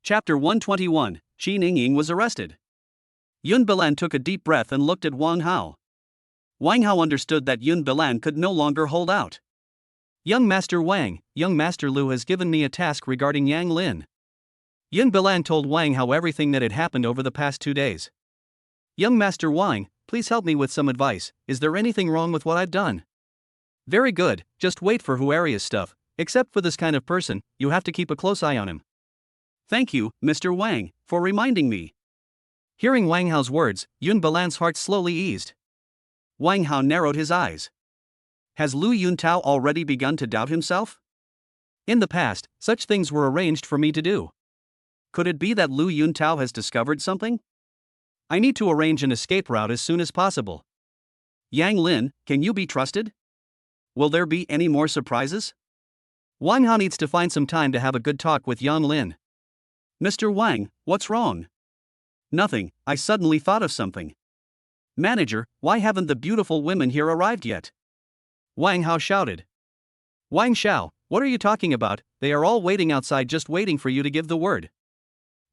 Chapter 121, Qin Yingying was arrested. Yun Bilan took a deep breath and looked at Wang Hao. Wang Hao understood that Yun Bilan could no longer hold out. Young Master Wang, young Master Lu has given me a task regarding Yang Lin. Yun Bilan told Wang Hao everything that had happened over the past 2 days. Young Master Wang, please help me with some advice. Is there anything wrong with what I've done? Very good, just wait for Huaria's stuff. Except for this kind of person, you have to keep a close eye on him. Thank you, Mr. Wang, for reminding me. Hearing Wang Hao's words, Yun Bilan's heart slowly eased. Wang Hao narrowed his eyes. Has Lu Yuntao already begun to doubt himself? In the past, such things were arranged for me to do. Could it be that Lu Yuntao has discovered something? I need to arrange an escape route as soon as possible. Yang Lin, can you be trusted? Will there be any more surprises? Wang Hao needs to find some time to have a good talk with Yang Lin. Mr. Wang, what's wrong? Nothing, I suddenly thought of something. Manager, why haven't the beautiful women here arrived yet? Wang Hao shouted. Wang Xiao, what are you talking about? They are all waiting outside, just waiting for you to give the word.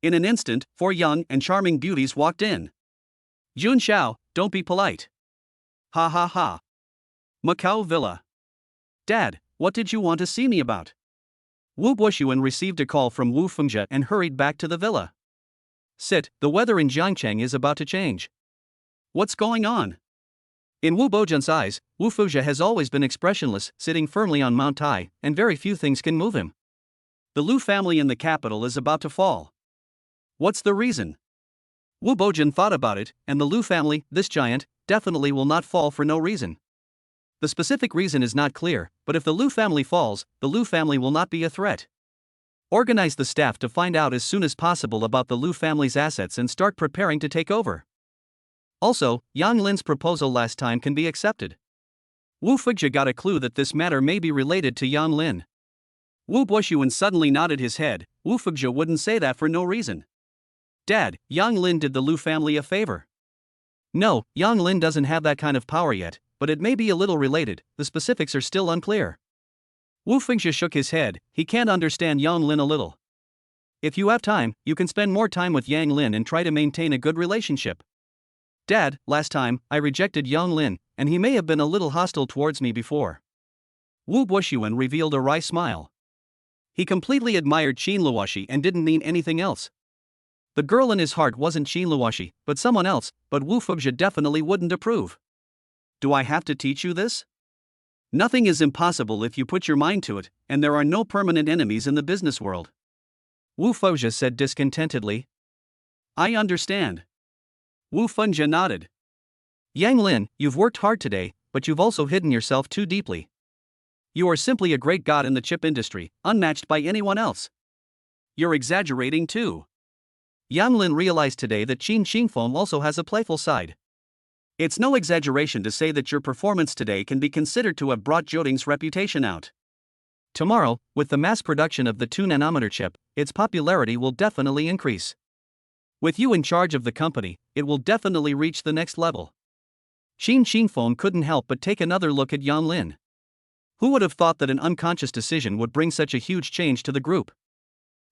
In an instant, 4 young and charming beauties walked in. Jun Xiao, don't be polite. Ha ha ha. Macau Villa. Dad, what did you want to see me about? Wu Buoxuan received a call from Wu Fengzhe and hurried back to the villa. Sit, the weather in Jiangcheng is about to change. What's going on? In Wu Bojan's eyes, Wu Fengzhe has always been expressionless, sitting firmly on Mount Tai, and very few things can move him. The Lu family in the capital is about to fall. What's the reason? Wu Bojan thought about it, and the Lu family, this giant, definitely will not fall for no reason. The specific reason is not clear, but if the Lu family falls, the Lu family will not be a threat. Organize the staff to find out as soon as possible about the Lu family's assets and start preparing to take over. Also, Yang Lin's proposal last time can be accepted. Wu Fengzhe got a clue that this matter may be related to Yang Lin. Wu Buoxuan suddenly nodded his head. Wu Fengzhe wouldn't say that for no reason. Dad, Yang Lin did the Lu family a favor. No, Yang Lin doesn't have that kind of power yet, but it may be a little related, the specifics are still unclear. Wu Fengzhe shook his head, he can't understand Yang Lin a little. If you have time, you can spend more time with Yang Lin and try to maintain a good relationship. Dad, last time, I rejected Yang Lin, and he may have been a little hostile towards me before. Wu Buoxuan revealed a wry smile. He completely admired Qin Luoxi and didn't mean anything else. The girl in his heart wasn't Qin Luoxi, but someone else, but Wu Fengzhe definitely wouldn't approve. Do I have to teach you this? Nothing is impossible if you put your mind to it, and there are no permanent enemies in the business world. Wu Fengzhe said discontentedly. I understand. Wu Fengzhe nodded. Yang Lin, you've worked hard today, but you've also hidden yourself too deeply. You are simply a great god in the chip industry, unmatched by anyone else. You're exaggerating too. Yang Lin realized today that Qin Xingfeng also has a playful side. It's no exaggeration to say that your performance today can be considered to have brought Joding's reputation out. Tomorrow, with the mass production of the 2-nanometer chip, its popularity will definitely increase. With you in charge of the company, it will definitely reach the next level. Qin Xingfeng couldn't help but take another look at Yang Lin. Who would have thought that an unconscious decision would bring such a huge change to the group?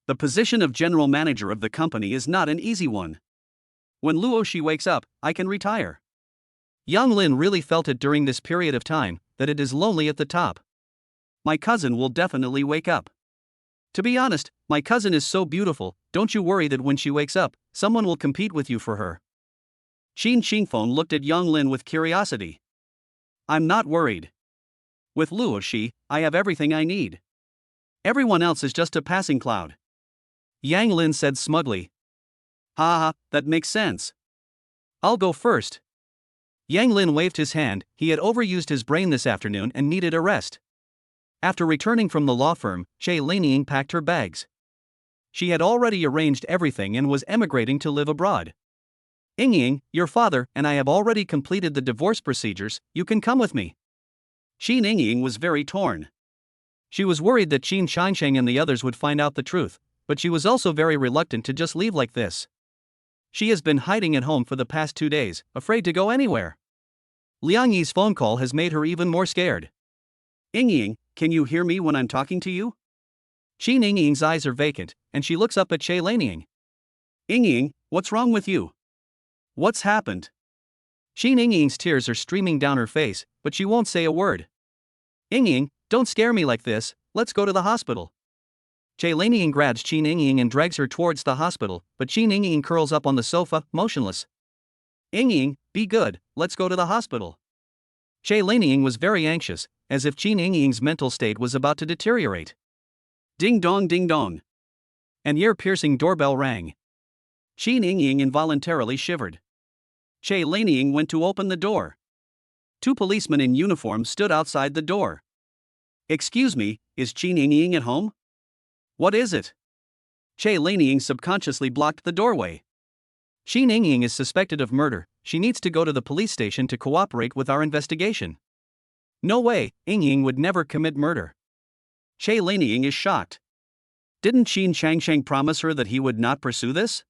The position of general manager of the company is not an easy one. When Luoxi wakes up, I can retire. Yang Lin really felt it during this period of time, that it is lonely at the top. My cousin will definitely wake up. To be honest, my cousin is so beautiful, don't you worry that when she wakes up, someone will compete with you for her. Qin Xingfeng looked at Yang Lin with curiosity. I'm not worried. With Luoxi, I have everything I need. Everyone else is just a passing cloud. Yang Lin said smugly. Ha ha, that makes sense. I'll go first. Yang Lin waved his hand, he had overused his brain this afternoon and needed a rest. After returning from the law firm, Che Linying packed her bags. She had already arranged everything and was emigrating to live abroad. Yingying, your father and I have already completed the divorce procedures, you can come with me. Qin Yingying was very torn. She was worried that Qin Shansheng and the others would find out the truth, but she was also very reluctant to just leave like this. She has been hiding at home for the past 2 days, afraid to go anywhere. Liang Yi's phone call has made her even more scared. Yingying, can you hear me when I'm talking to you? Qin Yingying's eyes are vacant, and she looks up at Che Laniying. Ying, what's wrong with you? What's happened? Ying's tears are streaming down her face, but she won't say a word. Ying, don't scare me like this, let's go to the hospital. Che Laniying grabs Ying and drags her towards the hospital, but Ying curls up on the sofa, motionless. Ying, be good, let's go to the hospital. Che Laniying was very anxious, as if Ying's mental state was about to deteriorate. Ding dong ding dong. An ear-piercing doorbell rang. Ying involuntarily shivered. Che Laniying went to open the door. Two policemen in uniform stood outside the door. Excuse me, is Ying at home? What is it? Che Laniying subconsciously blocked the doorway. Ying is suspected of murder. She needs to go to the police station to cooperate with our investigation. No way, Ying would never commit murder. Che Laniying is shocked. Didn't Qin Changsheng promise her that he would not pursue this?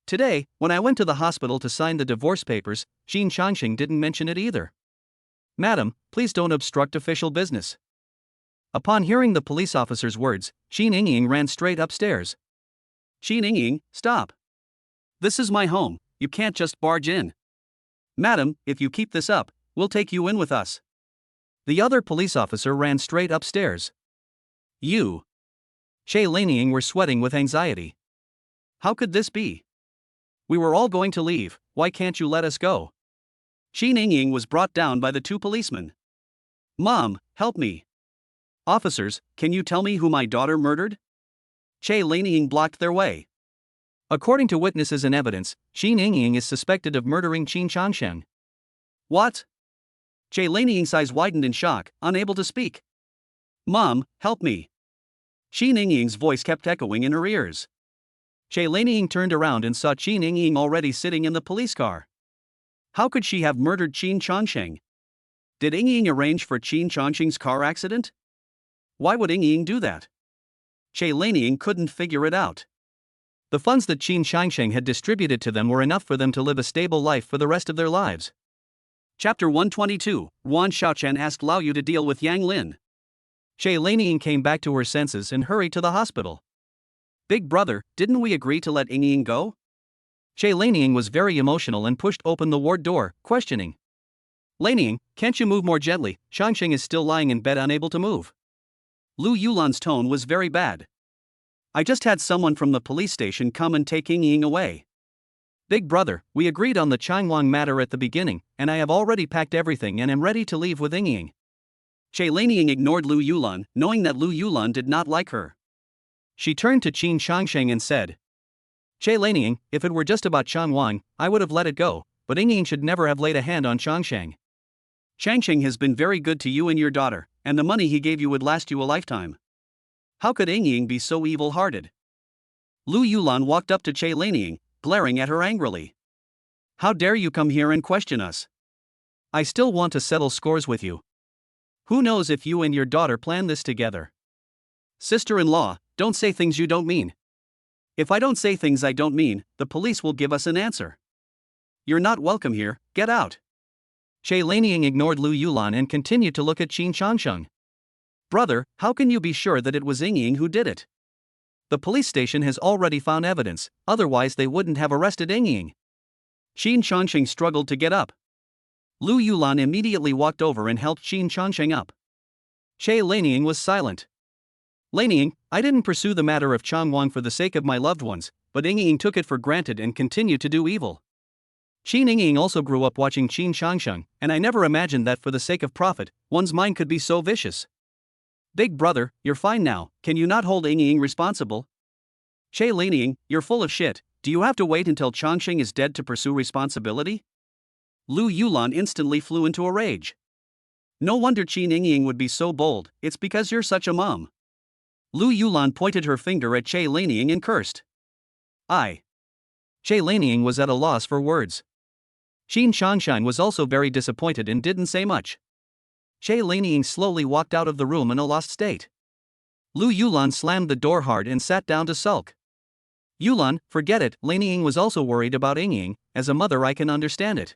Today, when I went to the hospital to sign the divorce papers, Qin Changsheng didn't mention it either. Madam, please don't obstruct official business. Upon hearing the police officer's words, Ying ran straight upstairs. Ying, stop. This is my home, you can't just barge in. Madam, if you keep this up, we'll take you in with us. The other police officer ran straight upstairs. You. Che Laniying were sweating with anxiety. How could this be? We were all going to leave, why can't you let us go? Ying was brought down by the two policemen. Mom, help me. Officers, can you tell me who my daughter murdered? Che Laniying blocked their way. According to witnesses and evidence, Ying is suspected of murdering Qin Changsheng. What? Che Laniying's eyes widened in shock, unable to speak. Mom, help me. Ying's voice kept echoing in her ears. Che Laniying turned around and saw Ying already sitting in the police car. How could she have murdered Qin Changsheng? Did Ying arrange for Qin Changsheng's car accident? Why would Ying do that? Che Laniying couldn't figure it out. The funds that Qin Changsheng had distributed to them were enough for them to live a stable life for the rest of their lives. Chapter 122, Wan Xiaochen asked Lao Yu to deal with Yang Lin. Che Laniying came back to her senses and hurried to the hospital. Big brother, didn't we agree to let Ying go? Che Laniying was very emotional and pushed open the ward door, questioning. Laniying, can't you move more gently? Changsheng is still lying in bed unable to move. Lu Yulan's tone was very bad. I just had someone from the police station come and take Ying away. Big brother, we agreed on the Changwang matter at the beginning, and I have already packed everything and am ready to leave with Ying. Che Laniying ignored Lu Yulan, knowing that Lu Yulan did not like her. She turned to Qin Changsheng and said, Che Laniying, if it were just about Changwang, I would have let it go, but Ying should never have laid a hand on Changsheng. Changsheng has been very good to you and your daughter, and the money he gave you would last you a lifetime. How could Ying be so evil-hearted? Lu Yulan walked up to Che Laniying, glaring at her angrily. How dare you come here and question us? I still want to settle scores with you. Who knows if you and your daughter planned this together? Sister-in-law, don't say things you don't mean. If I don't say things I don't mean, the police will give us an answer. You're not welcome here, get out. Che Laniying ignored Lu Yulan and continued to look at Qin Changsheng. Brother, how can you be sure that it was Ying who did it? The police station has already found evidence, otherwise they wouldn't have arrested Ying. Qin Changsheng struggled to get up. Lu Yulan immediately walked over and helped Qin Changsheng up. Che Laniying was silent. Laniying, I didn't pursue the matter of Changwang for the sake of my loved ones, but Ying took it for granted and continued to do evil. Qin Ying also grew up watching Qin Changsheng, and I never imagined that for the sake of profit, one's mind could be so vicious. Big brother, you're fine now, can you not hold Ying responsible? Che Laniying, you're full of shit, do you have to wait until Changsheng is dead to pursue responsibility? Lu Yulan instantly flew into a rage. No wonder Qin Ying would be so bold, it's because you're such a mom. Lu Yulan pointed her finger at Che Laniying and cursed. Che Laniying was at a loss for words. Qin Changsheng was also very disappointed and didn't say much. Che Laniying slowly walked out of the room in a lost state. Lu Yulan slammed the door hard and sat down to sulk. Yulan, forget it, Laniying was also worried about Ying, as a mother I can understand it.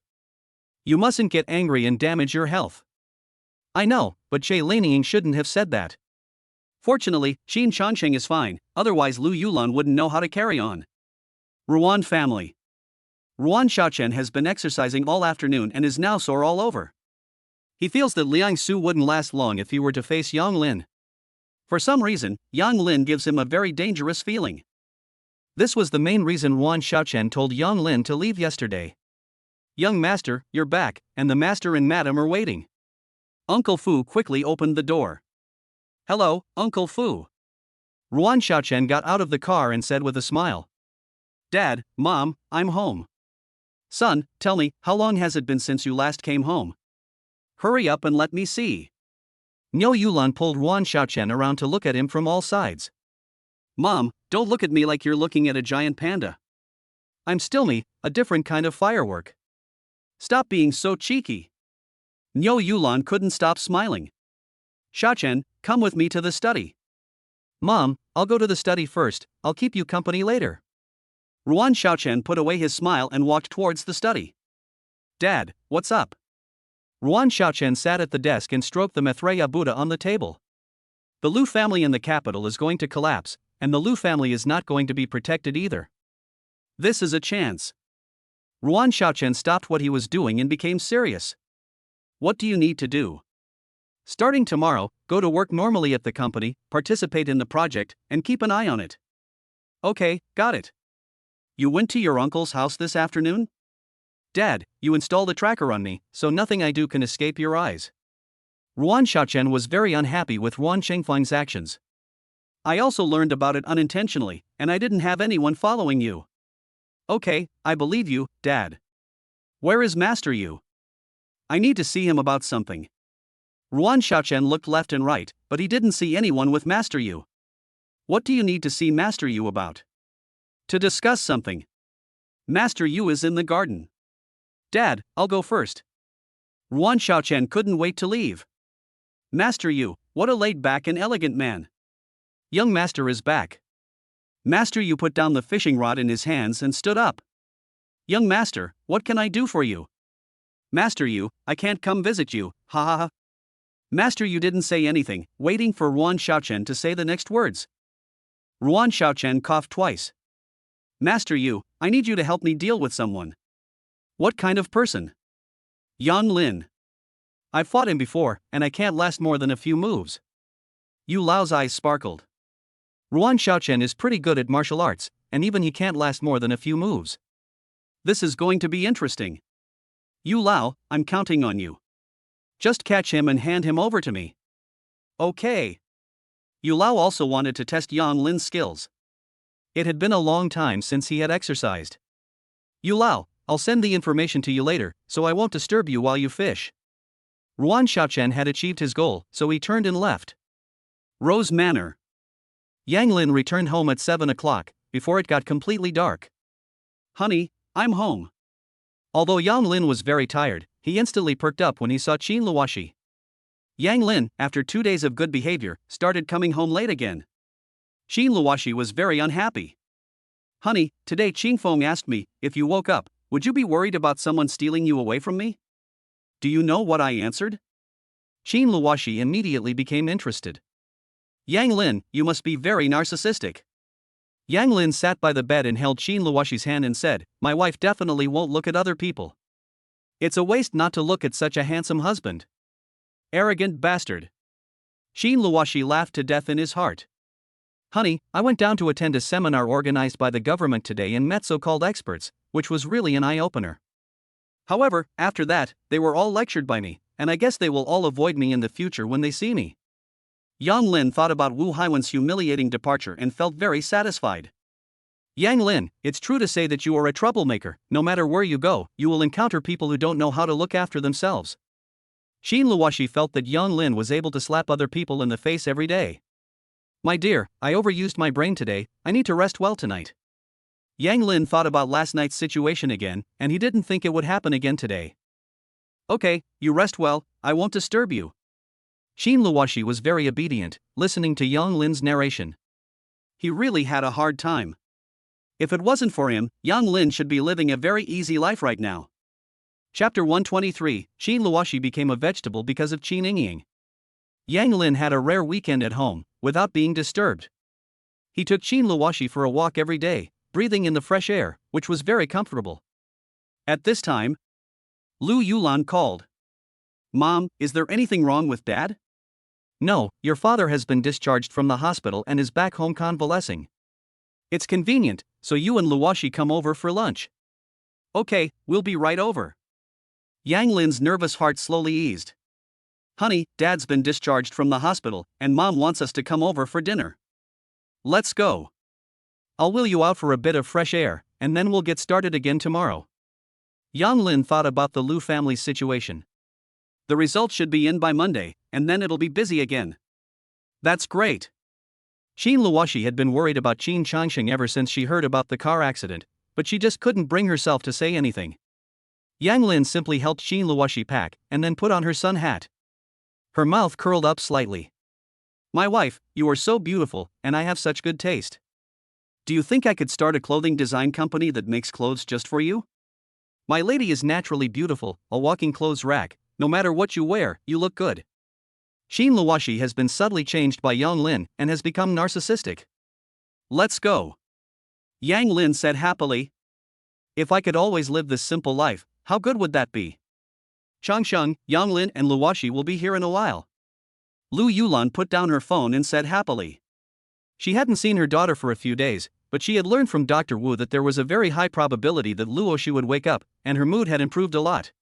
You mustn't get angry and damage your health. I know, but Che Laniying shouldn't have said that. Fortunately, Qin Changsheng is fine, otherwise Lu Yulan wouldn't know how to carry on. Ruan family. Ruan Xiaochen has been exercising all afternoon and is now sore all over. He feels that Liang Su wouldn't last long if he were to face Yang Lin. For some reason, Yang Lin gives him a very dangerous feeling. This was the main reason Ruan Xiaochen told Yang Lin to leave yesterday. "Young master, you're back, and the master and madam are waiting." Uncle Fu quickly opened the door. "Hello, Uncle Fu." Ruan Xiaochen got out of the car and said with a smile, "Dad, Mom, I'm home." "Son, tell me, how long has it been since you last came home? Hurry up and let me see." Niu Yulan pulled Ruan Xiaochen around to look at him from all sides. "Mom, don't look at me like you're looking at a giant panda. I'm still me, a different kind of firework. Stop being so cheeky." Niu Yulan couldn't stop smiling. "Xiaochen, come with me to the study." "Mom, I'll go to the study first, I'll keep you company later." Ruan Xiaochen put away his smile and walked towards the study. "Dad, what's up?" Ruan Xiaochen sat at the desk and stroked the Maitreya Buddha on the table. The Lu family in the capital is going to collapse, and the Lu family is not going to be protected either. This is a chance. Ruan Xiaochen stopped what he was doing and became serious. "What do you need to do?" "Starting tomorrow, go to work normally at the company, participate in the project, and keep an eye on it." "Okay, got it." "You went to your uncle's house this afternoon?" "Dad, you installed a tracker on me, so nothing I do can escape your eyes." Ruan Xiaochen was very unhappy with Ruan Chengfang's actions. "I also learned about it unintentionally, and I didn't have anyone following you." "Okay, I believe you, Dad. Where is Master Yu? I need to see him about something." Ruan Xiaochen looked left and right, but he didn't see anyone with Master Yu. "What do you need to see Master Yu about?" "To discuss something. Master Yu is in the garden." "Dad, I'll go first." Ruan Xiaochen couldn't wait to leave. "Master Yu, what a laid-back and elegant man. Young master is back." Master Yu put down the fishing rod in his hands and stood up. "Young master, what can I do for you?" "Master Yu, I can't come visit you, ha ha ha." Master Yu didn't say anything, waiting for Ruan Xiaochen to say the next words. Ruan Xiaochen coughed twice. "Master Yu, I need you to help me deal with someone." "What kind of person?" "Yang Lin. I've fought him before, and I can't last more than a few moves." Yu Lao's eyes sparkled. Ruan Xiaochen is pretty good at martial arts, and even he can't last more than a few moves. This is going to be interesting. Yu Lao, I'm counting on you. Just catch him and hand him over to me. Okay. Yu Lao also wanted to test Yang Lin's skills. It had been a long time since he had exercised. "Yu Lao, I'll send the information to you later, so I won't disturb you while you fish." Ruan Xiaochen had achieved his goal, so he turned and left. Rose Manor. Yang Lin returned home at 7 o'clock, before it got completely dark. "Honey, I'm home." Although Yang Lin was very tired, he instantly perked up when he saw Qin Luoshi. Yang Lin, after 2 days of good behavior, started coming home late again. Qin Luoshi was very unhappy. "Honey, today Qing Feng asked me, if you woke up, would you be worried about someone stealing you away from me?" Do you know what I answered? Qin Luoshi immediately became interested. "Yang Lin, you must be very narcissistic." Yang Lin sat by the bed and held Qin Luoshi's hand and said, "My wife definitely won't look at other people. It's a waste not to look at such a handsome husband. Arrogant bastard." Qin Luoshi laughed to death in his heart. "Honey, I went down to attend a seminar organized by the government today and met so-called experts, which was really an eye-opener. However, after that, they were all lectured by me, and I guess they will all avoid me in the future when they see me." Yang Lin thought about Wu Haiwen's humiliating departure and felt very satisfied. "Yang Lin, it's true to say that you are a troublemaker. No matter where you go, you will encounter people who don't know how to look after themselves." Qin Luoshi felt that Yang Lin was able to slap other people in the face every day. "My dear, I overused my brain today, I need to rest well tonight." Yang Lin thought about last night's situation again, and he didn't think it would happen again today. "Okay, you rest well, I won't disturb you." Qin Luoshi was very obedient, listening to Yang Lin's narration. He really had a hard time. If it wasn't for him, Yang Lin should be living a very easy life right now. Chapter 123, Qin Luoshi became a vegetable because of Qin Yingying. Yang Lin had a rare weekend at home, without being disturbed. He took Qin Luoxi for a walk every day, breathing in the fresh air, which was very comfortable. At this time, Lu Yulan called. "Mom, is there anything wrong with Dad?" "No, your father has been discharged from the hospital and is back home convalescing. It's convenient, so you and Luoxi come over for lunch." "Okay, we'll be right over." Yang Lin's nervous heart slowly eased. "Honey, Dad's been discharged from the hospital, and Mom wants us to come over for dinner. Let's go. I'll wheel you out for a bit of fresh air, and then we'll get started again tomorrow." Yang Lin thought about the Lu family's situation. The results should be in by Monday, and then it'll be busy again. That's great. Qin Luoxi had been worried about Qin Changsheng ever since she heard about the car accident, but she just couldn't bring herself to say anything. Yang Lin simply helped Qin Luoxi pack, and then put on her sun hat. Her mouth curled up slightly. "My wife, you are so beautiful, and I have such good taste. Do you think I could start a clothing design company that makes clothes just for you? My lady is naturally beautiful, a walking clothes rack. No matter what you wear, you look good." Qin Luoxi has been subtly changed by Yang Lin and has become narcissistic. "Let's go," Yang Lin said happily. "If I could always live this simple life, how good would that be? Changsheng, Yang Lin and Luoxi will be here in a while." Lu Yulan put down her phone and said happily. She hadn't seen her daughter for a few days, but she had learned from Dr. Wu that there was a very high probability that Luoxi would wake up, and her mood had improved a lot.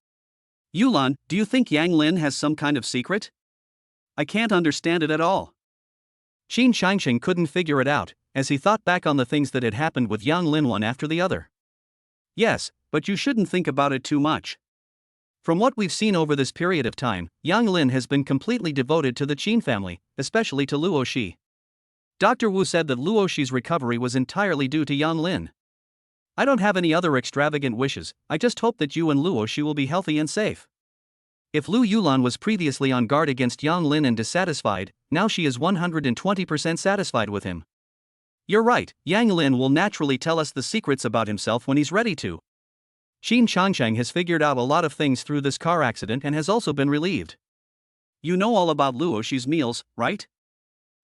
"Yulan, do you think Yang Lin has some kind of secret? I can't understand it at all." Qin Changsheng couldn't figure it out, as he thought back on the things that had happened with Yang Lin one after the other. "Yes, but you shouldn't think about it too much. From what we've seen over this period of time, Yang Lin has been completely devoted to the Qin family, especially to Luoxi. Dr. Wu said that Luoxi's recovery was entirely due to Yang Lin. I don't have any other extravagant wishes, I just hope that you and Luoxi will be healthy and safe." If Lu Yulan was previously on guard against Yang Lin and dissatisfied, now she is 120% satisfied with him. "You're right, Yang Lin will naturally tell us the secrets about himself when he's ready to." Qin Changsheng has figured out a lot of things through this car accident and has also been relieved. "You know all about Luoxi's meals, right?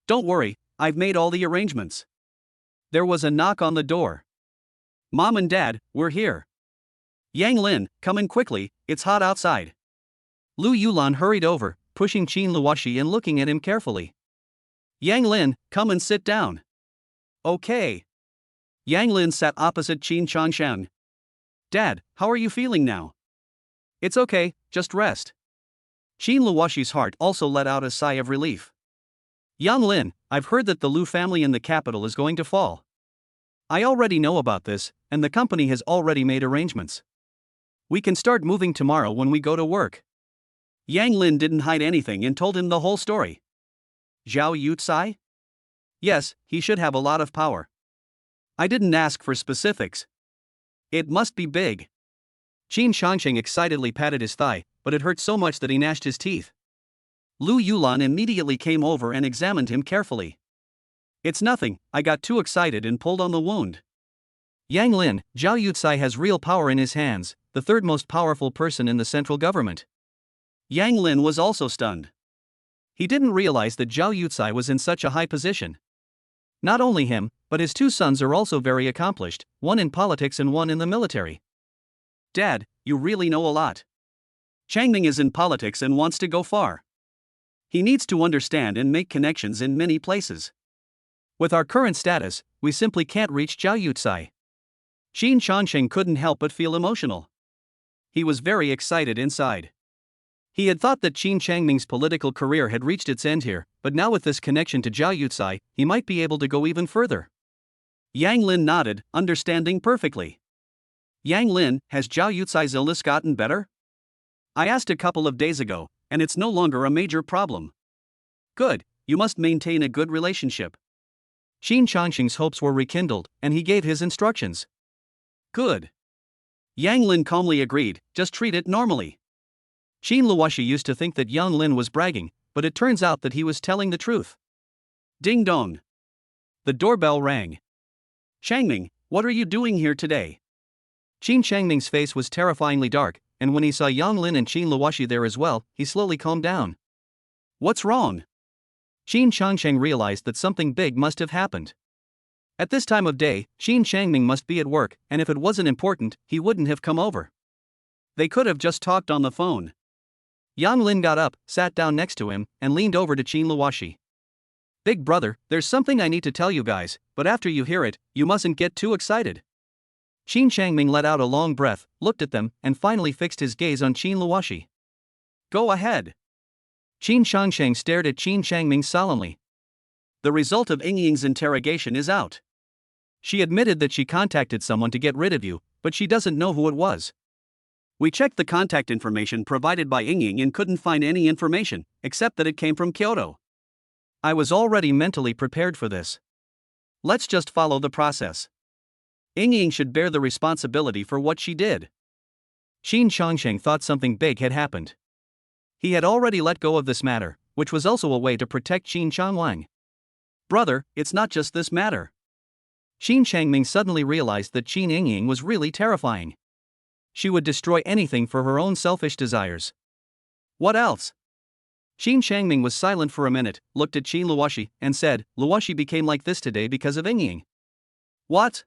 Don't worry, I've made all the arrangements." There was a knock on the door. "Mom and Dad, we're here." "Yang Lin, come in quickly, it's hot outside." Lu Yulan hurried over, pushing Qin Luoxi and looking at him carefully. "Yang Lin, come and sit down." "Okay." Yang Lin sat opposite Qin Changsheng. "Dad, how are you feeling now?" "It's okay, just rest." Qin Luoxi's heart also let out a sigh of relief. "Yang Lin, I've heard that the Lu family in the capital is going to fall. I already know about this, and the company has already made arrangements. We can start moving tomorrow when we go to work." Yang Lin didn't hide anything and told him the whole story. "Zhao Yucai? Yes, he should have a lot of power. I didn't ask for specifics. It must be big." Qin Changsheng excitedly patted his thigh, but it hurt so much that he gnashed his teeth. Lu Yulan immediately came over and examined him carefully. "It's nothing, I got too excited and pulled on the wound." Yang Lin, Zhao Yucai has real power in his hands, the third most powerful person in the central government. Yang Lin was also stunned. He didn't realize that Zhao Yucai was in such a high position. Not only him, but his two sons are also very accomplished, one in politics and one in the military. "Dad, you really know a lot. Changming is in politics and wants to go far. He needs to understand and make connections in many places. With our current status, we simply can't reach Zhao Yucai." Qin Changsheng couldn't help but feel emotional. He was very excited inside. He had thought that Qin Changming's political career had reached its end here, but now with this connection to Zhao Yucai, he might be able to go even further. Yang Lin nodded, understanding perfectly. "Yang Lin, has Zhao Yucai's illness gotten better?" "I asked a couple of days ago, and it's no longer a major problem." "Good, you must maintain a good relationship." Qin Changsheng's hopes were rekindled, and he gave his instructions. "Good." Yang Lin calmly agreed, "Just treat it normally." Qin Luoxi used to think that Yang Lin was bragging, but it turns out that he was telling the truth. Ding dong. The doorbell rang. "Changming, what are you doing here today?" Qin Changming's face was terrifyingly dark, and when he saw Yang Lin and Qin Luoxi there as well, he slowly calmed down. "What's wrong?" Qin Changsheng realized that something big must have happened. At this time of day, Qin Changming must be at work, and if it wasn't important, he wouldn't have come over. They could have just talked on the phone. Yang Lin got up, sat down next to him, and leaned over to Qin Luoshi. Big brother, there's something I need to tell you guys, but after you hear it, you mustn't get too excited. Qin Changming let out a long breath, looked at them, and finally fixed his gaze on Qin Luoshi. Go ahead. Qin Changsheng stared at Qin Changming solemnly. The result of Yingying's interrogation is out. She admitted that she contacted someone to get rid of you, but she doesn't know who it was. We checked the contact information provided by Yingying and couldn't find any information, except that it came from Kyoto. I was already mentally prepared for this. Let's just follow the process. Yingying should bear the responsibility for what she did. Qin Changsheng thought something big had happened. He had already let go of this matter, which was also a way to protect Qin Changwang. Brother, it's not just this matter. Qin Changming suddenly realized that Qin Yingying was really terrifying. She would destroy anything for her own selfish desires. What else? Qin Changming was silent for a minute, looked at Qin Luoshi, and said, Luoshi became like this today because of Yingying. What?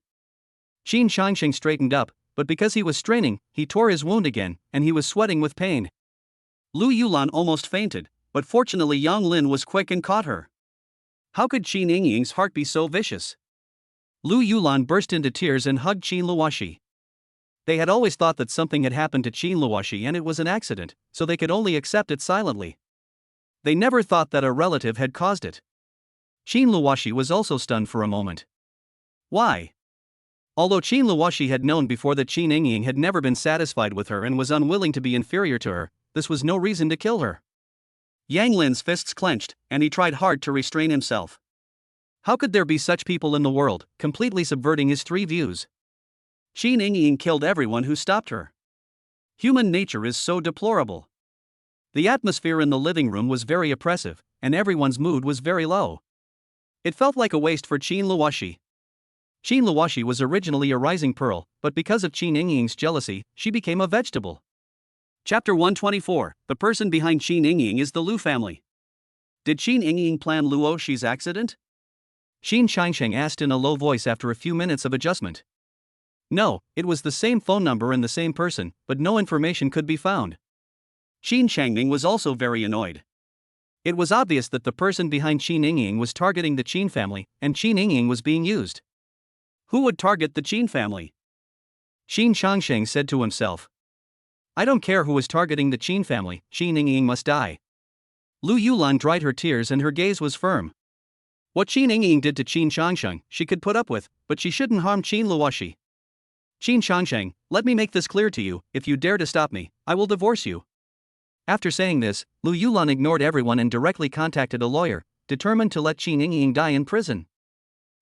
Qin Changsheng straightened up, but because he was straining, he tore his wound again, and he was sweating with pain. Lu Yulan almost fainted, but fortunately Yang Lin was quick and caught her. How could Qin Yingying's heart be so vicious? Lu Yulan burst into tears and hugged Qin Luoshi. They had always thought that something had happened to Qin Luoshi and it was an accident, so they could only accept it silently. They never thought that a relative had caused it. Qin Luoshi was also stunned for a moment. Why? Although Qin Luoshi had known before that Qin Yingying had never been satisfied with her and was unwilling to be inferior to her, this was no reason to kill her. Yang Lin's fists clenched, and he tried hard to restrain himself. How could there be such people in the world, completely subverting his three views? Qin Yingying killed everyone who stopped her. Human nature is so deplorable. The atmosphere in the living room was very oppressive, and everyone's mood was very low. It felt like a waste for Qin Luoshi. Qin Luoshi was originally a rising pearl, but because of Qin Yingying's jealousy, she became a vegetable. Chapter 124, the person behind Qin Yingying is the Lu family. Did Qin Yingying plan Luoshi's accident? Qin Changsheng asked in a low voice after a few minutes of adjustment. No, it was the same phone number and the same person, but no information could be found. Qin Changming was also very annoyed. It was obvious that the person behind Qin Yingying was targeting the Qin family, and Qin Yingying was being used. Who would target the Qin family? Qin Changsheng said to himself. I don't care who is targeting the Qin family, Qin Yingying must die. Lu Yulan dried her tears and her gaze was firm. What Qin Yingying did to Qin Changsheng, she could put up with, but she shouldn't harm Qin Luoshi. Qin Changsheng, let me make this clear to you, if you dare to stop me, I will divorce you. After saying this, Lu Yulan ignored everyone and directly contacted a lawyer, determined to let Qin Yingying die in prison.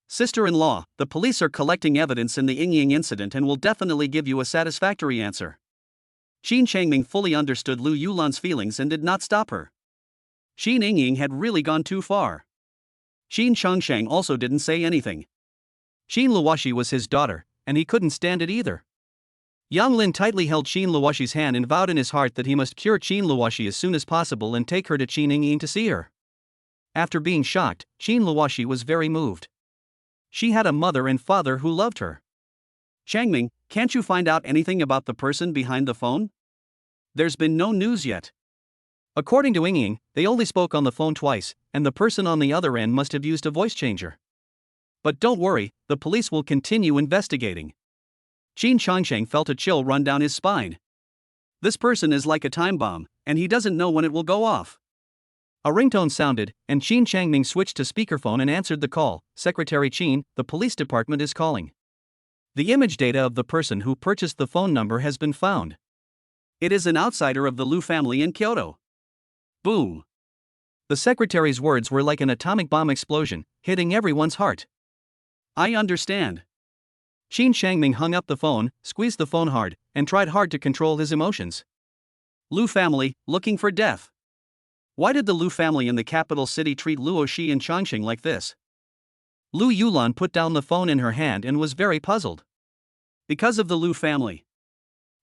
Sister-in-law, the police are collecting evidence in the Yingying incident and will definitely give you a satisfactory answer. Qin Changming fully understood Lu Yulan's feelings and did not stop her. Qin Yingying had really gone too far. Qin Changsheng also didn't say anything. Qin Luoshi was his daughter, and he couldn't stand it either. Yang Lin tightly held Qin Luoshi's hand and vowed in his heart that he must cure Qin Luoshi as soon as possible and take her to Qin Yingying to see her. After being shocked, Qin Luoshi was very moved. She had a mother and father who loved her. Changming, can't you find out anything about the person behind the phone? There's been no news yet. According to Yingying, they only spoke on the phone twice, and the person on the other end must have used a voice changer. But don't worry, the police will continue investigating. Qin Changsheng felt a chill run down his spine. This person is like a time bomb, and he doesn't know when it will go off. A ringtone sounded, and Qin Changming switched to speakerphone and answered the call. Secretary Qin, the police department is calling. The image data of the person who purchased the phone number has been found. It is an outsider of the Lu family in Kyoto. Boom. The secretary's words were like an atomic bomb explosion, hitting everyone's heart. I understand. Qin Changming hung up the phone, squeezed the phone hard, and tried hard to control his emotions. Lu family, looking for death. Why did the Lu family in the capital city treat Luoshi and Changsheng like this? Lu Yulan put down the phone in her hand and was very puzzled. Because of the Lu family.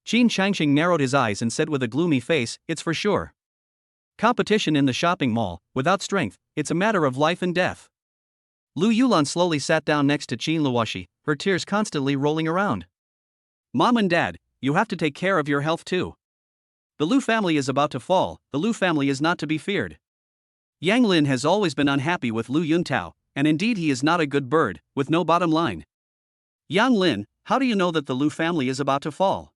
Qin Changsheng narrowed his eyes and said with a gloomy face, it's for sure. Competition in the shopping mall, without strength, it's a matter of life and death. Lu Yulan slowly sat down next to Qin Luoshi, her tears constantly rolling around. Mom and Dad, you have to take care of your health too. The Lu family is about to fall, the Lu family is not to be feared. Yang Lin has always been unhappy with Lu Yuntao, and indeed he is not a good bird, with no bottom line. Yang Lin, how do you know that the Lu family is about to fall?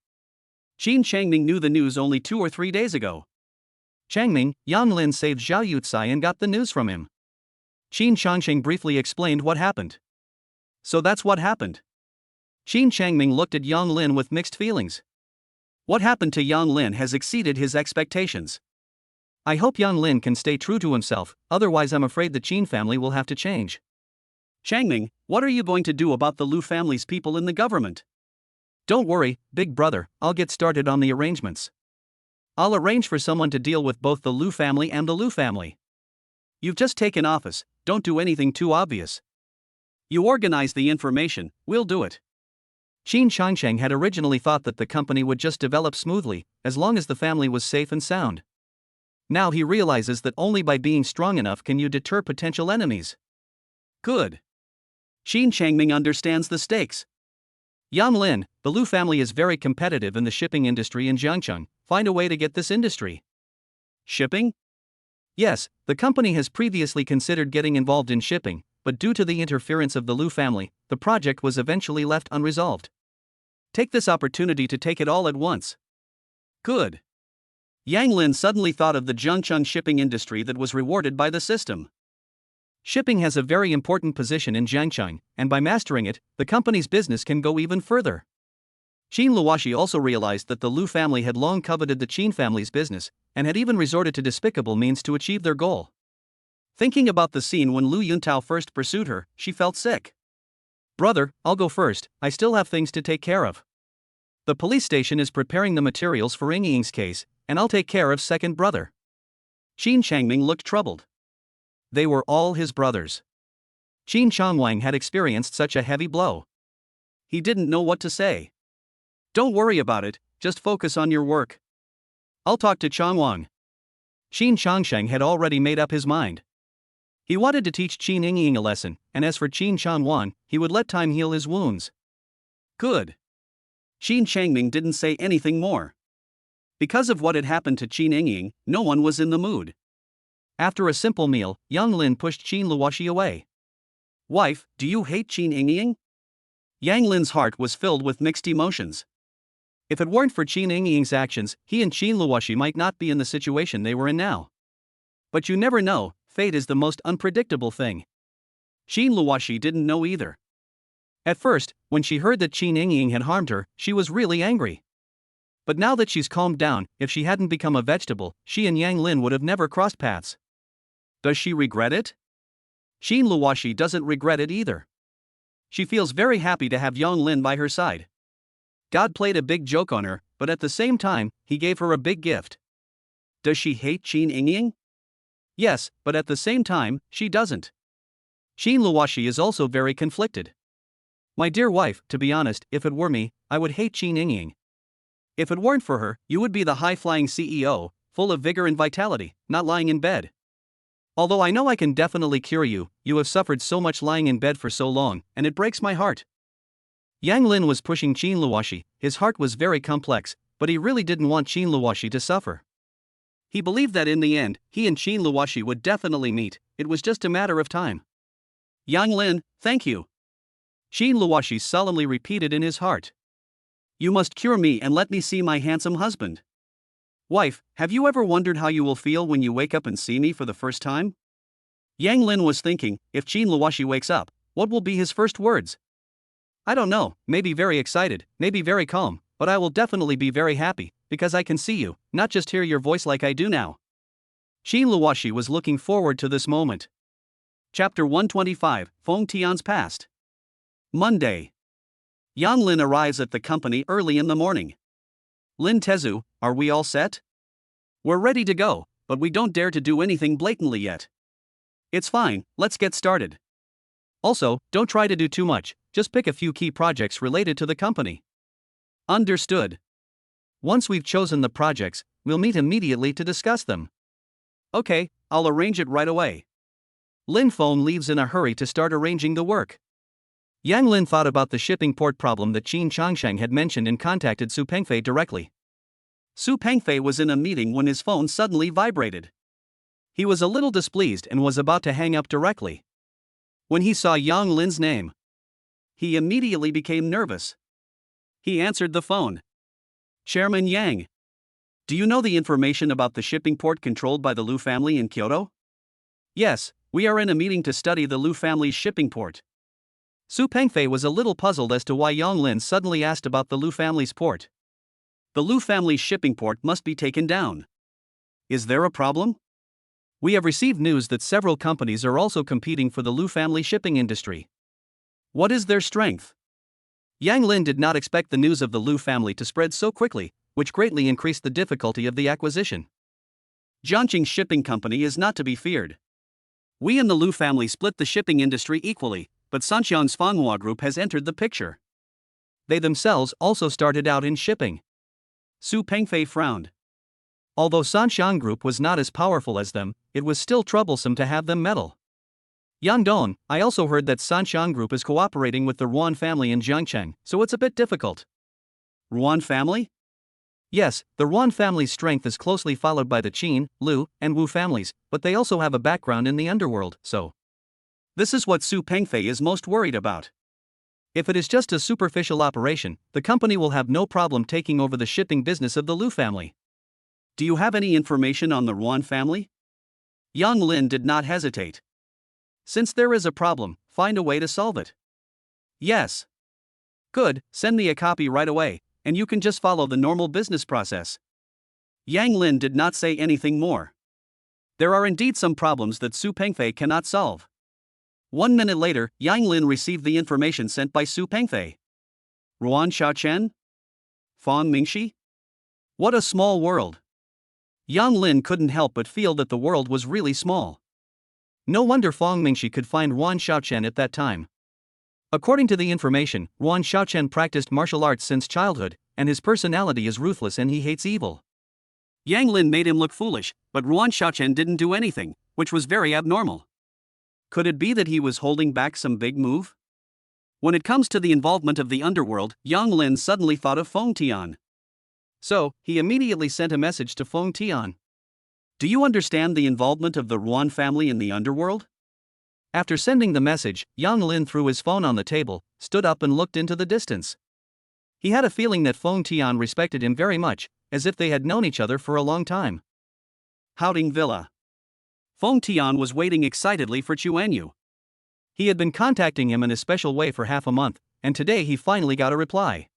Qin Changming knew the news only 2 or 3 days ago. Changming, Yang Lin saved Zhao Yucai and got the news from him. Qin Changsheng briefly explained what happened. So that's what happened. Qin Changming looked at Yang Lin with mixed feelings. What happened to Yang Lin has exceeded his expectations. I hope Yang Lin can stay true to himself, otherwise I'm afraid the Qin family will have to change. Changming, what are you going to do about the Lu family's people in the government? Don't worry, big brother, I'll get started on the arrangements. I'll arrange for someone to deal with both the Lu family and the Lu family. You've just taken office, don't do anything too obvious. You organize the information, we'll do it. Qin Changsheng had originally thought that the company would just develop smoothly, as long as the family was safe and sound. Now he realizes that only by being strong enough can you deter potential enemies. Good. Qin Changming understands the stakes. Yang Lin, the Lu family is very competitive in the shipping industry in Jiangcheng, find a way to get this industry. Shipping? Yes, the company has previously considered getting involved in shipping, but due to the interference of the Lu family, the project was eventually left unresolved. Take this opportunity to take it all at once. Good. Yang Lin suddenly thought of the Jiangcheng shipping industry that was rewarded by the system. Shipping has a very important position in Jiangcheng, and by mastering it, the company's business can go even further. Qin Luoshi also realized that the Lu family had long coveted the Qin family's business, and had even resorted to despicable means to achieve their goal. Thinking about the scene when Lu Yuntao first pursued her, she felt sick. Brother, I'll go first, I still have things to take care of. The police station is preparing the materials for Ying Ying's case, and I'll take care of second brother. Qin Changming looked troubled. They were all his brothers. Qin Changwang had experienced such a heavy blow. He didn't know what to say. Don't worry about it, just focus on your work. I'll talk to Changwang. Qin Changsheng had already made up his mind. He wanted to teach Qin Yingying a lesson, and as for Qin Changwan, he would let time heal his wounds. Good. Qin Changming didn't say anything more. Because of what had happened to Qin Yingying, no one was in the mood. After a simple meal, Yang Lin pushed Qin Luoshi away. Wife, do you hate Qin Yingying? Yang Lin's heart was filled with mixed emotions. If it weren't for Qin Yingying's actions, he and Qin Luoshi might not be in the situation they were in now. But you never know, fate is the most unpredictable thing. Qin Luoshi didn't know either. At first, when she heard that Qin Yingying had harmed her, she was really angry. But now that she's calmed down, if she hadn't become a vegetable, she and Yang Lin would have never crossed paths. Does she regret it? Qin Luoshi doesn't regret it either. She feels very happy to have Yang Lin by her side. God played a big joke on her, but at the same time, he gave her a big gift. Does she hate Qin Yingying? Yes, but at the same time, she doesn't. Qin Luoshi is also very conflicted. My dear wife, to be honest, if it were me, I would hate Qin Yingying. If it weren't for her, you would be the high-flying CEO, full of vigor and vitality, not lying in bed. Although I know I can definitely cure you, you have suffered so much lying in bed for so long, and it breaks my heart. Yang Lin was pushing Qin Luoshi, his heart was very complex, but he really didn't want Qin Luoshi to suffer. He believed that in the end, he and Qin Luoshi would definitely meet, it was just a matter of time. Yang Lin, thank you. Qin Luoshi solemnly repeated in his heart. You must cure me and let me see my handsome husband. Wife, have you ever wondered how you will feel when you wake up and see me for the first time? Yang Lin was thinking, if Qin Luoshi wakes up, what will be his first words? I don't know, maybe very excited, maybe very calm, but I will definitely be very happy, because I can see you, not just hear your voice like I do now. Qin Luoshi was looking forward to this moment. Chapter 125, Feng Tian's Past. Monday. Yang Lin arrives at the company early in the morning. Lin Tezu, are we all set? We're ready to go, but we don't dare to do anything blatantly yet. It's fine, let's get started. Also, don't try to do too much, just pick a few key projects related to the company. Understood. Once we've chosen the projects, we'll meet immediately to discuss them. Okay, I'll arrange it right away. Lin Feng leaves in a hurry to start arranging the work. Yang Lin thought about the shipping port problem that Qin Changsheng had mentioned and contacted Su Pengfei directly. Su Pengfei was in a meeting when his phone suddenly vibrated. He was a little displeased and was about to hang up directly. When he saw Yang Lin's name, he immediately became nervous. He answered the phone. Chairman Yang. Do you know the information about the shipping port controlled by the Liu family in Kyoto? Yes, we are in a meeting to study the Liu family's shipping port. Su Pengfei was a little puzzled as to why Yang Lin suddenly asked about the Liu family's port. The Liu family's shipping port must be taken down. Is there a problem? We have received news that several companies are also competing for the Liu family shipping industry. What is their strength? Yang Lin did not expect the news of the Liu family to spread so quickly, which greatly increased the difficulty of the acquisition. Jiangqing's shipping company is not to be feared. We and the Liu family split the shipping industry equally, but Sanxiang's Fanghua Group has entered the picture. They themselves also started out in shipping. Su Pengfei frowned. Although Sanxiang Group was not as powerful as them, it was still troublesome to have them meddle. Yang Dong, I also heard that Sanxiang Group is cooperating with the Ruan family in Jiangcheng, so it's a bit difficult. Ruan family? Yes, the Ruan family's strength is closely followed by the Qin, Liu, and Wu families, but they also have a background in the underworld, so. This is what Su Pengfei is most worried about. If it is just a superficial operation, the company will have no problem taking over the shipping business of the Liu family. Do you have any information on the Ruan family? Yang Lin did not hesitate. Since there is a problem, find a way to solve it. Yes. Good, send me a copy right away, and you can just follow the normal business process. Yang Lin did not say anything more. There are indeed some problems that Su Pengfei cannot solve. 1 minute later, Yang Lin received the information sent by Su Pengfei. Ruan Xiaochen? Fang Mingxi? What a small world. Yang Lin couldn't help but feel that the world was really small. No wonder Fang Mingxi could find Ruan Xiaochen at that time. According to the information, Ruan Xiaochen practiced martial arts since childhood, and his personality is ruthless and he hates evil. Yang Lin made him look foolish, but Ruan Xiaochen didn't do anything, which was very abnormal. Could it be that he was holding back some big move? When it comes to the involvement of the underworld, Yang Lin suddenly thought of Feng Tian. So, he immediately sent a message to Feng Tian. Do you understand the involvement of the Ruan family in the underworld? After sending the message, Yang Lin threw his phone on the table, stood up and looked into the distance. He had a feeling that Feng Tian respected him very much, as if they had known each other for a long time. Houting Villa. Feng Tian was waiting excitedly for Chuanyu. He had been contacting him in a special way for half a month, and today he finally got a reply.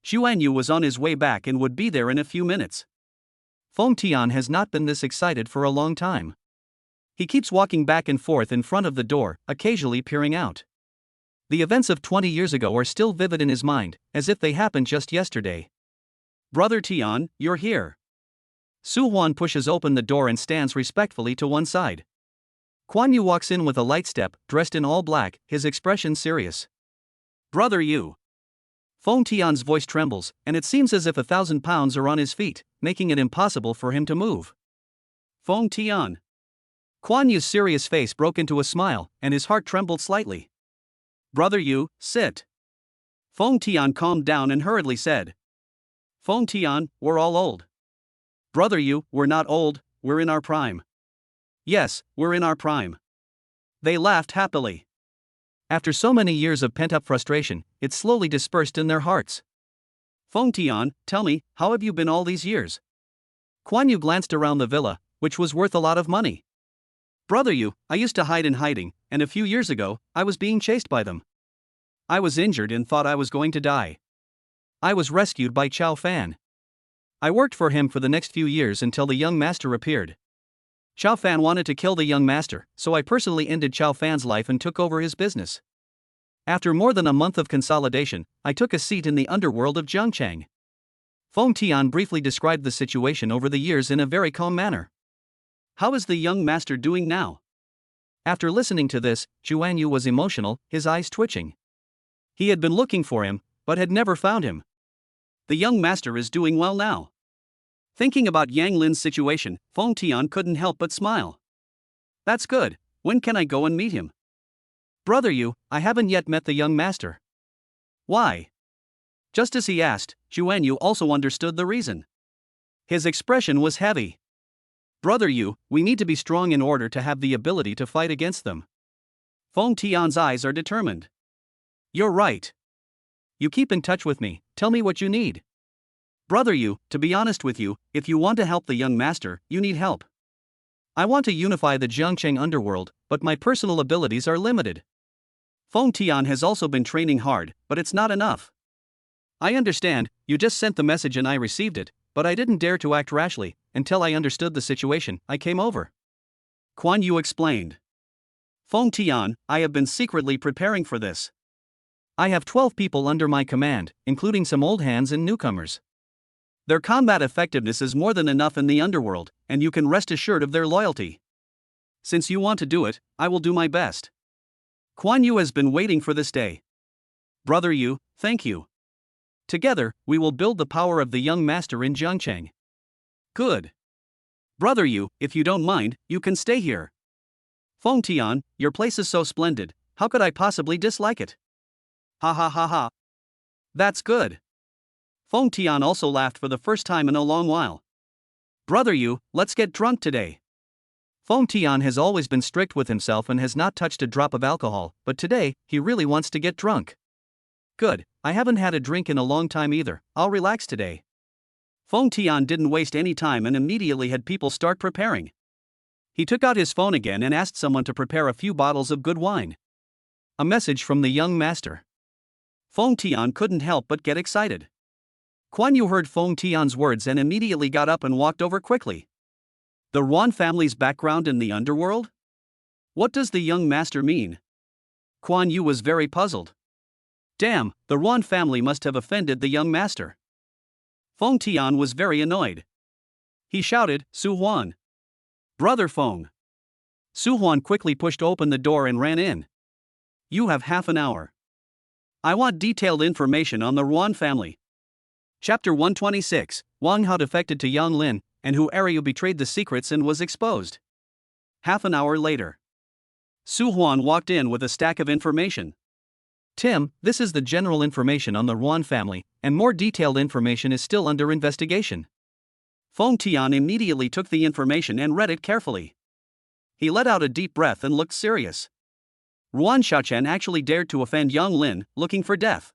Chuanyu was on his way back and would be there in a few minutes. Feng Tian has not been this excited for a long time. He keeps walking back and forth in front of the door, occasionally peering out. The events of 20 years ago are still vivid in his mind, as if they happened just yesterday. Brother Tian, you're here. Su Huan pushes open the door and stands respectfully to one side. Kuan Yu walks in with a light step, dressed in all black, his expression serious. Brother Yu. Feng Tian's voice trembles, and it seems as if 1,000 pounds are on his feet, making it impossible for him to move. Feng Tian. Kuan Yu's serious face broke into a smile, and his heart trembled slightly. Brother Yu, sit. Feng Tian calmed down and hurriedly said. Feng Tian, we're all old. Brother Yu, we're not old, we're in our prime. Yes, we're in our prime. They laughed happily. After so many years of pent-up frustration, it slowly dispersed in their hearts. Feng Tian, tell me, how have you been all these years? Kuan Yu glanced around the villa, which was worth a lot of money. Brother Yu, I used to hide in hiding, and a few years ago, I was being chased by them. I was injured and thought I was going to die. I was rescued by Chao Fan. I worked for him for the next few years until the young master appeared. Chao Fan wanted to kill the young master, so I personally ended Chao Fan's life and took over his business. After more than a month of consolidation, I took a seat in the underworld of Jiangcheng. Feng Tian briefly described the situation over the years in a very calm manner. How is the young master doing now? After listening to this, Chuanyu was emotional, his eyes twitching. He had been looking for him, but had never found him. The young master is doing well now. Thinking about Yang Lin's situation, Feng Tian couldn't help but smile. That's good. When can I go and meet him? Brother Yu, I haven't yet met the young master. Why? Just as he asked, Juan Yu also understood the reason. His expression was heavy. Brother Yu, we need to be strong in order to have the ability to fight against them. Feng Tian's eyes are determined. You're right. You keep in touch with me, tell me what you need. Brother Yu, to be honest with you, if you want to help the young master, you need help. I want to unify the Jiangcheng underworld, but my personal abilities are limited. Feng Tian has also been training hard, but it's not enough. I understand, you just sent the message and I received it, but I didn't dare to act rashly. Until I understood the situation, I came over. Kuan Yu explained. Feng Tian, I have been secretly preparing for this. I have 12 people under my command, including some old hands and newcomers. Their combat effectiveness is more than enough in the underworld, and you can rest assured of their loyalty. Since you want to do it, I will do my best. Kuan Yu has been waiting for this day. Brother Yu, thank you. Together, we will build the power of the young master in Jiangcheng. Good. Brother Yu, if you don't mind, you can stay here. Feng Tian, your place is so splendid, how could I possibly dislike it? Ha ha ha ha. That's good. Feng Tian also laughed for the first time in a long while. Brother Yu, let's get drunk today. Feng Tian has always been strict with himself and has not touched a drop of alcohol, but today, he really wants to get drunk. Good, I haven't had a drink in a long time either, I'll relax today. Feng Tian didn't waste any time and immediately had people start preparing. He took out his phone again and asked someone to prepare a few bottles of good wine. A message from the young master. Feng Tian couldn't help but get excited. Kuan Yu heard Feng Tian's words and immediately got up and walked over quickly. The Ruan family's background in the underworld? What does the young master mean? Kuan Yu was very puzzled. Damn, the Ruan family must have offended the young master. Feng Tian was very annoyed. He shouted, Su Huan. Brother Feng. Su Huan quickly pushed open the door and ran in. You have half an hour. I want detailed information on the Ruan family. Chapter 126, Wang Hao defected to Yang Lin, and Hu Ariu betrayed the secrets and was exposed. Half an hour later. Su Huan walked in with a stack of information. Tim, this is the general information on the Ruan family, and more detailed information is still under investigation. Feng Tian immediately took the information and read it carefully. He let out a deep breath and looked serious. Ruan Xiaochen actually dared to offend Yang Lin, looking for death.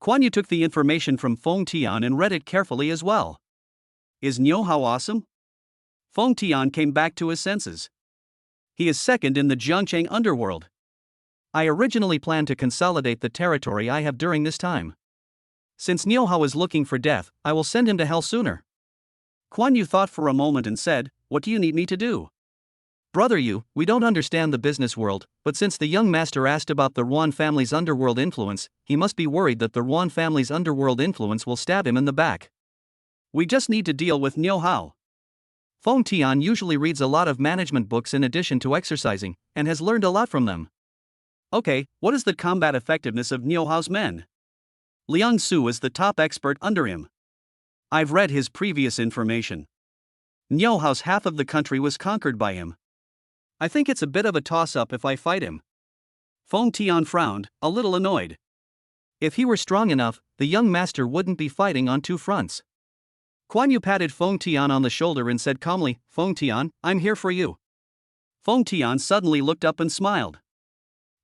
Kuan Yu took the information from Feng Tian and read it carefully as well. Is Niu Hao awesome? Feng Tian came back to his senses. He is second in the Jiangcheng underworld. I originally planned to consolidate the territory I have during this time. Since Niu Hao is looking for death, I will send him to hell sooner. Kuan Yu thought for a moment and said, What do you need me to do? Brother Yu, we don't understand the business world, but since the young master asked about the Ruan family's underworld influence, he must be worried that the Ruan family's underworld influence will stab him in the back. We just need to deal with Niu Hao. Feng Tian usually reads a lot of management books in addition to exercising, and has learned a lot from them. Okay, what is the combat effectiveness of Niu Hao's men? Liang Su is the top expert under him. I've read his previous information. Niu Hao's half of the country was conquered by him. I think it's a bit of a toss-up if I fight him. Feng Tian frowned, a little annoyed. If he were strong enough, the young master wouldn't be fighting on two fronts. Kuan Yu patted Feng Tian on the shoulder and said calmly, Feng Tian, I'm here for you. Feng Tian suddenly looked up and smiled.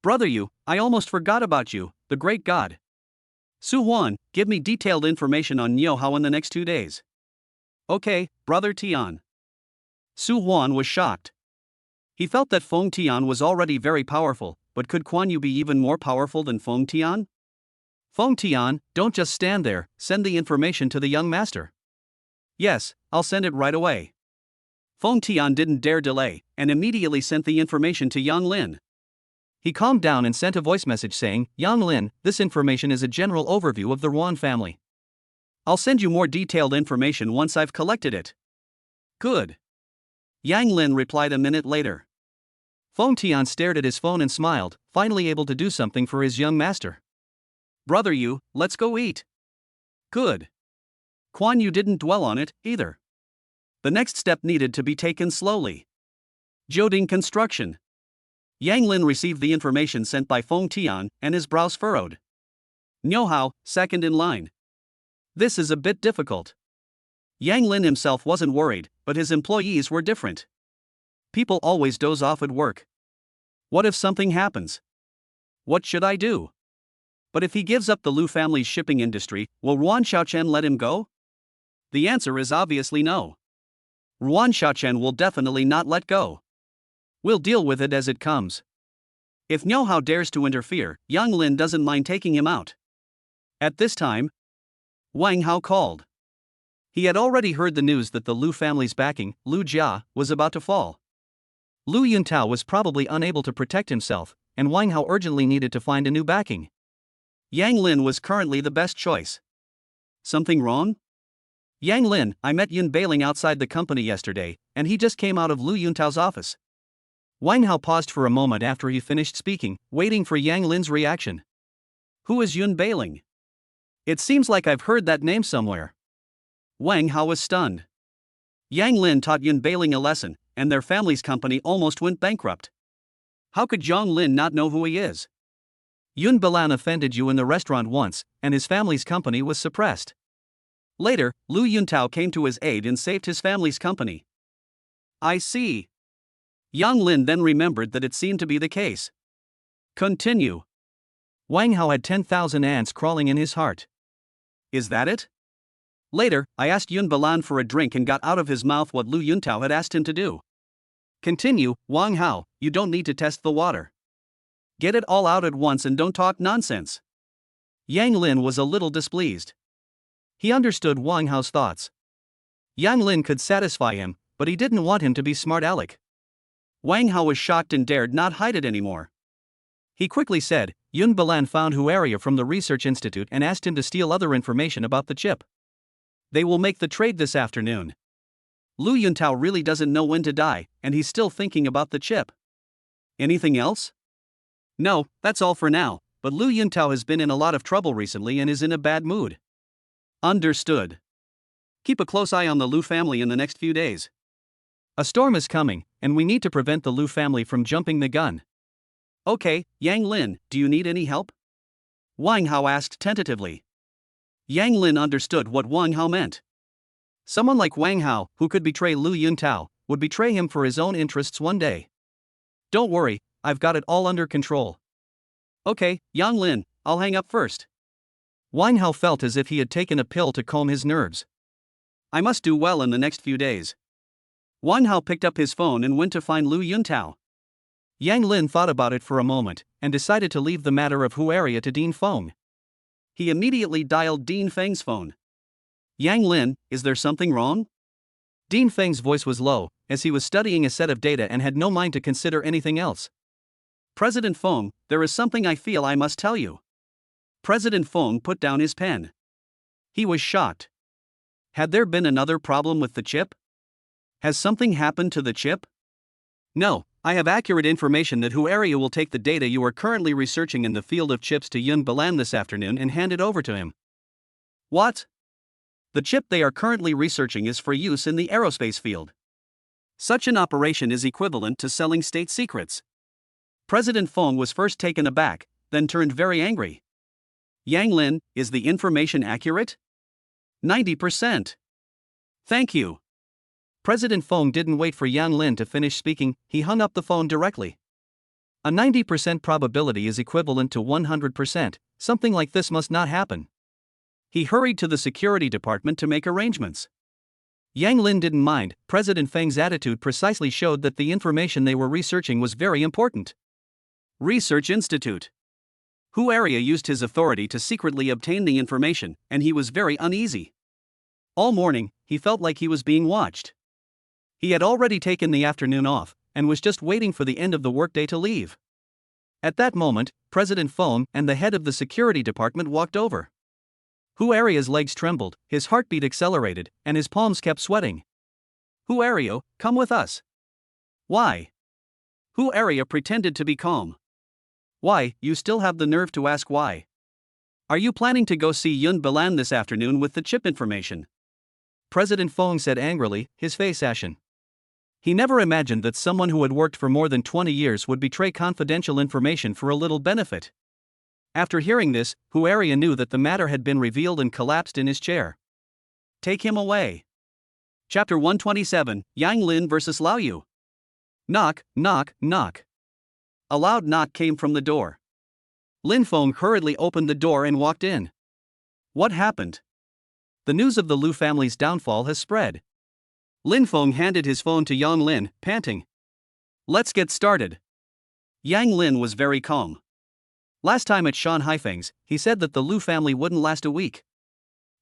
Brother Yu, I almost forgot about you, the great god. Su Huan, give me detailed information on Niu Hao in the next 2 days. Okay, Brother Tian. Su Huan was shocked. He felt that Feng Tian was already very powerful, but could Kuan Yu be even more powerful than Feng Tian? Feng Tian, don't just stand there, send the information to the young master. Yes, I'll send it right away. Feng Tian didn't dare delay, and immediately sent the information to Yang Lin. He calmed down and sent a voice message saying, Yang Lin, this information is a general overview of the Ruan family. I'll send you more detailed information once I've collected it. Good. Yang Lin replied a minute later. Feng Tian stared at his phone and smiled, finally able to do something for his young master. Brother Yu, let's go eat. Good. Kuan Yu didn't dwell on it, either. The next step needed to be taken slowly. Jiuding construction. Yang Lin received the information sent by Feng Tian, and his brows furrowed. Niu Hao, second in line. This is a bit difficult. Yang Lin himself wasn't worried, but his employees were different. People always doze off at work. What if something happens? What should I do? But if he gives up the Lu family's shipping industry, will Ruan Xiaochen let him go? The answer is obviously no. Ruan Xiaochen will definitely not let go. We'll deal with it as it comes. If Niu Hao dares to interfere, Yang Lin doesn't mind taking him out. At this time, Wang Hao called. He had already heard the news that the Lu family's backing, Lu Jia, was about to fall. Lu Yuntao was probably unable to protect himself, and Wang Hao urgently needed to find a new backing. Yang Lin was currently the best choice. Something wrong? Yang Lin, I met Yun Bailing outside the company yesterday, and he just came out of Lu Yuntao's office. Wang Hao paused for a moment after he finished speaking, waiting for Yang Lin's reaction. Who is Yun Bailing? It seems like I've heard that name somewhere. Wang Hao was stunned. Yang Lin taught Yun Bailing a lesson, and their family's company almost went bankrupt. How could Zhang Lin not know who he is? Yun Bilan offended you in the restaurant once, and his family's company was suppressed. Later, Lu Yuntao came to his aid and saved his family's company. I see. Yang Lin then remembered that it seemed to be the case. Continue. Wang Hao had 10,000 ants crawling in his heart. Is that it? Later, I asked Yun Bilan for a drink and got out of his mouth what Lu Yuntao had asked him to do. Continue, Wang Hao, you don't need to test the water. Get it all out at once and don't talk nonsense. Yang Lin was a little displeased. He understood Wang Hao's thoughts. Yang Lin could satisfy him, but he didn't want him to be smart aleck. Wang Hao was shocked and dared not hide it anymore. He quickly said, Yun Bilan found Huaria from the research institute and asked him to steal other information about the chip. They will make the trade this afternoon. Lu Yuntao really doesn't know when to die, and he's still thinking about the chip. Anything else? No, that's all for now, but Lu Yuntao has been in a lot of trouble recently and is in a bad mood. Understood. Keep a close eye on the Lu family in the next few days. A storm is coming, and we need to prevent the Lu family from jumping the gun. Okay, Yang Lin, do you need any help? Wang Hao asked tentatively. Yang Lin understood what Wang Hao meant. Someone like Wang Hao, who could betray Lu Yuntao, would betray him for his own interests one day. Don't worry, I've got it all under control. Okay, Yang Lin, I'll hang up first. Wang Hao felt as if he had taken a pill to calm his nerves. I must do well in the next few days. Wang Hao picked up his phone and went to find Lu Yuntao. Yang Lin thought about it for a moment, and decided to leave the matter of Huaria to Dean Feng. He immediately dialed Dean Feng's phone. Yang Lin, is there something wrong? Dean Feng's voice was low, as he was studying a set of data and had no mind to consider anything else. President Feng, there is something I feel I must tell you. President Feng put down his pen. He was shocked. Had there been another problem with the chip? Has something happened to the chip? No, I have accurate information that Huaria will take the data you are currently researching in the field of chips to Yun Bilan this afternoon and hand it over to him. What? The chip they are currently researching is for use in the aerospace field. Such an operation is equivalent to selling state secrets. President Feng was first taken aback, then turned very angry. Yang Lin, is the information accurate? 90%. Thank you. President Feng didn't wait for Yang Lin to finish speaking, he hung up the phone directly. A 90% probability is equivalent to 100%, something like this must not happen. He hurried to the security department to make arrangements. Yang Lin didn't mind, President Feng's attitude precisely showed that the information they were researching was very important. Research Institute. Huaria used his authority to secretly obtain the information, and he was very uneasy. All morning, he felt like he was being watched. He had already taken the afternoon off, and was just waiting for the end of the workday to leave. At that moment, President Feng and the head of the security department walked over. Huaria's legs trembled, his heartbeat accelerated, and his palms kept sweating. Huaria, come with us. Why? Huaria pretended to be calm. Why, you still have the nerve to ask why? Are you planning to go see Yun Bilan this afternoon with the chip information? President Feng said angrily, his face ashen. He never imagined that someone who had worked for more than 20 years would betray confidential information for a little benefit. After hearing this, Huaria knew that the matter had been revealed and collapsed in his chair. Take him away. Chapter 127, Yang Lin vs. Lao Yu. Knock, knock, knock. A loud knock came from the door. Lin Feng hurriedly opened the door and walked in. What happened? The news of the Lu family's downfall has spread. Lin Feng handed his phone to Yang Lin, panting. Let's get started. Yang Lin was very calm. Last time at Shan Haifeng's, he said that the Lu family wouldn't last a week.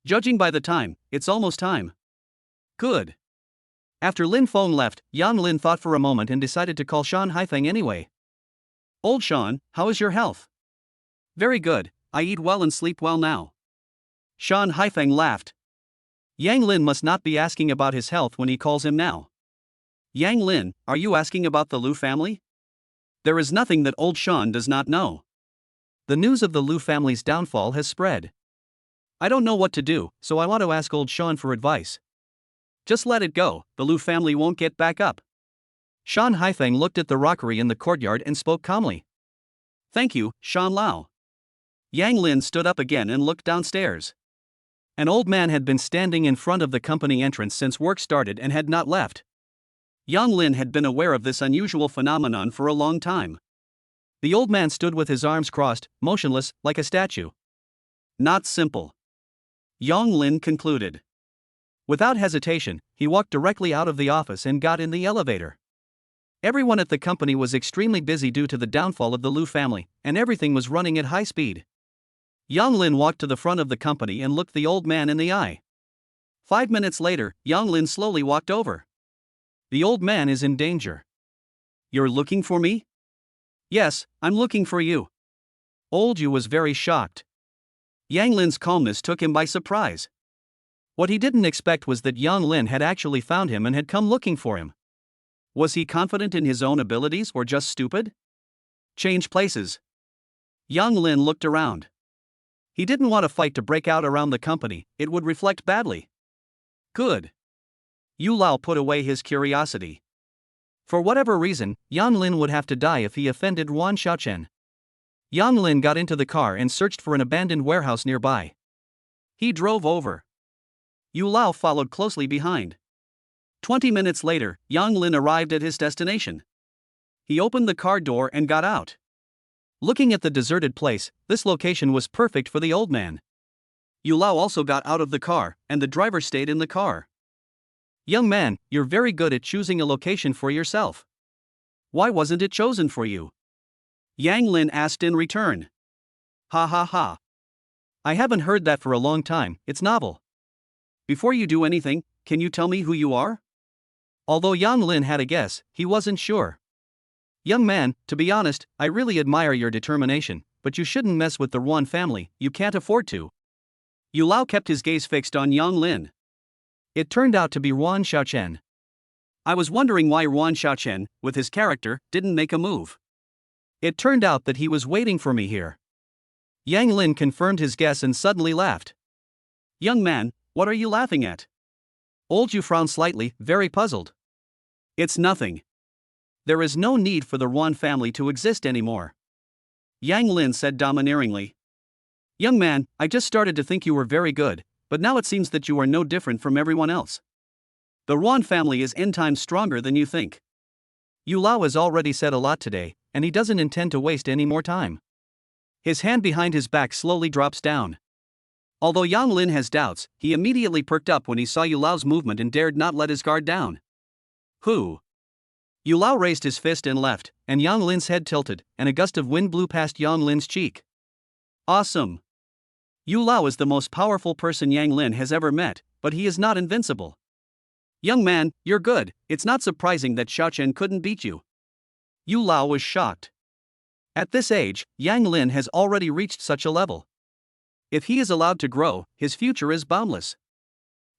Judging by the time, it's almost time. Good. After Lin Feng left, Yang Lin thought for a moment and decided to call Shan Haifeng anyway. Old Shan, how is your health? Very good, I eat well and sleep well now. Shan Haifeng laughed. Yang Lin must not be asking about his health when he calls him now. Yang Lin, are you asking about the Lu family? There is nothing that old Shan does not know. The news of the Lu family's downfall has spread. I don't know what to do, so I want to ask old Shan for advice. Just let it go, the Lu family won't get back up. Shan Haifeng looked at the rockery in the courtyard and spoke calmly. Thank you, Shan Lao. Yang Lin stood up again and looked downstairs. An old man had been standing in front of the company entrance since work started and had not left. Yang Lin had been aware of this unusual phenomenon for a long time. The old man stood with his arms crossed, motionless, like a statue. Not simple. Yang Lin concluded. Without hesitation, he walked directly out of the office and got in the elevator. Everyone at the company was extremely busy due to the downfall of the Lu family, and everything was running at high speed. Yang Lin walked to the front of the company and looked the old man in the eye. 5 minutes later, Yang Lin slowly walked over. The old man is in danger. You're looking for me? Yes, I'm looking for you. Old Yu was very shocked. Yang Lin's calmness took him by surprise. What he didn't expect was that Yang Lin had actually found him and had come looking for him. Was he confident in his own abilities or just stupid? Change places. Yang Lin looked around. He didn't want a fight to break out around the company, it would reflect badly. Good. Yu Lao put away his curiosity. For whatever reason, Yang Lin would have to die if he offended Wan Xiaochen. Yang Lin got into the car and searched for an abandoned warehouse nearby. He drove over. Yu Lao followed closely behind. 20 minutes later, Yang Lin arrived at his destination. He opened the car door and got out. Looking at the deserted place, this location was perfect for the old man. Yu Lao also got out of the car, and the driver stayed in the car. Young man, you're very good at choosing a location for yourself. Why wasn't it chosen for you? Yang Lin asked in return. Ha ha ha. I haven't heard that for a long time, it's novel. Before you do anything, can you tell me who you are? Although Yang Lin had a guess, he wasn't sure. Young man, to be honest, I really admire your determination, but you shouldn't mess with the Ruan family, you can't afford to. Yu Lao kept his gaze fixed on Yang Lin. It turned out to be Wan Xiaochen. I was wondering why Wan Xiaochen, with his character, didn't make a move. It turned out that he was waiting for me here. Yang Lin confirmed his guess and suddenly laughed. Young man, what are you laughing at? Old Yu frowned slightly, very puzzled. It's nothing. There is no need for the Ruan family to exist anymore. Yang Lin said domineeringly. Young man, I just started to think you were very good, but now it seems that you are no different from everyone else. The Ruan family is 10 times stronger than you think. Yu Lao has already said a lot today, and he doesn't intend to waste any more time. His hand behind his back slowly drops down. Although Yang Lin has doubts, he immediately perked up when he saw Yu Lao's movement and dared not let his guard down. Who? Yu Lao raised his fist and left, and Yang Lin's head tilted, and a gust of wind blew past Yang Lin's cheek. Awesome! Yu Lao is the most powerful person Yang Lin has ever met, but he is not invincible. Young man, you're good, it's not surprising that Xiaochen couldn't beat you. Yu Lao was shocked. At this age, Yang Lin has already reached such a level. If he is allowed to grow, his future is boundless.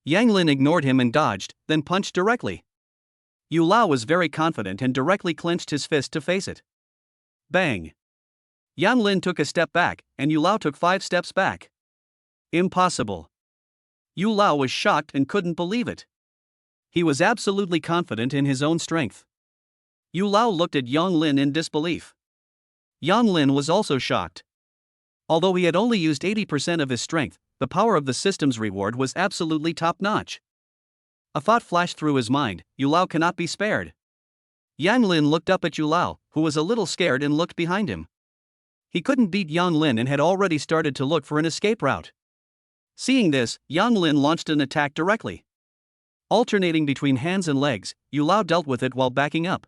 Yang Lin ignored him and dodged, then punched directly. Yu Lao was very confident and directly clenched his fist to face it. Bang! Yang Lin took a step back, and Yu Lao took 5 steps back. Impossible. Yu Lao was shocked and couldn't believe it. He was absolutely confident in his own strength. Yu Lao looked at Yang Lin in disbelief. Yang Lin was also shocked. Although he had only used 80% of his strength, the power of the system's reward was absolutely top-notch. A thought flashed through his mind: Yu Lao cannot be spared. Yang Lin looked up at Yu Lao, who was a little scared, and looked behind him. He couldn't beat Yang Lin and had already started to look for an escape route. Seeing this, Yang Lin launched an attack directly. Alternating between hands and legs, Yu Lao dealt with it while backing up.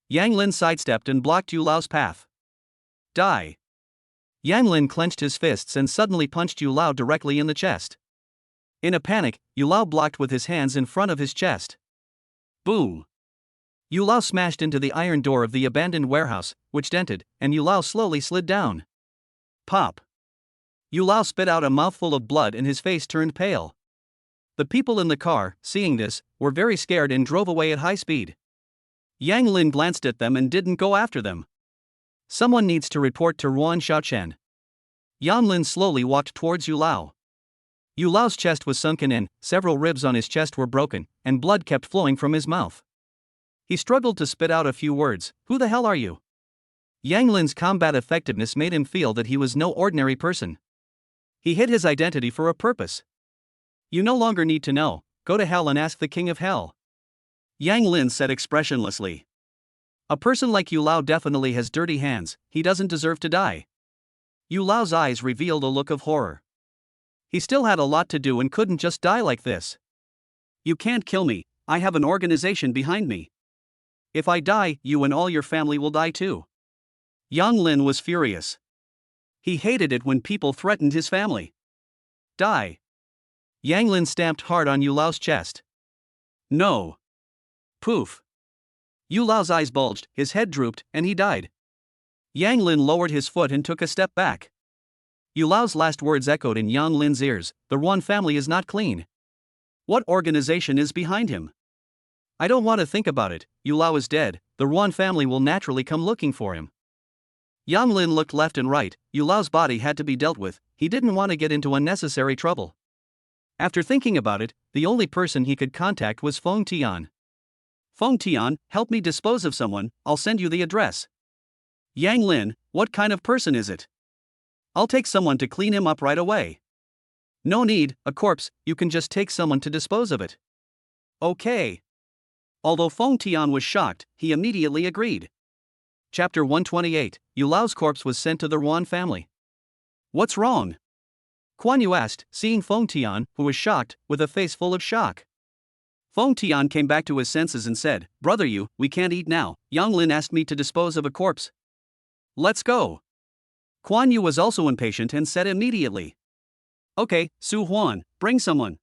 Yang Lin sidestepped and blocked Yu Lao's path. Die! Yang Lin clenched his fists and suddenly punched Yu Lao directly in the chest. In a panic, Yu Lao blocked with his hands in front of his chest. Boom! Yu Lao smashed into the iron door of the abandoned warehouse, which dented, and Yu Lao slowly slid down. Pop! Yu Lao spit out a mouthful of blood and his face turned pale. The people in the car, seeing this, were very scared and drove away at high speed. Yang Lin glanced at them and didn't go after them. Someone needs to report to Ruan Xiaochen. Yang Lin slowly walked towards Yu Lao. Yu Lao's chest was sunken in, several ribs on his chest were broken, and blood kept flowing from his mouth. He struggled to spit out a few words. Who the hell are you? Yang Lin's combat effectiveness made him feel that he was no ordinary person. He hid his identity for a purpose. You no longer need to know. Go to hell and ask the King of Hell. Yang Lin said expressionlessly. A person like Yu Lao definitely has dirty hands. He doesn't deserve to die. Yu Lao's eyes revealed a look of horror. He still had a lot to do and couldn't just die like this. You can't kill me. I have an organization behind me. If I die, you and all your family will die too. Yang Lin was furious. He hated it when people threatened his family. Die. Yang Lin stamped hard on Yu Lao's chest. No. Poof. Yu Lao's eyes bulged, his head drooped, and he died. Yang Lin lowered his foot and took a step back. Yu Lao's last words echoed in Yang Lin's ears: the Ruan family is not clean. What organization is behind him? I don't want to think about it. Yu Lao is dead, the Ruan family will naturally come looking for him. Yang Lin looked left and right. Yu Lao's body had to be dealt with. He didn't want to get into unnecessary trouble. After thinking about it, the only person he could contact was Feng Tian. Feng Tian, help me dispose of someone, I'll send you the address. Yang Lin, what kind of person is it? I'll take someone to clean him up right away. No need, a corpse, you can just take someone to dispose of it. Okay. Although Feng Tian was shocked, he immediately agreed. Chapter 128, Yu Lao's corpse was sent to the Ruan family. What's wrong? Kuan Yu asked, seeing Feng Tian, who was shocked, with a face full of shock. Feng Tian came back to his senses and said, Brother Yu, we can't eat now. Yang Lin asked me to dispose of a corpse. Let's go. Kuan Yu was also impatient and said immediately. Okay, Su Huan, bring someone.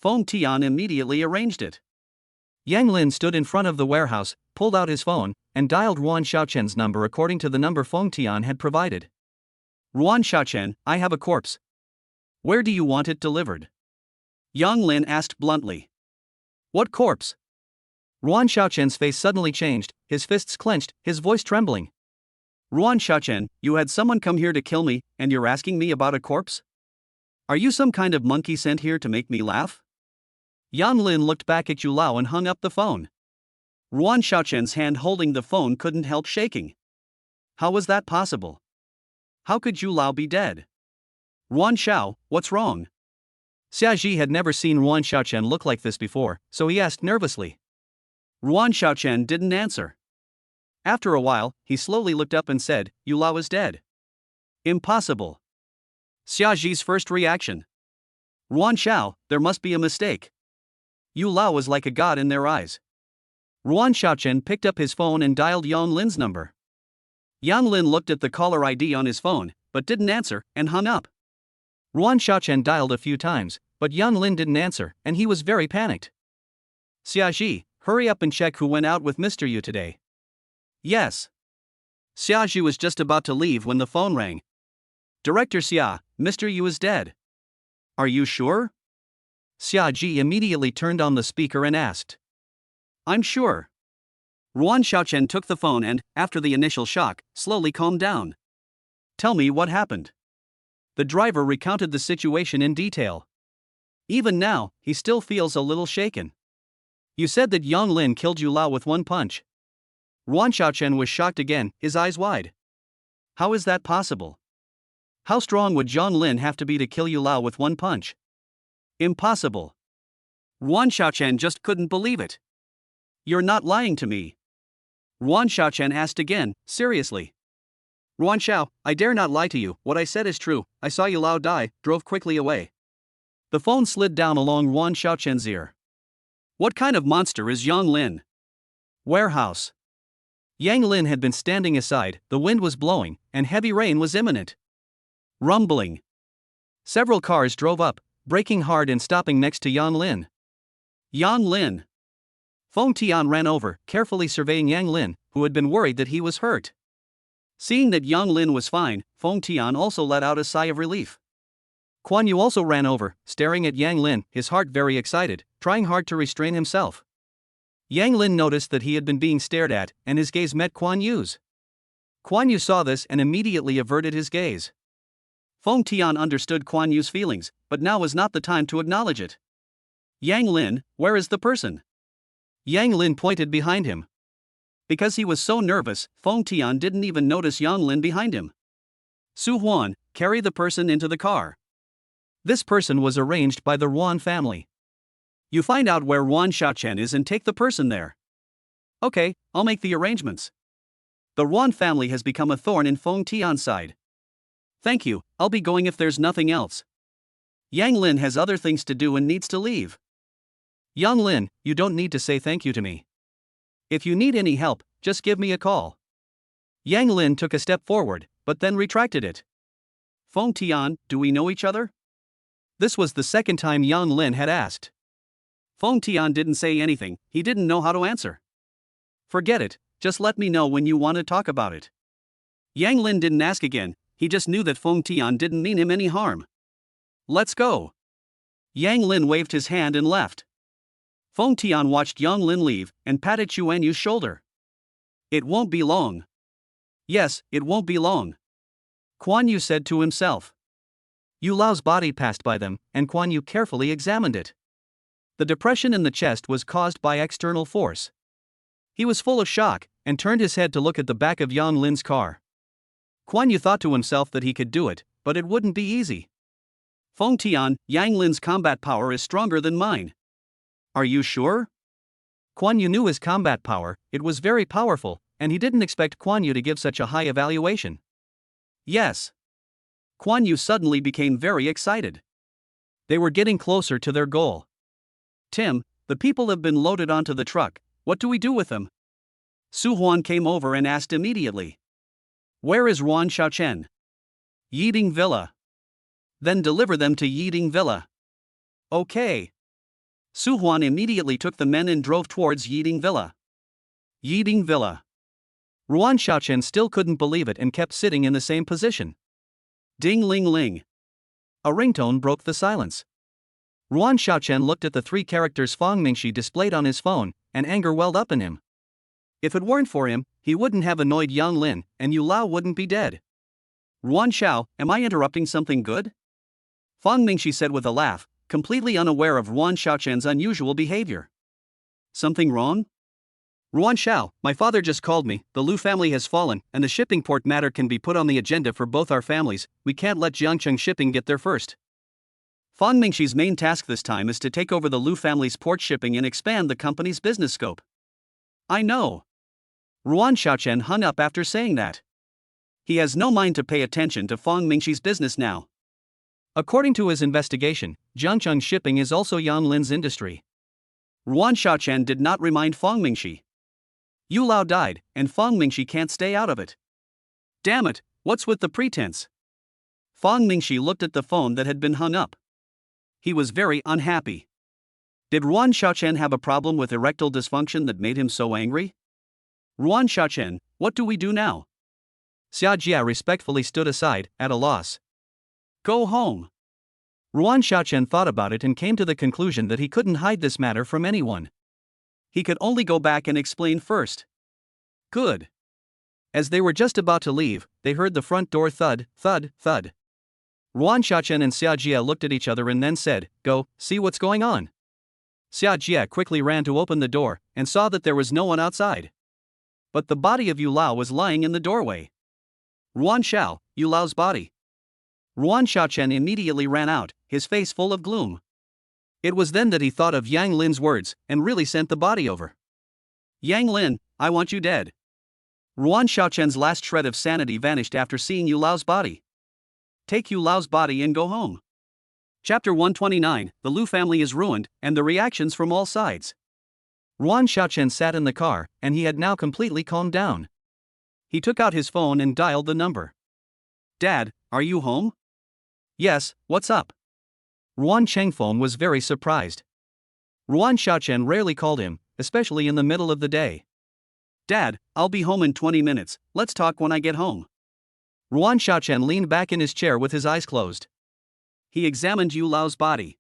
Feng Tian immediately arranged it. Yang Lin stood in front of the warehouse, pulled out his phone, and dialed Ruan Xiaochen's number according to the number Feng Tian had provided. Ruan Xiaochen, I have a corpse. Where do you want it delivered? Yang Lin asked bluntly. What corpse? Ruan Xiaochen's face suddenly changed, his fists clenched, his voice trembling. Ruan Xiaochen, you had someone come here to kill me, and you're asking me about a corpse? Are you some kind of monkey sent here to make me laugh? Yang Lin looked back at Yu Lao and hung up the phone. Ruan Xiaochen's hand holding the phone couldn't help shaking. How was that possible? How could Yu Lao be dead? Ruan Xiao, what's wrong? Xiaji had never seen Ruan Xiaochen look like this before, so he asked nervously. Ruan Xiaochen didn't answer. After a while, he slowly looked up and said, Yu Lao is dead. Impossible. Xiaji's first reaction. Ruan Xiao, there must be a mistake. Yu Lao was like a god in their eyes. Ruan Xiaochen picked up his phone and dialed Yang Lin's number. Yang Lin looked at the caller ID on his phone, but didn't answer, and hung up. Ruan Xiaochen dialed a few times, but Yang Lin didn't answer, and he was very panicked. Xiaji, hurry up and check who went out with Mr. Yu today. Yes. Xiaji was just about to leave when the phone rang. Director Xia, Mr. Yu is dead. Are you sure? Xiaji immediately turned on the speaker and asked. I'm sure. Ruan Xiaochen took the phone and, after the initial shock, slowly calmed down. Tell me what happened. The driver recounted the situation in detail. Even now, he still feels a little shaken. You said that Yang Lin killed Yu Lao with one punch. Ruan Xiaochen was shocked again, his eyes wide. How is that possible? How strong would Yang Lin have to be to kill Yu Lao with one punch? Impossible. Ruan Xiaochen just couldn't believe it. You're not lying to me. Ruan Xiaochen asked again, seriously. Ruan Xiao, I dare not lie to you, what I said is true, I saw Yu Lao die, drove quickly away. The phone slid down along Ruan Xiaochen's ear. What kind of monster is Yang Lin? Warehouse. Yang Lin had been standing aside, the wind was blowing, and heavy rain was imminent. Rumbling. Several cars drove up, braking hard and stopping next to Yang Lin. Yang Lin. Feng Tian ran over, carefully surveying Yang Lin, who had been worried that he was hurt. Seeing that Yang Lin was fine, Feng Tian also let out a sigh of relief. Kuan Yu also ran over, staring at Yang Lin, his heart very excited, trying hard to restrain himself. Yang Lin noticed that he had been being stared at, and his gaze met Kuan Yu's. Kuan Yu saw this and immediately averted his gaze. Feng Tian understood Kuan Yu's feelings, but now was not the time to acknowledge it. Yang Lin, where is the person? Yang Lin pointed behind him. Because he was so nervous, Feng Tian didn't even notice Yang Lin behind him. Su Huan, carry the person into the car. This person was arranged by the Ruan family. You find out where Ruan Xiaochen is and take the person there. Okay, I'll make the arrangements. The Ruan family has become a thorn in Feng Tian's side. Thank you, I'll be going if there's nothing else. Yang Lin has other things to do and needs to leave. Yang Lin, you don't need to say thank you to me. If you need any help, just give me a call. Yang Lin took a step forward, but then retracted it. Feng Tian, do we know each other? This was the second time Yang Lin had asked. Feng Tian didn't say anything, he didn't know how to answer. Forget it, just let me know when you want to talk about it. Yang Lin didn't ask again, he just knew that Feng Tian didn't mean him any harm. Let's go. Yang Lin waved his hand and left. Feng Tian watched Yang Lin leave and patted Chuan Yu's shoulder. It won't be long. Yes, it won't be long. Kuan Yu said to himself. Yu Lao's body passed by them, and Kuan Yu carefully examined it. The depression in the chest was caused by external force. He was full of shock, and turned his head to look at the back of Yang Lin's car. Kuan Yu thought to himself that he could do it, but it wouldn't be easy. Feng Tian, Yang Lin's combat power is stronger than mine. Are you sure? Kuan Yu knew his combat power, it was very powerful, and he didn't expect Kuan Yu to give such a high evaluation. Yes. Kuan Yu suddenly became very excited. They were getting closer to their goal. Tim, the people have been loaded onto the truck, what do we do with them? Su Huan came over and asked immediately. Where is Ruan Xiaochen? Yiding Villa. Then deliver them to Yiding Villa. Okay. Su Huan immediately took the men and drove towards Yiding Villa. Yiding Villa. Ruan Xiaochen still couldn't believe it and kept sitting in the same position. Ding ling ling. A ringtone broke the silence. Ruan Xiaochen looked at the three characters Fang Mingxi displayed on his phone, and anger welled up in him. If it weren't for him, he wouldn't have annoyed Yang Lin, and Yu Lao wouldn't be dead. Ruan Xiao, am I interrupting something good? Fang Mingxi said with a laugh, completely unaware of Ruan Xiaochen's unusual behavior. Something wrong? Ruan Xiao, my father just called me, the Lu family has fallen, and the shipping port matter can be put on the agenda for both our families, we can't let Jiangcheng Shipping get there first. Fang Mingxi's main task this time is to take over the Lu family's port shipping and expand the company's business scope. I know. Ruan Xiaochen hung up after saying that. He has no mind to pay attention to Fang Mingxi's business now. According to his investigation, Jiangcheng Shipping is also Yang Lin's industry. Ruan Xiaochen did not remind Fang Mingxi. Yu Lao died, and Fang Mingxi can't stay out of it. Damn it, what's with the pretense? Fang Mingxi looked at the phone that had been hung up. He was very unhappy. Did Ruan Xiaochen have a problem with erectile dysfunction that made him so angry? Ruan Xiaochen, what do we do now? Xia Jia respectfully stood aside, at a loss. Go home. Ruan Xiaochen thought about it and came to the conclusion that he couldn't hide this matter from anyone. He could only go back and explain first. Good. As they were just about to leave, they heard the front door thud, thud, thud. Ruan Xiaochen and Xia Jie looked at each other and then said, "Go, see what's going on." Xia Jie quickly ran to open the door and saw that there was no one outside. But the body of Yu Lao was lying in the doorway. "Ruan Xiao, Yu Lao's body." Ruan Xiaochen immediately ran out, his face full of gloom. It was then that he thought of Yang Lin's words and really sent the body over. "Yang Lin, I want you dead." Ruan Xiaochen's last shred of sanity vanished after seeing Yu Lao's body. "Take Yu Lao's body and go home." Chapter 129, The Lu family is ruined, and the reactions from all sides. Ruan Xiaochen sat in the car, and he had now completely calmed down. He took out his phone and dialed the number. "Dad, are you home?" "Yes, what's up?" Ruan Chengfeng was very surprised. Ruan Xiaochen rarely called him, especially in the middle of the day. "Dad, I'll be home in 20 minutes, let's talk when I get home." Ruan Xiaochen leaned back in his chair with his eyes closed. He examined Yu Lao's body.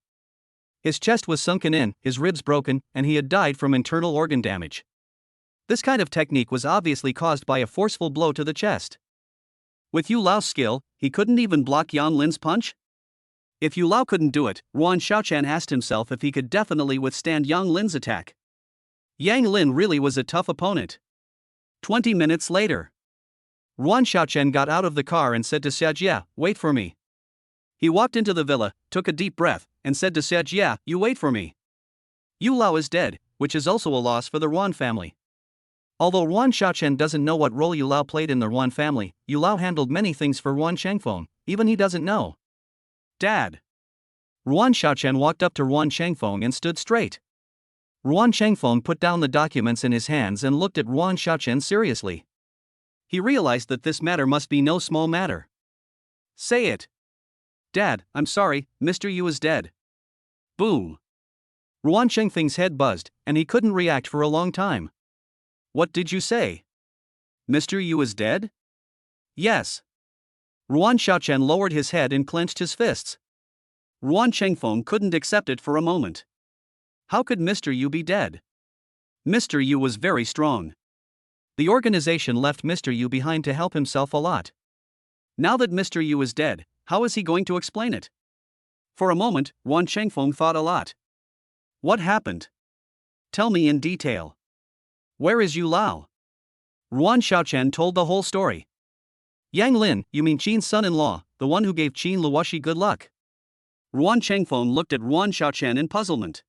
His chest was sunken in, his ribs broken, and he had died from internal organ damage. This kind of technique was obviously caused by a forceful blow to the chest. With Yu Lao's skill, he couldn't even block Yang Lin's punch? If Yu Lao couldn't do it, Ruan Xiaochen asked himself if he could definitely withstand Yang Lin's attack. Yang Lin really was a tough opponent. 20 minutes later, Ruan Xiaochen got out of the car and said to Xia Jie, "Wait for me." He walked into the villa, took a deep breath, and said to Xia Jie, "You wait for me." Yu Lao is dead, which is also a loss for the Ruan family. Although Ruan Xiaochen doesn't know what role Yu Lao played in the Ruan family, Yu Lao handled many things for Ruan Chengfeng, even he doesn't know. "Dad." Ruan Xiaochen walked up to Ruan Chengfeng and stood straight. Ruan Chengfeng put down the documents in his hands and looked at Ruan Xiaochen seriously. He realized that this matter must be no small matter. "Say it." "Dad, I'm sorry, Mr. Yu is dead." Boom. Ruan Chengfeng's head buzzed, and he couldn't react for a long time. "What did you say? Mr. Yu is dead?" "Yes." Ruan Xiaochen lowered his head and clenched his fists. Ruan Chengfeng couldn't accept it for a moment. How could Mr. Yu be dead? Mr. Yu was very strong. The organization left Mr. Yu behind to help himself a lot. Now that Mr. Yu is dead, how is he going to explain it? For a moment, Ruan Chengfeng thought a lot. What happened? Tell me in detail. Where is Yu Lao? Ruan Xiaochen told the whole story. Yang Lin, you mean Qin's son-in-law, the one who gave Qin Luoshi good luck? Ruan Chengfeng looked at Ruan Xiaochen in puzzlement.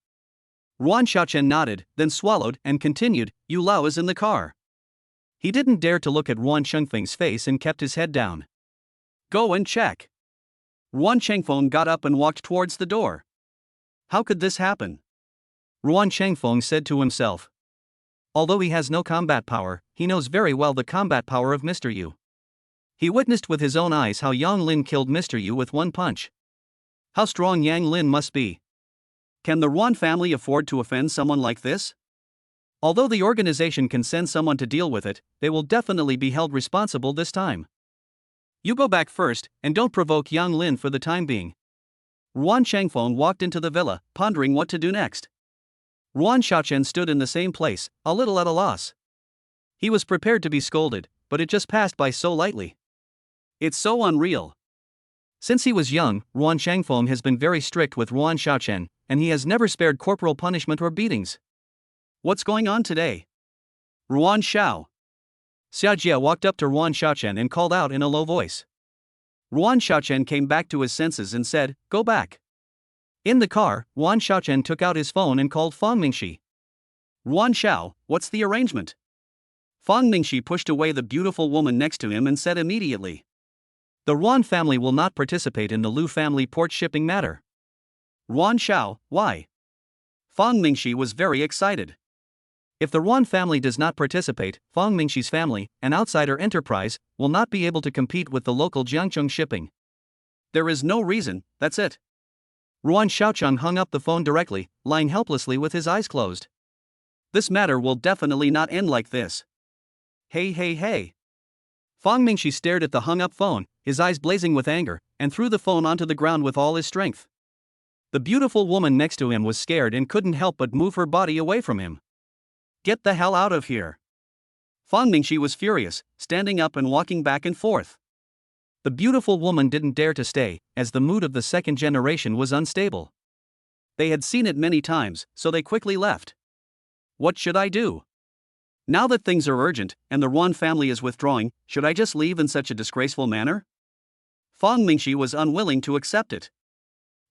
Ruan Xiaochen nodded, then swallowed, and continued, Yu Lao is in the car. He didn't dare to look at Ruan Chengfeng's face and kept his head down. Go and check. Ruan Chengfeng got up and walked towards the door. How could this happen? Ruan Chengfeng said to himself. Although he has no combat power, he knows very well the combat power of Mr. Yu. He witnessed with his own eyes how Yang Lin killed Mr. Yu with one punch. How strong Yang Lin must be. Can the Ruan family afford to offend someone like this? Although the organization can send someone to deal with it, they will definitely be held responsible this time. You go back first, and don't provoke Yang Lin for the time being. Ruan Chengfeng walked into the villa, pondering what to do next. Ruan Xiaochen stood in the same place, a little at a loss. He was prepared to be scolded, but it just passed by so lightly. It's so unreal. Since he was young, Ruan Chengfeng has been very strict with Ruan Xiaochen, and he has never spared corporal punishment or beatings. What's going on today? Ruan Xiao. Xia Jie walked up to Ruan Xiaochen and called out in a low voice. Ruan Xiaochen came back to his senses and said, Go back. In the car, Ruan Xiaochen took out his phone and called Fang Mingxi. Ruan Xiao, what's the arrangement? Fang Mingxi pushed away the beautiful woman next to him and said immediately. The Ruan family will not participate in the Lu family port shipping matter. Ruan Xiao, why? Fang Mingxi was very excited. If the Ruan family does not participate, Fang Mingxi's family, an outsider enterprise, will not be able to compete with the local Jiangcheng shipping. There is no reason, that's it. Ruan Xiaocheng hung up the phone directly, lying helplessly with his eyes closed. This matter will definitely not end like this. Hey hey hey. Fang Mingxi stared at the hung-up phone, his eyes blazing with anger, and threw the phone onto the ground with all his strength. The beautiful woman next to him was scared and couldn't help but move her body away from him. Get the hell out of here. Fang Mingxi was furious, standing up and walking back and forth. The beautiful woman didn't dare to stay, as the mood of the second generation was unstable. They had seen it many times, so they quickly left. What should I do? Now that things are urgent, and the Ruan family is withdrawing, should I just leave in such a disgraceful manner? Fang Mingxi was unwilling to accept it.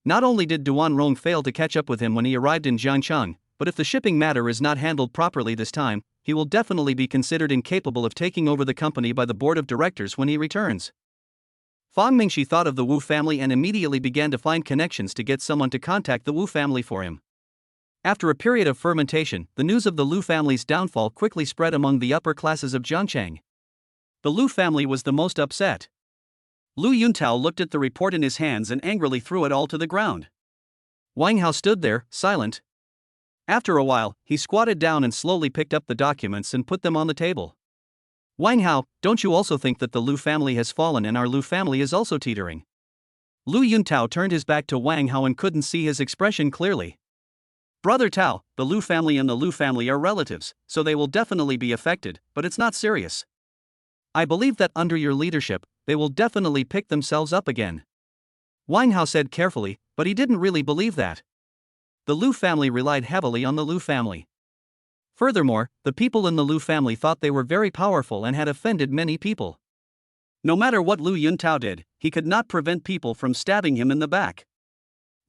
Not only did Duan Rong fail to catch up with him when he arrived in Jiangcheng, but if the shipping matter is not handled properly this time, he will definitely be considered incapable of taking over the company by the board of directors when he returns. Fang Mingxi thought of the Wu family and immediately began to find connections to get someone to contact the Wu family for him. After a period of fermentation, the news of the Lu family's downfall quickly spread among the upper classes of Jiangcheng. The Lu family was the most upset. Lu Yuntao looked at the report in his hands and angrily threw it all to the ground. Wang Hao stood there, silent. After a while, he squatted down and slowly picked up the documents and put them on the table. Wang Hao, don't you also think that the Lu family has fallen and our Lu family is also teetering? Lu Yuntao turned his back to Wang Hao and couldn't see his expression clearly. Brother Tao, the Lu family and the Lu family are relatives, so they will definitely be affected, but it's not serious. I believe that under your leadership, they will definitely pick themselves up again. Wang Hao said carefully, but he didn't really believe that. The Lu family relied heavily on the Lu family. Furthermore, the people in the Lu family thought they were very powerful and had offended many people. No matter what Lu Yuntao did, he could not prevent people from stabbing him in the back.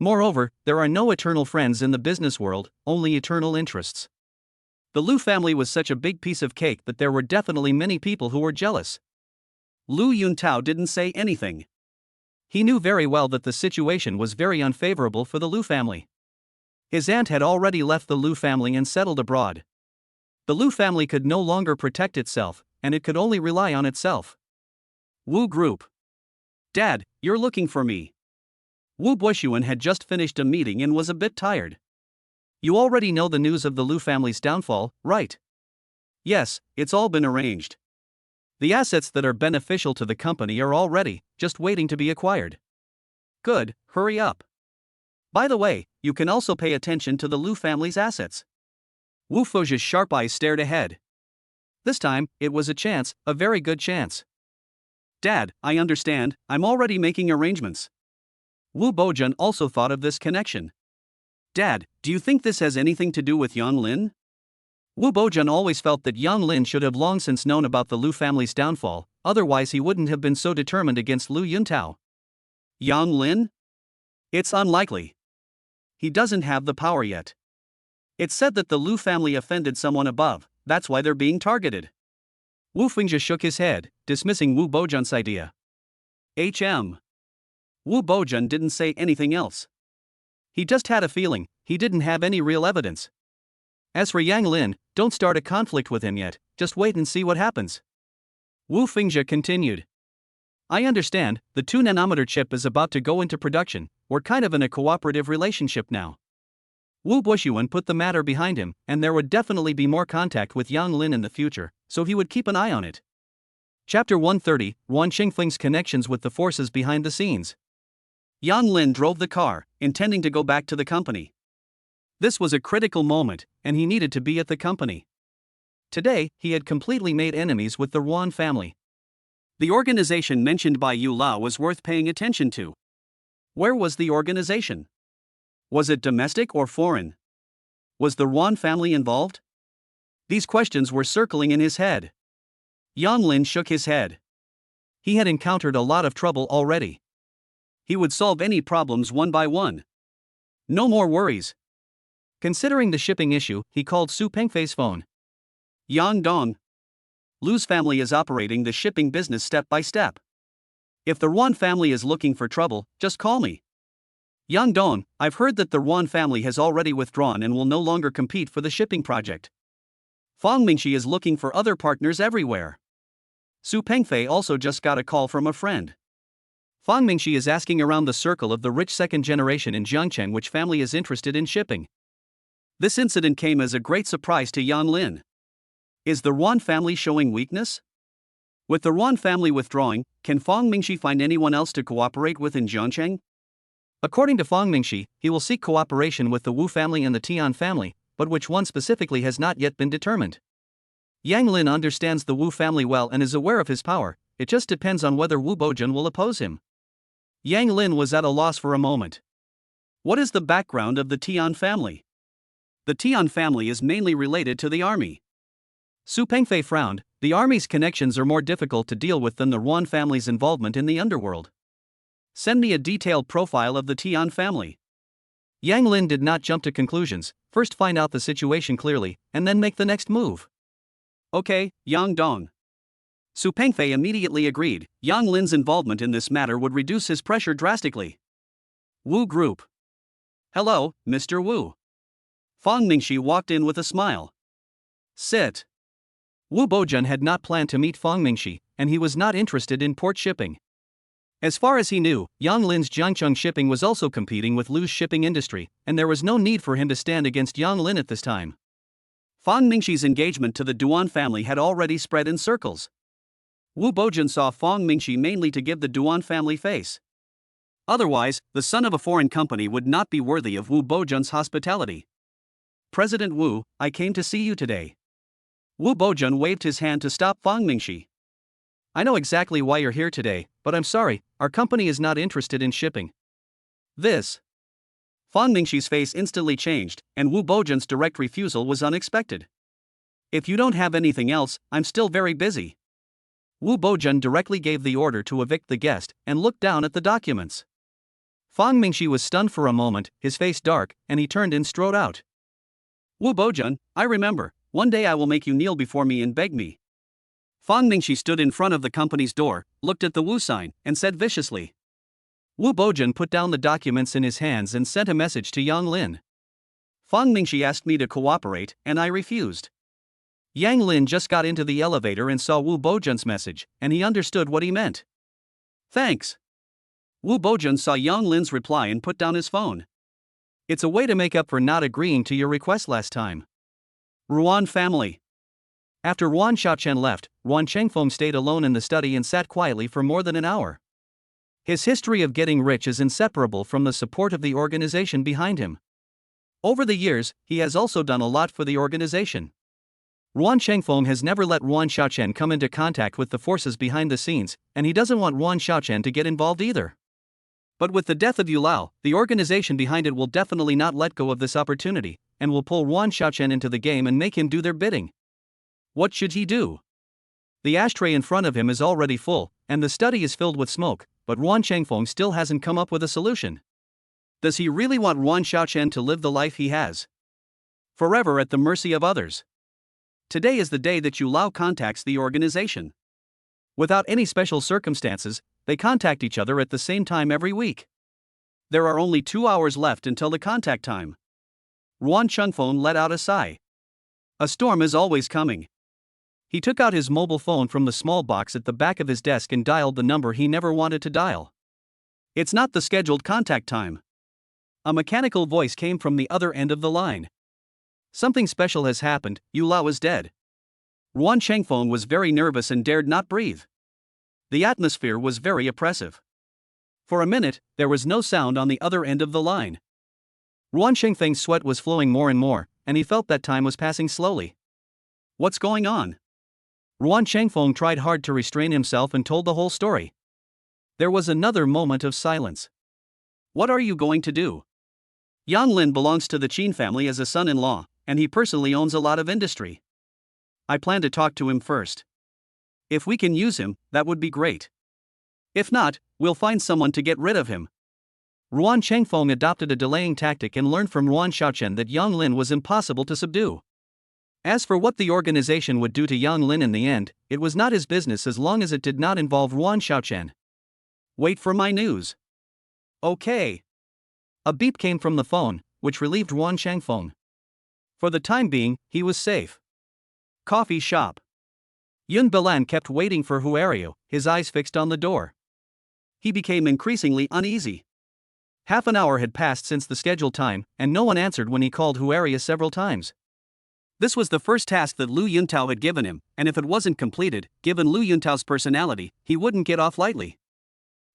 Moreover, there are no eternal friends in the business world, only eternal interests. The Lu family was such a big piece of cake that there were definitely many people who were jealous. Lu Yuntao didn't say anything. He knew very well that the situation was very unfavorable for the Lu family. His aunt had already left the Lu family and settled abroad. The Lu family could no longer protect itself, and it could only rely on itself. Wu Group. Dad, you're looking for me. Wu Buishuan had just finished a meeting and was a bit tired. You already know the news of the Lu family's downfall, right? Yes, it's all been arranged. The assets that are beneficial to the company are all ready, just waiting to be acquired. Good, hurry up. By the way, you can also pay attention to the Lu family's assets. Wu Fujia's sharp eyes stared ahead. This time, it was a chance, a very good chance. Dad, I understand, I'm already making arrangements. Wu Bojan also thought of this connection. Dad, do you think this has anything to do with Yang Lin? Wu Bojan always felt that Yang Lin should have long since known about the Lu family's downfall, otherwise he wouldn't have been so determined against Lu Yuntao. Yang Lin? It's unlikely. He doesn't have the power yet. It's said that the Lu family offended someone above, that's why they're being targeted. Wu Fengzhe shook his head, dismissing Wu Bojan's idea. Wu Bojan didn't say anything else. He just had a feeling, he didn't have any real evidence. As for Yang Lin, don't start a conflict with him yet, just wait and see what happens. Wu Fengzhe continued. I understand, the 2-nanometer chip is about to go into production, we're kind of in a cooperative relationship now. Wu Buishuan put the matter behind him, and there would definitely be more contact with Yang Lin in the future, so he would keep an eye on it. Chapter 130, Ruan Qingfeng's connections with the forces behind the scenes. Yang Lin drove the car, intending to go back to the company. This was a critical moment, and he needed to be at the company. Today, he had completely made enemies with the Ruan family. The organization mentioned by Yu Lao was worth paying attention to. Where was the organization? Was it domestic or foreign? Was the Ruan family involved? These questions were circling in his head. Yang Lin shook his head. He had encountered a lot of trouble already. He would solve any problems one by one. No more worries. Considering the shipping issue, he called Su Pengfei's phone. Yang Dong. Lu's family is operating the shipping business step by step. If the Ruan family is looking for trouble, just call me. Yang Dong, I've heard that the Ruan family has already withdrawn and will no longer compete for the shipping project. Fang Mingxi is looking for other partners everywhere. Su Pengfei also just got a call from a friend. Fang Mingxi is asking around the circle of the rich second generation in Jiangcheng which family is interested in shipping. This incident came as a great surprise to Yang Lin. Is the Ruan family showing weakness? With the Ruan family withdrawing, can Fang Mingxi find anyone else to cooperate with in Jiangcheng? According to Fang Mingxi, he will seek cooperation with the Wu family and the Tian family, but which one specifically has not yet been determined. Yang Lin understands the Wu family well and is aware of his power. it just depends on whether Wu Bojan will oppose him. Yang Lin was at a loss for a moment. What is the background of the Tian family? The Tian family is mainly related to the army. Su Pengfei frowned. The army's connections are more difficult to deal with than the Ruan family's involvement in the underworld. Send me a detailed profile of the Tian family. Yang Lin did not jump to conclusions, first find out the situation clearly, and then make the next move. Okay, Yang Dong. Su Pengfei immediately agreed. Yang Lin's involvement in this matter would reduce his pressure drastically. Wu Group. Hello, Mr. Wu. Fang Mingxi walked in with a smile. Sit. Wu Bojan had not planned to meet Fang Mingxi, and he was not interested in port shipping. As far as he knew, Yang Lin's Jiangcheng shipping was also competing with Lu's shipping industry, and there was no need for him to stand against Yang Lin at this time. Fang Mingxi's engagement to the Duan family had already spread in circles. Wu Bojan saw Fang Mingxi mainly to give the Duan family face. Otherwise, the son of a foreign company would not be worthy of Wu Bojan's hospitality. President Wu, I came to see you today. Wu Bojan waved his hand to stop Fang Mingxi. I know exactly why you're here today, but I'm sorry, our company is not interested in shipping. This. Fang Mingxi's face instantly changed, and Wu Bojan's direct refusal was unexpected. If you don't have anything else, I'm still very busy. Wu Bojan directly gave the order to evict the guest, and looked down at the documents. Fang Mingxi was stunned for a moment, his face dark, and he turned and strode out. Wu Bojan, I remember, one day I will make you kneel before me and beg me. Fang Mingxi stood in front of the company's door, looked at the Wu sign, and said viciously. Wu Bojan put down the documents in his hands and sent a message to Yang Lin. Fang Mingxi asked me to cooperate, and I refused. Yang Lin just got into the elevator and saw Wu Bojan's message, and he understood what he meant. Thanks. Wu Bojan saw Yang Lin's reply and put down his phone. It's a way to make up for not agreeing to your request last time. Ruan family. After Ruan Xiaochen left, Ruan Chengfeng stayed alone in the study and sat quietly for more than an hour. His history of getting rich is inseparable from the support of the organization behind him. Over the years, he has also done a lot for the organization. Ruan Chengfeng has never let Ruan Xiaochen come into contact with the forces behind the scenes, and he doesn't want Ruan Xiaochen to get involved either. But with the death of Yu Lao, the organization behind it will definitely not let go of this opportunity, and will pull Ruan Xiaochen into the game and make him do their bidding. What should he do? The ashtray in front of him is already full, and the study is filled with smoke, but Ruan Chengfeng still hasn't come up with a solution. Does he really want Ruan Xiaochen to live the life he has? Forever at the mercy of others. Today is the day that Yu Lao contacts the organization. Without any special circumstances, they contact each other at the same time every week. There are only 2 hours left until the contact time. Ruan Chengfeng let out a sigh. A storm is always coming. He took out his mobile phone from the small box at the back of his desk and dialed the number he never wanted to dial. It's not the scheduled contact time. A mechanical voice came from the other end of the line. Something special has happened, Yu Lao is dead. Ruan Chengfeng was very nervous and dared not breathe. The atmosphere was very oppressive. For a minute, there was no sound on the other end of the line. Ruan Chengfeng's sweat was flowing more and more, and he felt that time was passing slowly. What's going on? Ruan Chengfeng tried hard to restrain himself and told the whole story. There was another moment of silence. What are you going to do? Yang Lin belongs to the Qin family as a son-in-law, and he personally owns a lot of industry. I plan to talk to him first. If we can use him, that would be great. If not, we'll find someone to get rid of him. Ruan Chengfeng adopted a delaying tactic and learned from Ruan Xiaochen that Yang Lin was impossible to subdue. As for what the organization would do to Yang Lin in the end, it was not his business as long as it did not involve Ruan Xiaochen. Wait for my news. Okay. A beep came from the phone, which relieved Ruan Chengfeng. For the time being, he was safe. Coffee shop. Yun Bilan kept waiting for Huario, his eyes fixed on the door. He became increasingly uneasy. Half an hour had passed since the scheduled time, and no one answered when he called Huario several times. This was the first task that Lu Yuntao had given him, and if it wasn't completed, given Lu Yuntao's personality, he wouldn't get off lightly.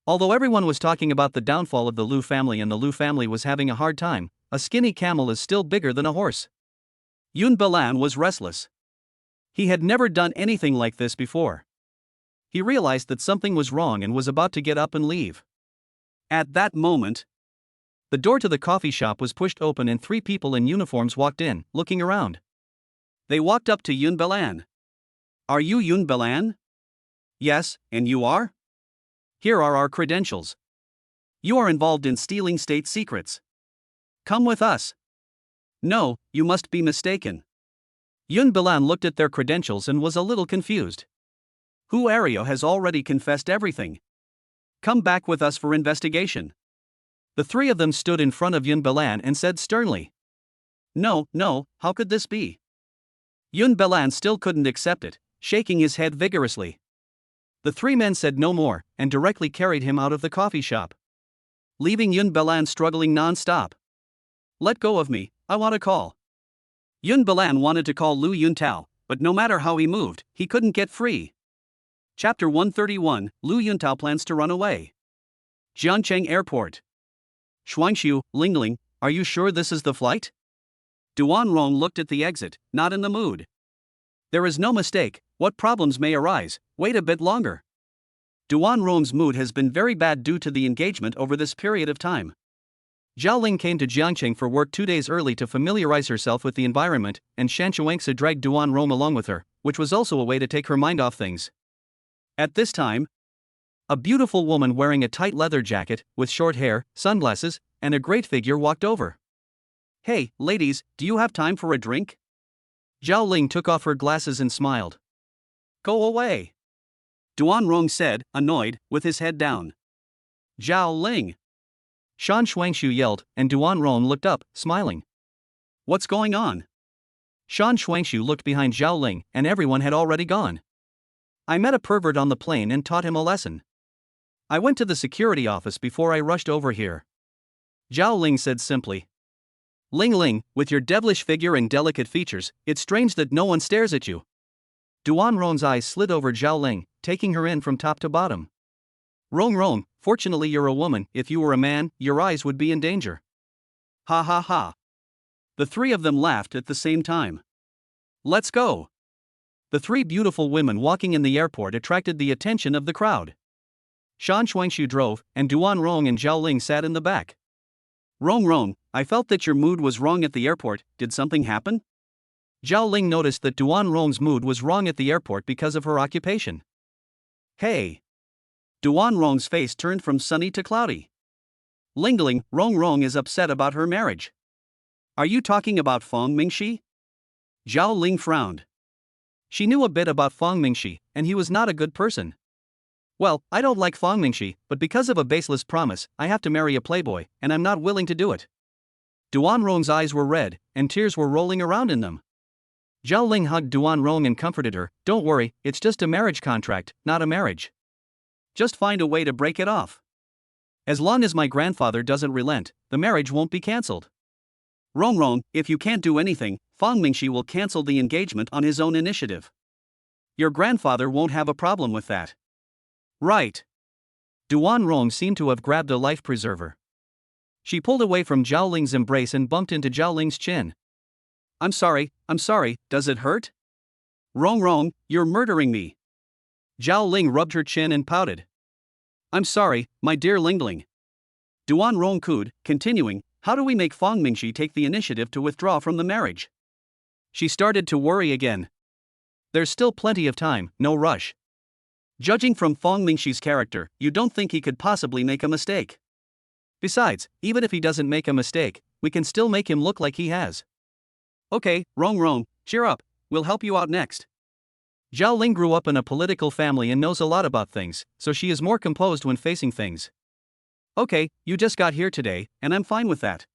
Although everyone was talking about the downfall of the Lu family and the Lu family was having a hard time, a skinny camel is still bigger than a horse. Yun Bilan was restless. He had never done anything like this before. He realized that something was wrong and was about to get up and leave. At that moment, the door to the coffee shop was pushed open and 3 people in uniforms walked in, looking around. They walked up to Yun Bilan. "Are you Yun Bilan?" "Yes, and you are?" "Here are our credentials. You are involved in stealing state secrets. Come with us." "No, you must be mistaken." Yun Bilan looked at their credentials and was a little confused. "Hu Ario has already confessed everything. Come back with us for investigation." The 3 of them stood in front of Yun Bilan and said sternly, "No, no, how could this be?" Yun Bilan still couldn't accept it, shaking his head vigorously. The 3 men said no more and directly carried him out of the coffee shop, leaving Yun Bilan struggling non-stop. "Let go of me, I want to call." Yun Bilan wanted to call Lu Yuntao, but no matter how he moved, he couldn't get free. Chapter 131, Lu Yuntao plans to run away. Jiangcheng Airport. "Shuangshu, Lingling, are you sure this is the flight?" Duan Rong looked at the exit, not in the mood. "There is no mistake, what problems may arise, wait a bit longer." Duan Rong's mood has been very bad due to the engagement over this period of time. Zhao Ling came to Jiangcheng for work 2 days early to familiarize herself with the environment, and Shan Chuangsa dragged Duan Rong along with her, which was also a way to take her mind off things. At this time, a beautiful woman wearing a tight leather jacket, with short hair, sunglasses, and a great figure walked over. "Hey, ladies, do you have time for a drink?" Zhao Ling took off her glasses and smiled. "Go away," Duan Rong said, annoyed, with his head down. "Zhao Ling!" Shan Shuangshu yelled, and Duan Rong looked up, smiling. "What's going on?" Shan Shuangshu looked behind Zhao Ling, and everyone had already gone. "I met a pervert on the plane and taught him a lesson. I went to the security office before I rushed over here," Zhao Ling said simply. "Ling Ling, with your devilish figure and delicate features, it's strange that no one stares at you." Duan Rong's eyes slid over Zhao Ling, taking her in from top to bottom. Rong, fortunately you're a woman, if you were a man, your eyes would be in danger." "Ha ha ha." The 3 of them laughed at the same time. "Let's go." The 3 beautiful women walking in the airport attracted the attention of the crowd. Shan Shuangshu drove, and Duan Rong and Zhao Ling sat in the back. Rong, I felt that your mood was wrong at the airport, did something happen?" Zhao Ling noticed that Duan Rong's mood was wrong at the airport because of her occupation. "Hey!" Duan Rong's face turned from sunny to cloudy. "Lingling, Rong is upset about her marriage. Are you talking about Fong Mingxi?" Zhao Ling frowned. She knew a bit about Fong Mingxi, and he was not a good person. "Well, I don't like Fong Mingxi, but because of a baseless promise, I have to marry a playboy, and I'm not willing to do it." Duan Rong's eyes were red, and tears were rolling around in them. Zhao Ling hugged Duan Rong and comforted her, "Don't worry, it's just a marriage contract, not a marriage. Just find a way to break it off. As long as my grandfather doesn't relent, the marriage won't be cancelled. Rong, if you can't do anything, Fong Mingxi will cancel the engagement on his own initiative. Your grandfather won't have a problem with that." "Right." Duan Rong seemed to have grabbed a life preserver. She pulled away from Zhao Ling's embrace and bumped into Zhao Ling's chin. I'm sorry, does it hurt?" Rong, you're murdering me." Zhao Ling rubbed her chin and pouted. "I'm sorry, my dear Lingling." Duan Rong cooed, continuing, "How do we make Fong Mingxi take the initiative to withdraw from the marriage?" She started to worry again. "There's still plenty of time, no rush. Judging from Fong Mingxi's character, you don't think he could possibly make a mistake. Besides, even if he doesn't make a mistake, we can still make him look like he has." "Okay, Rong, cheer up, we'll help you out next." Zhao Ling grew up in a political family and knows a lot about things, so she is more composed when facing things. "Okay, you just got here today, and I'm fine with that.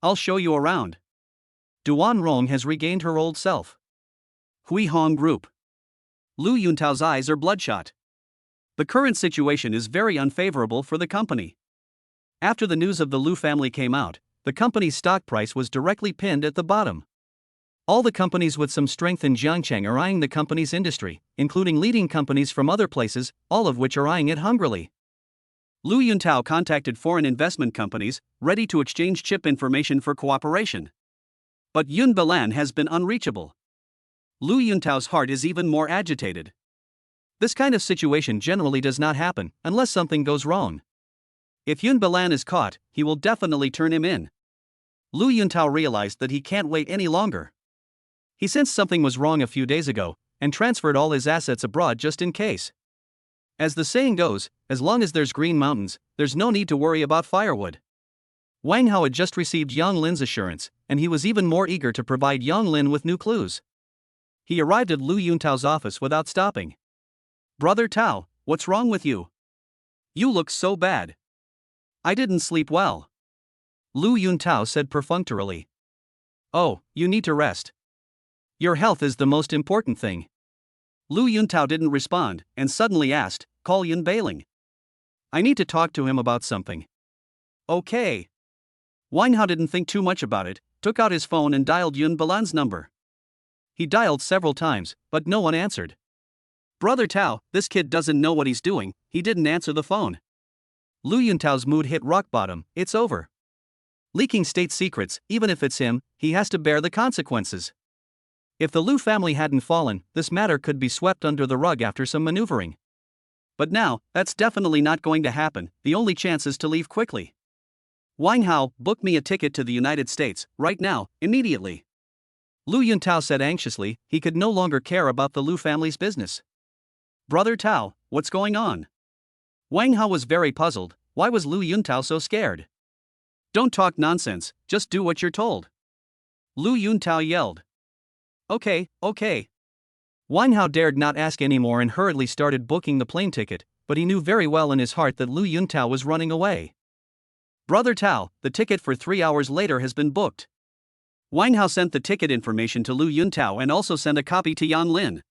I'll show you around." Duan Rong has regained her old self. Hui Hong Group. Lu Yuntao's eyes are bloodshot. The current situation is very unfavorable for the company. After the news of the Lu family came out, the company's stock price was directly pinned at the bottom. All the companies with some strength in Jiangcheng are eyeing the company's industry, including leading companies from other places, all of which are eyeing it hungrily. Lu Yuntao contacted foreign investment companies, ready to exchange chip information for cooperation. But Yun Bilan has been unreachable. Lu Yuntao's heart is even more agitated. This kind of situation generally does not happen unless something goes wrong. If Yun Bilan is caught, he will definitely turn him in. Lu Yuntao realized that he can't wait any longer. He sensed something was wrong a few days ago and transferred all his assets abroad just in case. As the saying goes, as long as there's green mountains, there's no need to worry about firewood. Wang Hao had just received Yang Lin's assurance, and he was even more eager to provide Yang Lin with new clues. He arrived at Lu Yuntao's office without stopping. "Brother Tao, what's wrong with you? You look so bad." "I didn't sleep well," Lu Yuntao said perfunctorily. "Oh, you need to rest. Your health is the most important thing." Lu Yuntao didn't respond, and suddenly asked, "Call Yun Bailing. I need to talk to him about something." "Okay." Wang Hao didn't think too much about it, took out his phone and dialed Yun Bilan's number. He dialed several times, but no one answered. "Brother Tao, this kid doesn't know what he's doing, he didn't answer the phone." Lu Yuntao's mood hit rock bottom. It's over. Leaking state secrets, even if it's him, he has to bear the consequences. If the Lu family hadn't fallen, this matter could be swept under the rug after some maneuvering. But now, that's definitely not going to happen. The only chance is to leave quickly. "Wang Hao, book me a ticket to the United States, right now, immediately." Lu Yuntao said anxiously. He could no longer care about the Lu family's business. "Brother Tao, what's going on?" Wang Hao was very puzzled. Why was Lu Yuntao so scared? "Don't talk nonsense, just do what you're told," Lu Yuntao yelled. Okay. Wang Hao dared not ask anymore and hurriedly started booking the plane ticket, but he knew very well in his heart that Lu Yuntao was running away. "Brother Tao, the ticket for 3 hours later has been booked." Wang Hao sent the ticket information to Lu Yuntao and also sent a copy to Yang Lin.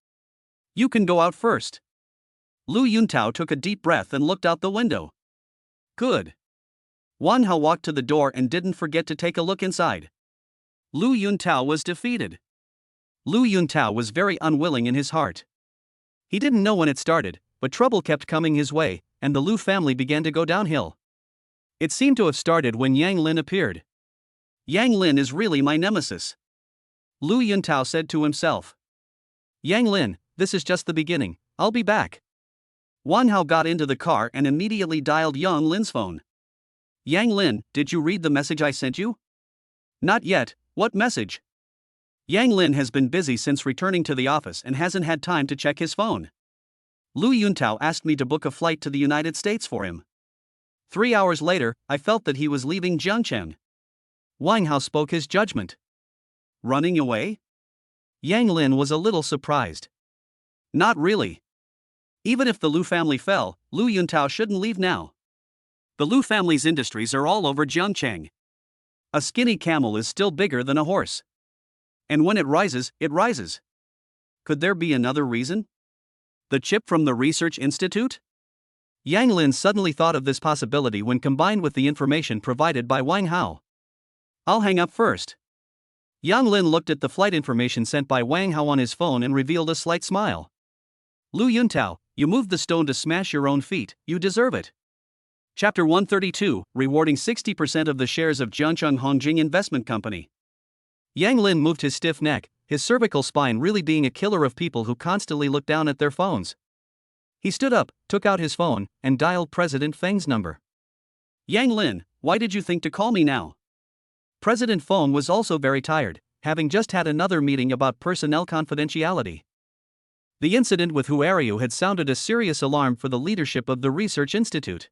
"You can go out first." Lu Yuntao took a deep breath and looked out the window. Good. Wang Hao walked to the door and didn't forget to take a look inside. Lu Yuntao was defeated. Lu Yuntao was very unwilling in his heart. He didn't know when it started, but trouble kept coming his way, and the Lu family began to go downhill. It seemed to have started when Yang Lin appeared. "Yang Lin is really my nemesis," Lu Yuntao said to himself. "Yang Lin, this is just the beginning, I'll be back." Wang Hao got into the car and immediately dialed Yang Lin's phone. "Yang Lin, did you read the message I sent you?" "Not yet, what message?" Yang Lin has been busy since returning to the office and hasn't had time to check his phone. Lu Yuntao asked me to book a flight to the United States for him. 3 hours later, I felt that he was leaving Jiangcheng. Wang Hao spoke his judgment. "Running away?" Yang Lin was a little surprised. "Not really. Even if the Lu family fell, Lu Yuntao shouldn't leave now. The Lu family's industries are all over Jiangcheng. A skinny camel is still bigger than a horse. And when it rises, it rises. Could there be another reason? The chip from the research institute?" Yang Lin suddenly thought of this possibility when combined with the information provided by Wang Hao. "I'll hang up first." Yang Lin looked at the flight information sent by Wang Hao on his phone and revealed a slight smile. "Lu Yuntao, you moved the stone to smash your own feet, you deserve it." Chapter 132, rewarding 60% of the shares of Jiangcheng Hongjing Investment Company. Yang Lin moved his stiff neck, his cervical spine really being a killer of people who constantly look down at their phones. He stood up, took out his phone, and dialed President Feng's number. "Yang Lin, why did you think to call me now?" President Feng was also very tired, having just had another meeting about personnel confidentiality. The incident with Huaryu had sounded a serious alarm for the leadership of the research institute.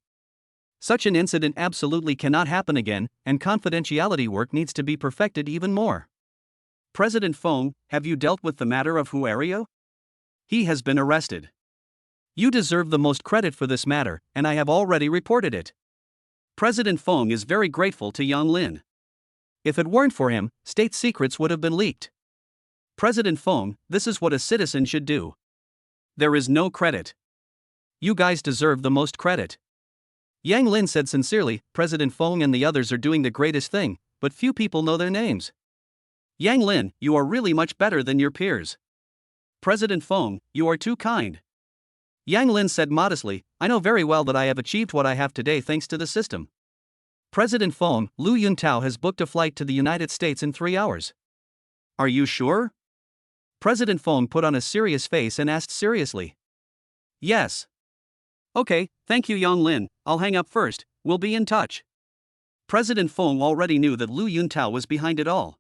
Such an incident absolutely cannot happen again, and confidentiality work needs to be perfected even more. "President Feng, have you dealt with the matter of Huaryu? He has been arrested. You deserve the most credit for this matter, and I have already reported it." President Feng is very grateful to Yang Lin. If it weren't for him, state secrets would have been leaked. "President Feng, this is what a citizen should do. There is no credit. You guys deserve the most credit." Yang Lin said sincerely. President Feng and the others are doing the greatest thing, but few people know their names. "Yang Lin, you are really much better than your peers." "President Feng, you are too kind." Yang Lin said modestly, "I know very well that I have achieved what I have today thanks to the system." President Feng, Lu Yuntao has booked a flight to the United States in 3 hours. "Are you sure?" President Feng put on a serious face and asked seriously. Yes. Okay, thank you Yang Lin, I'll hang up first, we'll be in touch. President Feng already knew that Lu Yuntao was behind it all.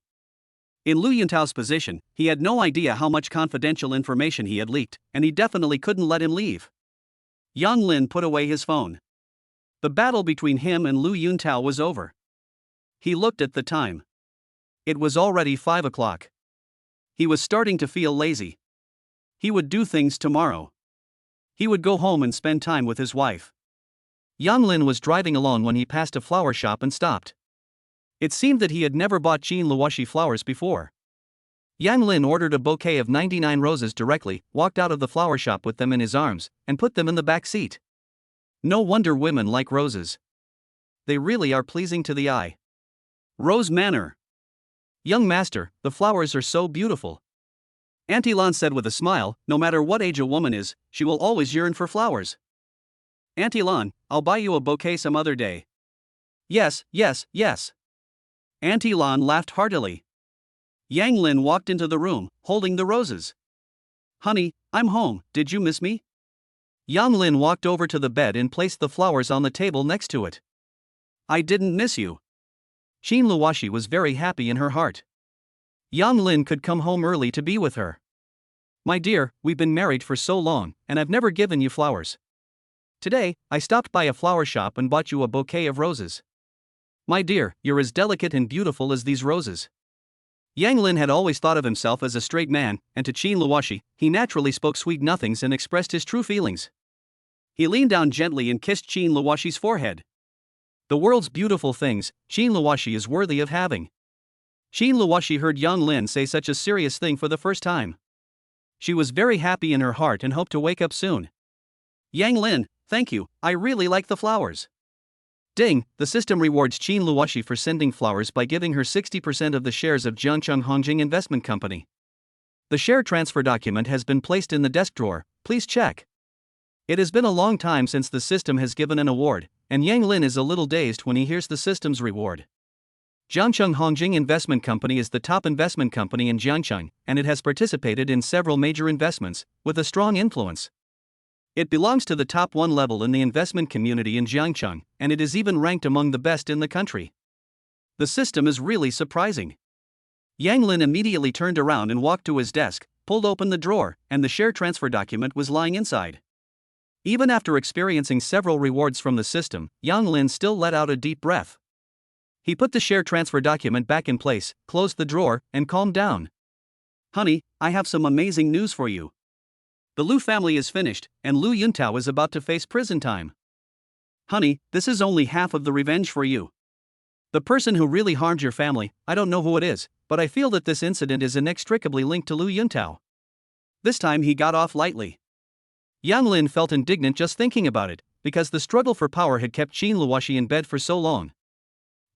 In Lu Yuntao's position, he had no idea how much confidential information he had leaked, and he definitely couldn't let him leave. Yang Lin put away his phone. The battle between him and Lu Yuntao was over. He looked at the time. It was already 5 o'clock. He was starting to feel lazy. He would do things tomorrow. He would go home and spend time with his wife. Yang Lin was driving along when he passed a flower shop and stopped. It seemed that he had never bought Qin Luoxi flowers before. Yang Lin ordered a bouquet of 99 roses directly, walked out of the flower shop with them in his arms, and put them in the back seat. No wonder women like roses. They really are pleasing to the eye. Rose Manor. Young master, the flowers are so beautiful. Auntie Lan said with a smile, no matter what age a woman is, she will always yearn for flowers. Auntie Lan, I'll buy you a bouquet some other day. Yes, yes, yes. Auntie Lan laughed heartily. Yang Lin walked into the room, holding the roses. Honey, I'm home, did you miss me? Yang Lin walked over to the bed and placed the flowers on the table next to it. I didn't miss you. Qin Luoxi was very happy in her heart. Yang Lin could come home early to be with her. My dear, we've been married for so long, and I've never given you flowers. Today, I stopped by a flower shop and bought you a bouquet of roses. My dear, you're as delicate and beautiful as these roses. Yang Lin had always thought of himself as a straight man, and to Qin Luoxi, he naturally spoke sweet nothings and expressed his true feelings. He leaned down gently and kissed Qin Luoxi's forehead. The world's beautiful things, Qin Luoxi is worthy of having. Qin Luoxi heard Yang Lin say such a serious thing for the first time. She was very happy in her heart and hoped to wake up soon. Yang Lin, thank you, I really like the flowers. Ding, the system rewards Qin Luoxi for sending flowers by giving her 60% of the shares of Jiangcheng Hongjing Investment Company. The share transfer document has been placed in the desk drawer, please check. It has been a long time since the system has given an award, and Yang Lin is a little dazed when he hears the system's reward. Jiangcheng Hongjing Investment Company is the top investment company in Jiangcheng, and it has participated in several major investments, with a strong influence. It belongs to the top 1 level in the investment community in Jiangcheng, and it is even ranked among the best in the country. The system is really surprising. Yang Lin immediately turned around and walked to his desk, pulled open the drawer, and the share transfer document was lying inside. Even after experiencing several rewards from the system, Yang Lin still let out a deep breath. He put the share transfer document back in place, closed the drawer, and calmed down. Honey, I have some amazing news for you. The Lu family is finished, and Lu Yuntao is about to face prison time. Honey, this is only half of the revenge for you. The person who really harmed your family, I don't know who it is, but I feel that this incident is inextricably linked to Lu Yuntao. This time he got off lightly. Yang Lin felt indignant just thinking about it, because the struggle for power had kept Qin Luoxi in bed for so long.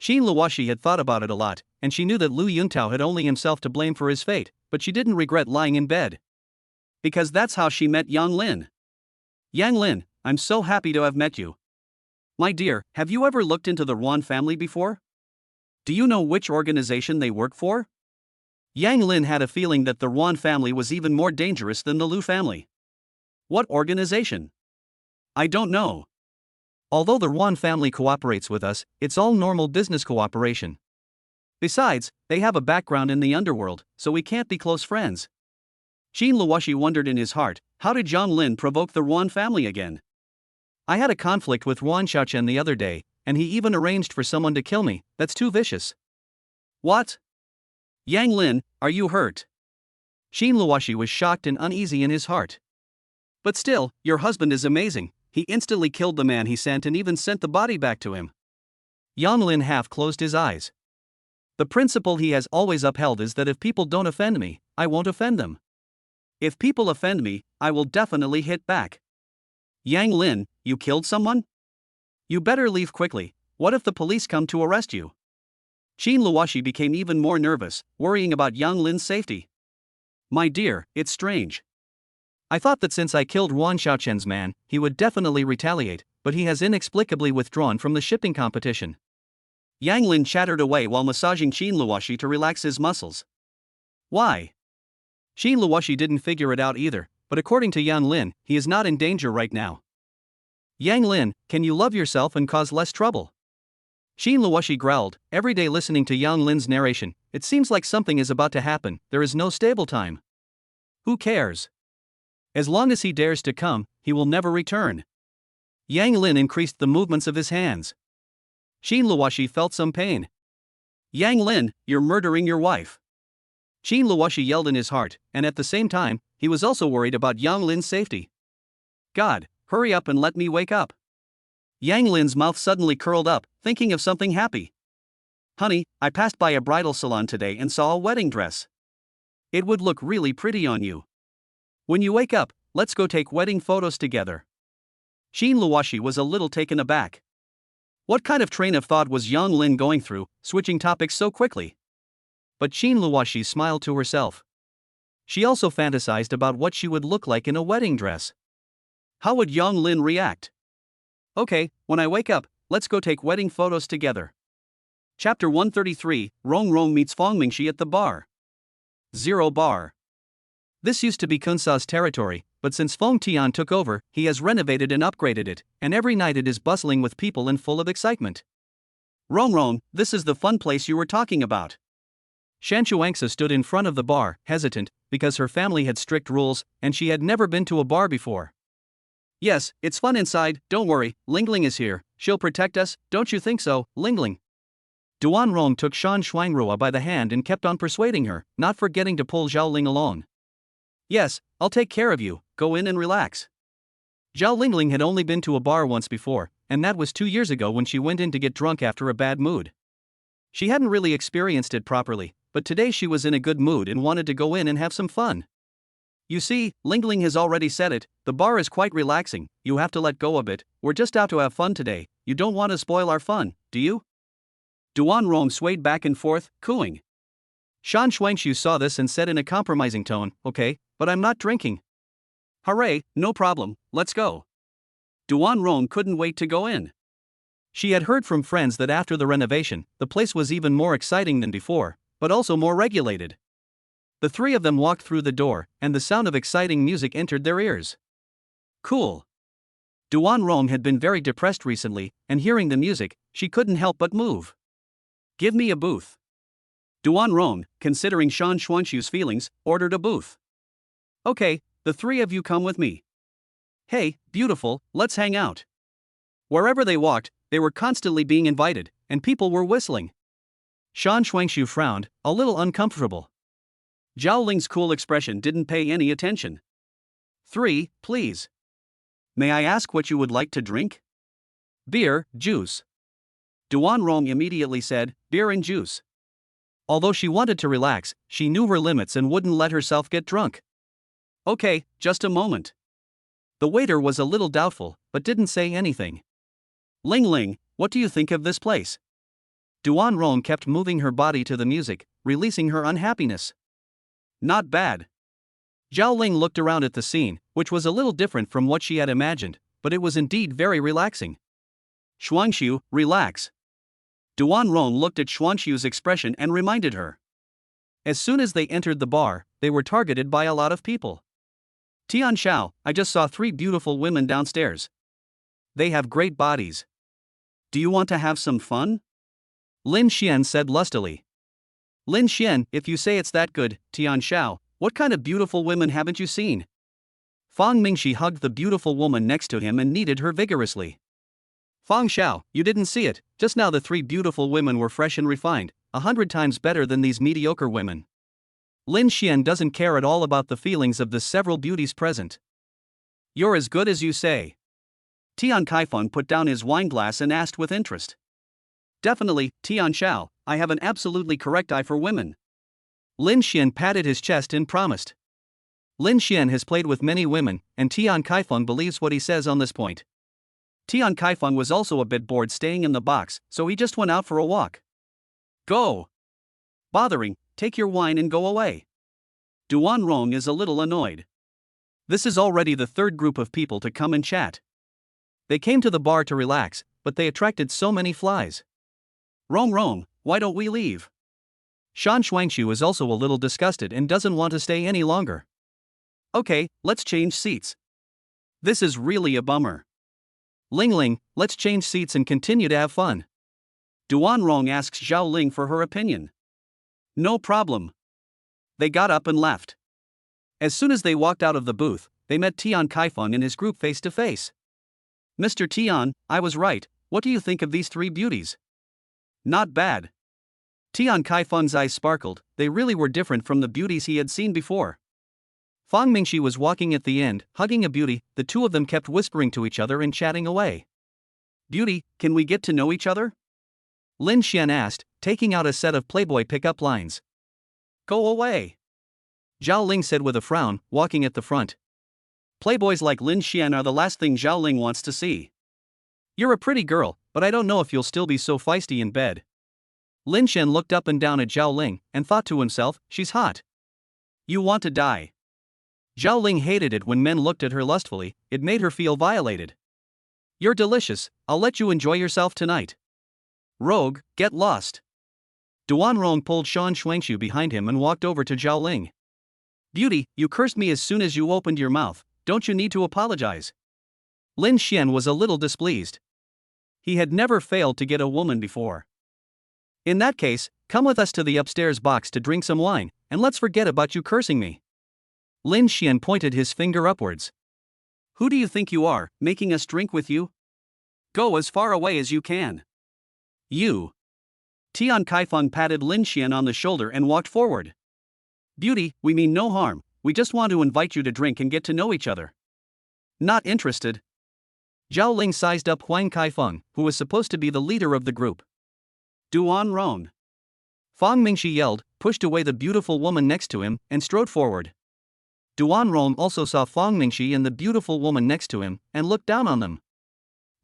Qin Luoxi had thought about it a lot, and she knew that Lu Yuntao had only himself to blame for his fate, but she didn't regret lying in bed. Because that's how she met Yang Lin. Yang Lin, I'm so happy to have met you. My dear, have you ever looked into the Ruan family before? Do you know which organization they work for? Yang Lin had a feeling that the Ruan family was even more dangerous than the Lu family. What organization? I don't know. Although the Ruan family cooperates with us, it's all normal business cooperation. Besides, they have a background in the underworld, so we can't be close friends. Qin Luoxi wondered in his heart, how did Yang Lin provoke the Ruan family again? I had a conflict with Ruan Xiaochen the other day, and he even arranged for someone to kill me, that's too vicious. What? Yang Lin, are you hurt? Qin Luoxi was shocked and uneasy in his heart. But still, your husband is amazing, he instantly killed the man he sent and even sent the body back to him. Yang Lin half closed his eyes. The principle he has always upheld is that if people don't offend me, I won't offend them. If people offend me, I will definitely hit back. Yang Lin, you killed someone? You better leave quickly, what if the police come to arrest you? Qin Luoxi became even more nervous, worrying about Yang Lin's safety. My dear, it's strange. I thought that since I killed Ruan Xiaochen's man, he would definitely retaliate, but he has inexplicably withdrawn from the shipping competition. Yang Lin chattered away while massaging Qin Luoxi to relax his muscles. Why? Qin Luoxi didn't figure it out either, but according to Yang Lin, he is not in danger right now. Yang Lin, can you love yourself and cause less trouble? Xin Luoshi growled, every day listening to Yang Lin's narration. It seems like something is about to happen, there is no stable time. Who cares? As long as he dares to come, he will never return. Yang Lin increased the movements of his hands. Xin Luoshi felt some pain. Yang Lin, you're murdering your wife. Xin Luoshi yelled in his heart, and at the same time, he was also worried about Yang Lin's safety. God, hurry up and let me wake up. Yang Lin's mouth suddenly curled up, thinking of something happy. Honey, I passed by a bridal salon today and saw a wedding dress. It would look really pretty on you. When you wake up, let's go take wedding photos together. Xin Luoshi was a little taken aback. What kind of train of thought was Yang Lin going through, switching topics so quickly? But Xin Luoshi smiled to herself. She also fantasized about what she would look like in a wedding dress. How would Yang Lin react? Okay, when I wake up, let's go take wedding photos together. Chapter 133, Rong Rong meets Fong Mingxi at the bar. 0 bar. This used to be Kunsa's territory, but since Feng Tian took over, he has renovated and upgraded it, and every night it is bustling with people and full of excitement. Rong Rong, this is the fun place you were talking about. Shan Chuangsa stood in front of the bar, hesitant, because her family had strict rules, and she had never been to a bar before. Yes, it's fun inside, don't worry, Lingling is here, she'll protect us, don't you think so, Lingling? Duan Rong took Shan Shuangrua by the hand and kept on persuading her, not forgetting to pull Zhao Ling along. Yes, I'll take care of you, go in and relax. Zhao Lingling had only been to a bar once before, and that was 2 years ago when she went in to get drunk after a bad mood. She hadn't really experienced it properly, but today she was in a good mood and wanted to go in and have some fun. You see, Lingling has already said it, the bar is quite relaxing, you have to let go a bit, we're just out to have fun today, you don't want to spoil our fun, do you? Duan Rong swayed back and forth, cooing. Shan Shuangshu saw this and said in a compromising tone, okay, but I'm not drinking. Hooray, no problem, let's go. Duan Rong couldn't wait to go in. She had heard from friends that after the renovation, the place was even more exciting than before, but also more regulated. The three of them walked through the door, and the sound of exciting music entered their ears. Cool. Duan Rong had been very depressed recently, and hearing the music, she couldn't help but move. Give me a booth. Duan Rong, considering Shan Shuangshu's feelings, ordered a booth. Okay, the three of you come with me. Hey, beautiful, let's hang out. Wherever they walked, they were constantly being invited, and people were whistling. Shan Shuangshu frowned, a little uncomfortable. Zhao Ling's cool expression didn't pay any attention. 3, please. May I ask what you would like to drink? Beer, juice. Duan Rong immediately said, beer and juice. Although she wanted to relax, she knew her limits and wouldn't let herself get drunk. Okay, just a moment. The waiter was a little doubtful, but didn't say anything. Ling Ling, what do you think of this place? Duan Rong kept moving her body to the music, releasing her unhappiness. Not bad. Zhao Ling looked around at the scene, which was a little different from what she had imagined, but it was indeed very relaxing. Shuangshu, relax. Duan Rong looked at Shuangshu's expression and reminded her. As soon as they entered the bar, they were targeted by a lot of people. Tian Xiao, I just saw 3 beautiful women downstairs. They have great bodies. Do you want to have some fun? Lin Xian said lustily. Lin Xian, if you say it's that good, Tian Xiao, what kind of beautiful women haven't you seen? Fang Mingxi hugged the beautiful woman next to him and kneaded her vigorously. Fang Xiao, you didn't see it, just now the 3 beautiful women were fresh and refined, 100 times better than these mediocre women. Lin Xian doesn't care at all about the feelings of the several beauties present. You're as good as you say. Tian Kaifeng put down his wine glass and asked with interest. Definitely, Tian Xiao, I have an absolutely correct eye for women. Lin Xian patted his chest and promised. Lin Xian has played with many women, and Tian Kaifeng believes what he says on this point. Tian Kaifeng was also a bit bored staying in the box, so he just went out for a walk. Go! Bothering, take your wine and go away. Duan Rong is a little annoyed. This is already the 3rd group of people to come and chat. They came to the bar to relax, but they attracted so many flies. Rong Rong, why don't we leave? Shan Shuangshu is also a little disgusted and doesn't want to stay any longer. Okay, let's change seats. This is really a bummer. Ling Ling, let's change seats and continue to have fun. Duan Rong asks Zhao Ling for her opinion. No problem. They got up and left. As soon as they walked out of the booth, they met Tian Kaifeng and his group face to face. Mr. Tian, I was right, what do you think of these three beauties? Not bad. Tian Kaifeng's eyes sparkled, they really were different from the beauties he had seen before. Fang Mingxi was walking at the end, hugging a beauty, the two of them kept whispering to each other and chatting away. Beauty, can we get to know each other? Lin Xian asked, taking out a set of Playboy pickup lines. Go away. Zhao Ling said with a frown, walking at the front. Playboys like Lin Xian are the last thing Zhao Ling wants to see. You're a pretty girl, but I don't know if you'll still be so feisty in bed. Lin Xian looked up and down at Zhao Ling, and thought to himself, she's hot. You want to die. Zhao Ling hated it when men looked at her lustfully, it made her feel violated. You're delicious, I'll let you enjoy yourself tonight. Rogue, get lost. Duan Rong pulled Shan Shuangshu behind him and walked over to Zhao Ling. Beauty, you cursed me as soon as you opened your mouth, don't you need to apologize? Lin Xian was a little displeased. He had never failed to get a woman before. In that case, come with us to the upstairs box to drink some wine, and let's forget about you cursing me. Lin Xian pointed his finger upwards. Who do you think you are, making us drink with you? Go as far away as you can. You. Tian Kaifeng patted Lin Xian on the shoulder and walked forward. Beauty, we mean no harm, we just want to invite you to drink and get to know each other. Not interested. Zhao Ling sized up Huang Kaifeng, who was supposed to be the leader of the group. Duan Rong. Fang Mingxi yelled, pushed away the beautiful woman next to him, and strode forward. Duan Rong also saw Fang Mingxi and the beautiful woman next to him, and looked down on them.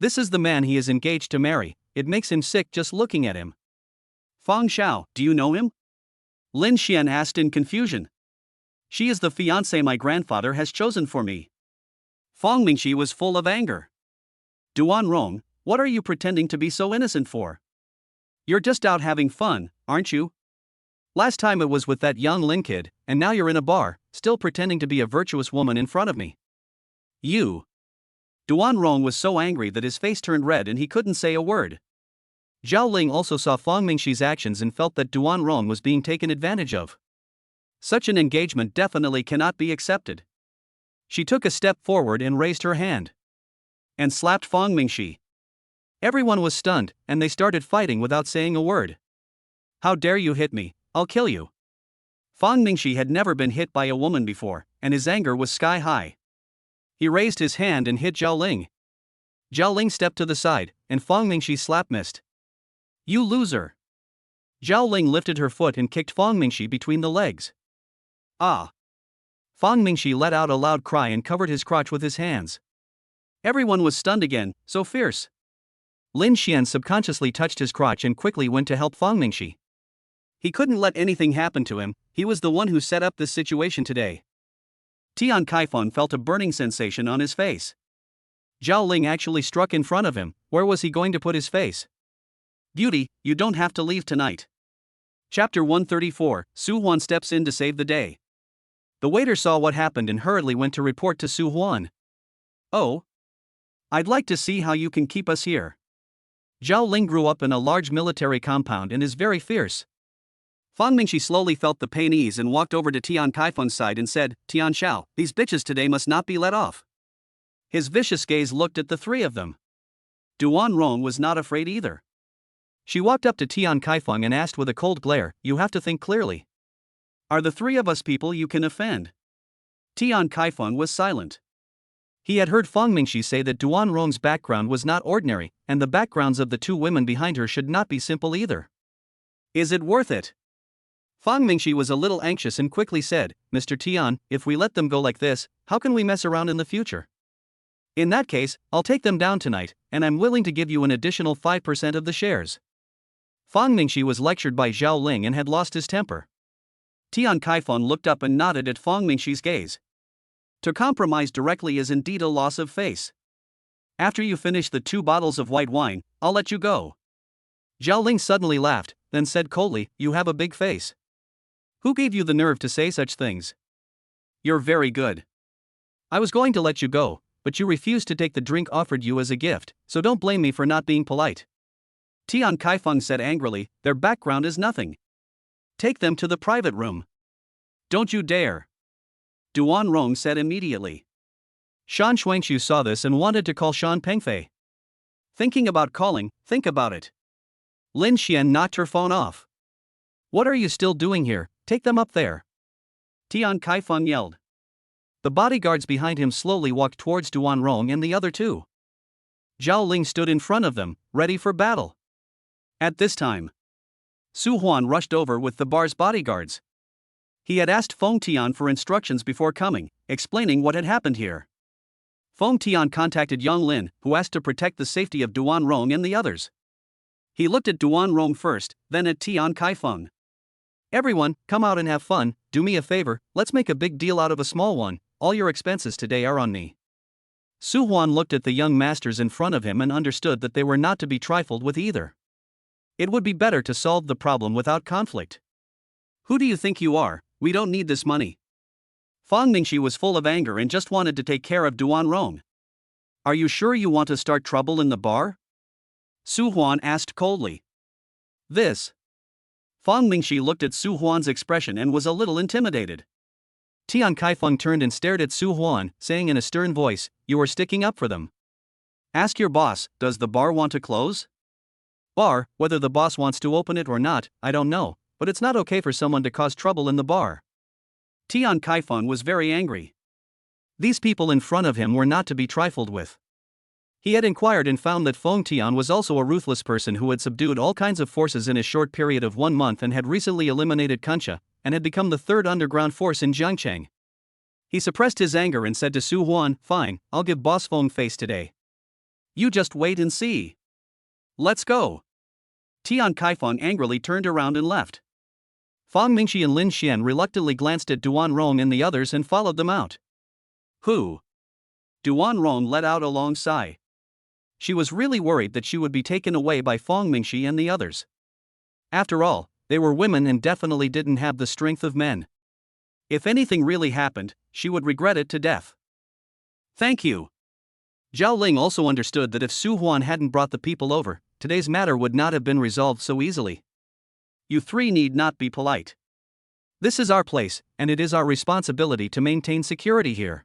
This is the man he is engaged to marry, it makes him sick just looking at him. Fang Xiao, do you know him? Lin Xian asked in confusion. She is the fiancée my grandfather has chosen for me. Fang Mingxi was full of anger. Duan Rong, what are you pretending to be so innocent for? You're just out having fun, aren't you? Last time it was with that young Lin kid, and now you're in a bar, still pretending to be a virtuous woman in front of me. You. Duan Rong was so angry that his face turned red and he couldn't say a word. Zhao Ling also saw Fang Mingxi's actions and felt that Duan Rong was being taken advantage of. Such an engagement definitely cannot be accepted. She took a step forward and raised her hand. And slapped Fang Mingxi. Everyone was stunned, and they started fighting without saying a word. How dare you hit me, I'll kill you. Fang Mingxi had never been hit by a woman before, and his anger was sky high. He raised his hand and hit Zhao Ling. Zhao Ling stepped to the side, and Fang Mingxi's slap missed. You loser. Zhao Ling lifted her foot and kicked Fang Mingxi between the legs. Ah. Fang Mingxi let out a loud cry and covered his crotch with his hands. Everyone was stunned again, so fierce. Lin Xian subconsciously touched his crotch and quickly went to help Fang Mingxi. He couldn't let anything happen to him, he was the one who set up this situation today. Tian Kaifeng felt a burning sensation on his face. Zhao Ling actually struck in front of him, where was he going to put his face? Beauty, you don't have to leave tonight. Chapter 134, Su Huan steps in to save the day. The waiter saw what happened and hurriedly went to report to Su Huan. Oh? I'd like to see how you can keep us here. Zhao Ling grew up in a large military compound and is very fierce. Fang Mingxi slowly felt the pain ease and walked over to Tian Kaifeng's side and said, Tian Xiao, these bitches today must not be let off. His vicious gaze looked at the three of them. Duan Rong was not afraid either. She walked up to Tian Kaifeng and asked with a cold glare, you have to think clearly. Are the three of us people you can offend? Tian Kaifeng was silent. He had heard Fang Mingxi say that Duan Rong's background was not ordinary, and the backgrounds of the two women behind her should not be simple either. Is it worth it? Fang Mingxi was a little anxious and quickly said, Mr. Tian, if we let them go like this, how can we mess around in the future? In that case, I'll take them down tonight, and I'm willing to give you an additional 5% of the shares. Fang Mingxi was lectured by Zhao Ling and had lost his temper. Tian Kaifeng looked up and nodded at Fang Mingxi's gaze. To compromise directly is indeed a loss of face. After you finish the 2 bottles of white wine, I'll let you go. Zhao Ling suddenly laughed, then said coldly, you have a big face. Who gave you the nerve to say such things? You're very good. I was going to let you go, but you refused to take the drink offered you as a gift, so don't blame me for not being polite. Tian Kaifeng said angrily, their background is nothing. Take them to the private room. Don't you dare. Duan Rong said immediately. Shan Shuangxiu saw this and wanted to call Shan Pengfei. Thinking about calling, think about it. Lin Xian knocked her phone off. What are you still doing here? Take them up there. Tian Kaifeng yelled. The bodyguards behind him slowly walked towards Duan Rong and the other two. Zhao Ling stood in front of them, ready for battle. At this time, Su Huan rushed over with the bar's bodyguards. He had asked Feng Tian for instructions before coming, explaining what had happened here. Feng Tian contacted Yang Lin, who asked to protect the safety of Duan Rong and the others. He looked at Duan Rong first, then at Tian Kaifeng. Everyone, come out and have fun, do me a favor, let's make a big deal out of a small one, all your expenses today are on me. Su Huan looked at the young masters in front of him and understood that they were not to be trifled with either. It would be better to solve the problem without conflict. Who do you think you are? We don't need this money. Fang Mingxi was full of anger and just wanted to take care of Duan Rong. Are you sure you want to start trouble in the bar? Su Huan asked coldly. This. Fang Mingxi looked at Su Huan's expression and was a little intimidated. Tian Kaifeng turned and stared at Su Huan, saying in a stern voice, you are sticking up for them. Ask your boss, does the bar want to close? Bar, whether the boss wants to open it or not, I don't know, but it's not okay for someone to cause trouble in the bar. Tian Kaifeng was very angry. These people in front of him were not to be trifled with. He had inquired and found that Feng Tian was also a ruthless person who had subdued all kinds of forces in a short period of 1 month and had recently eliminated Kuncha, and had become the third underground force in Jiangcheng. He suppressed his anger and said to Su Huan, fine, I'll give Boss Feng face today. You just wait and see. Let's go. Tian Kaifeng angrily turned around and left. Fang Mingxi and Lin Xian reluctantly glanced at Duan Rong and the others and followed them out. Who? Duan Rong let out a long sigh. She was really worried that she would be taken away by Fang Mingxi and the others. After all, they were women and definitely didn't have the strength of men. If anything really happened, she would regret it to death. Thank you. Zhao Ling also understood that if Su Huan hadn't brought the people over, today's matter would not have been resolved so easily. You three need not be polite. This is our place, and it is our responsibility to maintain security here.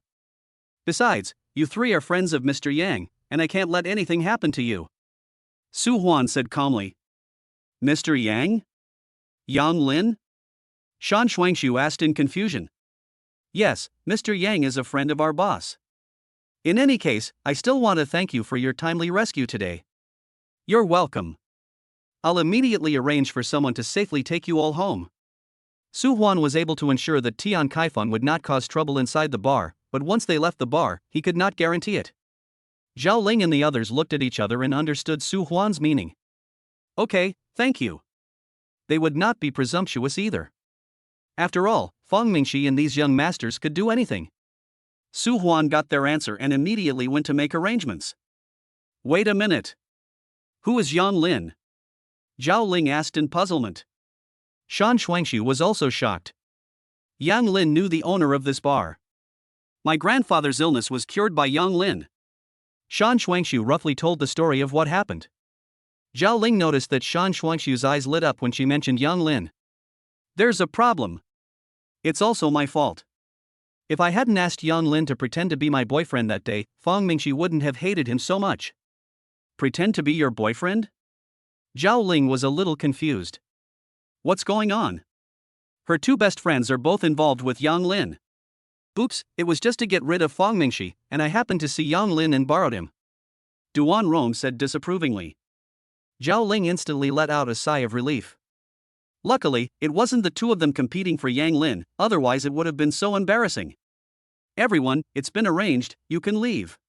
Besides, you three are friends of Mr. Yang, and I can't let anything happen to you. Su Huan said calmly. Mr. Yang? Yang Lin? Shan Shuangxiu asked in confusion. Yes, Mr. Yang is a friend of our boss. In any case, I still want to thank you for your timely rescue today. You're welcome. I'll immediately arrange for someone to safely take you all home. Su Huan was able to ensure that Tian Kaifeng would not cause trouble inside the bar, but once they left the bar, he could not guarantee it. Zhao Ling and the others looked at each other and understood Su Huan's meaning. Okay, thank you. They would not be presumptuous either. After all, Fang Mingxi and these young masters could do anything. Su Huan got their answer and immediately went to make arrangements. Wait a minute. Who is Yang Lin? Zhao Ling asked in puzzlement. Shan Shuangxiu was also shocked. Yang Lin knew the owner of this bar. My grandfather's illness was cured by Yang Lin. Shan Shuangxiu roughly told the story of what happened. Zhao Ling noticed that Shan Shuangxiu's eyes lit up when she mentioned Yang Lin. There's a problem. It's also my fault. If I hadn't asked Yang Lin to pretend to be my boyfriend that day, Fang Mingxi wouldn't have hated him so much. Pretend to be your boyfriend? Zhao Ling was a little confused. What's going on? Her two best friends are both involved with Yang Lin. Oops, it was just to get rid of Fang Mingxi, and I happened to see Yang Lin and borrowed him. Duan Rong said disapprovingly. Zhao Ling instantly let out a sigh of relief. Luckily, it wasn't the two of them competing for Yang Lin, otherwise it would have been so embarrassing. Everyone, it's been arranged, you can leave.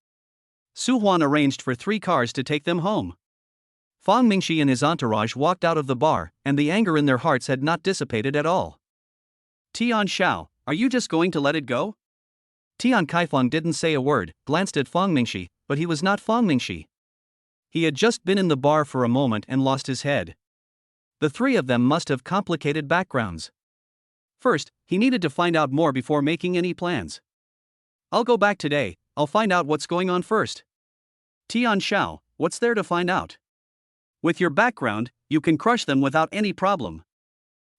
Su Huan arranged for 3 cars to take them home. Fang Mingxi and his entourage walked out of the bar, and the anger in their hearts had not dissipated at all. Tian Xiao, are you just going to let it go? Tian Kaifeng didn't say a word, glanced at Fang Mingxi, but he was not Fang Mingxi. He had just been in the bar for a moment and lost his head. The 3 of them must have complicated backgrounds. First, he needed to find out more before making any plans. I'll go back today, I'll find out what's going on first. Tian Xiao, what's there to find out? With your background, you can crush them without any problem.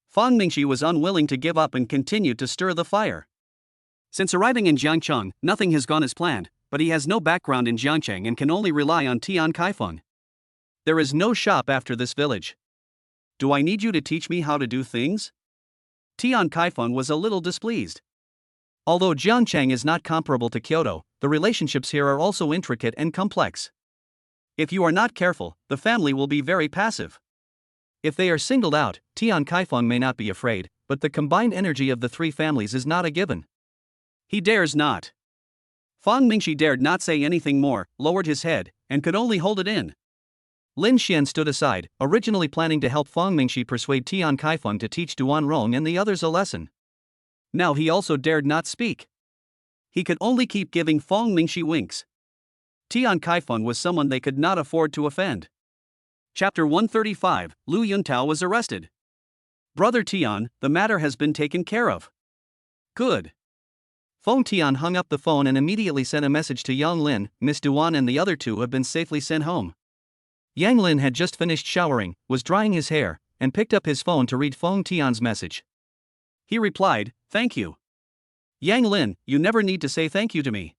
Fang Mingxi was unwilling to give up and continued to stir the fire. Since arriving in Jiangcheng, nothing has gone as planned, but he has no background in Jiangcheng and can only rely on Tian Kaifeng. There is no shop after this village. Do I need you to teach me how to do things? Tian Kaifeng was a little displeased. Although Jiangcheng is not comparable to Kyoto, the relationships here are also intricate and complex. If you are not careful, the family will be very passive. If they are singled out, Tian Kaifeng may not be afraid, but the combined energy of the three families is not a given. He dares not. Fang Mingxi dared not say anything more, lowered his head, and could only hold it in. Lin Xian stood aside, originally planning to help Fang Mingxi persuade Tian Kaifeng to teach Duan Rong and the others a lesson. Now he also dared not speak. He could only keep giving Fang Mingxi winks. Tian Kaifeng was someone they could not afford to offend. Chapter 135, Lu Yuntao was arrested. Brother Tian, the matter has been taken care of. Good. Feng Tian hung up the phone and immediately sent a message to Yang Lin. Miss Duan and the other two have been safely sent home. Yang Lin had just finished showering, was drying his hair, and picked up his phone to read Feng Tian's message. He replied, "Thank you. Yang Lin, you never need to say thank you to me."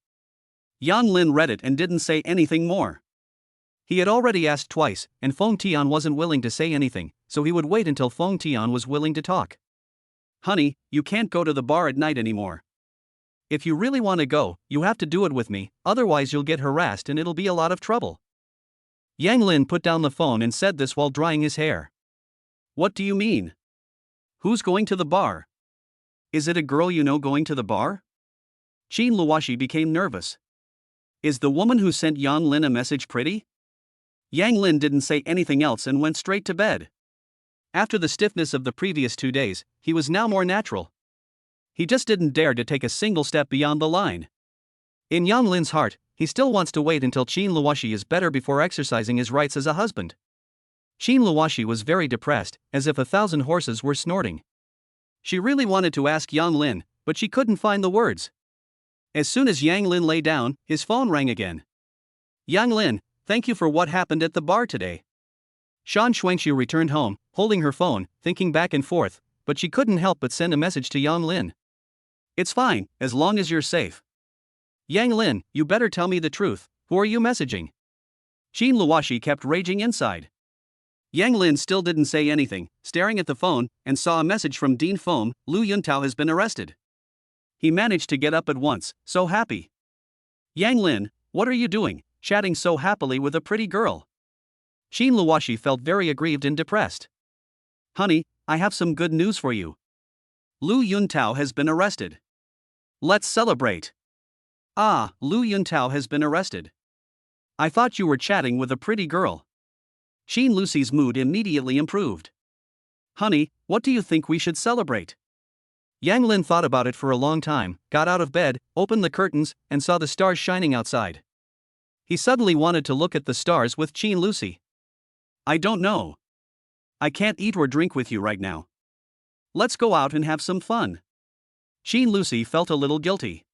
Yang Lin read it and didn't say anything more. He had already asked twice, and Feng Tian wasn't willing to say anything, so he would wait until Feng Tian was willing to talk. "Honey, you can't go to the bar at night anymore. If you really want to go, you have to do it with me, otherwise you'll get harassed and it'll be a lot of trouble." Yang Lin put down the phone and said this while drying his hair. "What do you mean? Who's going to the bar? Is it a girl you know going to the bar?" Qin Luoshi became nervous. "Is the woman who sent Yang Lin a message pretty?" Yang Lin didn't say anything else and went straight to bed. After the stiffness of the previous 2 days, he was now more natural. He just didn't dare to take a single step beyond the line. In Yang Lin's heart, he still wants to wait until Qin Luoshi is better before exercising his rights as a husband. Qin Luoshi was very depressed, as if 1,000 horses were snorting. She really wanted to ask Yang Lin, but she couldn't find the words. As soon as Yang Lin lay down, his phone rang again. "Yang Lin, thank you for what happened at the bar today." Shan Shuangxiu returned home, holding her phone, thinking back and forth, but she couldn't help but send a message to Yang Lin. "It's fine, as long as you're safe." "Yang Lin, you better tell me the truth, who are you messaging?" Qin Luoshi kept raging inside. Yang Lin still didn't say anything, staring at the phone, and saw a message from Dean Feng. "Lu Yuntao has been arrested." He managed to get up at once, so happy. "Yang Lin, what are you doing, chatting so happily with a pretty girl?" Qin Luoshi felt very aggrieved and depressed. "Honey, I have some good news for you. Lu Yuntao has been arrested. Let's celebrate." "Ah, Lu Yuntao has been arrested. I thought you were chatting with a pretty girl." Qin Lucy's mood immediately improved. "Honey, what do you think we should celebrate?" Yang Lin thought about it for a long time, got out of bed, opened the curtains, and saw the stars shining outside. He suddenly wanted to look at the stars with Qin Lucy. "I don't know. I can't eat or drink with you right now. Let's go out and have some fun." Qin Lucy felt a little guilty.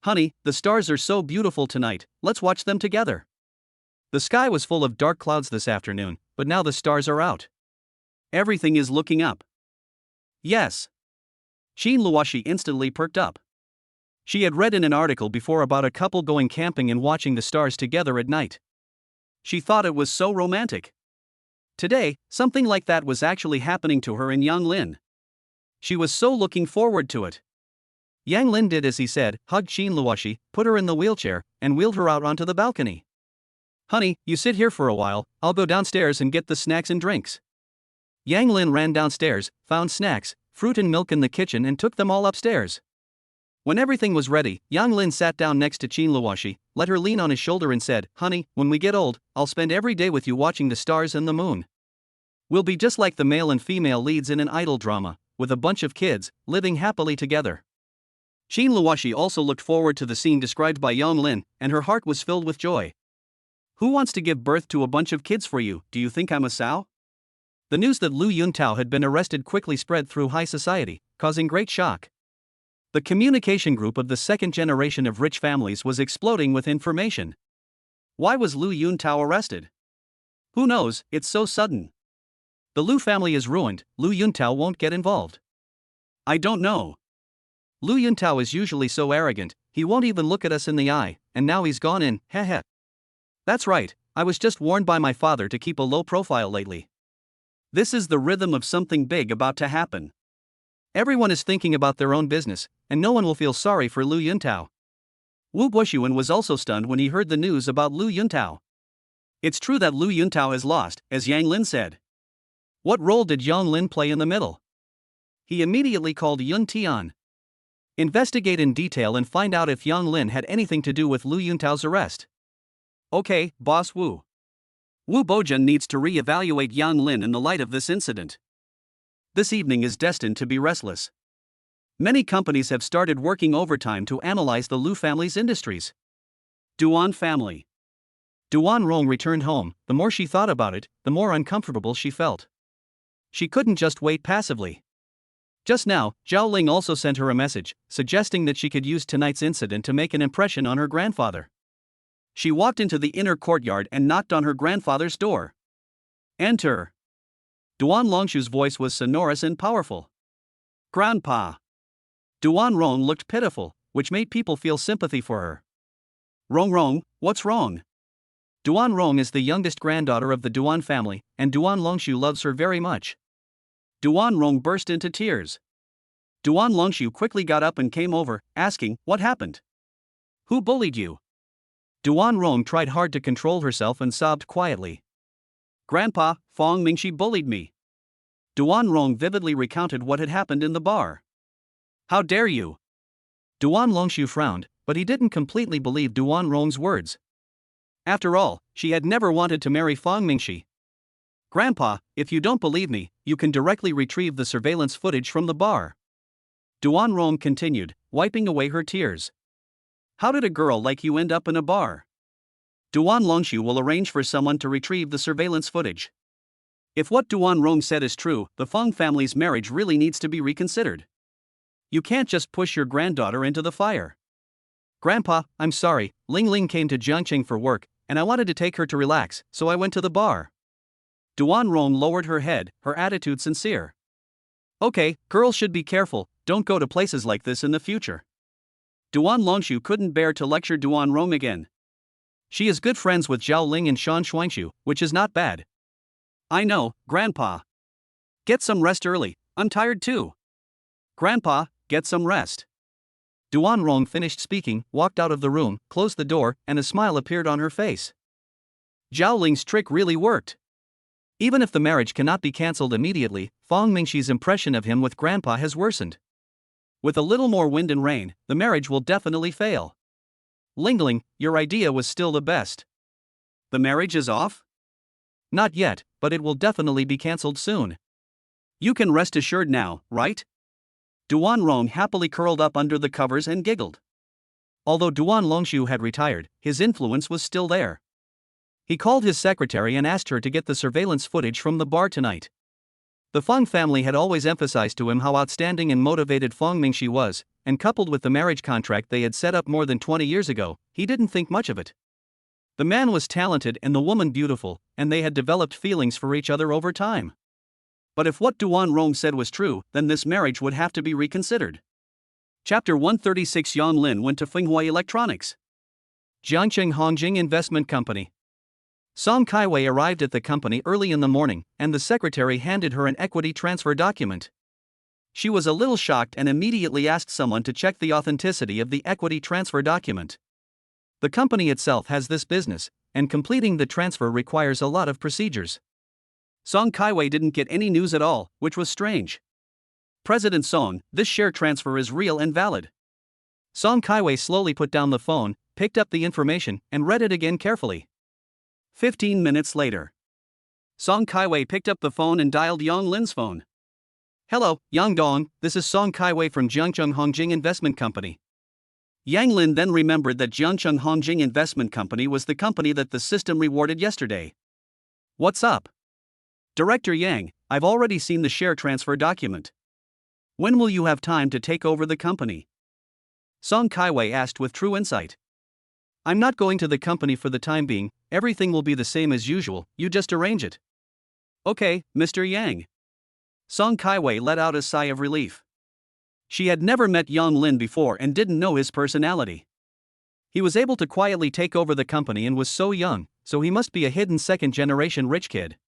"Honey, the stars are so beautiful tonight, let's watch them together." The sky was full of dark clouds this afternoon, but now the stars are out. Everything is looking up. Yes. Qin Luoshi instantly perked up. She had read in an article before about a couple going camping and watching the stars together at night. She thought it was so romantic. Today, something like that was actually happening to her and Yang Lin. She was so looking forward to it. Yang Lin did as he said, hugged Qin Luoshi, put her in the wheelchair, and wheeled her out onto the balcony. "Honey, you sit here for a while, I'll go downstairs and get the snacks and drinks." Yang Lin ran downstairs, found snacks, fruit and milk in the kitchen and took them all upstairs. When everything was ready, Yang Lin sat down next to Qin Luoshi, let her lean on his shoulder and said, "Honey, when we get old, I'll spend every day with you watching the stars and the moon. We'll be just like the male and female leads in an idol drama, with a bunch of kids, living happily together." Qin Luoshi also looked forward to the scene described by Yang Lin, and her heart was filled with joy. "Who wants to give birth to a bunch of kids for you? Do you think I'm a sow?" The news that Lu Yuntao had been arrested quickly spread through high society, causing great shock. The communication group of the second generation of rich families was exploding with information. Why was Lu Yuntao arrested? Who knows, it's so sudden. The Lu family is ruined, Lu Yuntao won't get involved. I don't know. Lu Yuntao is usually so arrogant, he won't even look at us in the eye, and now he's gone in, heh. That's right, I was just warned by my father to keep a low profile lately. This is the rhythm of something big about to happen. Everyone is thinking about their own business, and no one will feel sorry for Lu Yuntao. Wu Buxuan was also stunned when he heard the news about Lu Yuntao. It's true that Lu Yuntao has lost, as Yang Lin said. What role did Yang Lin play in the middle? He immediately called Yun Tian. Investigate in detail and find out if Yang Lin had anything to do with Lu Yuntao's arrest. Okay, Boss Wu. Wu Bojan needs to re-evaluate Yang Lin in the light of this incident. This evening is destined to be restless. Many companies have started working overtime to analyze the Lu family's industries. Duan family. Duan Rong returned home. The more she thought about it, the more uncomfortable she felt. She couldn't just wait passively. Just now, Zhao Ling also sent her a message, suggesting that she could use tonight's incident to make an impression on her grandfather. She walked into the inner courtyard and knocked on her grandfather's door. Enter. Duan Longshu's voice was sonorous and powerful. Grandpa. Duan Rong looked pitiful, which made people feel sympathy for her. Rong, what's wrong? Duan Rong is the youngest granddaughter of the Duan family, and Duan Longshu loves her very much. Duan Rong burst into tears. Duan Longshu quickly got up and came over, asking, "What happened? Who bullied you?" Duan Rong tried hard to control herself and sobbed quietly. Grandpa, Fong Mingxi bullied me. Duan Rong vividly recounted what had happened in the bar. How dare you? Duan Longshu frowned, but he didn't completely believe Duan Rong's words. After all, she had never wanted to marry Fong Mingxi. Grandpa, if you don't believe me, you can directly retrieve the surveillance footage from the bar. Duan Rong continued, wiping away her tears. How did a girl like you end up in a bar? Duan Longshu will arrange for someone to retrieve the surveillance footage. If what Duan Rong said is true, the Fong family's marriage really needs to be reconsidered. You can't just push your granddaughter into the fire. Grandpa, I'm sorry, Ling Ling came to Jiangqing for work, and I wanted to take her to relax, so I went to the bar. Duan Rong lowered her head, her attitude sincere. Okay, girls should be careful, don't go to places like this in the future. Duan Longshu couldn't bear to lecture Duan Rong again. She is good friends with Zhao Ling and Shan Shuangshu, which is not bad. I know, Grandpa. Get some rest early, I'm tired too. Grandpa, get some rest. Duan Rong finished speaking, walked out of the room, closed the door, and a smile appeared on her face. Zhao Ling's trick really worked. Even if the marriage cannot be cancelled immediately, Fong Mingxi's impression of him with Grandpa has worsened. With a little more wind and rain, the marriage will definitely fail. Lingling, your idea was still the best. The marriage is off? Not yet, but it will definitely be cancelled soon. You can rest assured now, right? Duan Rong happily curled up under the covers and giggled. Although Duan Longshu had retired, his influence was still there. He called his secretary and asked her to get the surveillance footage from the bar tonight. The Fong family had always emphasized to him how outstanding and motivated Fong Mingxi was, and coupled with the marriage contract they had set up more than 20 years ago, he didn't think much of it. The man was talented and the woman beautiful, and they had developed feelings for each other over time. But if what Duan Rong said was true, then this marriage would have to be reconsidered. Chapter 136. Yang Lin went to Fenghua Electronics. Jiangqing Hongjing Investment Company. Song Kaiwei arrived at the company early in the morning, and the secretary handed her an equity transfer document. She was a little shocked and immediately asked someone to check the authenticity of the equity transfer document. The company itself has this business, and completing the transfer requires a lot of procedures. Song Kaiwei didn't get any news at all, which was strange. President Song, this share transfer is real and valid. Song Kaiwei slowly put down the phone, picked up the information, and read it again carefully. 15 minutes later. Song Kaiwei picked up the phone and dialed Yang Lin's phone. Hello, Yang Dong, this is Song Kaiwei from Jiangqing Hongjing Investment Company. Yang Lin then remembered that Jiangqing Hongjing Investment Company was the company that the system rewarded yesterday. What's up? Director Yang, I've already seen the share transfer document. When will you have time to take over the company? Song Kaiwei asked with true insight. I'm not going to the company for the time being, everything will be the same as usual, you just arrange it. Okay, Mr. Yang. Song Kaiwei let out a sigh of relief. She had never met Yang Lin before and didn't know his personality. He was able to quietly take over the company and was so young, so he must be a hidden second-generation rich kid.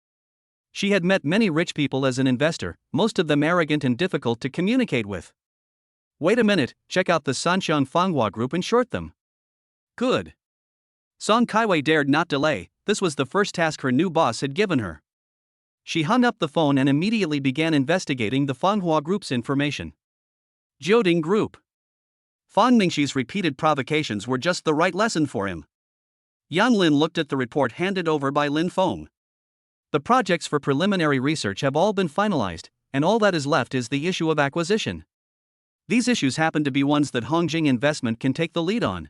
She had met many rich people as an investor, most of them arrogant and difficult to communicate with. Wait a minute, check out the Sanxiang Fanghua Group and short them. Good. Song Kaiwei dared not delay, this was the first task her new boss had given her. She hung up the phone and immediately began investigating the Fanghua Group's information. Jioding Group. Fang Ningxi's repeated provocations were just the right lesson for him. Yang Lin looked at the report handed over by Lin Feng. The projects for preliminary research have all been finalized, and all that is left is the issue of acquisition. These issues happen to be ones that Hongjing Investment can take the lead on.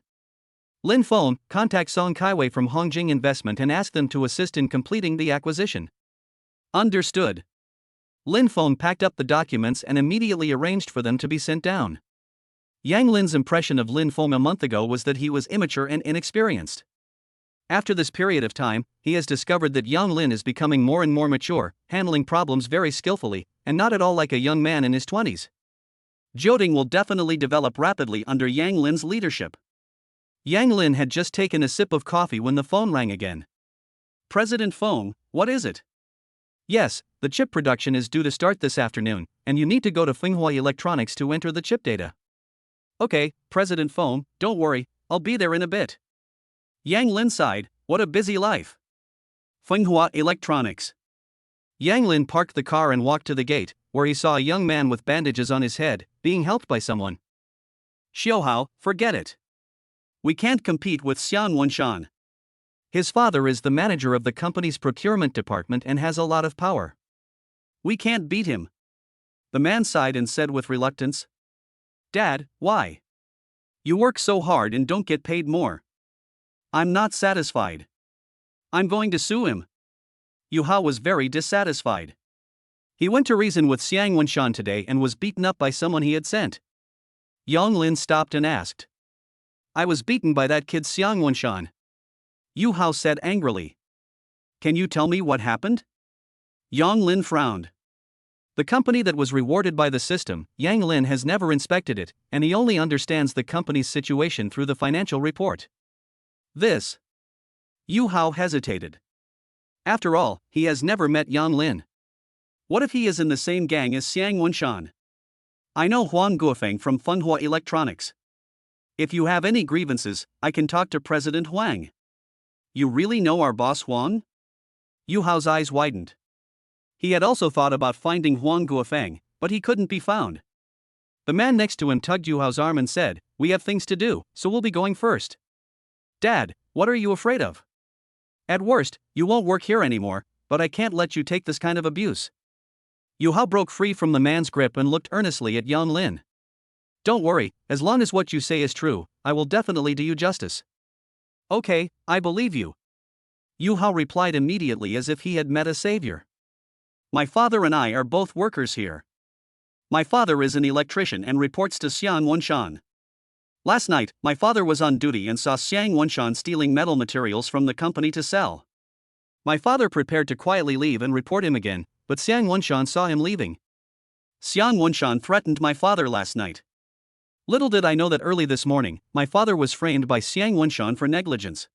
Lin Feng, contact Song Kaiwei from Hongjing Investment and ask them to assist in completing the acquisition. Understood. Lin Feng packed up the documents and immediately arranged for them to be sent down. Yang Lin's impression of Lin Feng a month ago was that he was immature and inexperienced. After this period of time, he has discovered that Yang Lin is becoming more and more mature, handling problems very skillfully, and not at all like a young man in his 20s. Jioding will definitely develop rapidly under Yang Lin's leadership. Yang Lin had just taken a sip of coffee when the phone rang again. President Feng, what is it? Yes, the chip production is due to start this afternoon, and you need to go to Fanghua Electronics to enter the chip data. Okay, President Feng, don't worry, I'll be there in a bit. Yang Lin sighed, what a busy life. Fanghua Electronics. Yang Lin parked the car and walked to the gate, where he saw a young man with bandages on his head, being helped by someone. Xiaohao, forget it. We can't compete with Xian Wenshan. His father is the manager of the company's procurement department and has a lot of power. We can't beat him. The man sighed and said with reluctance. Dad, why? You work so hard and don't get paid more. I'm not satisfied. I'm going to sue him. Yu Hao was very dissatisfied. He went to reason with Xiang Wenshan today and was beaten up by someone he had sent. Yang Lin stopped and asked. I was beaten by that kid Xiang Wenshan. Yu Hao said angrily. Can you tell me what happened? Yang Lin frowned. The company that was rewarded by the system, Yang Lin has never inspected it, and he only understands the company's situation through the financial report. This. Yu Hao hesitated. After all, he has never met Yang Lin. What if he is in the same gang as Xiang Wenshan? I know Huang Guofeng from Fanghua Electronics. If you have any grievances, I can talk to President Huang. You really know our boss Huang? Yu Hao's eyes widened. He had also thought about finding Huang Guofeng, but he couldn't be found. The man next to him tugged Yu Hao's arm and said, we have things to do, so we'll be going first. Dad, what are you afraid of? At worst, you won't work here anymore, but I can't let you take this kind of abuse. Yu Hao broke free from the man's grip and looked earnestly at Yang Lin. Don't worry, as long as what you say is true, I will definitely do you justice. Okay, I believe you. Yu Hao replied immediately as if he had met a savior. My father and I are both workers here. My father is an electrician and reports to Xiang Wenshan. Last night, my father was on duty and saw Xiang Wenshan stealing metal materials from the company to sell. My father prepared to quietly leave and report him again, but Xiang Wenshan saw him leaving. Xiang Wenshan threatened my father last night. Little did I know that early this morning, my father was framed by Xiang Wenshan for negligence.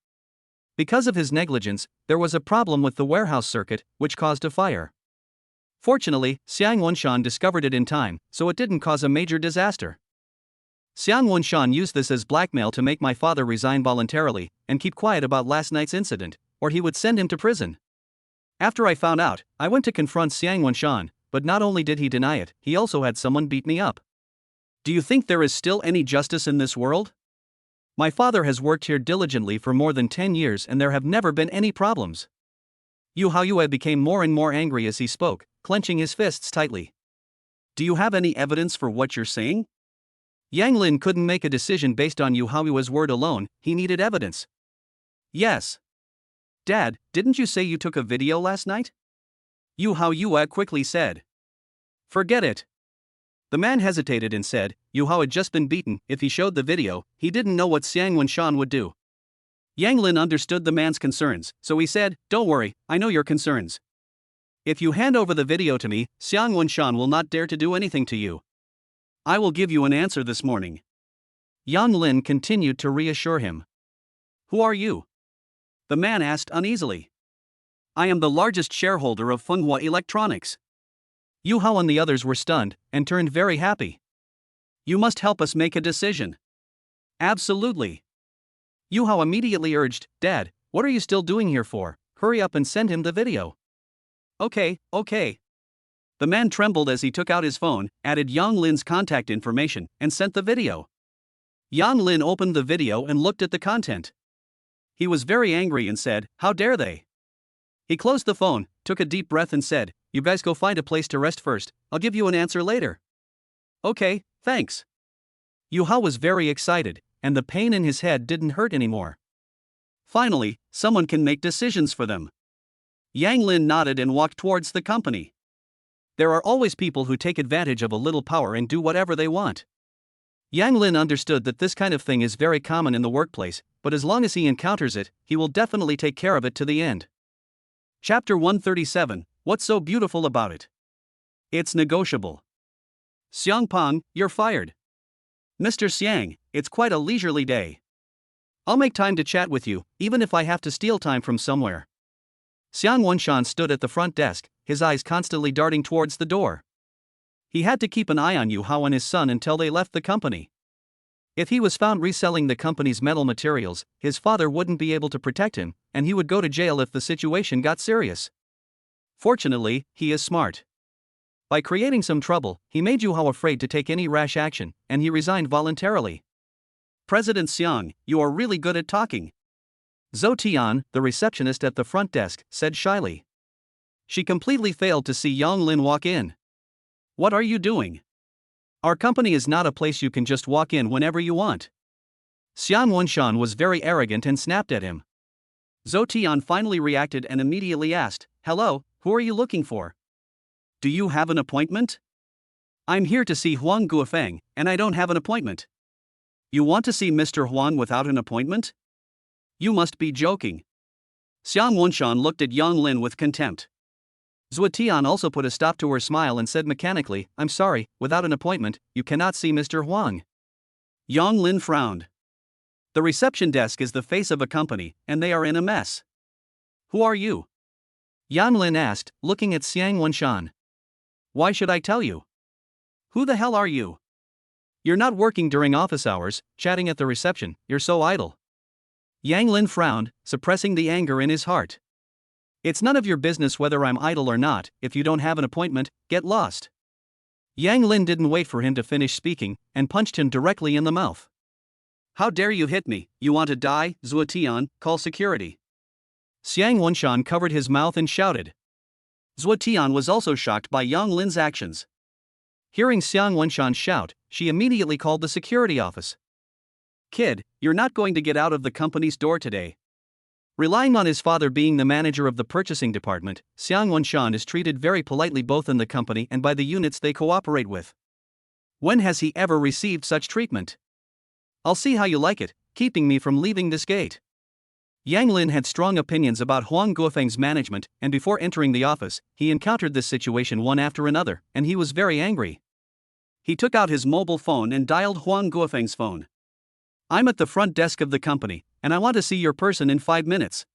Because of his negligence, there was a problem with the warehouse circuit, which caused a fire. Fortunately, Xiang Wenshan discovered it in time, so it didn't cause a major disaster. Xiang Wenshan used this as blackmail to make my father resign voluntarily and keep quiet about last night's incident, or he would send him to prison. After I found out, I went to confront Xiang Wenshan, but not only did he deny it, he also had someone beat me up. Do you think there is still any justice in this world? My father has worked here diligently for more than 10 years and there have never been any problems. Yu Haoyue became more and more angry as he spoke, clenching his fists tightly. Do you have any evidence for what you're saying? Yang Lin couldn't make a decision based on Yu Haoyue's word alone, he needed evidence. Yes. Dad, didn't you say you took a video last night? Yu Haoyue quickly said. Forget it. The man hesitated and said, Yu Hao had just been beaten. If he showed the video, he didn't know what Xiang Wenshan would do. Yang Lin understood the man's concerns, so he said, Don't worry, I know your concerns. If you hand over the video to me, Xiang Wenshan will not dare to do anything to you. I will give you an answer this morning. Yang Lin continued to reassure him. Who are you? The man asked uneasily. I am the largest shareholder of Fenghua Electronics. Yu Hao and the others were stunned and turned very happy. You must help us make a decision. Absolutely. Yu Hao immediately urged, Dad, what are you still doing here for? Hurry up and send him the video. Okay. The man trembled as he took out his phone, added Yang Lin's contact information, and sent the video. Yang Lin opened the video and looked at the content. He was very angry and said, How dare they? He closed the phone, took a deep breath and said, You guys go find a place to rest first, I'll give you an answer later. Okay, thanks. Yu Hao was very excited, and the pain in his head didn't hurt anymore. Finally, someone can make decisions for them. Yang Lin nodded and walked towards the company. There are always people who take advantage of a little power and do whatever they want. Yang Lin understood that this kind of thing is very common in the workplace, but as long as he encounters it, he will definitely take care of it to the end. Chapter 137, What's so beautiful about it? It's negotiable. Xiang Peng, you're fired. Mr. Xiang, it's quite a leisurely day. I'll make time to chat with you, even if I have to steal time from somewhere. Xiang Wenshan stood at the front desk, his eyes constantly darting towards the door. He had to keep an eye on Yu Hao and his son until they left the company. If he was found reselling the company's metal materials, his father wouldn't be able to protect him, and he would go to jail if the situation got serious. Fortunately, he is smart. By creating some trouble, he made Yu Hao afraid to take any rash action, and he resigned voluntarily. President Xiang, you are really good at talking. Zhou Tian, the receptionist at the front desk, said shyly. She completely failed to see Yang Lin walk in. What are you doing? Our company is not a place you can just walk in whenever you want. Xiang Wenshan was very arrogant and snapped at him. Zhou Tian finally reacted and immediately asked, Hello, who are you looking for? Do you have an appointment? I'm here to see Huang Guofeng, and I don't have an appointment. You want to see Mr. Huang without an appointment? You must be joking. Xiang Wenshan looked at Yang Lin with contempt. Zhou Tian also put a stop to her smile and said mechanically, I'm sorry, without an appointment, you cannot see Mr. Huang. Yang Lin frowned. The reception desk is the face of a company, and they are in a mess. Who are you? Yang Lin asked, looking at Xiang Wenshan. Why should I tell you? Who the hell are you? You're not working during office hours, chatting at the reception, you're so idle. Yang Lin frowned, suppressing the anger in his heart. It's none of your business whether I'm idle or not. If you don't have an appointment, get lost. Yang Lin didn't wait for him to finish speaking, and punched him directly in the mouth. How dare you hit me, you want to die, Zhou Tian, call security. Xiang Wenshan covered his mouth and shouted. Zhou Tian was also shocked by Yang Lin's actions. Hearing Xiang Wenshan shout, she immediately called the security office. Kid, you're not going to get out of the company's door today. Relying on his father being the manager of the purchasing department, Xiang Wenshan is treated very politely both in the company and by the units they cooperate with. When has he ever received such treatment? I'll see how you like it, keeping me from leaving this gate. Yang Lin had strong opinions about Huang Guofeng's management, and before entering the office, he encountered this situation one after another, and he was very angry. He took out his mobile phone and dialed Huang Guofeng's phone. I'm at the front desk of the company, and I want to see your person in 5 minutes.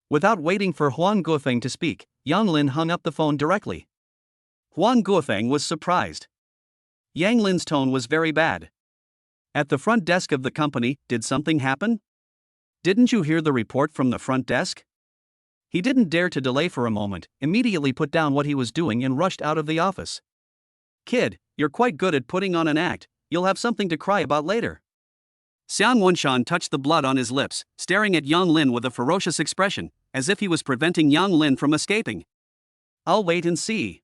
Without waiting for Huang Guofeng to speak, Yang Lin hung up the phone directly. Huang Guofeng was surprised. Yang Lin's tone was very bad. At the front desk of the company, did something happen? Didn't you hear the report from the front desk? He didn't dare to delay for a moment, immediately put down what he was doing and rushed out of the office. Kid, you're quite good at putting on an act, you'll have something to cry about later. Xiang Wenshan touched the blood on his lips, staring at Yang Lin with a ferocious expression, as if he was preventing Yang Lin from escaping. I'll wait and see.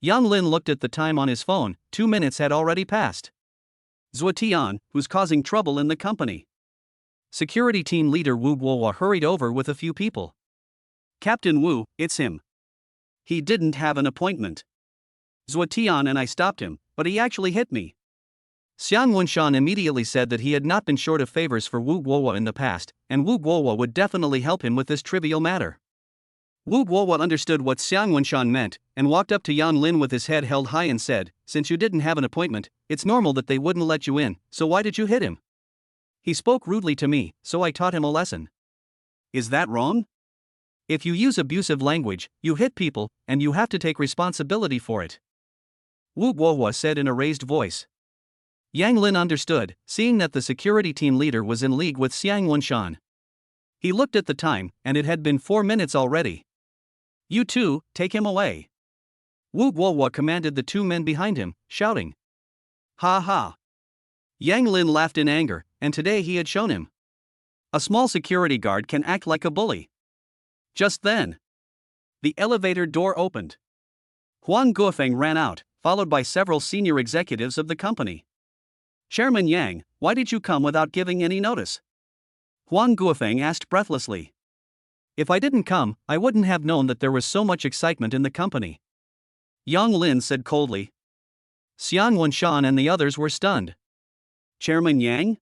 Yang Lin looked at the time on his phone. 2 minutes had already passed. Zhou Tian, who's causing trouble in the company. Security team leader Wu Guohua hurried over with a few people. Captain Wu, it's him. He didn't have an appointment. Zhou Tian and I stopped him, but he actually hit me. Xiang Wunshan immediately said that he had not been short of favors for Wu Guohua in the past, and Wu Guohua would definitely help him with this trivial matter. Wu Guohua understood what Xiang Wunshan meant, and walked up to Yang Lin with his head held high and said, "Since you didn't have an appointment, it's normal that they wouldn't let you in, so why did you hit him? He spoke rudely to me, so I taught him a lesson." Is that wrong? If you use abusive language, you hit people, and you have to take responsibility for it. Wu Guohua said in a raised voice. Yang Lin understood, seeing that the security team leader was in league with Xiang Wunshan. He looked at the time, and it had been 4 minutes already. "You two, take him away." Wu Guohua commanded the 2 men behind him, shouting. "Ha ha." Yang Lin laughed in anger, and today he had shown him. A small security guard can act like a bully. Just then, the elevator door opened. Huang Guofeng ran out, followed by several senior executives of the company. "Chairman Yang, why did you come without giving any notice?" Huang Guofeng asked breathlessly. "If I didn't come, I wouldn't have known that there was so much excitement in the company," Yang Lin said coldly. Xiang Wunshan and the others were stunned. Chairman Yang?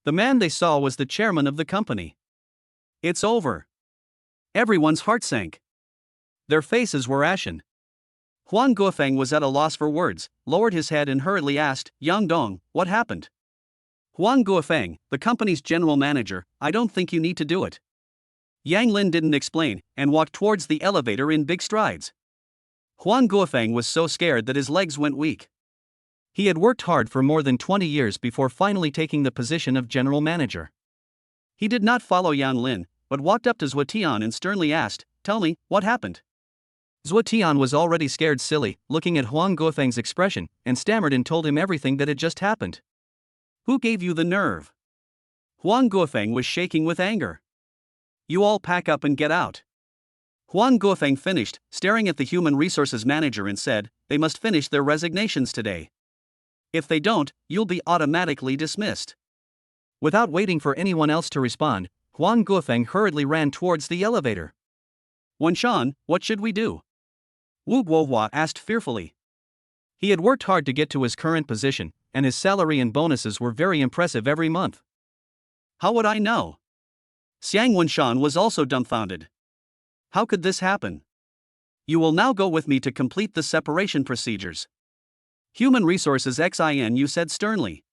The man they saw was the chairman of the company. It's over. Everyone's heart sank. Their faces were ashen. Huang Guofeng was at a loss for words, lowered his head and hurriedly asked, "Yang Dong, what happened?" "Huang Guofeng, the company's general manager, I don't think you need to do it." Yang Lin didn't explain, and walked towards the elevator in big strides. Huang Guofeng was so scared that his legs went weak. He had worked hard for more than 20 years before finally taking the position of general manager. He did not follow Yang Lin, but walked up to Zhuotian and sternly asked, "Tell me, what happened?" Zhuotian was already scared silly, looking at Huang Guofeng's expression, and stammered and told him everything that had just happened. "Who gave you the nerve?" Huang Guofeng was shaking with anger. "You all pack up and get out." Huang Guofeng finished, staring at the human resources manager and said, "They must finish their resignations today. If they don't, you'll be automatically dismissed." Without waiting for anyone else to respond, Huang Guofeng hurriedly ran towards the elevator. "Wunshan, what should we do?" Wu Guohua asked fearfully. He had worked hard to get to his current position, and his salary and bonuses were very impressive every month. "How would I know?" Xiang Wunshan was also dumbfounded. "How could this happen?" "You will now go with me to complete the separation procedures." Human Resources XINU said sternly.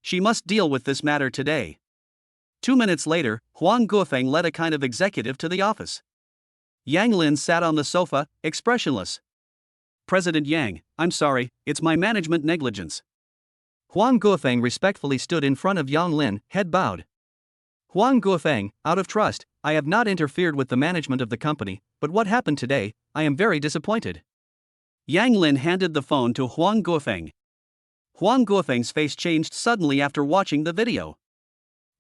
"She must deal with this matter today." 2 minutes later, Huang Guofeng led a kind of executive to the office. Yang Lin sat on the sofa, expressionless. "President Yang, I'm sorry, it's my management negligence." Huang Guofeng respectfully stood in front of Yang Lin, head bowed. "Huang Guofeng, out of trust, I have not interfered with the management of the company, but what happened today, I am very disappointed." Yang Lin handed the phone to Huang Guofeng. Huang Guofeng's face changed suddenly after watching the video.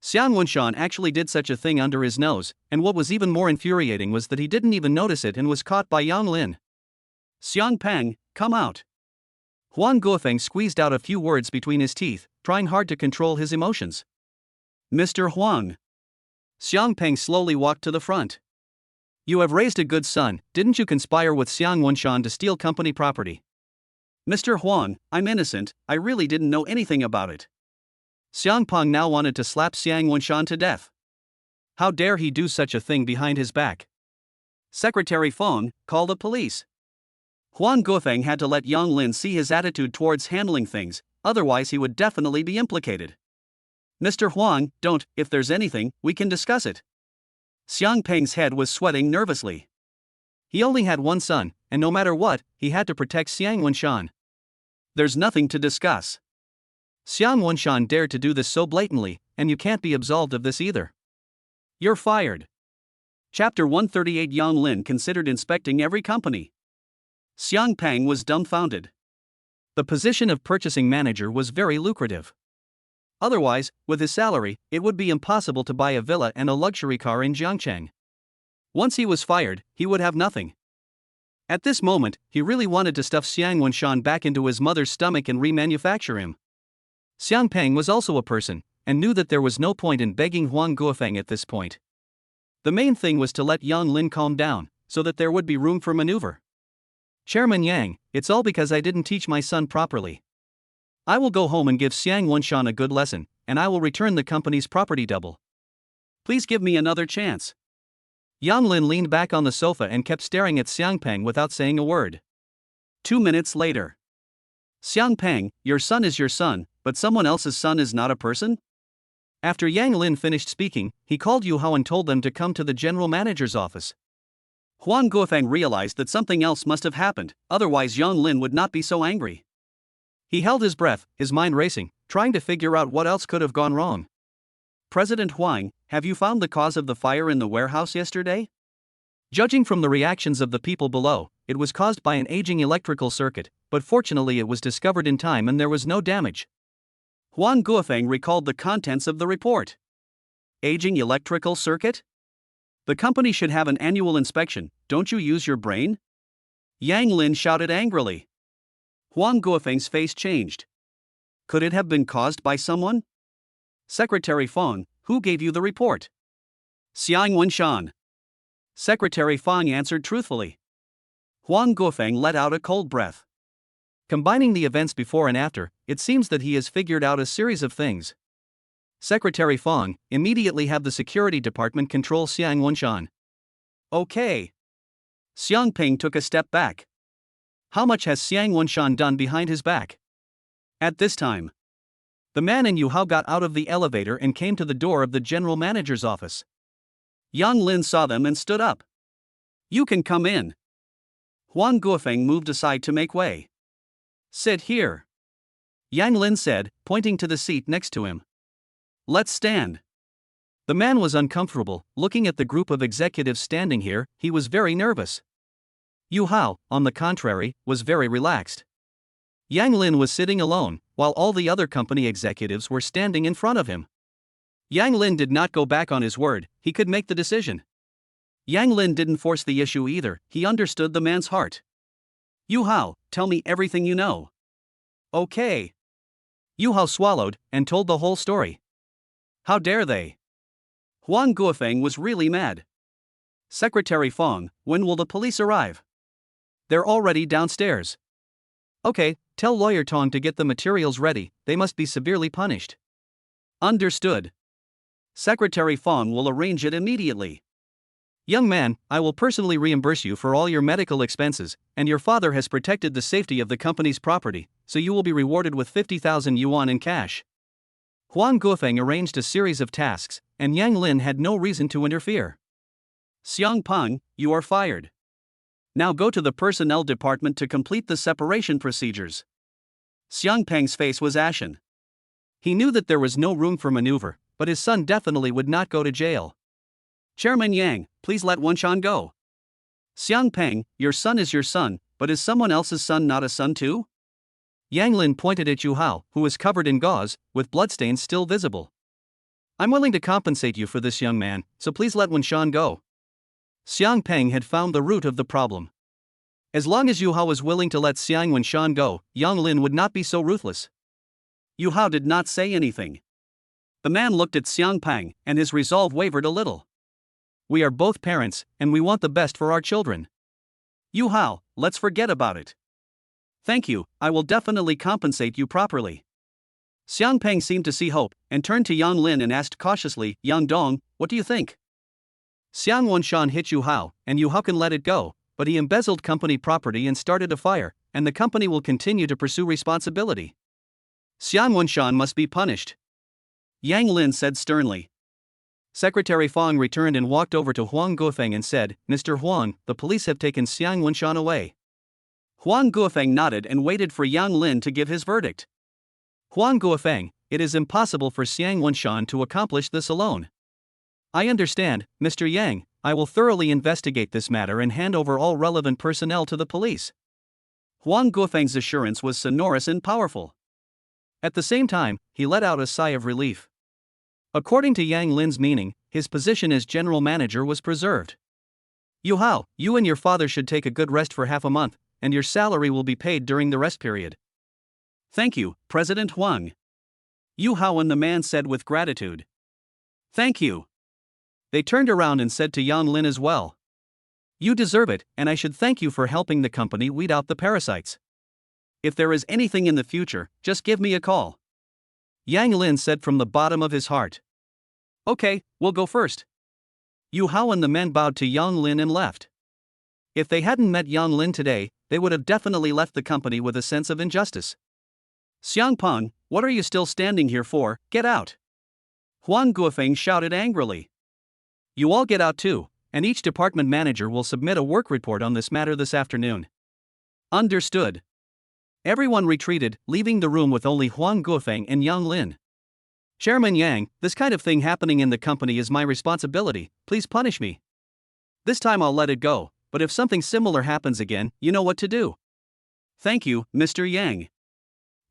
Xiang Wunshan actually did such a thing under his nose, and what was even more infuriating was that he didn't even notice it and was caught by Yang Lin. "Xiang Peng, come out." Huang Guofeng squeezed out a few words between his teeth, trying hard to control his emotions. "Mr. Huang." Xiang Peng slowly walked to the front. "You have raised a good son, didn't you conspire with Xiang Wunshan to steal company property?" "Mr. Huang, I'm innocent, I really didn't know anything about it." Xiang Peng now wanted to slap Xiang Wunshan to death. How dare he do such a thing behind his back? "Secretary Feng, call the police." Huang Guofeng had to let Yang Lin see his attitude towards handling things, otherwise he would definitely be implicated. "Mr. Huang, don't, if there's anything, we can discuss it." Xiang Peng's head was sweating nervously. He only had one son, and no matter what, he had to protect Xiang Wunshan. "There's nothing to discuss." Xiang Wunshan dared to do this so blatantly, and you can't be absolved of this either. "You're fired." Chapter 138. Yang Lin considered inspecting every company. Xiang Peng was dumbfounded. The position of purchasing manager was very lucrative. Otherwise, with his salary, it would be impossible to buy a villa and a luxury car in Jiangcheng. Once he was fired, he would have nothing. At this moment, he really wanted to stuff Xiang Wunshan back into his mother's stomach and remanufacture him. Xiang Peng was also a person, and knew that there was no point in begging Huang Guofeng at this point. The main thing was to let Yang Lin calm down, so that there would be room for maneuver. Chairman Yang, it's all because I didn't teach my son properly. I will go home and give Xiang Wenshan a good lesson, and I will return the company's property double. Please give me another chance. Yang Lin leaned back on the sofa and kept staring at Xiang Peng without saying a word. 2 minutes later. Xiang Peng, your son is your son, but someone else's son is not a person? After Yang Lin finished speaking, he called Yu Hao and told them to come to the general manager's office. Huang Guofeng realized that something else must have happened, otherwise Yang Lin would not be so angry. He held his breath, his mind racing, trying to figure out what else could have gone wrong. President Huang, have you found the cause of the fire in the warehouse yesterday? Judging from the reactions of the people below, it was caused by an aging electrical circuit, but fortunately it was discovered in time and there was no damage. Huang Guofeng recalled the contents of the report. Aging electrical circuit? The company should have an annual inspection, don't you use your brain? Yang Lin shouted angrily. Huang Guofeng's face changed. Could it have been caused by someone? Secretary Fong, who gave you the report? Xiang Wenshan. Secretary Fong answered truthfully. Huang Guofeng let out a cold breath. Combining the events before and after, it seems that he has figured out a series of things. Secretary Fong, immediately have the security department control Xiang Wenshan. Okay. Xiang Ping took a step back. How much has Xiang Wenshan done behind his back? At this time, the man and Yu Hao got out of the elevator and came to the door of the general manager's office. Yang Lin saw them and stood up. You can come in. Huang Guofeng moved aside to make way. Sit here. Yang Lin said, pointing to the seat next to him. Let's stand. The man was uncomfortable, looking at the group of executives standing here, he was very nervous. Yu Hao, on the contrary, was very relaxed. Yang Lin was sitting alone, while all the other company executives were standing in front of him. Yang Lin did not go back on his word, he could make the decision. Yang Lin didn't force the issue either, he understood the man's heart. Yu Hao, tell me everything you know. Okay. Yu Hao swallowed, and told the whole story. How dare they? Huang Guofeng was really mad. Secretary Fong, when will the police arrive? They're already downstairs. Okay, tell Lawyer Tong to get the materials ready, they must be severely punished. Understood. Secretary Fong will arrange it immediately. Young man, I will personally reimburse you for all your medical expenses, and your father has protected the safety of the company's property, so you will be rewarded with 50,000 yuan in cash. Huang Guofeng arranged a series of tasks, and Yang Lin had no reason to interfere. Xiang Peng, you are fired. Now go to the personnel department to complete the separation procedures. Xiang Peng's face was ashen. He knew that there was no room for maneuver, but his son definitely would not go to jail. Chairman Yang, please let Wenshan go. Xiang Peng, your son is your son, but is someone else's son not a son too? Yang Lin pointed at Yu Hao, who was covered in gauze, with bloodstains still visible. I'm willing to compensate you for this, young man, so please let Wenshan go. Xiang Peng had found the root of the problem. As long as Yu Hao was willing to let Xiang Wenshan go, Yang Lin would not be so ruthless. Yu Hao did not say anything. The man looked at Xiang Peng, and his resolve wavered a little. We are both parents, and we want the best for our children. Yu Hao, let's forget about it. Thank you, I will definitely compensate you properly. Xiang Peng seemed to see hope, and turned to Yang Lin and asked cautiously, Yang Dong, what do you think? Xiang Wenshan hit Yu Hao, and Yu Hao can let it go, but he embezzled company property and started a fire, and the company will continue to pursue responsibility. Xiang Wenshan must be punished. Yang Lin said sternly. Secretary Fong returned and walked over to Huang Guofeng and said, Mr. Huang, the police have taken Xiang Wenshan away. Huang Guofeng nodded and waited for Yang Lin to give his verdict. Huang Guofeng, it is impossible for Xiang Wenshan to accomplish this alone. I understand, Mr. Yang, I will thoroughly investigate this matter and hand over all relevant personnel to the police. Huang Guofeng's assurance was sonorous and powerful. At the same time, he let out a sigh of relief. According to Yang Lin's meaning, his position as general manager was preserved. Yu Hao, you and your father should take a good rest for half a month, and your salary will be paid during the rest period. Thank you, President Huang. Yu Hao and the man said with gratitude. Thank you. They turned around and said to Yang Lin as well. You deserve it, and I should thank you for helping the company weed out the parasites. If there is anything in the future, just give me a call. Yang Lin said from the bottom of his heart. Okay, we'll go first. Yu Hao and the men bowed to Yang Lin and left. If they hadn't met Yang Lin today, they would have definitely left the company with a sense of injustice. Xiang Peng, what are you still standing here for? Get out! Huang Guofeng shouted angrily. You all get out too, and each department manager will submit a work report on this matter this afternoon. Understood. Everyone retreated, leaving the room with only Huang Guofeng and Yang Lin. Chairman Yang, this kind of thing happening in the company is my responsibility, please punish me. This time I'll let it go, but if something similar happens again, you know what to do. Thank you, Mr. Yang.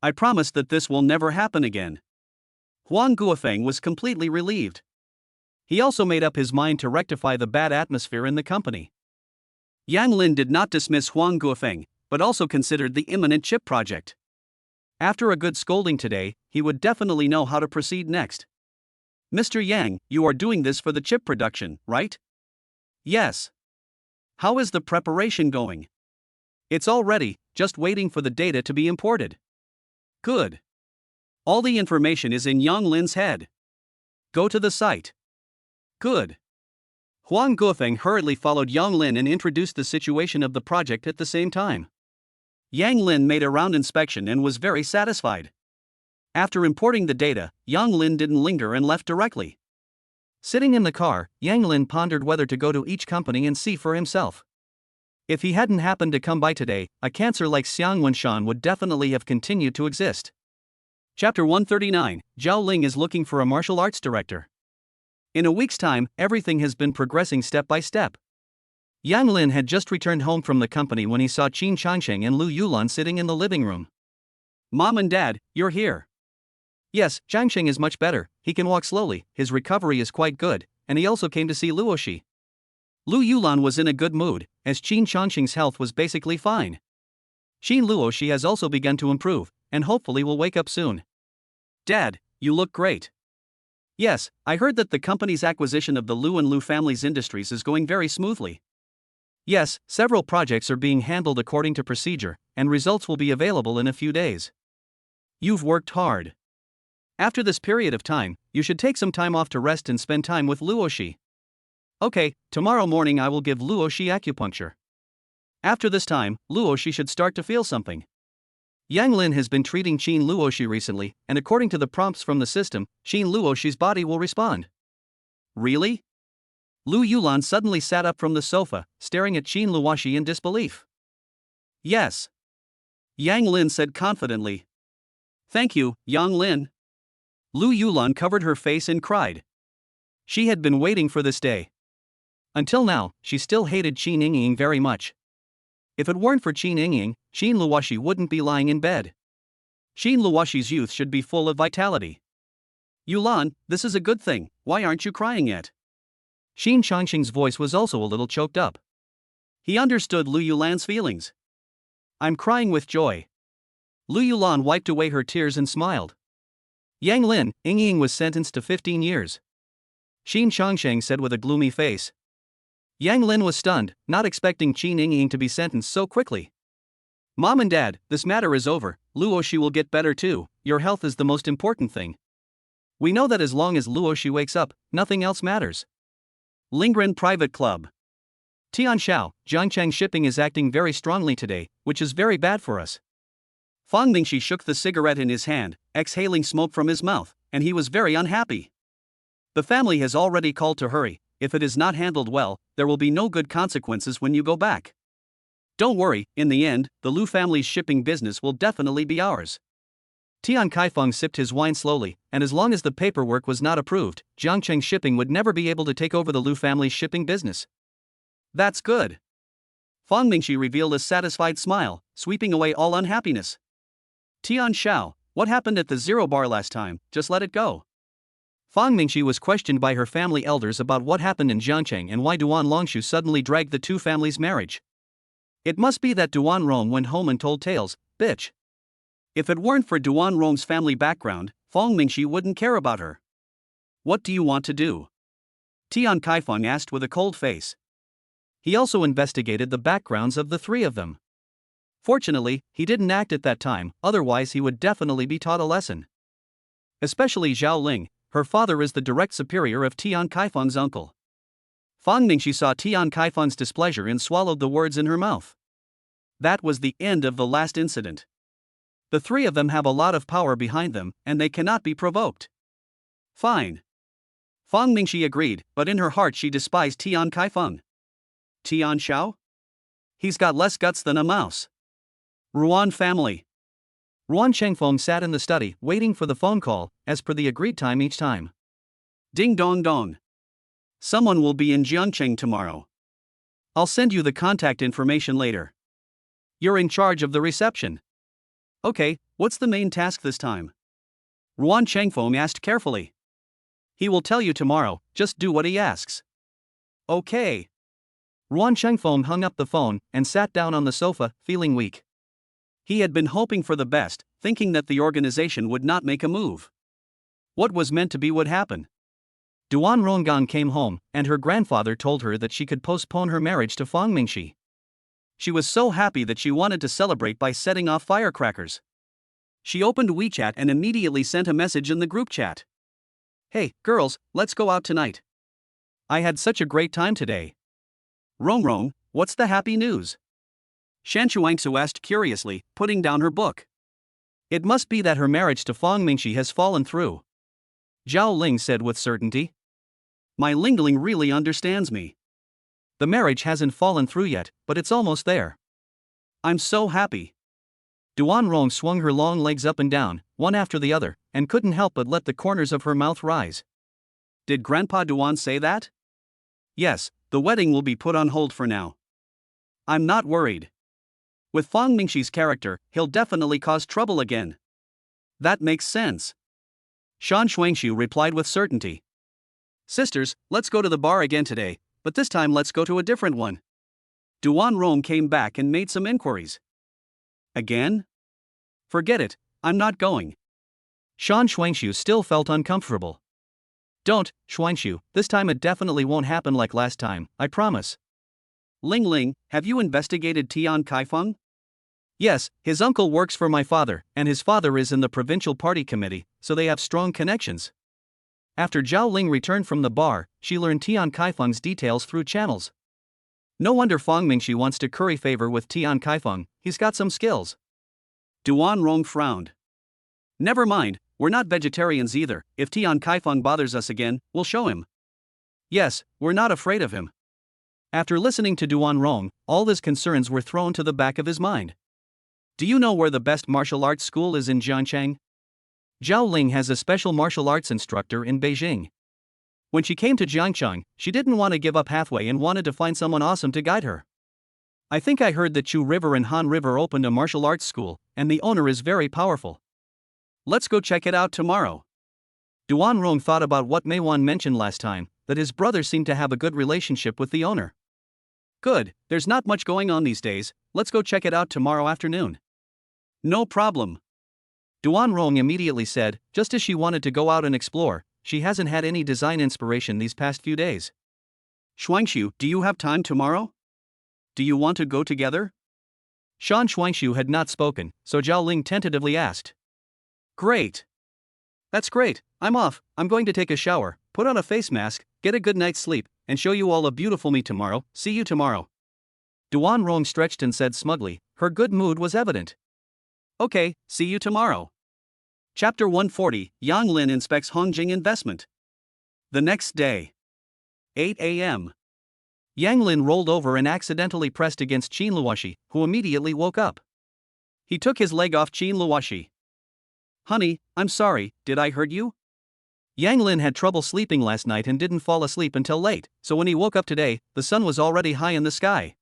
I promise that this will never happen again. Huang Guofeng was completely relieved. He also made up his mind to rectify the bad atmosphere in the company. Yang Lin did not dismiss Huang Guofeng, but also considered the imminent chip project. After a good scolding today, he would definitely know how to proceed next. Mr. Yang, you are doing this for the chip production, right? Yes. How is the preparation going? It's all ready, just waiting for the data to be imported. Good. All the information is in Yang Lin's head. Go to the site. Good. Huang Guofeng hurriedly followed Yang Lin and introduced the situation of the project at the same time. Yang Lin made a round inspection and was very satisfied. After importing the data, Yang Lin didn't linger and left directly. Sitting in the car, Yang Lin pondered whether to go to each company and see for himself. If he hadn't happened to come by today, a cancer like Xiang Wenshan would definitely have continued to exist. Chapter 139, Zhao Ling is looking for a martial arts director. In a week's time, everything has been progressing step by step. Yang Lin had just returned home from the company when he saw Qin Changsheng and Lu Yulan sitting in the living room. Mom and Dad, you're here. Yes, Changsheng is much better, he can walk slowly, his recovery is quite good, and he also came to see Luoshi. Lu Yulan was in a good mood, as Qin Changsheng's health was basically fine. Qin Luoshi has also begun to improve, and hopefully will wake up soon. Dad, you look great. Yes, I heard that the company's acquisition of the Lu and Lu family's industries is going very smoothly. Yes, several projects are being handled according to procedure, and results will be available in a few days. You've worked hard. After this period of time, you should take some time off to rest and spend time with Luoshi. Okay, tomorrow morning I will give Luoshi acupuncture. After this time, Luoshi should start to feel something. Yang Lin has been treating Qin Luoshi recently, and according to the prompts from the system, Qin Luoshi's body will respond. Really? Lu Yulan suddenly sat up from the sofa, staring at Qin Luoshi in disbelief. Yes. Yang Lin said confidently. Thank you, Yang Lin. Lu Yulan covered her face and cried. She had been waiting for this day. Until now, she still hated Qin Yingying very much. If it weren't for Qin Yingying, Qin Luoshi wouldn't be lying in bed. Qin Luoshi's youth should be full of vitality. Yulan, this is a good thing, why aren't you crying yet? Qin Changsheng's voice was also a little choked up. He understood Lu Yulan's feelings. I'm crying with joy. Lu Yulan wiped away her tears and smiled. Yang Lin, Yingying was sentenced to 15 years. Qin Changsheng said with a gloomy face. Yang Lin was stunned, not expecting Qin Yingying to be sentenced so quickly. Mom and Dad, this matter is over, Luoshi will get better too, your health is the most important thing. We know that as long as Luoshi wakes up, nothing else matters. Lingren Private Club. Tianshao, Zhangcheng Shipping is acting very strongly today, which is very bad for us. Fang Mingxi shook the cigarette in his hand, exhaling smoke from his mouth, and he was very unhappy. The family has already called to hurry. If it is not handled well, there will be no good consequences when you go back. Don't worry, in the end, the Lu family's shipping business will definitely be ours. Tian Kaifeng sipped his wine slowly, and as long as the paperwork was not approved, Zhangcheng Shipping would never be able to take over the Lu family's shipping business. That's good. Fang Mingxi revealed a satisfied smile, sweeping away all unhappiness. Tian Shao, what happened at the Zero Bar last time? Just let it go. Fang Mingxi was questioned by her family elders about what happened in Zhangcheng and why Duan Longshu suddenly dragged the two families' marriage. It must be that Duan Rong went home and told tales, bitch. If it weren't for Duan Rong's family background, Fang Mingxi wouldn't care about her. What do you want to do? Tian Kaifeng asked with a cold face. He also investigated the backgrounds of the three of them. Fortunately, he didn't act at that time, otherwise he would definitely be taught a lesson. Especially Zhao Ling, her father is the direct superior of Tian Kaifeng's uncle. Fang Mingxi saw Tian Kaifeng's displeasure and swallowed the words in her mouth. That was the end of the last incident. The three of them have a lot of power behind them, and they cannot be provoked. Fine. Fang Mingxi agreed, but in her heart she despised Tian Kaifeng. Tian Xiao? He's got less guts than a mouse. Ruan family. Ruan Chengfeng sat in the study, waiting for the phone call, as per the agreed time each time. Ding dong dong. Someone will be in Jiangcheng tomorrow. I'll send you the contact information later. You're in charge of the reception. Okay, what's the main task this time? Ruan Chengfeng asked carefully. He will tell you tomorrow, just do what he asks. Okay. Ruan Chengfeng hung up the phone and sat down on the sofa, feeling weak. He had been hoping for the best, thinking that the organization would not make a move. What was meant to be would happen. Duan Ronggang came home, and her grandfather told her that she could postpone her marriage to Fang Mingxi. She was so happy that she wanted to celebrate by setting off firecrackers. She opened WeChat and immediately sent a message in the group chat. Hey, girls, let's go out tonight. I had such a great time today. Rong, what's the happy news? Shan Shuangsu asked curiously, putting down her book. It must be that her marriage to Fang Mingxi has fallen through. Zhao Ling said with certainty. My Lingling really understands me. The marriage hasn't fallen through yet, but it's almost there. I'm so happy. Duan Rong swung her long legs up and down, one after the other, and couldn't help but let the corners of her mouth rise. Did Grandpa Duan say that? Yes, the wedding will be put on hold for now. I'm not worried. With Fang Mingxi's character, he'll definitely cause trouble again. That makes sense. Shan Shuangxiu replied with certainty. Sisters, let's go to the bar again today, but this time let's go to a different one. Duan Rong came back and made some inquiries. Again? Forget it, I'm not going. Shan Shuangxiu still felt uncomfortable. Don't, Shuangxiu, this time it definitely won't happen like last time, I promise. Ling, have you investigated Tian Kaifeng? Yes, his uncle works for my father, and his father is in the provincial party committee, so they have strong connections. After Zhao Ling returned from the bar, she learned Tian Kaifeng's details through channels. No wonder Fang Mingxi wants to curry favor with Tian Kaifeng, he's got some skills. Duan Rong frowned. Never mind, we're not vegetarians either, if Tian Kaifeng bothers us again, we'll show him. Yes, we're not afraid of him. After listening to Duan Rong, all his concerns were thrown to the back of his mind. Do you know where the best martial arts school is in Jiangcheng? Zhao Ling has a special martial arts instructor in Beijing. When she came to Jiangcheng, she didn't want to give up halfway and wanted to find someone awesome to guide her. I think I heard that Chu River and Han River opened a martial arts school, and the owner is very powerful. Let's go check it out tomorrow. Duan Rong thought about what Meiwan mentioned last time, that his brother seemed to have a good relationship with the owner. Good, there's not much going on these days, let's go check it out tomorrow afternoon. No problem. Duan Rong immediately said, just as she wanted to go out and explore, she hasn't had any design inspiration these past few days. Shuangxiu, do you have time tomorrow? Do you want to go together? Shan Shuangxiu had not spoken, so Zhao Ling tentatively asked. Great. That's great, I'm off, I'm going to take a shower, put on a face mask, get a good night's sleep, and show you all a beautiful me tomorrow, see you tomorrow. Duan Rong stretched and said smugly, her good mood was evident. Okay, see you tomorrow. Chapter 140, Yang Lin inspects Hongjing investment. The next day. 8 a.m. Yang Lin rolled over and accidentally pressed against Qin Luoshi, who immediately woke up. He took his leg off Qin Luoshi. Honey, I'm sorry, did I hurt you? Yang Lin had trouble sleeping last night and didn't fall asleep until late, so when he woke up today, the sun was already high in the sky.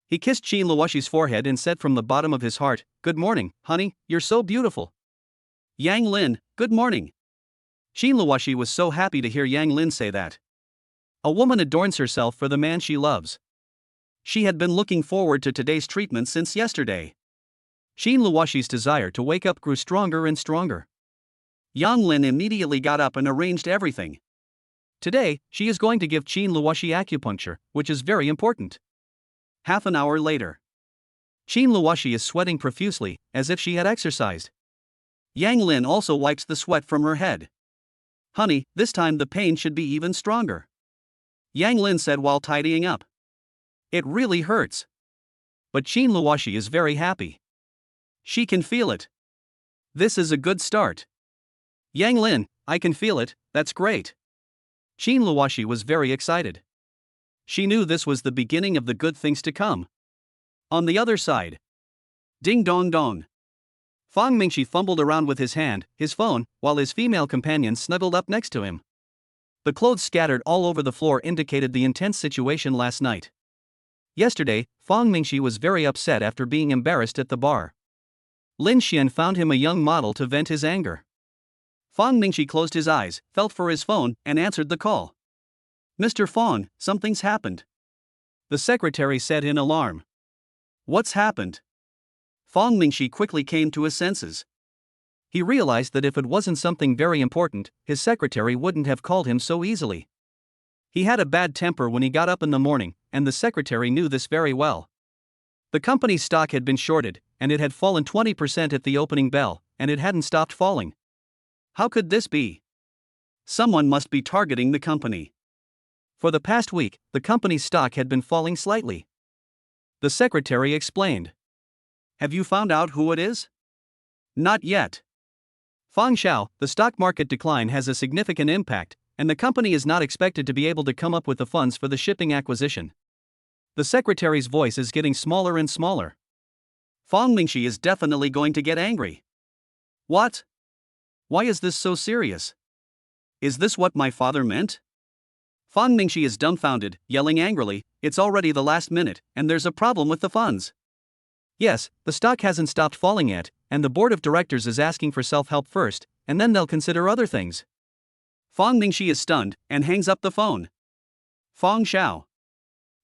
He kissed Qin Luoshi's forehead and said from the bottom of his heart, Good morning, honey, you're so beautiful. Yang Lin, good morning. Qin Luoshi was so happy to hear Yang Lin say that. A woman adorns herself for the man she loves. She had been looking forward to today's treatment since yesterday. Qin Luoshi's desire to wake up grew stronger and stronger. Yang Lin immediately got up and arranged everything. Today, she is going to give Qin Luoshi acupuncture, which is very important. Half an hour later. Qin Luoshi is sweating profusely, as if she had exercised. Yang Lin also wipes the sweat from her head. Honey, this time the pain should be even stronger. Yang Lin said while tidying up. It really hurts. But Qin Luoshi is very happy. She can feel it. This is a good start. Yang Lin, I can feel it, that's great. Qin Luoshi was very excited. She knew this was the beginning of the good things to come. On the other side. Ding dong dong. Fang Mingxi fumbled around with his hand, his phone, while his female companion snuggled up next to him. The clothes scattered all over the floor indicated the intense situation last night. Yesterday, Fang Mingxi was very upset after being embarrassed at the bar. Lin Xian found him a young model to vent his anger. Fang Mingxi closed his eyes, felt for his phone, and answered the call. Mr. Fang, something's happened. The secretary said in alarm. What's happened? Fang Mingxi quickly came to his senses. He realized that if it wasn't something very important, his secretary wouldn't have called him so easily. He had a bad temper when he got up in the morning, and the secretary knew this very well. The company's stock had been shorted, and it had fallen 20% at the opening bell, and it hadn't stopped falling. How could this be? Someone must be targeting the company. For the past week, the company's stock had been falling slightly. The secretary explained. Have you found out who it is? Not yet. Fang Xiao, the stock market decline has a significant impact, and the company is not expected to be able to come up with the funds for the shipping acquisition. The secretary's voice is getting smaller and smaller. Fang Mingxi is definitely going to get angry. What? Why is this so serious? Is this what my father meant? Fang Mingxi is dumbfounded, yelling angrily, it's already the last minute, and there's a problem with the funds. Yes, the stock hasn't stopped falling yet, and the board of directors is asking for self-help first, and then they'll consider other things. Fang Mingxi is stunned, and hangs up the phone. Fang Xiao.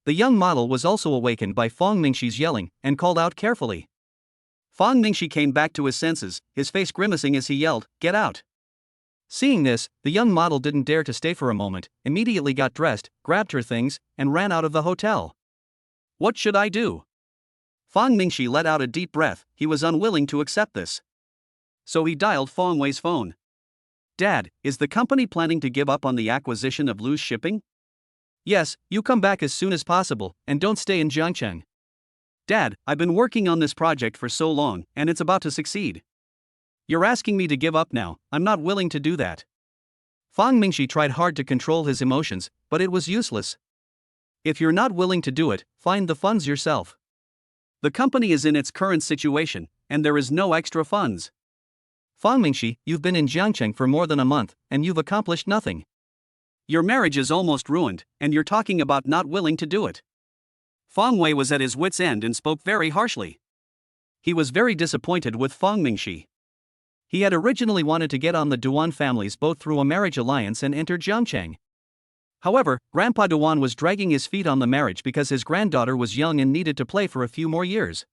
The young model was also awakened by Fang Mingxi's yelling, and called out carefully. Fang Mingxi came back to his senses, his face grimacing as he yelled, get out. Seeing this, the young model didn't dare to stay for a moment, immediately got dressed, grabbed her things, and ran out of the hotel. What should I do? Fang Mingxi let out a deep breath, he was unwilling to accept this. So he dialed Fang Wei's phone. Dad, is the company planning to give up on the acquisition of Lu's shipping? Yes, you come back as soon as possible, and don't stay in Jiangcheng. Dad, I've been working on this project for so long, and it's about to succeed. You're asking me to give up now, I'm not willing to do that. Fang Mingxi tried hard to control his emotions, but it was useless. If you're not willing to do it, find the funds yourself. The company is in its current situation, and there is no extra funds. Fang Mingxi, you've been in Jiangcheng for more than a month, and you've accomplished nothing. Your marriage is almost ruined, and you're talking about not willing to do it. Fang Wei was at his wits' end and spoke very harshly. He was very disappointed with Fang Mingxi. He had originally wanted to get on the Duan family's boat through a marriage alliance and enter Jiangcheng. However, Grandpa Duan was dragging his feet on the marriage because his granddaughter was young and needed to play for a few more years.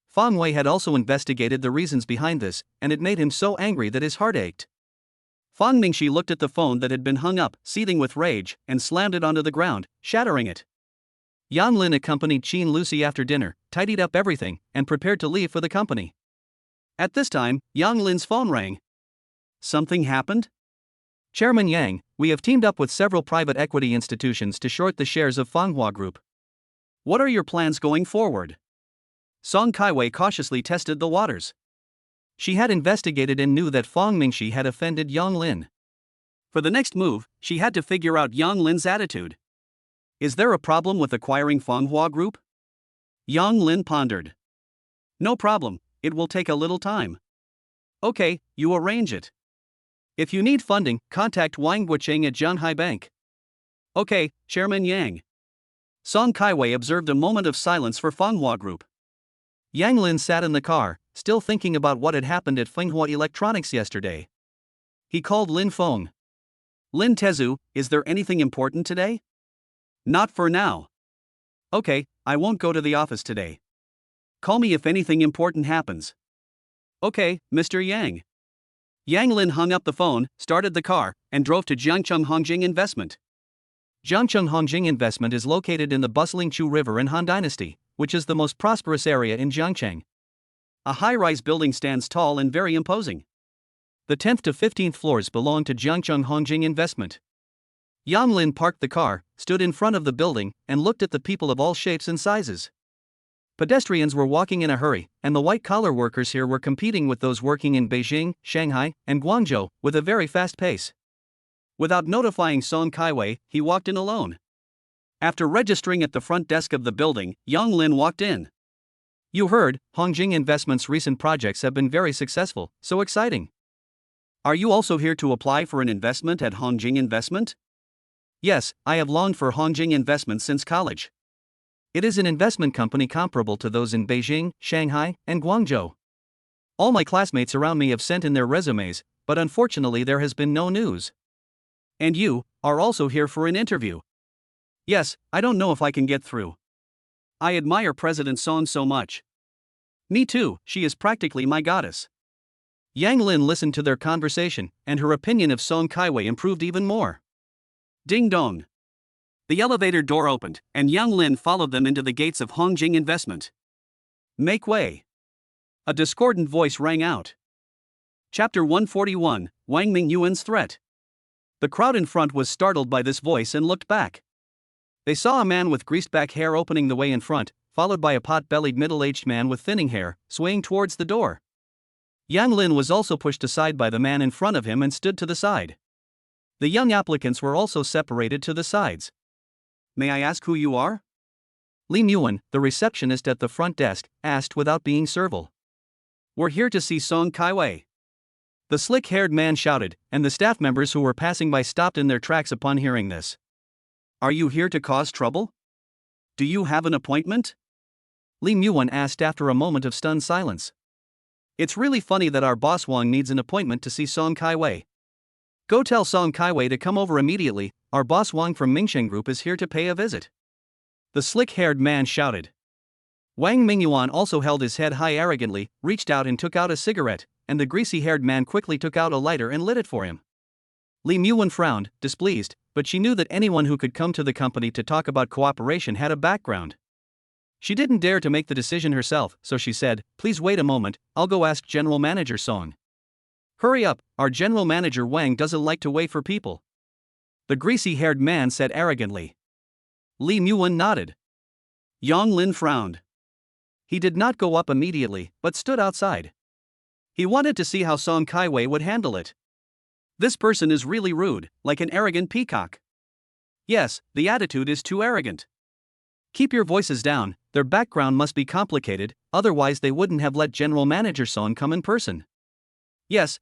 Fang Wei had also investigated the reasons behind this, and it made him so angry that his heart ached. Fang Mingxi looked at the phone that had been hung up, seething with rage, and slammed it onto the ground, shattering it. Yan Lin accompanied Qin Lucy after dinner, tidied up everything, and prepared to leave for the company. At this time, Yang Lin's phone rang. Something happened? Chairman Yang, we have teamed up with several private equity institutions to short the shares of Fanghua Group. What are your plans going forward? Song Kaiwei cautiously tested the waters. She had investigated and knew that Fang Mingxi had offended Yang Lin. For the next move, she had to figure out Yang Lin's attitude. Is there a problem with acquiring Fanghua Group? Yang Lin pondered. No problem, it will take a little time. Okay, you arrange it. If you need funding, contact Wang Guocheng at Zhanghai Bank. Okay, Chairman Yang. Song Kaiwei observed a moment of silence for Fanghua Group. Yang Lin sat in the car, still thinking about what had happened at Fanghua Electronics yesterday. He called Lin Feng. Lin Tezu, is there anything important today? Not for now. Okay, I won't go to the office today. Call me if anything important happens. Okay, Mr. Yang. Yang Lin hung up the phone, started the car, and drove to Jiangcheng Hongjing Investment. Jiangcheng Hongjing Investment is located in the bustling Chu River in Han Dynasty, which is the most prosperous area in Jiangcheng. A high-rise building stands tall and very imposing. The 10th to 15th floors belong to Jiangcheng Hongjing Investment. Yang Lin parked the car, stood in front of the building, and looked at the people of all shapes and sizes. Pedestrians were walking in a hurry, and the white-collar workers here were competing with those working in Beijing, Shanghai, and Guangzhou, with a very fast pace. Without notifying Song Kaiwei, he walked in alone. After registering at the front desk of the building, Yang Lin walked in. You heard, Hongjing Investment's recent projects have been very successful, so exciting. Are you also here to apply for an investment at Hongjing Investment? Yes, I have longed for Hongjing Investment since college. It is an investment company comparable to those in Beijing, Shanghai, and Guangzhou. All my classmates around me have sent in their resumes, but unfortunately there has been no news. And you are also here for an interview. Yes, I don't know if I can get through. I admire President Song so much. Me too, she is practically my goddess. Yang Lin listened to their conversation, and her opinion of Song Kaiwei improved even more. Ding dong. The elevator door opened, and Yang Lin followed them into the gates of Hongjing Investment. Make way. A discordant voice rang out. Chapter 141, Wang Mingyuan's Threat. The crowd in front was startled by this voice and looked back. They saw a man with greased-back hair opening the way in front, followed by a pot-bellied middle-aged man with thinning hair, swaying towards the door. Yang Lin was also pushed aside by the man in front of him and stood to the side. The young applicants were also separated to the sides. May I ask who you are? Li Muan, the receptionist at the front desk, asked without being servile. We're here to see Song Kaiwei. The slick-haired man shouted, and the staff members who were passing by stopped in their tracks upon hearing this. Are you here to cause trouble? Do you have an appointment? Li Muan asked after a moment of stunned silence. It's really funny that our boss Wang needs an appointment to see Song Kaiwei. Go tell Song Kaiwei to come over immediately, our boss Wang from Mingsheng Group is here to pay a visit. The slick-haired man shouted. Wang Mingyuan also held his head high arrogantly, reached out and took out a cigarette, and the greasy-haired man quickly took out a lighter and lit it for him. Li Muan frowned, displeased, but she knew that anyone who could come to the company to talk about cooperation had a background. She didn't dare to make the decision herself, so she said, Please wait a moment, I'll go ask General Manager Song. Hurry up, our General Manager Wang doesn't like to wait for people. The greasy-haired man said arrogantly. Li Muan nodded. Yang Lin frowned. He did not go up immediately, but stood outside. He wanted to see how Song Kaiwei would handle it. This person is really rude, like an arrogant peacock. Yes, the attitude is too arrogant. Keep your voices down, their background must be complicated, otherwise they wouldn't have let General Manager Song come in person. Yes,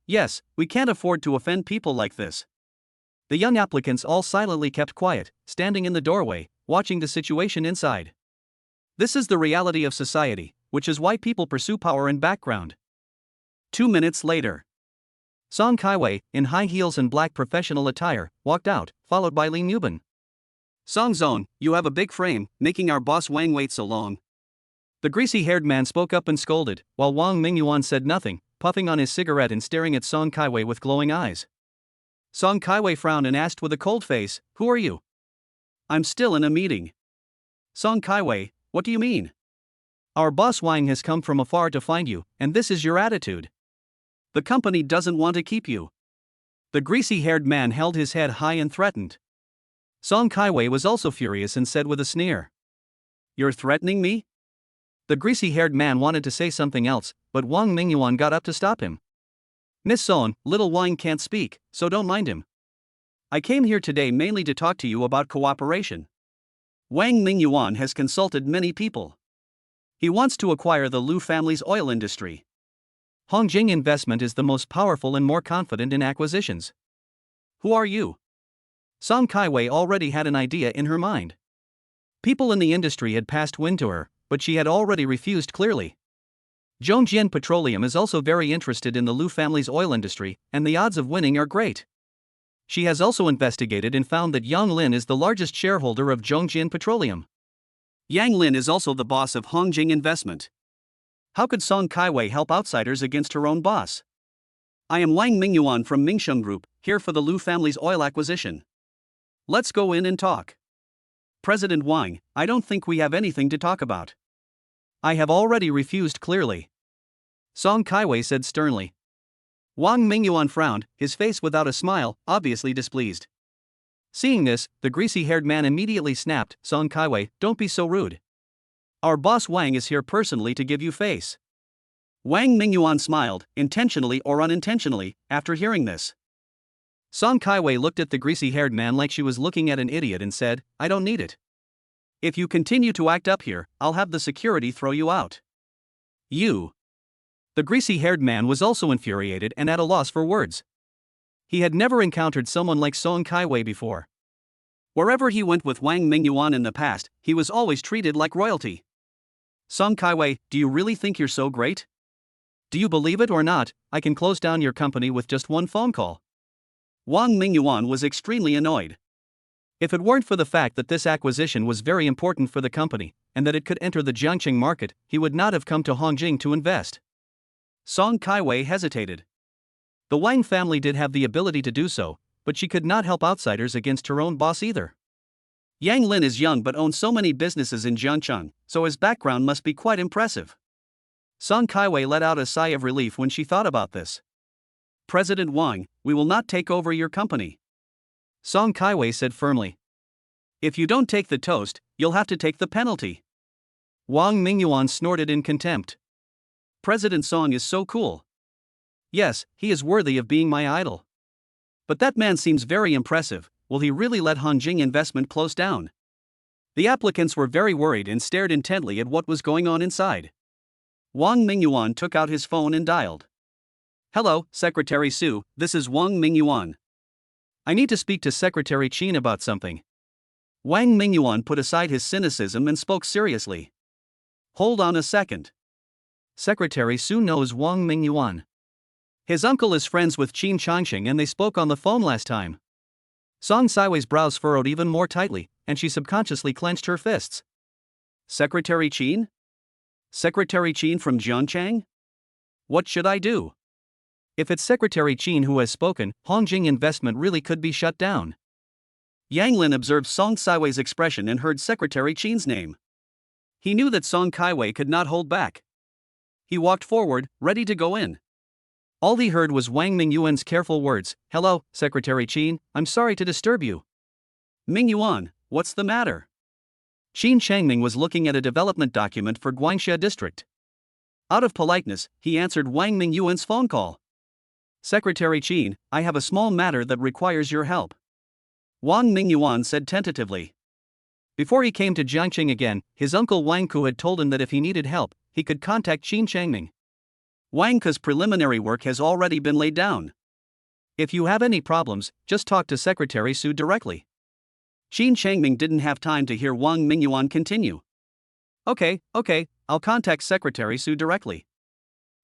we can't afford to offend people like this. The young applicants all silently kept quiet, standing in the doorway, watching the situation inside. This is the reality of society, which is why people pursue power and background. 2 minutes later. Song Kaiwei, in high heels and black professional attire, walked out, followed by Li Muban. Song Zone, you have a big frame, making our boss Wang wait so long. The greasy-haired man spoke up and scolded, while Wang Mingyuan said nothing, puffing on his cigarette and staring at Song Kaiwei with glowing eyes. Song Kaiwei frowned and asked with a cold face, Who are you? I'm still in a meeting. Song Kaiwei, what do you mean? Our boss Wang has come from afar to find you, and this is your attitude. The company doesn't want to keep you. The greasy-haired man held his head high and threatened. Song Kaiwei was also furious and said with a sneer. You're threatening me? The greasy-haired man wanted to say something else, but Wang Mingyuan got up to stop him. Miss Song, little Wang can't speak, so don't mind him. I came here today mainly to talk to you about cooperation. Wang Mingyuan has consulted many people. He wants to acquire the Lu family's oil industry. Hongjing Investment is the most powerful and more confident in acquisitions. Who are you? Song Kaiwei already had an idea in her mind. People in the industry had passed wind to her, but she had already refused clearly. Zhongjian Petroleum is also very interested in the Lu family's oil industry, and the odds of winning are great. She has also investigated and found that Yang Lin is the largest shareholder of Zhongjian Petroleum. Yang Lin is also the boss of Hongjing Investment. How could Song Kaiwei help outsiders against her own boss? I am Wang Mingyuan from Mingsheng Group, here for the Lu family's oil acquisition. Let's go in and talk. President Wang, I don't think we have anything to talk about. I have already refused clearly. Song Kaiwei said sternly. Wang Mingyuan frowned, his face without a smile, obviously displeased. Seeing this, the greasy-haired man immediately snapped, Song Kaiwei, don't be so rude. Our boss Wang is here personally to give you face. Wang Mingyuan smiled, intentionally or unintentionally, after hearing this. Song Kaiwei looked at the greasy-haired man like she was looking at an idiot and said, I don't need it. If you continue to act up here, I'll have the security throw you out. You. The greasy-haired man was also infuriated and at a loss for words. He had never encountered someone like Song Kaiwei before. Wherever he went with Wang Mingyuan in the past, he was always treated like royalty. Song Kaiwei, do you really think you're so great? Do you believe it or not, I can close down your company with just one phone call. Wang Mingyuan was extremely annoyed. If it weren't for the fact that this acquisition was very important for the company, and that it could enter the Jiangqing market, he would not have come to Hongjing to invest. Song Kaiwei hesitated. The Wang family did have the ability to do so, but she could not help outsiders against her own boss either. Yang Lin is young but owns so many businesses in Jiangcheng, so his background must be quite impressive. Song Kaiwei let out a sigh of relief when she thought about this. President Wang, we will not take over your company. Song Kaiwei said firmly. If you don't take the toast, you'll have to take the penalty. Wang Mingyuan snorted in contempt. President Song is so cool. Yes, he is worthy of being my idol. But that man seems very impressive, will he really let Hongjing Investment close down? The applicants were very worried and stared intently at what was going on inside. Wang Mingyuan took out his phone and dialed. Hello, Secretary Su, this is Wang Mingyuan. I need to speak to Secretary Qin about something. Wang Mingyuan put aside his cynicism and spoke seriously. Hold on a second. Secretary Su knows Wang Mingyuan. His uncle is friends with Qin Changxing and they spoke on the phone last time. Song Kaiwei's brows furrowed even more tightly, and she subconsciously clenched her fists. Secretary Qin? Secretary Qin from Jiangcheng? What should I do? If it's Secretary Qin who has spoken, Hongjing Investment really could be shut down. Yang Lin observed Song Kaiwei's expression and heard Secretary Qin's name. He knew that Song Kaiwei could not hold back. He walked forward, ready to go in. All he heard was Wang Mingyuan's careful words, Hello, Secretary Qin, I'm sorry to disturb you. Mingyuan, what's the matter? Qin Changming was looking at a development document for Guangxia District. Out of politeness, he answered Wang Mingyuan's phone call. Secretary Qin, I have a small matter that requires your help. Wang Mingyuan said tentatively. Before he came to Jiangqing again, his uncle Wang Ku had told him that if he needed help, he could contact Qin Changming. Wang Ku's preliminary work has already been laid down. If you have any problems, just talk to Secretary Su directly. Qin Changming didn't have time to hear Wang Mingyuan continue. Okay, I'll contact Secretary Su directly.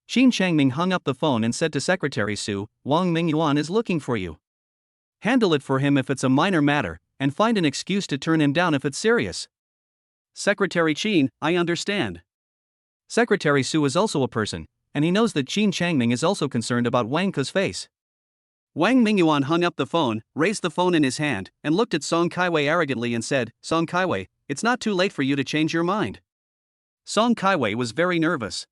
Qin Changming hung up the phone and said to Secretary Su, Wang Mingyuan is looking for you. Handle it for him if it's a minor matter, and find an excuse to turn him down if it's serious. Secretary Qin, I understand. Secretary Su is also a person, and he knows that Qin Changming is also concerned about Wang Ku's face. Wang Mingyuan hung up the phone, raised the phone in his hand, and looked at Song Kaiwei arrogantly and said, Song Kaiwei, it's not too late for you to change your mind. Song Kaiwei was very nervous.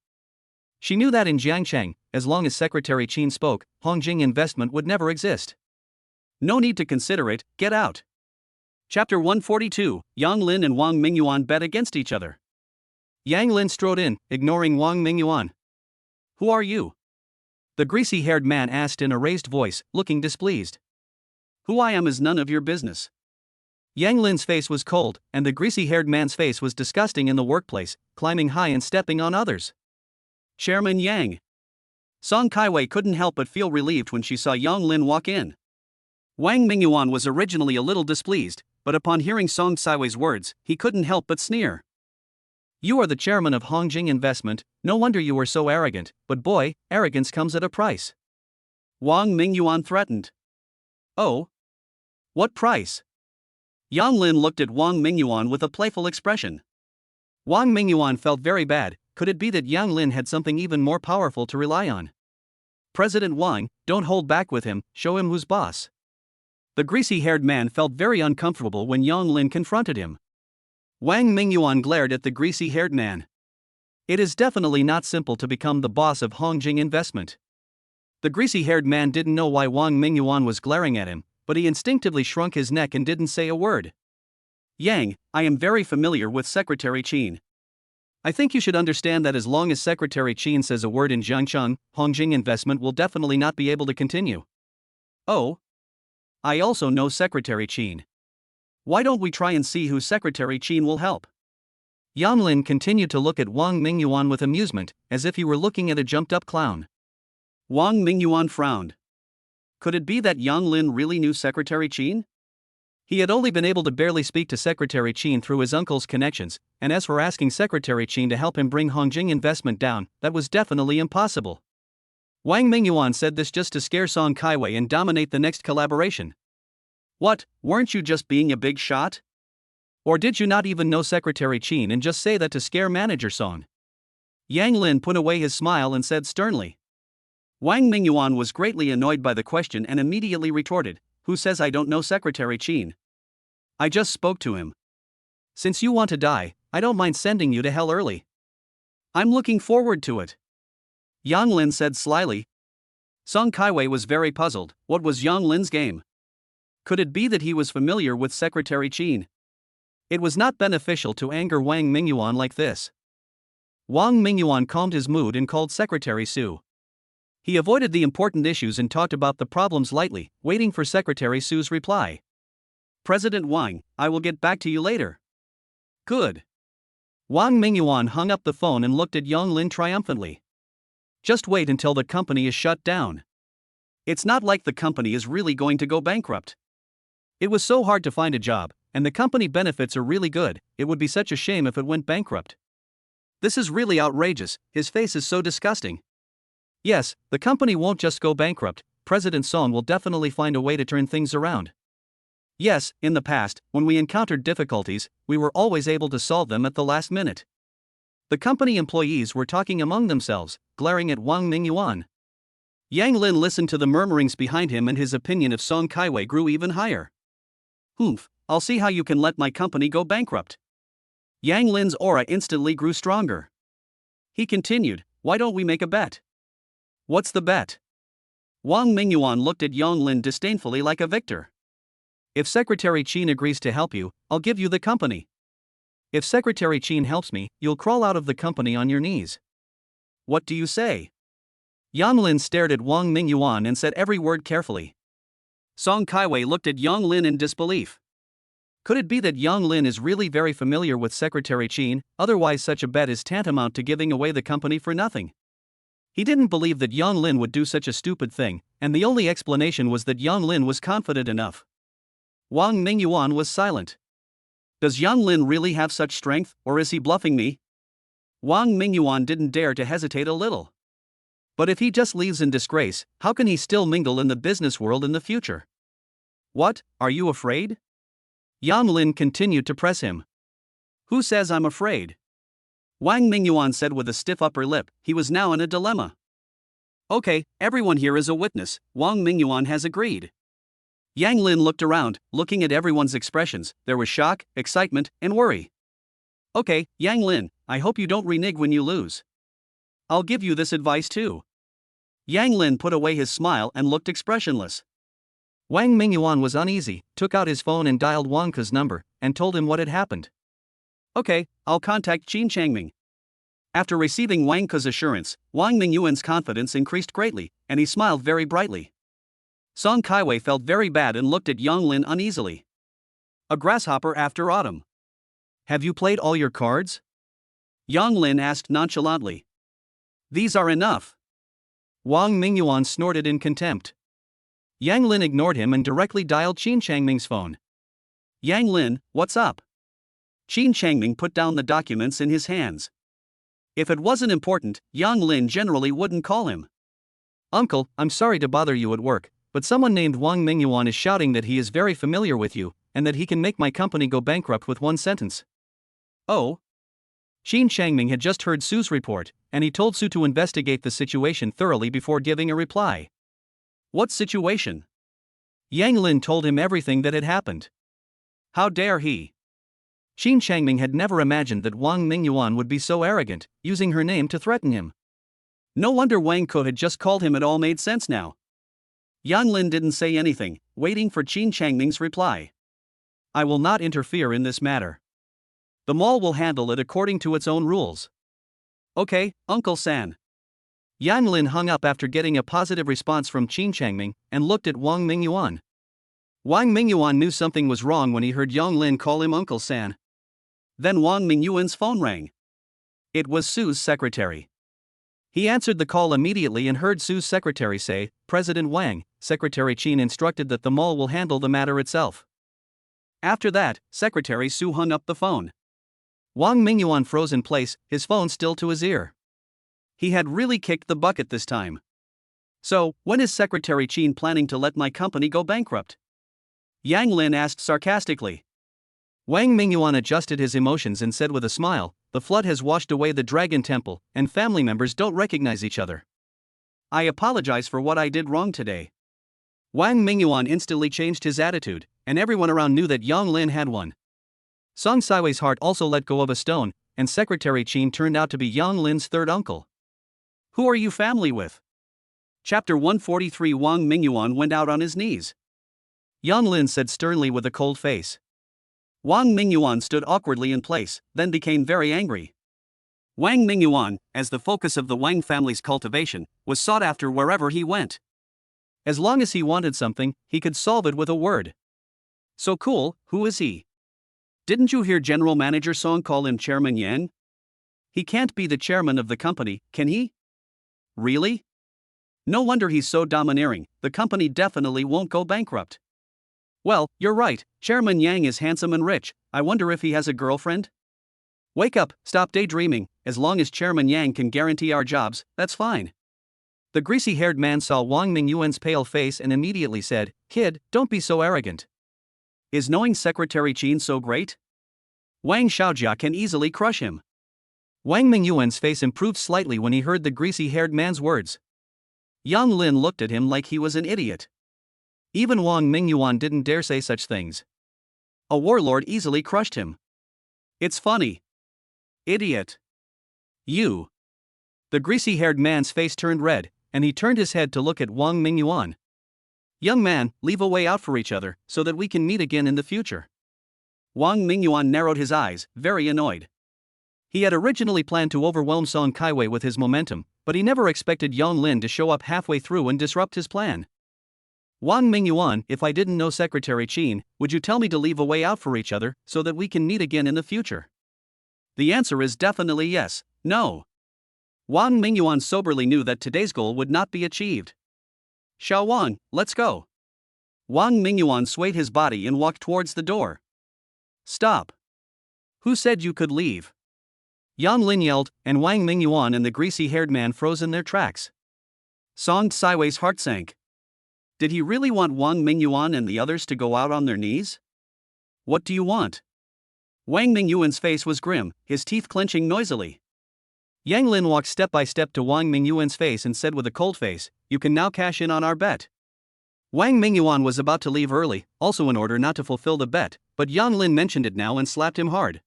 She knew that in Jiangcheng, as long as Secretary Qin spoke, Hongjing Investment would never exist. No need to consider it, get out. Chapter 142, Yang Lin and Wang Mingyuan bet against each other. Yang Lin strode in, ignoring Wang Mingyuan. Who are you? The greasy-haired man asked in a raised voice, looking displeased. Who I am is none of your business. Yang Lin's face was cold, and the greasy-haired man's face was disgusting in the workplace, climbing high and stepping on others. Chairman Yang. Song Kaiwei couldn't help but feel relieved when she saw Yang Lin walk in. Wang Mingyuan was originally a little displeased, but upon hearing Song Kaiwei's words, he couldn't help but sneer. You are the chairman of Hongjing Investment, no wonder you are so arrogant, but boy, arrogance comes at a price. Wang Mingyuan threatened. Oh? What price? Yang Lin looked at Wang Mingyuan with a playful expression. Wang Mingyuan felt very bad. Could it be that Yang Lin had something even more powerful to rely on? President Wang, don't hold back with him, show him who's boss. The greasy-haired man felt very uncomfortable when Yang Lin confronted him. Wang Mingyuan glared at the greasy-haired man. It is definitely not simple to become the boss of Hongjing Investment. The greasy-haired man didn't know why Wang Mingyuan was glaring at him, but he instinctively shrunk his neck and didn't say a word. Yang, I am very familiar with Secretary Qin. I think you should understand that as long as Secretary Qin says a word in Jiangcheng, Hongjing Investment will definitely not be able to continue. Oh? I also know Secretary Qin. Why don't we try and see who Secretary Qin will help? Yang Lin continued to look at Wang Mingyuan with amusement, as if he were looking at a jumped-up clown. Wang Mingyuan frowned. Could it be that Yang Lin really knew Secretary Qin? He had only been able to barely speak to Secretary Qin through his uncle's connections, and as for asking Secretary Qin to help him bring Hongjing Investment down, that was definitely impossible. Wang Mingyuan said this just to scare Song Kaiwei and dominate the next collaboration. What, weren't you just being a big shot? Or did you not even know Secretary Qin and just say that to scare Manager Song? Yang Lin put away his smile and said sternly. Wang Mingyuan was greatly annoyed by the question and immediately retorted, Who says I don't know Secretary Qin? I just spoke to him. Since you want to die, I don't mind sending you to hell early. I'm looking forward to it. Yang Lin said slyly. Song Kaiwei was very puzzled. What was Yang Lin's game? Could it be that he was familiar with Secretary Qin? It was not beneficial to anger Wang Mingyuan like this. Wang Mingyuan calmed his mood and called Secretary Su. He avoided the important issues and talked about the problems lightly, waiting for Secretary Su's reply. President Wang, I will get back to you later. Good. Wang Mingyuan hung up the phone and looked at Yang Lin triumphantly. Just wait until the company is shut down. It's not like the company is really going to go bankrupt. It was so hard to find a job, and the company benefits are really good, it would be such a shame if it went bankrupt. This is really outrageous, his face is so disgusting. Yes, the company won't just go bankrupt, President Song will definitely find a way to turn things around. Yes, in the past, when we encountered difficulties, we were always able to solve them at the last minute. The company employees were talking among themselves, glaring at Wang Mingyuan. Yang Lin listened to the murmurings behind him and his opinion of Song Kaiwei grew even higher. Humph, I'll see how you can let my company go bankrupt. Yang Lin's aura instantly grew stronger. He continued, Why don't we make a bet? What's the bet? Wang Mingyuan looked at Yang Lin disdainfully like a victor. If Secretary Qin agrees to help you, I'll give you the company. If Secretary Qin helps me, you'll crawl out of the company on your knees. What do you say? Yang Lin stared at Wang Mingyuan and said every word carefully. Song Kaiwei looked at Yang Lin in disbelief. Could it be that Yang Lin is really very familiar with Secretary Qin, otherwise such a bet is tantamount to giving away the company for nothing? He didn't believe that Yang Lin would do such a stupid thing, and the only explanation was that Yang Lin was confident enough. Wang Mingyuan was silent. Does Yang Lin really have such strength, or is he bluffing me? Wang Mingyuan didn't dare to hesitate a little. But if he just leaves in disgrace, how can he still mingle in the business world in the future? What, are you afraid? Yang Lin continued to press him. Who says I'm afraid? Wang Mingyuan said with a stiff upper lip. He was now in a dilemma. Okay, everyone here is a witness, Wang Mingyuan has agreed. Yang Lin looked around, looking at everyone's expressions. There was shock, excitement, and worry. Okay, Yang Lin, I hope you don't renege when you lose. I'll give you this advice too. Yang Lin put away his smile and looked expressionless. Wang Mingyuan was uneasy, took out his phone and dialed Wang Ke's number, and told him what had happened. Okay, I'll contact Qin Changming. After receiving Wang Ke's assurance, Wang Mingyuan's confidence increased greatly, and he smiled very brightly. Song Kaiwei felt very bad and looked at Yang Lin uneasily. A grasshopper after autumn. Have you played all your cards? Yang Lin asked nonchalantly. These are enough. Wang Mingyuan snorted in contempt. Yang Lin ignored him and directly dialed Qin Changming's phone. Yang Lin, what's up? Qin Changming put down the documents in his hands. If it wasn't important, Yang Lin generally wouldn't call him. Uncle, I'm sorry to bother you at work, but someone named Wang Mingyuan is shouting that he is very familiar with you, and that he can make my company go bankrupt with one sentence. Oh? Qin Changming had just heard Su's report, and he told Su to investigate the situation thoroughly before giving a reply. What situation? Yang Lin told him everything that had happened. How dare he? Qin Changming had never imagined that Wang Mingyuan would be so arrogant, using her name to threaten him. No wonder Wang Ke had just called him. It all made sense now. Yang Lin didn't say anything, waiting for Qin Changming's reply. I will not interfere in this matter. The mall will handle it according to its own rules. Okay, Uncle San. Yang Lin hung up after getting a positive response from Qin Changming and looked at Wang Mingyuan. Wang Mingyuan knew something was wrong when he heard Yang Lin call him Uncle San. Then Wang Mingyuan's phone rang. It was Sue's secretary. He answered the call immediately and heard Sue's secretary say, President Wang, Secretary Qin instructed that the mall will handle the matter itself. After that, Secretary Sue hung up the phone. Wang Mingyuan froze in place, his phone still to his ear. He had really kicked the bucket this time. So, when is Secretary Qin planning to let my company go bankrupt? Yang Lin asked sarcastically. Wang Mingyuan adjusted his emotions and said with a smile, the flood has washed away the Dragon Temple, and family members don't recognize each other. I apologize for what I did wrong today. Wang Mingyuan instantly changed his attitude, and everyone around knew that Yang Lin had won. Song Saiwei's heart also let go of a stone, and Secretary Qin turned out to be Yang Lin's third uncle. Who are you family with? Chapter 143. Wang Mingyuan went out on his knees. Yang Lin said sternly with a cold face. Wang Mingyuan stood awkwardly in place, then became very angry. Wang Mingyuan, as the focus of the Wang family's cultivation, was sought after wherever he went. As long as he wanted something, he could solve it with a word. So cool, who is he? Didn't you hear General Manager Song call him Chairman Yang? He can't be the chairman of the company, can he? Really? No wonder he's so domineering, the company definitely won't go bankrupt. Well, you're right, Chairman Yang is handsome and rich, I wonder if he has a girlfriend? Wake up, stop daydreaming, as long as Chairman Yang can guarantee our jobs, that's fine. The greasy-haired man saw Wang Mingyuan's pale face and immediately said, Kid, don't be so arrogant. Is knowing Secretary Qin so great? Wang Xiaojia can easily crush him. Wang Mingyuan's face improved slightly when he heard the greasy-haired man's words. Yang Lin looked at him like he was an idiot. Even Wang Mingyuan didn't dare say such things. A warlord easily crushed him. It's funny. Idiot. You. The greasy-haired man's face turned red, and he turned his head to look at Wang Mingyuan. Young man, leave a way out for each other, so that we can meet again in the future. Wang Mingyuan narrowed his eyes, very annoyed. He had originally planned to overwhelm Song Kaiwei with his momentum, but he never expected Yang Lin to show up halfway through and disrupt his plan. Wang Mingyuan, if I didn't know Secretary Qin, would you tell me to leave a way out for each other, so that we can meet again in the future? The answer is definitely yes, no. Wang Mingyuan soberly knew that today's goal would not be achieved. Xiao Wang, let's go. Wang Mingyuan swayed his body and walked towards the door. Stop. Who said you could leave? Yang Lin yelled, and Wang Mingyuan and the greasy-haired man froze in their tracks. Song Saiwei's heart sank. Did he really want Wang Mingyuan and the others to go out on their knees? What do you want? Wang Mingyuan's face was grim, his teeth clenching noisily. Yang Lin walked step by step to Wang Mingyuan's face and said with a cold face, You can now cash in on our bet. Wang Mingyuan was about to leave early, also in order not to fulfill the bet, but Yang Lin mentioned it now and slapped him hard.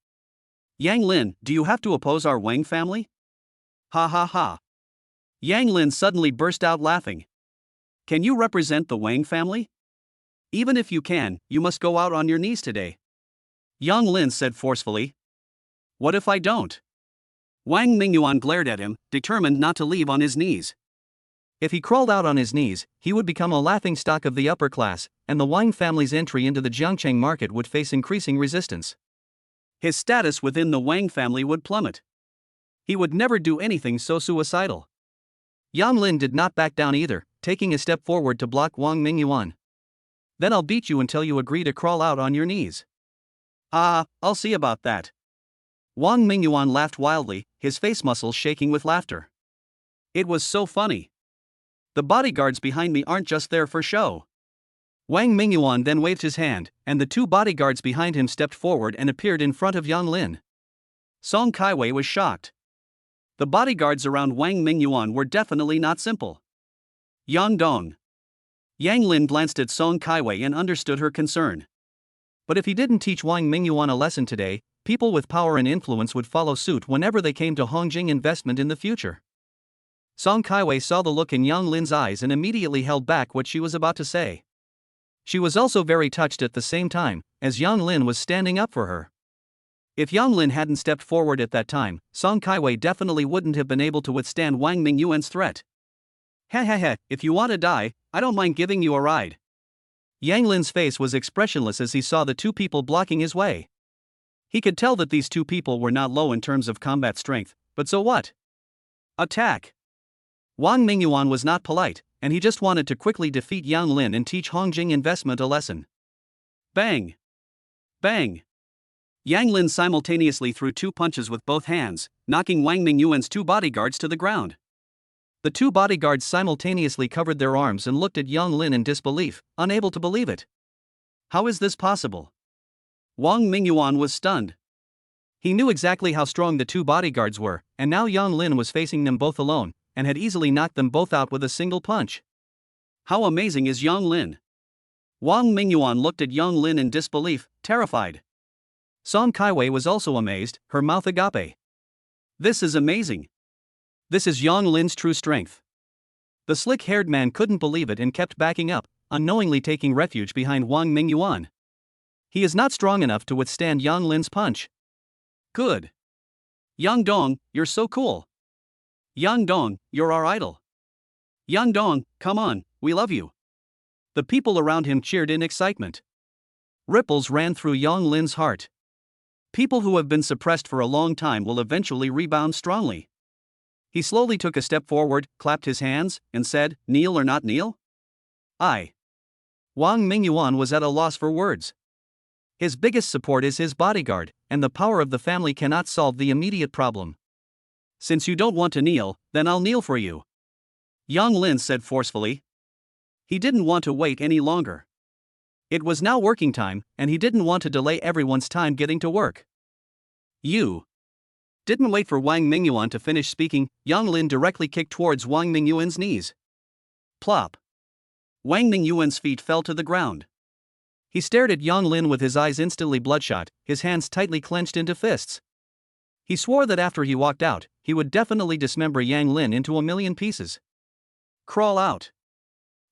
Yang Lin, do you have to oppose our Wang family? Ha ha ha. Yang Lin suddenly burst out laughing. Can you represent the Wang family? Even if you can, you must go out on your knees today. Yang Lin said forcefully. What if I don't? Wang Mingyuan glared at him, determined not to leave on his knees. If he crawled out on his knees, he would become a laughingstock of the upper class, and the Wang family's entry into the Jiangcheng market would face increasing resistance. His status within the Wang family would plummet. He would never do anything so suicidal. Yang Lin did not back down either, taking a step forward to block Wang Mingyuan. Then I'll beat you until you agree to crawl out on your knees. I'll see about that. Wang Mingyuan laughed wildly, his face muscles shaking with laughter. It was so funny. The bodyguards behind me aren't just there for show. Wang Mingyuan then waved his hand, and the two bodyguards behind him stepped forward and appeared in front of Yang Lin. Song Kaiwei was shocked. The bodyguards around Wang Mingyuan were definitely not simple. Yang Dong. Yang Lin glanced at Song Kaiwei and understood her concern. But if he didn't teach Wang Mingyuan a lesson today, people with power and influence would follow suit whenever they came to Hongjing investment in the future. Song Kaiwei saw the look in Yang Lin's eyes and immediately held back what she was about to say. She was also very touched at the same time, as Yang Lin was standing up for her. If Yang Lin hadn't stepped forward at that time, Song Kaiwei definitely wouldn't have been able to withstand Wang Mingyuan's threat. Heh, if you want to die, I don't mind giving you a ride. Yang Lin's face was expressionless as he saw the two people blocking his way. He could tell that these two people were not low in terms of combat strength, but so what? Attack! Wang Mingyuan was not polite, and he just wanted to quickly defeat Yang Lin and teach Hongjing investment a lesson. Bang! Bang! Yang Lin simultaneously threw two punches with both hands, knocking Wang Mingyuan's two bodyguards to the ground. The two bodyguards simultaneously covered their arms and looked at Yang Lin in disbelief, unable to believe it. How is this possible? Wang Mingyuan was stunned. He knew exactly how strong the two bodyguards were, and now Yang Lin was facing them both alone, and had easily knocked them both out with a single punch. How amazing is Yang Lin? Wang Mingyuan looked at Yang Lin in disbelief, terrified. Song Kaiwei was also amazed, her mouth agape. This is amazing. This is Yang Lin's true strength. The slick-haired man couldn't believe it and kept backing up, unknowingly taking refuge behind Wang Mingyuan. He is not strong enough to withstand Yang Lin's punch. Good. Yang Dong, you're so cool. Yang Dong, you're our idol. Yang Dong, come on, we love you. The people around him cheered in excitement. Ripples ran through Yang Lin's heart. People who have been suppressed for a long time will eventually rebound strongly. He slowly took a step forward, clapped his hands, and said, "Kneel or not kneel?" Wang Mingyuan was at a loss for words. His biggest support is his bodyguard, and the power of the family cannot solve the immediate problem. Since you don't want to kneel, then I'll kneel for you. Yang Lin said forcefully. He didn't want to wait any longer. It was now working time, and he didn't want to delay everyone's time getting to work. You didn't wait for Wang Mingyuan to finish speaking. Yang Lin directly kicked towards Wang Mingyuan's knees. Plop. Wang Mingyuan's feet fell to the ground. He stared at Yang Lin with his eyes instantly bloodshot, his hands tightly clenched into fists. He swore that after he walked out, he would definitely dismember Yang Lin into a million pieces. Crawl out.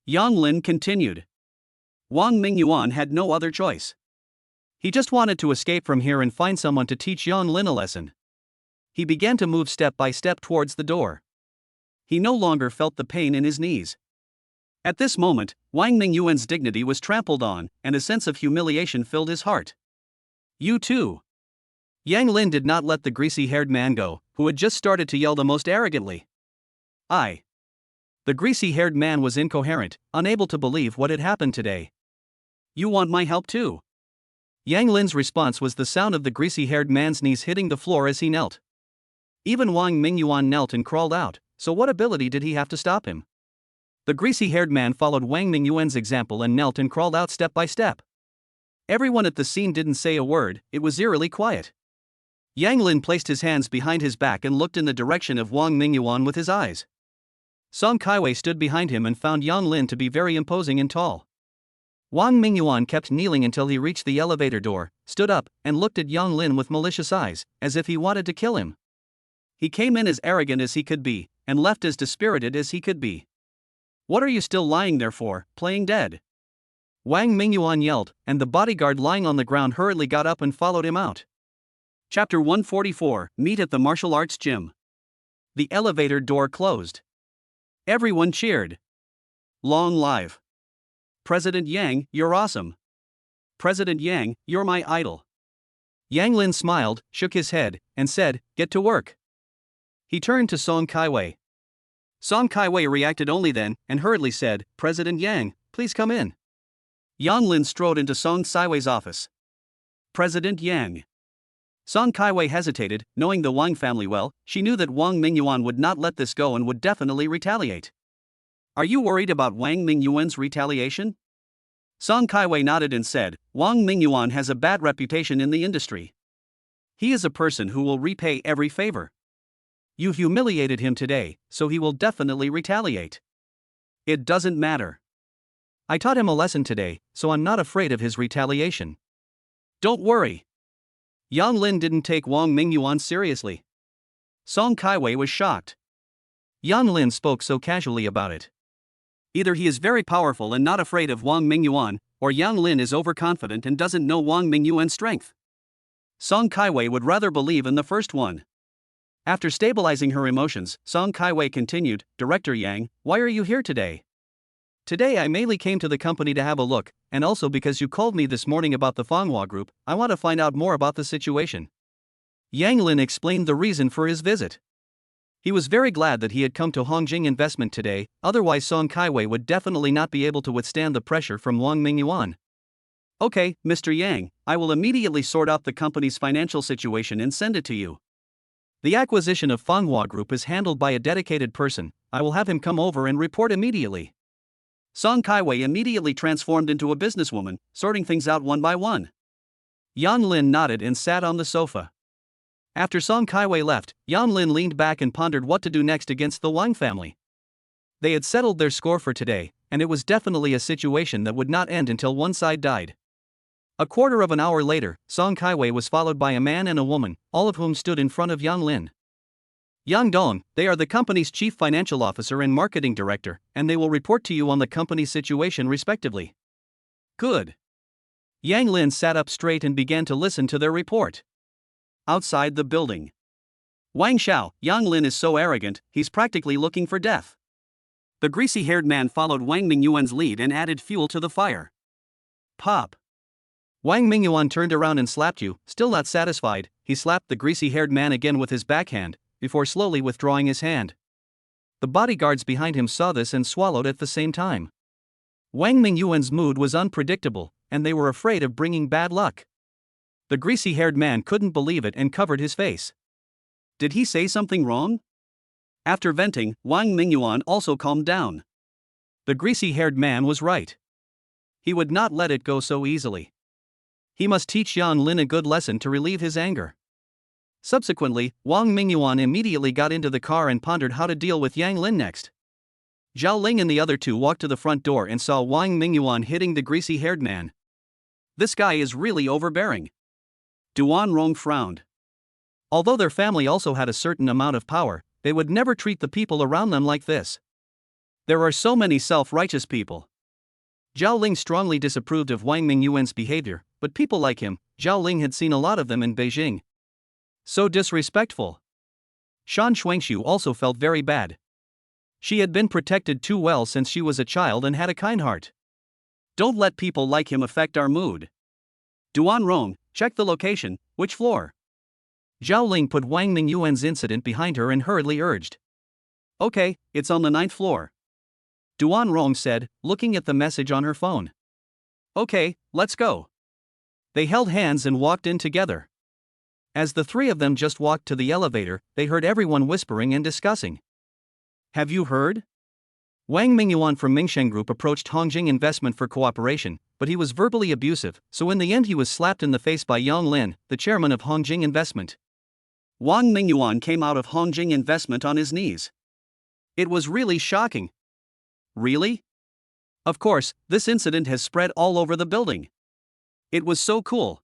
Yang Lin continued. Wang Mingyuan had no other choice. He just wanted to escape from here and find someone to teach Yang Lin a lesson. He began to move step by step towards the door. He no longer felt the pain in his knees. At this moment, Wang Mingyuan's dignity was trampled on, and a sense of humiliation filled his heart. You too. Yang Lin did not let the greasy-haired man go, who had just started to yell the most arrogantly. The greasy-haired man was incoherent, unable to believe what had happened today. You want my help too? Yang Lin's response was the sound of the greasy-haired man's knees hitting the floor as he knelt. Even Wang Mingyuan knelt and crawled out, so what ability did he have to stop him? The greasy-haired man followed Wang Mingyuan's example and knelt and crawled out step by step. Everyone at the scene didn't say a word, it was eerily quiet. Yang Lin placed his hands behind his back and looked in the direction of Wang Mingyuan with his eyes. Song Kaiwei stood behind him and found Yang Lin to be very imposing and tall. Wang Mingyuan kept kneeling until he reached the elevator door, stood up, and looked at Yang Lin with malicious eyes, as if he wanted to kill him. He came in as arrogant as he could be, and left as dispirited as he could be. What are you still lying there for, playing dead? Wang Mingyuan yelled, and the bodyguard lying on the ground hurriedly got up and followed him out. Chapter 144, Meet at the Martial Arts Gym. The elevator door closed. Everyone cheered. Long live President Yang, you're awesome. President Yang, you're my idol. Yang Lin smiled, shook his head, and said, "Get to work." He turned to Song Kaiwei. Song Kaiwei reacted only then, and hurriedly said, "President Yang, please come in." Yang Lin strode into Song Kaiwei's office. President Yang. Song Kaiwei hesitated, knowing the Wang family well. She knew that Wang Mingyuan would not let this go and would definitely retaliate. Are you worried about Wang Mingyuan's retaliation? Song Kaiwei nodded and said, Wang Mingyuan has a bad reputation in the industry. He is a person who will repay every favor. You humiliated him today, so he will definitely retaliate. It doesn't matter. I taught him a lesson today, so I'm not afraid of his retaliation. Don't worry. Yang Lin didn't take Wang Mingyuan seriously. Song Kaiwei was shocked. Yan Lin spoke so casually about it. Either he is very powerful and not afraid of Wang Mingyuan, or Yang Lin is overconfident and doesn't know Wang Mingyuan's strength. Song Kaiwei would rather believe in the first one. After stabilizing her emotions, Song Kaiwei continued, Director Yang, why are you here today? Today I mainly came to the company to have a look, and also because you called me this morning about the Fanghua Group, I want to find out more about the situation. Yang Lin explained the reason for his visit. He was very glad that he had come to Hongjing Investment today, otherwise Song Kaiwei would definitely not be able to withstand the pressure from Wang Mingyuan. Okay, Mr. Yang, I will immediately sort out the company's financial situation and send it to you. The acquisition of Fanghua Group is handled by a dedicated person, I will have him come over and report immediately. Song Kaiwei immediately transformed into a businesswoman, sorting things out one by one. Yan Lin nodded and sat on the sofa. After Song Kaiwei left, Yan Lin leaned back and pondered what to do next against the Wang family. They had settled their score for today, and it was definitely a situation that would not end until one side died. A quarter of an hour later, Song Kaiwei was followed by a man and a woman, all of whom stood in front of Yang Lin. Yang Dong, they are the company's chief financial officer and marketing director, and they will report to you on the company's situation respectively. Good. Yang Lin sat up straight and began to listen to their report. Outside the building. Wang Xiao, Yang Lin is so arrogant, he's practically looking for death. The greasy-haired man followed Wang Mingyuan's lead and added fuel to the fire. Pop. Wang Mingyuan turned around and slapped you, still not satisfied, he slapped the greasy-haired man again with his backhand, before slowly withdrawing his hand. The bodyguards behind him saw this and swallowed at the same time. Wang Mingyuan's mood was unpredictable, and they were afraid of bringing bad luck. The greasy-haired man couldn't believe it and covered his face. Did he say something wrong? After venting, Wang Mingyuan also calmed down. The greasy-haired man was right. He would not let it go so easily. He must teach Yan Lin a good lesson to relieve his anger. Subsequently, Wang Mingyuan immediately got into the car and pondered how to deal with Yang Lin next. Zhao Ling and the other two walked to the front door and saw Wang Mingyuan hitting the greasy-haired man. This guy is really overbearing. Duan Rong frowned. Although their family also had a certain amount of power, they would never treat the people around them like this. There are so many self-righteous people. Zhao Ling strongly disapproved of Wang Mingyuan's behavior, but people like him, Zhao Ling had seen a lot of them in Beijing. So disrespectful. Shan Shuangshu also felt very bad. She had been protected too well since she was a child and had a kind heart. Don't let people like him affect our mood. Duan Rong, check the location, which floor? Zhao Ling put Wang Mingyuan's incident behind her and hurriedly urged. Okay, it's on the 9th floor. Duan Rong said, looking at the message on her phone. Okay, let's go. They held hands and walked in together. As the three of them just walked to the elevator, they heard everyone whispering and discussing. Have you heard? Wang Mingyuan from Mingsheng Group approached Hongjing Investment for cooperation, but he was verbally abusive, so in the end he was slapped in the face by Yang Lin, the chairman of Hongjing Investment. Wang Mingyuan came out of Hongjing Investment on his knees. It was really shocking. Really? Of course, this incident has spread all over the building. It was so cool.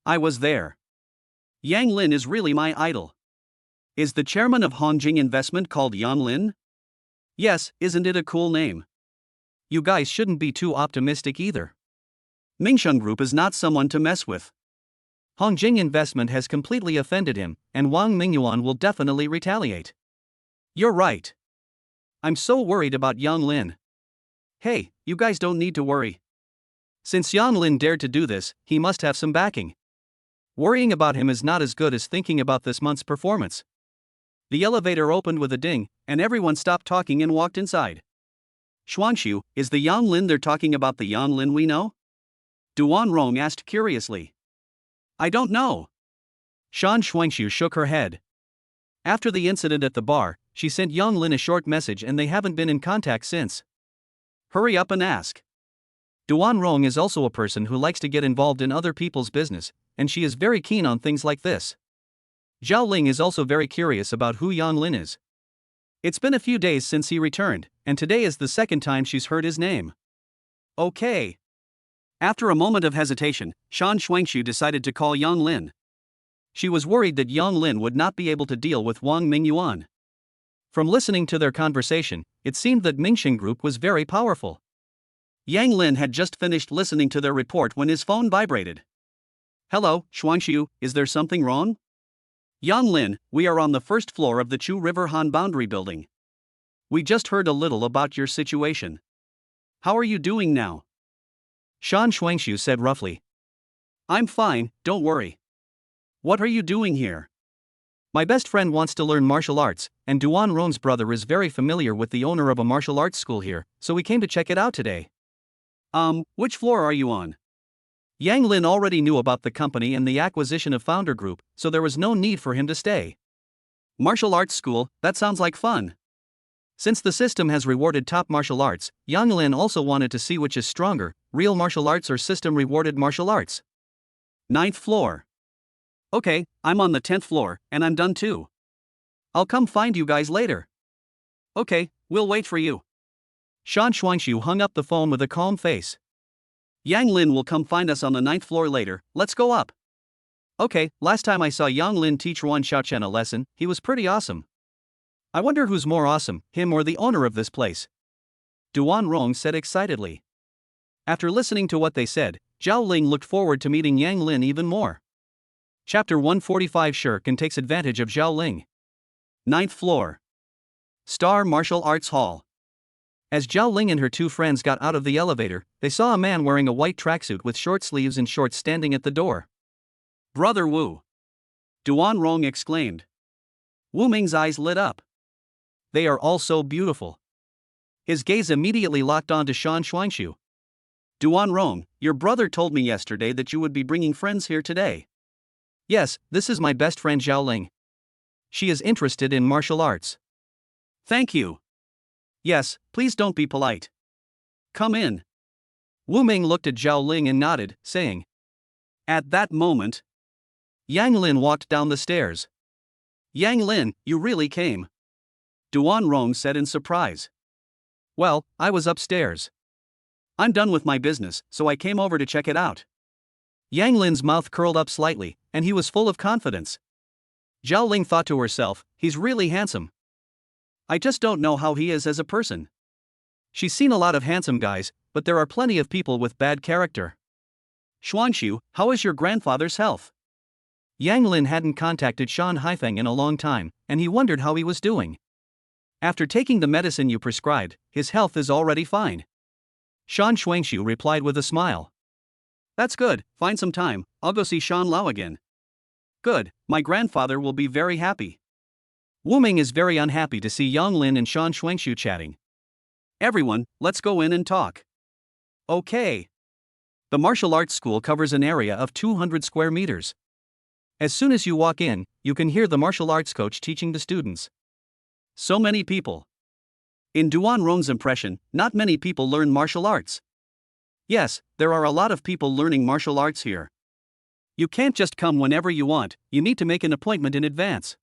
I was there. Yang Lin is really my idol. Is the chairman of Hongjing Investment called Yan Lin? Yes, isn't it a cool name? You guys shouldn't be too optimistic either. Mingsheng Group is not someone to mess with. Hongjing Investment has completely offended him, and Wang Mingyuan will definitely retaliate. You're right. I'm so worried about Yan Lin. Hey, you guys don't need to worry. Since Yan Lin dared to do this, he must have some backing. Worrying about him is not as good as thinking about this month's performance. The elevator opened with a ding, and everyone stopped talking and walked inside. Shuangshu, is the Yan Lin they're talking about the Yan Lin we know? Duan Rong asked curiously. I don't know. Shan Shuangshu shook her head. After the incident at the bar, she sent Yang Lin a short message and they haven't been in contact since. Hurry up and ask. Duan Rong is also a person who likes to get involved in other people's business, and she is very keen on things like this. Zhao Ling is also very curious about who Yan Lin is. It's been a few days since he returned, and today is the second time she's heard his name. Okay. After a moment of hesitation, Shan Shuangshu decided to call Yang Lin. She was worried that Yang Lin would not be able to deal with Wang Mingyuan. From listening to their conversation, it seemed that Mingxing Group was very powerful. Yang Lin had just finished listening to their report when his phone vibrated. Hello, Shuangshu, is there something wrong? Yang Lin, we are on the first floor of the Chu River Han Boundary Building. We just heard a little about your situation. How are you doing now? Shan Shuangshu said roughly. I'm fine, don't worry. What are you doing here? My best friend wants to learn martial arts, and Duan Rong's brother is very familiar with the owner of a martial arts school here, so we came to check it out today. Which floor are you on? Yang Lin already knew about the company and the acquisition of Founder Group, so there was no need for him to stay. Martial arts school, that sounds like fun. Since the system has rewarded top martial arts, Yang Lin also wanted to see which is stronger, real martial arts or system rewarded martial arts. 9th floor. Okay, I'm on the 10th floor, and I'm done too. I'll come find you guys later. Okay, we'll wait for you. Shan Shuangshu hung up the phone with a calm face. Yang Lin will come find us on the 9th floor later, let's go up. Okay, last time I saw Yang Lin teach Ruan Xiaochen a lesson, he was pretty awesome. I wonder who's more awesome, him or the owner of this place? Duan Rong said excitedly. After listening to what they said, Zhao Ling looked forward to meeting Yang Lin even more. Chapter 145 Shirkan takes advantage of Zhao Ling. 9th floor. Star Martial Arts Hall. As Zhao Ling and her two friends got out of the elevator, they saw a man wearing a white tracksuit with short sleeves and shorts standing at the door. Brother Wu! Duan Rong exclaimed. Wu Ming's eyes lit up. They are all so beautiful. His gaze immediately locked on to Shan Shuangshu. Duan Rong, your brother told me yesterday that you would be bringing friends here today. Yes, this is my best friend Zhao Ling. She is interested in martial arts. Thank you. Yes, please don't be polite. Come in. Wu Ming looked at Zhao Ling and nodded, saying. At that moment, Yang Lin walked down the stairs. Yang Lin, you really came. Duan Rong said in surprise. Well, I was upstairs. I'm done with my business, so I came over to check it out. Yang Lin's mouth curled up slightly, and he was full of confidence. Zhao Ling thought to herself, he's really handsome. I just don't know how he is as a person. She's seen a lot of handsome guys, but there are plenty of people with bad character. Shuangshu, how is your grandfather's health? Yang Lin hadn't contacted Shan Haifeng in a long time, and he wondered how he was doing. After taking the medicine you prescribed, his health is already fine. Shan Shuangshu replied with a smile. That's good, find some time, I'll go see Shan Lao again. Good, my grandfather will be very happy. Wu Ming is very unhappy to see Yang Lin and Shan Shuangshu chatting. Everyone, let's go in and talk. Okay. The martial arts school covers an area of 200 square meters. As soon as you walk in, you can hear the martial arts coach teaching the students. So many people. In Duan Rong's impression, not many people learn martial arts. Yes, there are a lot of people learning martial arts here. You can't just come whenever you want, you need to make an appointment in advance.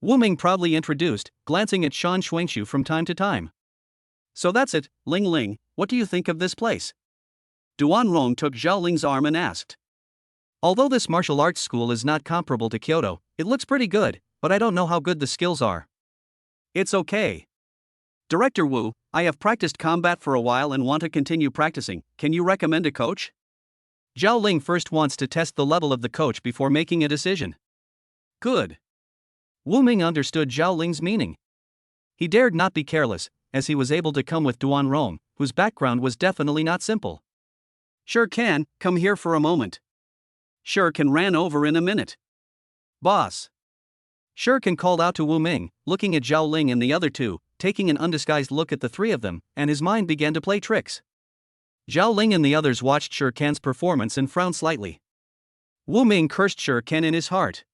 Wu Ming proudly introduced, glancing at Shan Shuangshu from time to time. So that's it, Ling Ling, what do you think of this place? Duan Rong took Zhao Ling's arm and asked. Although this martial arts school is not comparable to Kyoto, it looks pretty good, but I don't know how good the skills are. It's okay. Director Wu, I have practiced combat for a while and want to continue practicing, can you recommend a coach? Zhao Ling first wants to test the level of the coach before making a decision. Good. Wu Ming understood Zhao Ling's meaning. He dared not be careless, as he was able to come with Duan Rong, whose background was definitely not simple. Sure can, come here for a moment. Sure can ran over in a minute. Boss. Sure can called out to Wu Ming, looking at Zhao Ling and the other two, taking an undisguised look at the three of them, and his mind began to play tricks. Zhao Ling and the others watched Sure Can's performance and frowned slightly. Wu Ming cursed Sure Can in his heart.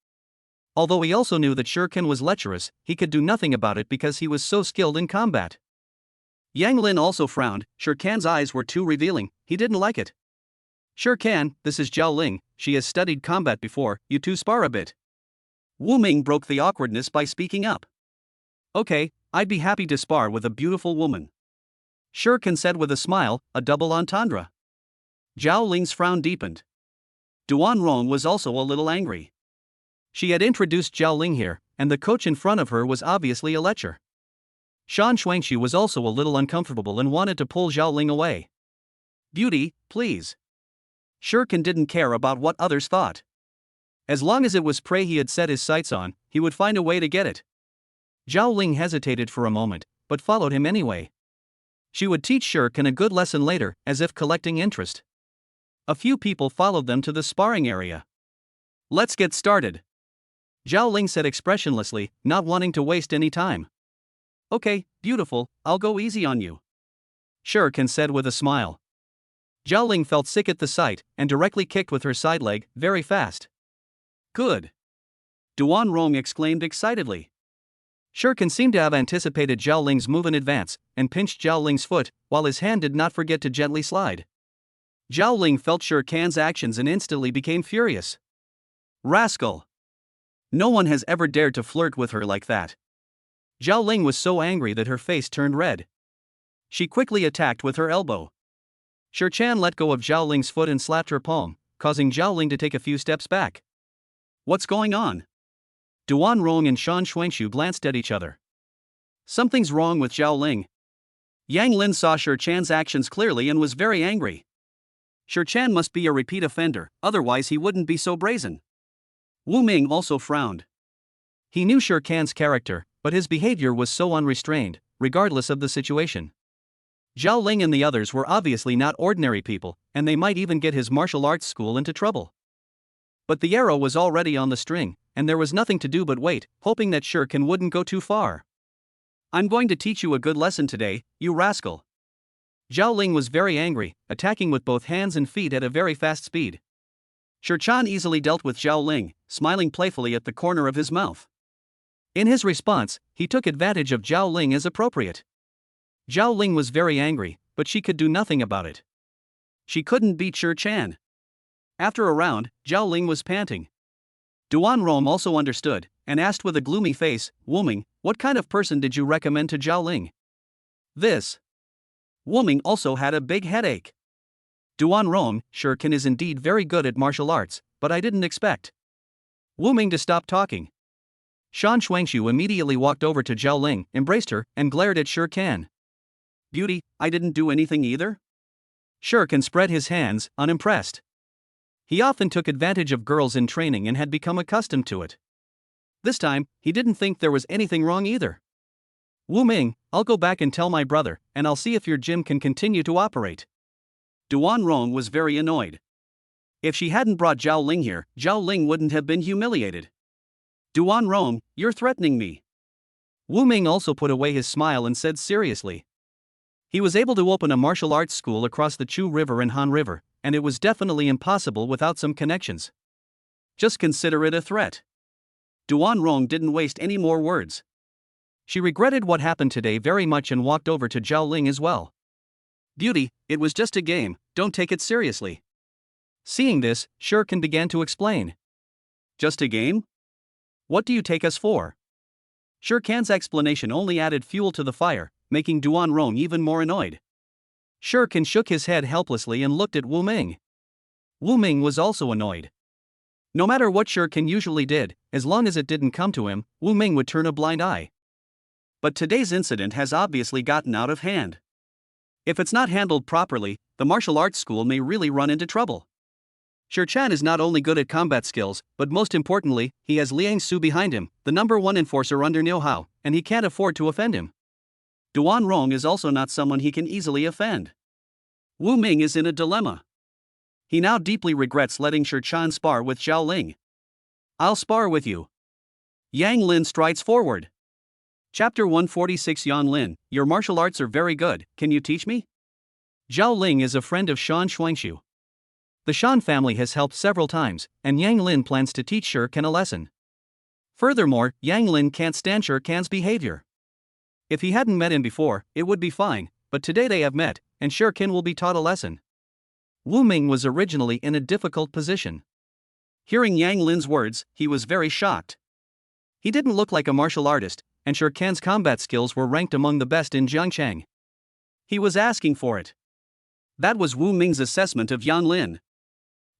Although he also knew that Sure Can was lecherous, he could do nothing about it because he was so skilled in combat. Yang Lin also frowned, Sure Can's eyes were too revealing, he didn't like it. Sure Can, this is Zhao Ling, she has studied combat before, you two spar a bit. Wu Ming broke the awkwardness by speaking up. Okay, I'd be happy to spar with a beautiful woman. Sure Khan said with a smile, a double entendre. Zhao Ling's frown deepened. Duan Rong was also a little angry. She had introduced Zhao Ling here, and the coach in front of her was obviously a lecher. Shan Shuangxu was also a little uncomfortable and wanted to pull Zhao Ling away. Beauty, please. Sure Khan didn't care about what others thought. As long as it was prey he had set his sights on, he would find a way to get it. Zhao Ling hesitated for a moment, but followed him anyway. She would teach Sure Khan a good lesson later, as if collecting interest. A few people followed them to the sparring area. Let's get started. Zhao Ling said expressionlessly, not wanting to waste any time. Okay, beautiful, I'll go easy on you. Sure Khan said with a smile. Zhao Ling felt sick at the sight, and directly kicked with her side leg, very fast. Good. Duan Rong exclaimed excitedly. Sure Khan seemed to have anticipated Zhao Ling's move in advance, and pinched Zhao Ling's foot, while his hand did not forget to gently slide. Zhao Ling felt Sure Khan's actions and instantly became furious. Rascal! No one has ever dared to flirt with her like that. Zhao Ling was so angry that her face turned red. She quickly attacked with her elbow. Sure Chan let go of Zhao Ling's foot and slapped her palm, causing Zhao Ling to take a few steps back. What's going on? Duan Rong and Shan Shuangxu glanced at each other. Something's wrong with Zhao Ling. Yang Lin saw Sure Chan's actions clearly and was very angry. Sure Chan must be a repeat offender, otherwise he wouldn't be so brazen. Wu Ming also frowned. He knew Sure Khan's character, but his behavior was so unrestrained, regardless of the situation. Zhao Ling and the others were obviously not ordinary people, and they might even get his martial arts school into trouble. But the arrow was already on the string, and there was nothing to do but wait, hoping that Sure Khan wouldn't go too far. I'm going to teach you a good lesson today, you rascal. Zhao Ling was very angry, attacking with both hands and feet at a very fast speed. Sure Chan easily dealt with Zhao Ling, smiling playfully at the corner of his mouth. In his response, he took advantage of Zhao Ling as appropriate. Zhao Ling was very angry, but she could do nothing about it. She couldn't beat Sure Chan. After a round, Zhao Ling was panting. Duan Rong also understood, and asked with a gloomy face, Wu Ming, what kind of person did you recommend to Zhao Ling? This. Wu Ming also had a big headache. Duan Rong, Sure Khan is indeed very good at martial arts, but I didn't expect Wu Ming to stop talking. Shan Shuangxu immediately walked over to Zhao Ling, embraced her, and glared at Sure Khan. Beauty, I didn't do anything either? Sure Khan spread his hands, unimpressed. He often took advantage of girls in training and had become accustomed to it. This time, he didn't think there was anything wrong either. Wu Ming, I'll go back and tell my brother, and I'll see if your gym can continue to operate. Duan Rong was very annoyed. If she hadn't brought Zhao Ling here, Zhao Ling wouldn't have been humiliated. Duan Rong, you're threatening me. Wu Ming also put away his smile and said seriously. He was able to open a martial arts school across the Chu River and Han River, and it was definitely impossible without some connections. Just consider it a threat. Duan Rong didn't waste any more words. She regretted what happened today very much and walked over to Zhao Ling as well. Beauty, it was just a game, don't take it seriously. Seeing this, Sure Khan began to explain. Just a game? What do you take us for? Sure Khan's explanation only added fuel to the fire, making Duan Rong even more annoyed. Sure Khan shook his head helplessly and looked at Wu Ming. Wu Ming was also annoyed. No matter what Sure Khan usually did, as long as it didn't come to him, Wu Ming would turn a blind eye. But today's incident has obviously gotten out of hand. If it's not handled properly, the martial arts school may really run into trouble. Sure Chan is not only good at combat skills, but most importantly, he has Liang Su behind him, the #1 enforcer under Niu Hao, and he can't afford to offend him. Duan Rong is also not someone he can easily offend. Wu Ming is in a dilemma. He now deeply regrets letting Sure Chan spar with Zhao Ling. I'll spar with you. Yang Lin strides forward. Chapter 146 Yan Lin, your martial arts are very good, can you teach me? Zhao Ling is a friend of Shan Shuangxu. The Shan family has helped several times, and Yang Lin plans to teach Sure Khan a lesson. Furthermore, Yang Lin can't stand Sure Khan's behavior. If he hadn't met him before, it would be fine, but today they have met, and Sure Khan will be taught a lesson. Wu Ming was originally in a difficult position. Hearing Yang Lin's words, he was very shocked. He didn't look like a martial artist, and Sure Khan's combat skills were ranked among the best in Jiangchang. He was asking for it. That was Wu Ming's assessment of Yang Lin.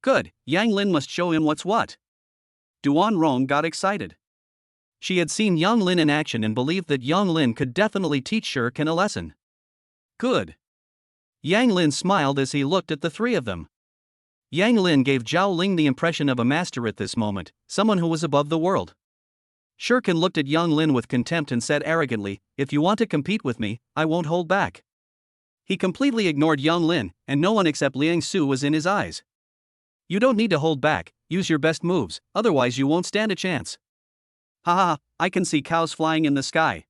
Good, Yang Lin must show him what's what. Duan Rong got excited. She had seen Yang Lin in action and believed that Yang Lin could definitely teach Shi Ken a lesson. Good. Yang Lin smiled as he looked at the three of them. Yang Lin gave Zhao Ling the impression of a master at this moment, someone who was above the world. Shi Ken looked at Yang Lin with contempt and said arrogantly, "If you want to compete with me, I won't hold back." He completely ignored Yang Lin, and no one except Liang Su was in his eyes. "You don't need to hold back, use your best moves, otherwise you won't stand a chance." "Haha, I can see cows flying in the sky."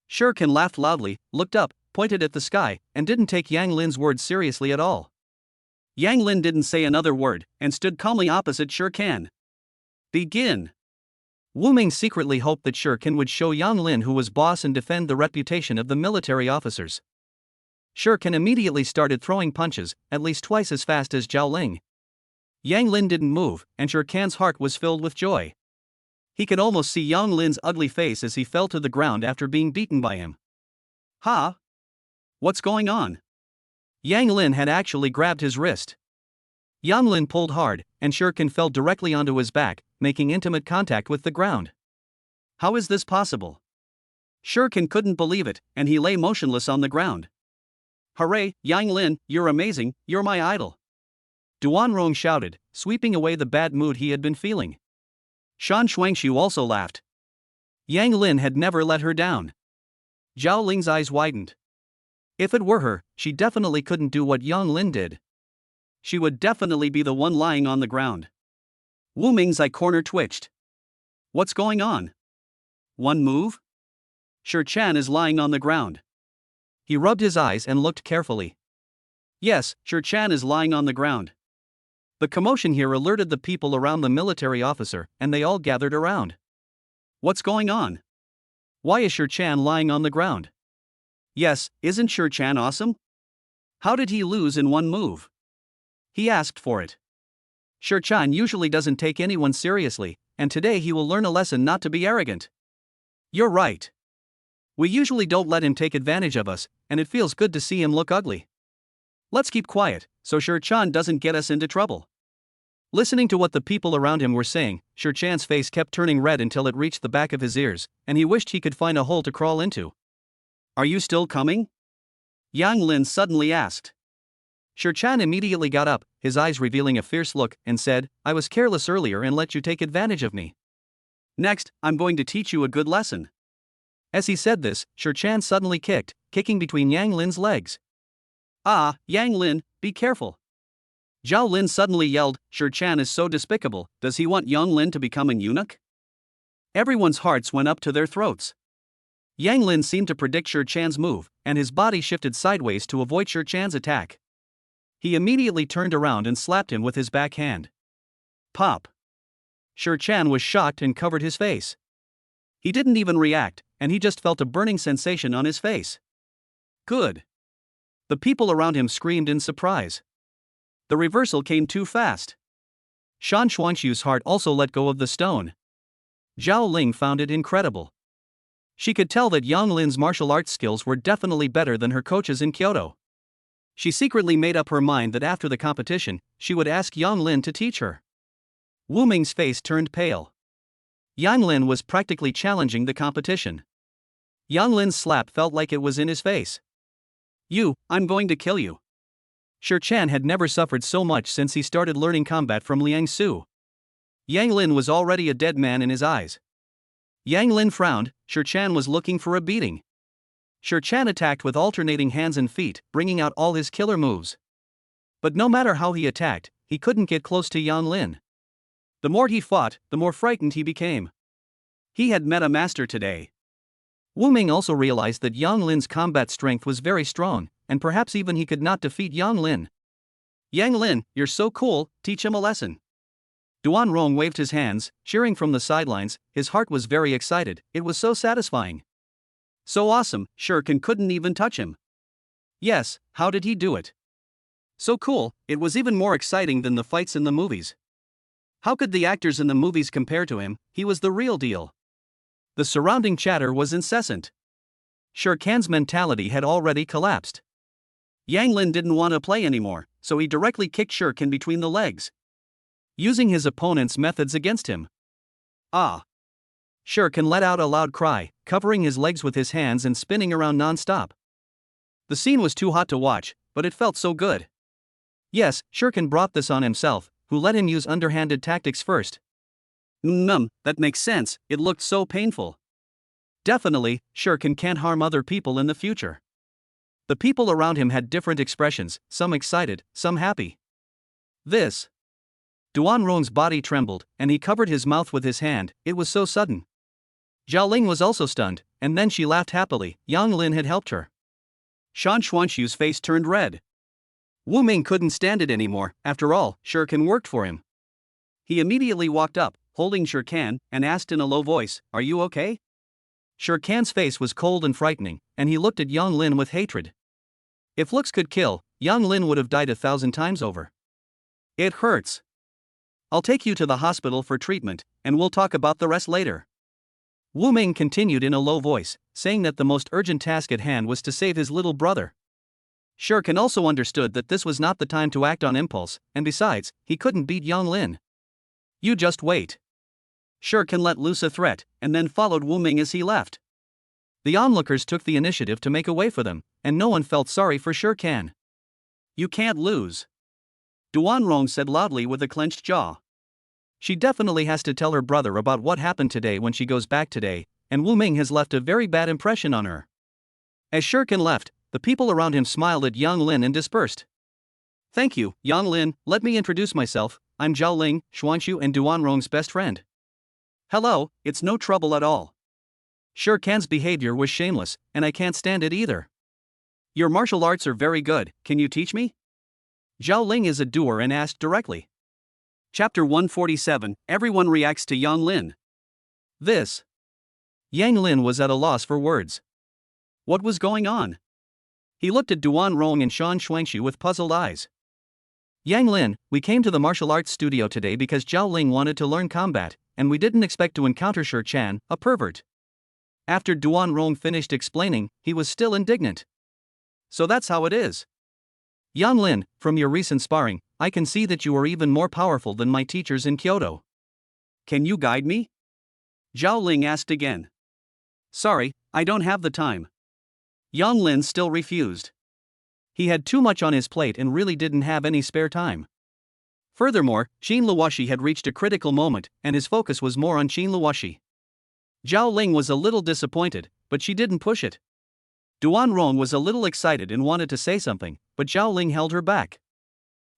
Shi Ken laughed loudly, looked up, pointed at the sky, and didn't take Yang Lin's words seriously at all. Yang Lin didn't say another word, and stood calmly opposite Shi Ken. Begin. Wu Ming secretly hoped that Shi Ken would show Yang Lin who was boss and defend the reputation of the military officers. Shi Ken immediately started throwing punches, at least twice as fast as Zhao Ling. Yang Lin didn't move, and Shi Ken's heart was filled with joy. He could almost see Yang Lin's ugly face as he fell to the ground after being beaten by him. "Ha? What's going on?" Yang Lin had actually grabbed his wrist. Yang Lin pulled hard, and Shi Ken fell directly onto his back, making intimate contact with the ground. How is this possible? Shi Ken couldn't believe it, and he lay motionless on the ground. "Hooray, Yang Lin, you're amazing, you're my idol!" Duan Rong shouted, sweeping away the bad mood he had been feeling. Shan Shuangshu also laughed. Yang Lin had never let her down. Zhao Ling's eyes widened. If it were her, she definitely couldn't do what Yang Lin did. She would definitely be the one lying on the ground. Wu Ming's eye corner twitched. What's going on? One move? Shi Chen is lying on the ground. He rubbed his eyes and looked carefully. Yes, Shi Chen is lying on the ground. The commotion here alerted the people around the military officer, and they all gathered around. What's going on? Why is Shi Chen lying on the ground? Yes, isn't Shi Chen awesome? How did he lose in one move? He asked for it. Shi Chen usually doesn't take anyone seriously, and today he will learn a lesson not to be arrogant. You're right. We usually don't let him take advantage of us, and it feels good to see him look ugly. Let's keep quiet, so Shi Chen doesn't get us into trouble. Listening to what the people around him were saying, Shi Chen's face kept turning red until it reached the back of his ears, and he wished he could find a hole to crawl into. Are you still coming? Yang Lin suddenly asked. Shi Chen immediately got up, his eyes revealing a fierce look, and said, I was careless earlier and let you take advantage of me. Next, I'm going to teach you a good lesson. As he said this, Shi Chen suddenly kicked, kicking between Yang Lin's legs. Ah, Yang Lin, be careful. Zhao Lin suddenly yelled, Shi Chen is so despicable, does he want Yang Lin to become an eunuch? Everyone's hearts went up to their throats. Yang Lin seemed to predict Shi Chen's move, and his body shifted sideways to avoid Shi Chen's attack. He immediately turned around and slapped him with his backhand. Pop! Shi Chen was shocked and covered his face. He didn't even react, and he just felt a burning sensation on his face. Good. The people around him screamed in surprise. The reversal came too fast. Shan Shuangshu's heart also let go of the stone. Zhao Ling found it incredible. She could tell that Yang Lin's martial arts skills were definitely better than her coaches in Kyoto. She secretly made up her mind that after the competition, she would ask Yang Lin to teach her. Wu Ming's face turned pale. Yang Lin was practically challenging the competition. Yang Lin's slap felt like it was in his face. I'm going to kill you. Shi Chen had never suffered so much since he started learning combat from Liang Su. Yang Lin was already a dead man in his eyes. Yang Lin frowned, Shi Chen was looking for a beating. Shi Chen attacked with alternating hands and feet, bringing out all his killer moves. But no matter how he attacked, he couldn't get close to Yang Lin. The more he fought, the more frightened he became. He had met a master today. Wu Ming also realized that Yang Lin's combat strength was very strong, and perhaps even he could not defeat Yang Lin. Yang Lin, you're so cool, teach him a lesson. Duan Rong waved his hands, cheering from the sidelines, his heart was very excited, it was so satisfying. So awesome, Shi Ken couldn't even touch him. Yes, how did he do it? So cool, it was even more exciting than the fights in the movies. How could the actors in the movies compare to him? He was the real deal. The surrounding chatter was incessant. Shi Ken's mentality had already collapsed. Yang Lin didn't want to play anymore, so he directly kicked Shere Khan between the legs, using his opponent's methods against him. Ah! Shere Khan let out a loud cry, covering his legs with his hands and spinning around non-stop. The scene was too hot to watch, but it felt so good. Yes, Shere Khan brought this on himself, who let him use underhanded tactics first. That makes sense, it looked so painful. Definitely, Shere Khan can't harm other people in the future. The people around him had different expressions, some excited, some happy. This. Duan Rong's body trembled, and he covered his mouth with his hand, it was so sudden. Zhao Ling was also stunned, and then she laughed happily. Yang Lin had helped her. Shan Xuanxu's face turned red. Wu Ming couldn't stand it anymore, after all, Shere Khan worked for him. He immediately walked up, holding Shere Khan, and asked in a low voice, "Are you okay?" Shere Khan's face was cold and frightening, and he looked at Yang Lin with hatred. If looks could kill, Yang Lin would have died 1,000 times over. "It hurts. I'll take you to the hospital for treatment, and we'll talk about the rest later." Wu Ming continued in a low voice, saying that the most urgent task at hand was to save his little brother. Shere Khan also understood that this was not the time to act on impulse, and besides, he couldn't beat Yang Lin. "You just wait." Shere Khan let loose a threat, and then followed Wu Ming as he left. The onlookers took the initiative to make a way for them, and no one felt sorry for Shere Khan. "You can't lose," Duan Rong said loudly with a clenched jaw. She definitely has to tell her brother about what happened today when she goes back today, and Wu Ming has left a very bad impression on her. As Shere Khan left, the people around him smiled at Yang Lin and dispersed. "Thank you, Yang Lin, let me introduce myself, I'm Zhao Ling, Xuanxu and Duan Rong's best friend." "Hello, it's no trouble at all. Shere Khan's behavior was shameless, and I can't stand it either. Your martial arts are very good, can you teach me?" Zhao Ling is a doer and asked directly. Chapter 147, Everyone reacts to Yang Lin. This. Yang Lin was at a loss for words. What was going on? He looked at Duan Rong and Shan Xuanxu with puzzled eyes. "Yang Lin, we came to the martial arts studio today because Zhao Ling wanted to learn combat, and we didn't expect to encounter Shere Khan, a pervert." After Duan Rong finished explaining, he was still indignant. "So that's how it is. Yang Lin, from your recent sparring, I can see that you are even more powerful than my teachers in Kyoto. Can you guide me?" Zhao Ling asked again. "Sorry, I don't have the time." Yang Lin still refused. He had too much on his plate and really didn't have any spare time. Furthermore, Qin Luoshi had reached a critical moment, and his focus was more on Qin Luoshi. Zhao Ling was a little disappointed, but she didn't push it. Duan Rong was a little excited and wanted to say something, but Zhao Ling held her back.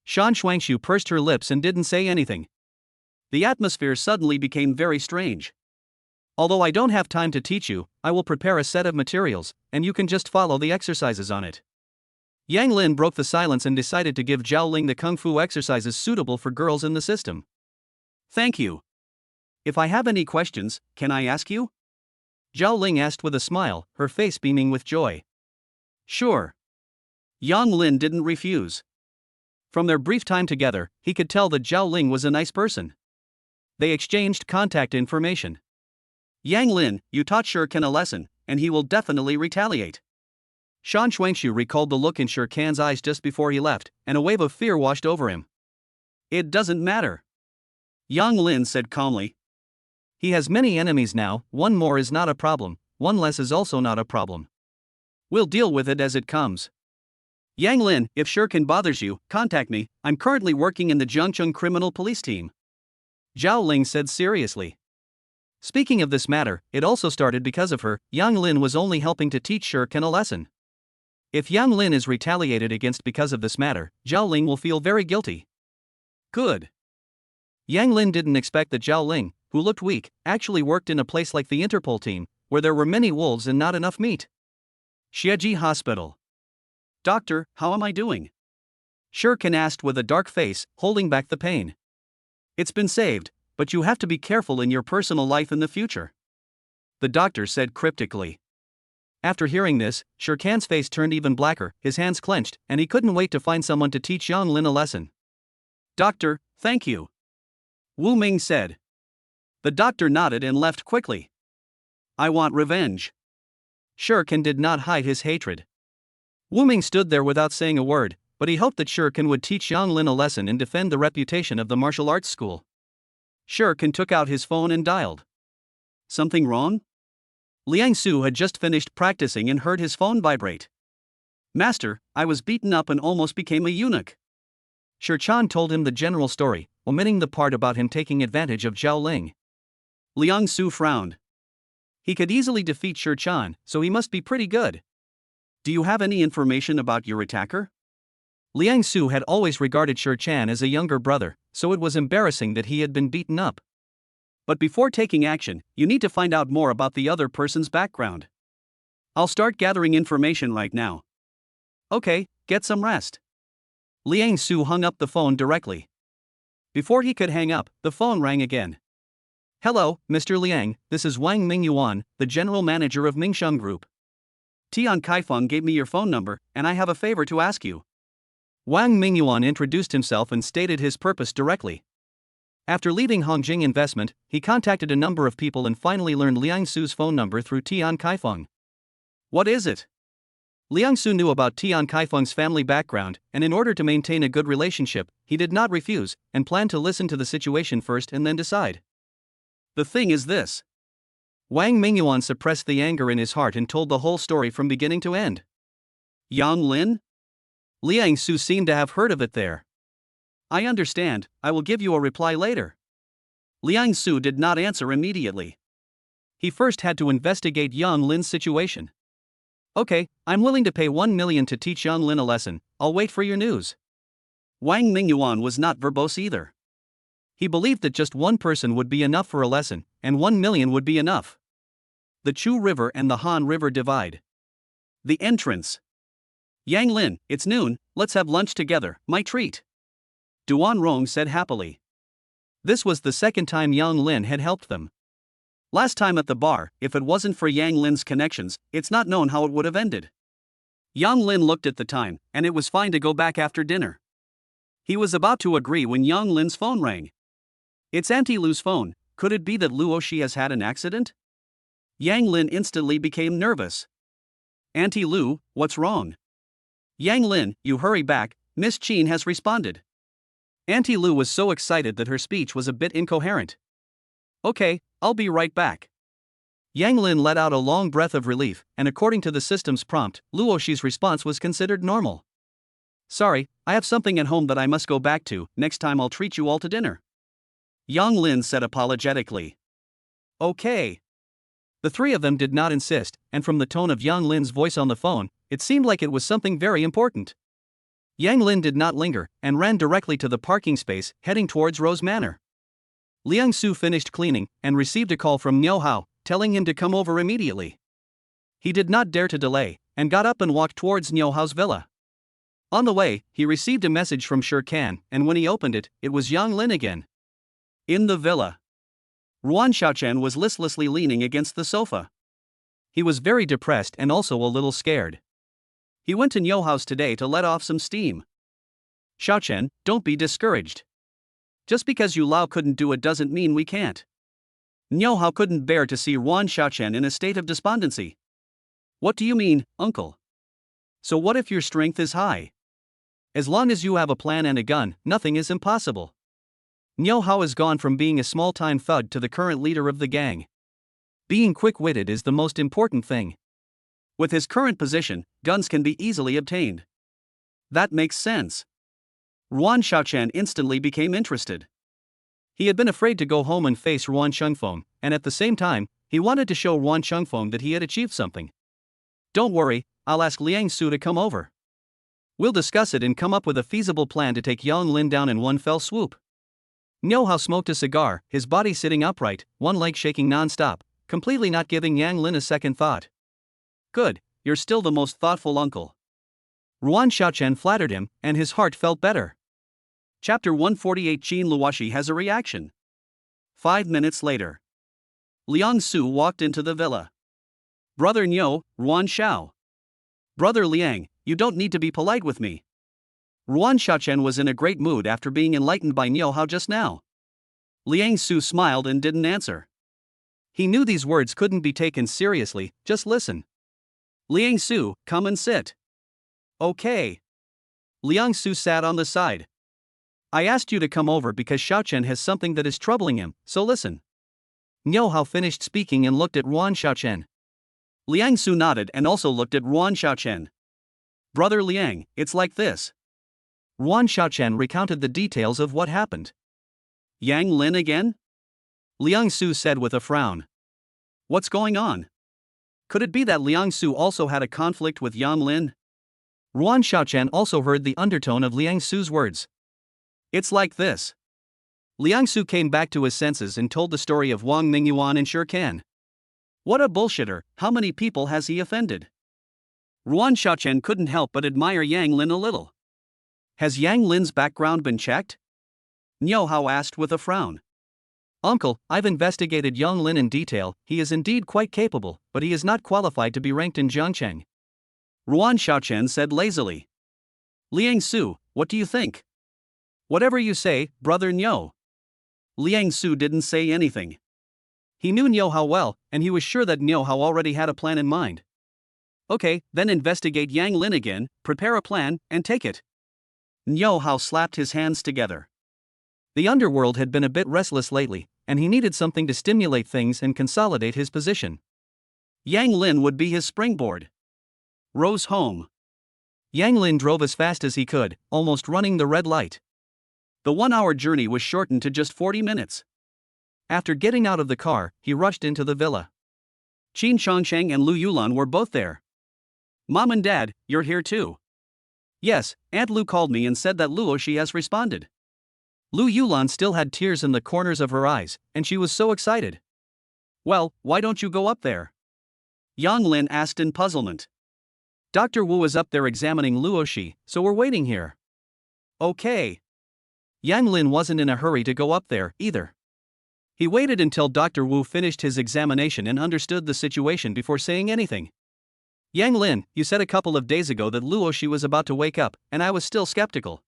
Shan Xuanxu pursed her lips and didn't say anything. The atmosphere suddenly became very strange. "Although I don't have time to teach you, I will prepare a set of materials, and you can just follow the exercises on it." Yang Lin broke the silence and decided to give Zhao Ling the kung fu exercises suitable for girls in the system. "Thank you. If I have any questions, can I ask you?" Zhao Ling asked with a smile, her face beaming with joy. "Sure." Yang Lin didn't refuse. From their brief time together, he could tell that Zhao Ling was a nice person. They exchanged contact information. "Yang Lin, you taught Shere Khan a lesson, and he will definitely retaliate." Shan Xuanxu recalled the look in Shere Khan's eyes just before he left, and a wave of fear washed over him. "It doesn't matter," Yang Lin said calmly. "He has many enemies now, one more is not a problem, one less is also not a problem. We'll deal with it as it comes. Yang Lin, if Shere Khan bothers you, contact me, I'm currently working in the Jiangcheng Criminal Police Team," Zhao Ling said seriously. Speaking of this matter, it also started because of her. Yang Lin was only helping to teach Shere Khan a lesson. If Yang Lin is retaliated against because of this matter, Zhao Ling will feel very guilty. Good. Yang Lin didn't expect that Zhao Ling, who looked weak, actually worked in a place like the Interpol team, where there were many wolves and not enough meat. Xieji Hospital. "Doctor, how am I doing?" Shere Khan asked with a dark face, holding back the pain. "It's been saved, but you have to be careful in your personal life in the future," the doctor said cryptically. After hearing this, Shere Khan's face turned even blacker, his hands clenched, and he couldn't wait to find someone to teach Yang Lin a lesson. "Doctor, thank you," Wu Ming said. The doctor nodded and left quickly. "I want revenge." Shere Khan did not hide his hatred. Wu Ming stood there without saying a word, but he hoped that Shi Can would teach Yang Lin a lesson and defend the reputation of the martial arts school. Shi Can took out his phone and dialed. Something wrong? Liang Su had just finished practicing and heard his phone vibrate. Master, I was beaten up and almost became a eunuch. Shi Chan told him the general story, omitting the part about him taking advantage of Zhao Ling. Liang Su frowned. He could easily defeat Shi Chan, so he must be pretty good. Do you have any information about your attacker? Liang Su had always regarded Shi Chan as a younger brother, so it was embarrassing that he had been beaten up. But before taking action, you need to find out more about the other person's background. I'll start gathering information right now. Okay, get some rest. Liang Su hung up the phone directly. Before he could hang up, the phone rang again. Hello, Mr. Liang, this is Wang Mingyuan, the general manager of Mingsheng Group. Tian Kaifeng gave me your phone number, and I have a favor to ask you. Wang Mingyuan introduced himself and stated his purpose directly. After leaving Hongjing Investment, he contacted a number of people and finally learned Liang Su's phone number through Tian Kaifeng. What is it? Liang Su knew about Tian Kaifeng's family background, and in order to maintain a good relationship, he did not refuse, and planned to listen to the situation first and then decide. The thing is this. Wang Mingyuan suppressed the anger in his heart and told the whole story from beginning to end. Yang Lin? Liang Su seemed to have heard of it there. I understand, I will give you a reply later. Liang Su did not answer immediately. He first had to investigate Yang Lin's situation. Okay, I'm willing to pay 1 million to teach Yang Lin a lesson, I'll wait for your news. Wang Mingyuan was not verbose either. He believed that just one person would be enough for a lesson, and 1 million would be enough. The Chu River and the Han River divide. The entrance. Yang Lin, it's noon, let's have lunch together, my treat. Duan Rong said happily. This was the second time Yang Lin had helped them. Last time at the bar, if it wasn't for Yang Lin's connections, it's not known how it would have ended. Yang Lin looked at the time, and it was fine to go back after dinner. He was about to agree when Yang Lin's phone rang. It's Auntie Lu's phone, could it be that Lu Oshi has had an accident? Yang Lin instantly became nervous. Auntie Lu, what's wrong? Yang Lin, you hurry back, Miss Qin has responded. Auntie Lu was so excited that her speech was a bit incoherent. Okay, I'll be right back. Yang Lin let out a long breath of relief, and according to the system's prompt, Lu Oshi's response was considered normal. Sorry, I have something at home that I must go back to, next time I'll treat you all to dinner. Yang Lin said apologetically. Okay. The three of them did not insist, and from the tone of Yang Lin's voice on the phone, it seemed like it was something very important. Yang Lin did not linger, and ran directly to the parking space, heading towards Rose Manor. Liang Su finished cleaning, and received a call from Niu Hao, telling him to come over immediately. He did not dare to delay, and got up and walked towards Niu Hao's villa. On the way, he received a message from Shi Can, and when he opened it, it was Yang Lin again. In the villa. Ruan Xiaochen was listlessly leaning against the sofa. He was very depressed and also a little scared. He went to Niu Hao's today to let off some steam. Xiaochen, don't be discouraged. Just because Yu Lao couldn't do it doesn't mean we can't. Niu Hao couldn't bear to see Ruan Xiaochen in a state of despondency. What do you mean, uncle? So what if your strength is high? As long as you have a plan and a gun, nothing is impossible. Niu Hao has gone from being a small-time thug to the current leader of the gang. Being quick-witted is the most important thing. With his current position, guns can be easily obtained. That makes sense. Ruan Xiaochen instantly became interested. He had been afraid to go home and face Ruan Shengfeng, and at the same time, he wanted to show Ruan Shengfeng that he had achieved something. Don't worry, I'll ask Liang Su to come over. We'll discuss it and come up with a feasible plan to take Yang Lin down in one fell swoop. Niu Hao smoked a cigar, his body sitting upright, one leg shaking non-stop, completely not giving Yang Lin a second thought. Good, you're still the most thoughtful uncle. Ruan Xiaochen flattered him, and his heart felt better. Chapter 148 Qin Luoshi has a reaction. 5 minutes later. Liang Su walked into the villa. Brother Niu, Ruan Xiao. Brother Liang, you don't need to be polite with me. Ruan Xiaochen was in a great mood after being enlightened by Niu Hao just now. Liang Su smiled and didn't answer. He knew these words couldn't be taken seriously, just listen. Liang Su, come and sit. Okay. Liang Su sat on the side. I asked you to come over because Xiaochen has something that is troubling him, so listen. Niu Hao finished speaking and looked at Ruan Xiaochen. Liang Su nodded and also looked at Ruan Xiaochen. Brother Liang, it's like this. Ruan Xiaochen recounted the details of what happened. Yang Lin again? Liang Su said with a frown. What's going on? Could it be that Liang Su also had a conflict with Yang Lin? Ruan Xiaochen also heard the undertone of Liang Su's words. It's like this. Liang Su came back to his senses and told the story of Wang Ningyuan and Shirkan. What a bullshitter, how many people has he offended? Ruan Xiaochen couldn't help but admire Yang Lin a little. Has Yang Lin's background been checked? Niu Hao asked with a frown. Uncle, I've investigated Yang Lin in detail, he is indeed quite capable, but he is not qualified to be ranked in Jiangcheng. Ruan Xiaochen said lazily. Liang Su, what do you think? Whatever you say, brother Niu. Liang Su didn't say anything. He knew Niu Hao well, and he was sure that Niu Hao already had a plan in mind. Okay, then investigate Yang Lin again, prepare a plan, and take it. Niu Hao slapped his hands together. The underworld had been a bit restless lately, and he needed something to stimulate things and consolidate his position. Yang Lin would be his springboard. Rose home. Yang Lin drove as fast as he could, almost running the red light. The 1-hour journey was shortened to just 40 minutes. After getting out of the car, he rushed into the villa. Qin Chongsheng and Lu Yulan were both there. Mom and Dad, you're here too. Yes, Aunt Lu called me and said that Luoshi has responded. Lu Yulan still had tears in the corners of her eyes, and she was so excited. Well, why don't you go up there? Yang Lin asked in puzzlement. Dr. Wu is up there examining Luoshi, so we're waiting here. Okay. Yang Lin wasn't in a hurry to go up there, either. He waited until Dr. Wu finished his examination and understood the situation before saying anything. Yang Lin, you said a couple of days ago that Luoshi was about to wake up, and I was still skeptical.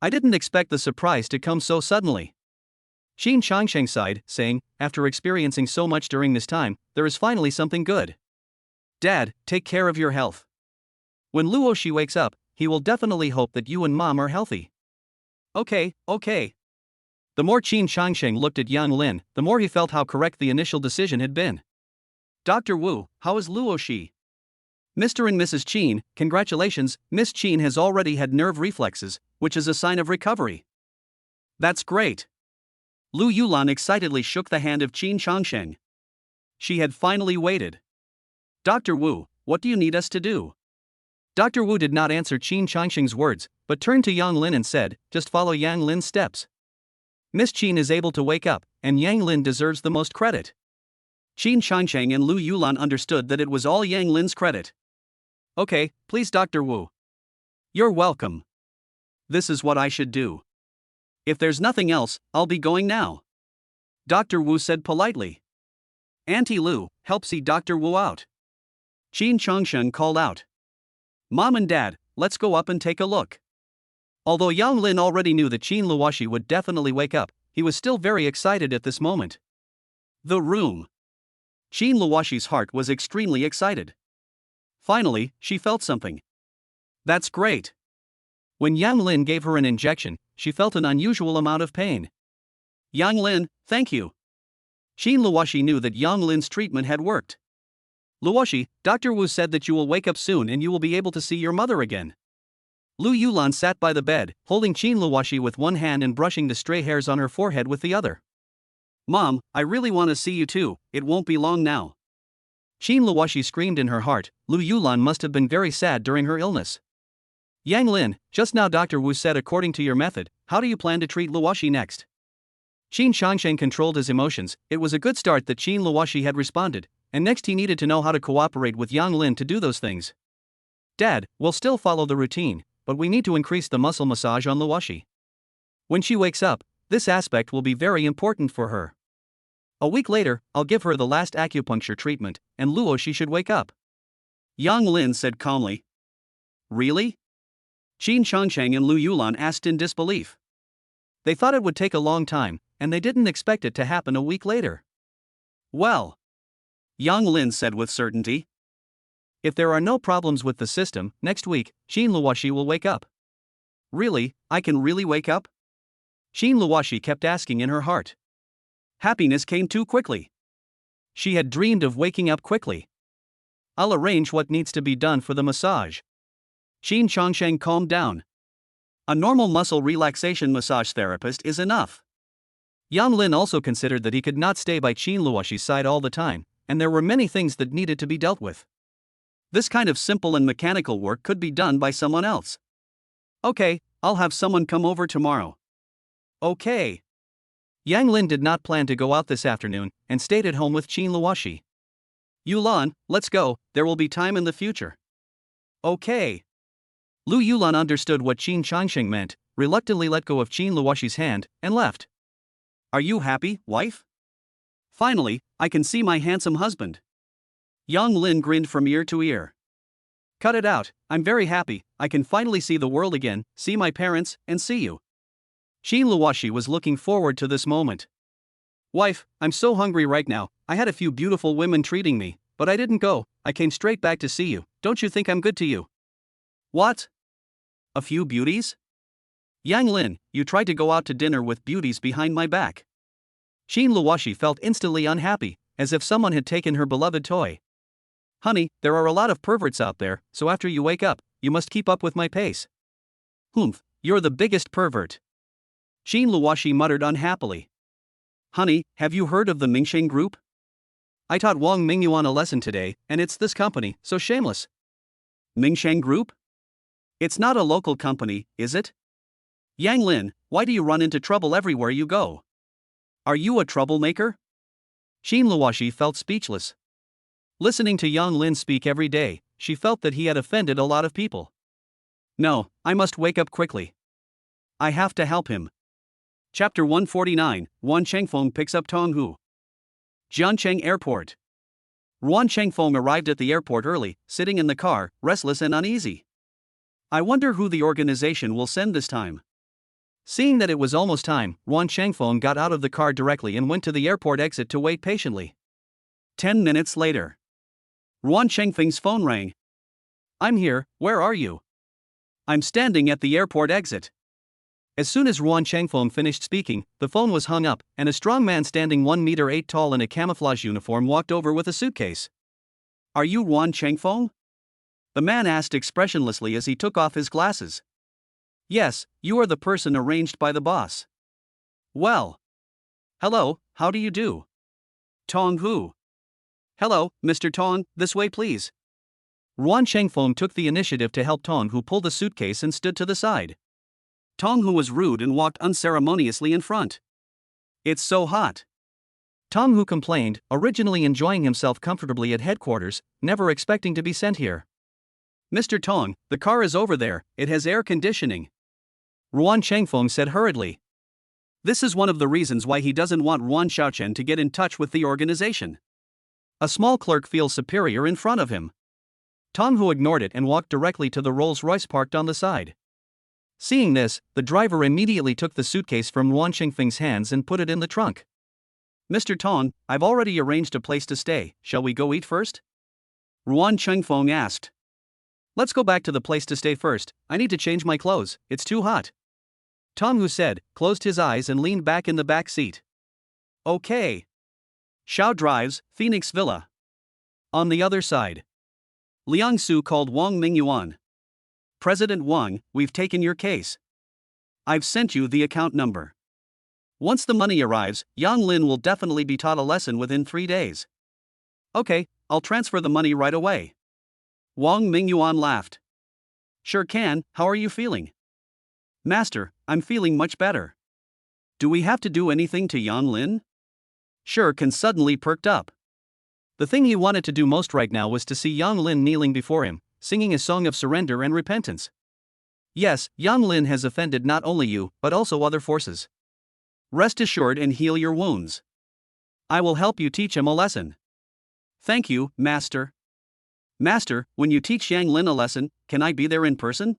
I didn't expect the surprise to come so suddenly. Qin Changsheng sighed, saying, after experiencing so much during this time, there is finally something good. Dad, take care of your health. When Luoshi wakes up, he will definitely hope that you and Mom are healthy. Okay. The more Qin Changsheng looked at Yang Lin, the more he felt how correct the initial decision had been. Dr. Wu, how is Luoshi? Mr. and Mrs. Qin, congratulations, Miss Qin has already had nerve reflexes, which is a sign of recovery. That's great. Lu Yulan excitedly shook the hand of Qin Changsheng. She had finally waited. Dr. Wu, what do you need us to do? Dr. Wu did not answer Qin Changsheng's words, but turned to Yang Lin and said, just follow Yang Lin's steps. Miss Qin is able to wake up, and Yang Lin deserves the most credit. Qin Changsheng and Lu Yulan understood that it was all Yang Lin's credit. Okay, please Dr. Wu. You're welcome. This is what I should do. If there's nothing else, I'll be going now. Dr. Wu said politely. Auntie Lu, help see Dr. Wu out. Qin Changsheng called out. Mom and Dad, let's go up and take a look. Although Yang Lin already knew that Qin Luoshi would definitely wake up, he was still very excited at this moment. The room. Qin Luoshi's heart was extremely excited. Finally, she felt something. That's great. When Yang Lin gave her an injection, she felt an unusual amount of pain. Yang Lin, thank you. Qin Luoshi knew that Yang Lin's treatment had worked. Luoshi, Dr. Wu said that you will wake up soon and you will be able to see your mother again. Lu Yulan sat by the bed, holding Qin Luoshi with one hand and brushing the stray hairs on her forehead with the other. Mom, I really want to see you too, it won't be long now. Qin Luoshi screamed in her heart. Lu Yulan must have been very sad during her illness. Yang Lin, just now Dr. Wu said according to your method, how do you plan to treat Luoshi next? Qin Changsheng controlled his emotions. It was a good start that Qin Luoshi had responded, and next he needed to know how to cooperate with Yang Lin to do those things. Dad, we'll still follow the routine, but we need to increase the muscle massage on Luoshi. When she wakes up, this aspect will be very important for her. A week later, I'll give her the last acupuncture treatment, and Luoshi should wake up. Yang Lin said calmly. Really? Qin Changsheng and Lu Yulan asked in disbelief. They thought it would take a long time, and they didn't expect it to happen a week later. Well, Yang Lin said with certainty. If there are no problems with the system, next week, Jean Luoshi will wake up. Really, I can really wake up? Jean Luoshi kept asking in her heart. Happiness came too quickly. She had dreamed of waking up quickly. I'll arrange what needs to be done for the massage. Jean Chongsheng calmed down. A normal muscle relaxation massage therapist is enough. Yang Lin also considered that he could not stay by Jean Luoshi's side all the time, and there were many things that needed to be dealt with. This kind of simple and mechanical work could be done by someone else. Okay, I'll have someone come over tomorrow. Okay. Yang Lin did not plan to go out this afternoon and stayed at home with Jean Luoshi. Yulan, let's go, there will be time in the future. Okay. Lu Yulan understood what Jean Chongsheng meant, reluctantly let go of Jean Luoshi's hand, and left. Are you happy, wife? Finally, I can see my handsome husband. Yang Lin grinned from ear to ear. Cut it out, I'm very happy, I can finally see the world again, see my parents, and see you. Jean Luoshi was looking forward to this moment. Wife, I'm so hungry right now, I had a few beautiful women treating me, but I didn't go, I came straight back to see you, don't you think I'm good to you? What? A few beauties? Yang Lin, you tried to go out to dinner with beauties behind my back. Jean Luoshi felt instantly unhappy, as if someone had taken her beloved toy. Honey, there are a lot of perverts out there, so after you wake up, you must keep up with my pace. Humph, you're the biggest pervert. Jean Luoshi muttered unhappily. Honey, have you heard of the Mingsheng Group? I taught Wang Mingyuan a lesson today, and it's this company, so shameless. Mingsheng Group? It's not a local company, is it? Yang Lin, why do you run into trouble everywhere you go? Are you a troublemaker? Jean Luoshi felt speechless. Listening to Yang Lin speak every day, she felt that he had offended a lot of people. No, I must wake up quickly. I have to help him. Chapter 149, Ruan Chengfeng picks up Tong Hu. Jiancheng Airport. Ruan Chengfeng arrived at the airport early, sitting in the car, restless and uneasy. I wonder who the organization will send this time. Seeing that it was almost time, Ruan Chengfeng got out of the car directly and went to the airport exit to wait patiently. 10 minutes later. Ruan Chengfeng's phone rang. I'm here, where are you? I'm standing at the airport exit. As soon as Ruan Chengfeng finished speaking, the phone was hung up, and a strong man standing 1 meter 8 tall in a camouflage uniform walked over with a suitcase. Are you Ruan Chengfeng? The man asked expressionlessly as he took off his glasses. Yes, you are the person arranged by the boss. Well. Hello, how do you do? Tong Hu. Hello, Mr. Tong, this way please. Ruan Chengfeng took the initiative to help Tong Hu pull the suitcase and stood to the side. Tong Hu was rude and walked unceremoniously in front. It's so hot. Tong Hu complained, originally enjoying himself comfortably at headquarters, never expecting to be sent here. Mr. Tong, the car is over there, it has air conditioning. Ruan Chengfeng said hurriedly. This is one of the reasons why he doesn't want Ruan Xiaochen to get in touch with the organization. A small clerk feels superior in front of him. Tong Hu ignored it and walked directly to the Rolls-Royce parked on the side. Seeing this, the driver immediately took the suitcase from Ruan Chengfeng's hands and put it in the trunk. Mr. Tong, I've already arranged a place to stay, shall we go eat first? Ruan Chengfeng asked. Let's go back to the place to stay first, I need to change my clothes, it's too hot. Tong Hu said, closed his eyes and leaned back in the back seat. Okay. Xiao drives, Phoenix Villa. On the other side. Liang Su called Wang Mingyuan. President Wang, we've taken your case. I've sent you the account number. Once the money arrives, Yang Lin will definitely be taught a lesson within 3 days. Okay, I'll transfer the money right away. Wang Mingyuan laughed. Sure can, how are you feeling? Master, I'm feeling much better. Do we have to do anything to Yang Lin? Sure can suddenly perked up. The thing he wanted to do most right now was to see Yang Lin kneeling before him, singing a song of surrender and repentance. Yes, Yang Lin has offended not only you, but also other forces. Rest assured and heal your wounds. I will help you teach him a lesson. Thank you, Master. Master, when you teach Yang Lin a lesson, can I be there in person?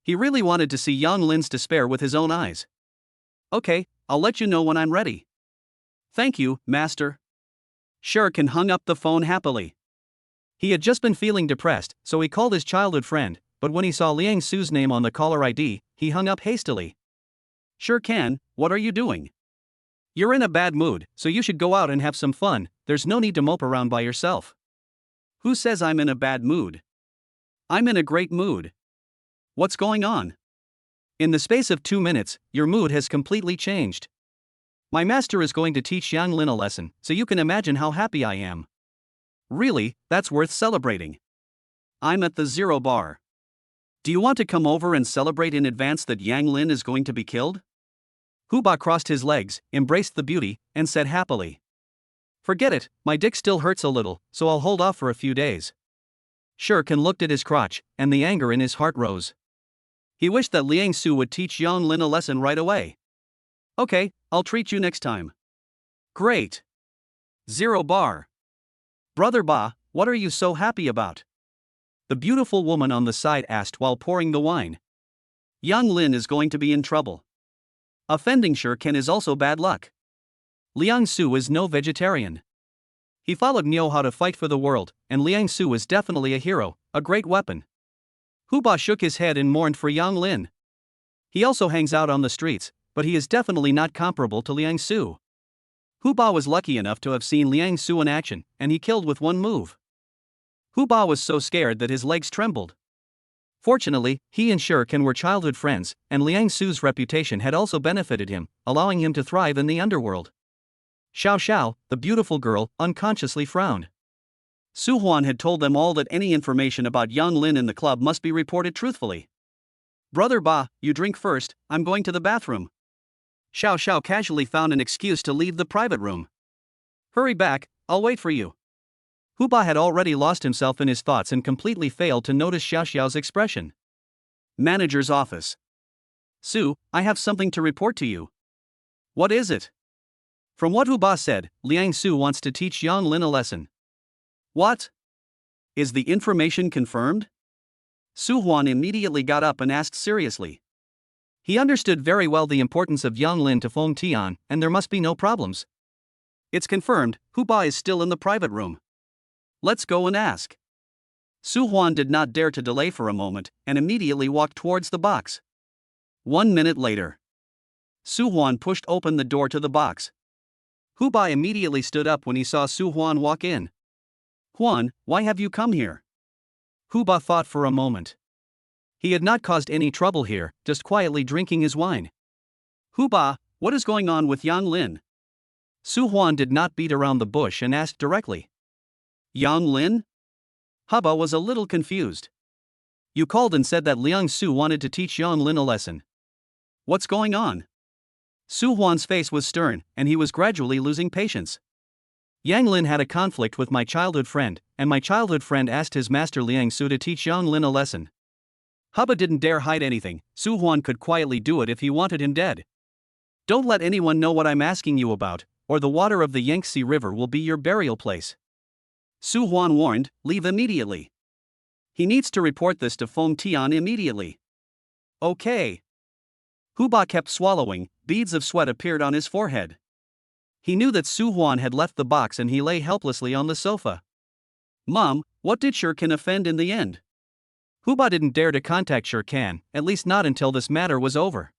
He really wanted to see Yang Lin's despair with his own eyes. Okay, I'll let you know when I'm ready. Thank you, Master. Sure can hung up the phone happily. He had just been feeling depressed, so he called his childhood friend, but when he saw Liang Su's name on the caller ID, he hung up hastily. Sure can, what are you doing? You're in a bad mood, so you should go out and have some fun, there's no need to mope around by yourself. Who says I'm in a bad mood? I'm in a great mood. What's going on? In the space of 2 minutes, your mood has completely changed. My master is going to teach Yang Lin a lesson, so you can imagine how happy I am. Really, that's worth celebrating. I'm at the 0 bar. Do you want to come over and celebrate in advance that Yang Lin is going to be killed? Hu Ba crossed his legs, embraced the beauty, and said happily. Forget it, my dick still hurts a little, so I'll hold off for a few days. Sure Can looked at his crotch, and the anger in his heart rose. He wished that Liang Su would teach Yang Lin a lesson right away. Okay, I'll treat you next time. Great. 0 bar. Brother Ba, what are you so happy about? The beautiful woman on the side asked while pouring the wine. Yang Lin is going to be in trouble. Offending Sure Can is also bad luck. Liang Su is no vegetarian. He followed Niu how to fight for the world, and Liang Su is definitely a hero, a great weapon. Hu Ba shook his head and mourned for Yang Lin. He also hangs out on the streets, but he is definitely not comparable to Liang Su. Hu Ba was lucky enough to have seen Liang Su in action, and he killed with one move. Hu Ba was so scared that his legs trembled. Fortunately, he and Sure Can were childhood friends, and Liang Su's reputation had also benefited him, allowing him to thrive in the underworld. Xiao Xiao, the beautiful girl, unconsciously frowned. Su Huan had told them all that any information about Yang Lin in the club must be reported truthfully. Brother Ba, you drink first, I'm going to the bathroom. Xiao Xiao casually found an excuse to leave the private room. Hurry back, I'll wait for you. Hu Ba had already lost himself in his thoughts and completely failed to notice Xiao Xiao's expression. Manager's office. Su, I have something to report to you. What is it? From what Hu Ba said, Liang Su wants to teach Yang Lin a lesson. What? Is the information confirmed? Su Huan immediately got up and asked seriously. He understood very well the importance of Yang Lin to Feng Tian, and there must be no problems. It's confirmed, Hu Ba is still in the private room. Let's go and ask. Su Huan did not dare to delay for a moment, and immediately walked towards the box. 1 minute later. Su Huan pushed open the door to the box. Hu Ba immediately stood up when he saw Su Huan walk in. Huan, why have you come here? Hu Ba thought for a moment. He had not caused any trouble here, just quietly drinking his wine. Hu Ba, what is going on with Yang Lin? Su Huan did not beat around the bush and asked directly. Yang Lin? Hu Ba was a little confused. You called and said that Liang Su wanted to teach Yang Lin a lesson. What's going on? Su Huan's face was stern, and he was gradually losing patience. Yang Lin had a conflict with my childhood friend, and my childhood friend asked his master Liang Su to teach Yang Lin a lesson. Hu Ba didn't dare hide anything, Su Huan could quietly do it if he wanted him dead. Don't let anyone know what I'm asking you about, or the water of the Yangtze River will be your burial place. Su Huan warned, leave immediately. He needs to report this to Feng Tian immediately. Okay. Hu Ba kept swallowing, beads of sweat appeared on his forehead. He knew that Su Huan had left the box and he lay helplessly on the sofa. Mom, what did Sure Can offend in the end? Hu Ba didn't dare to contact Sure Can, at least not until this matter was over.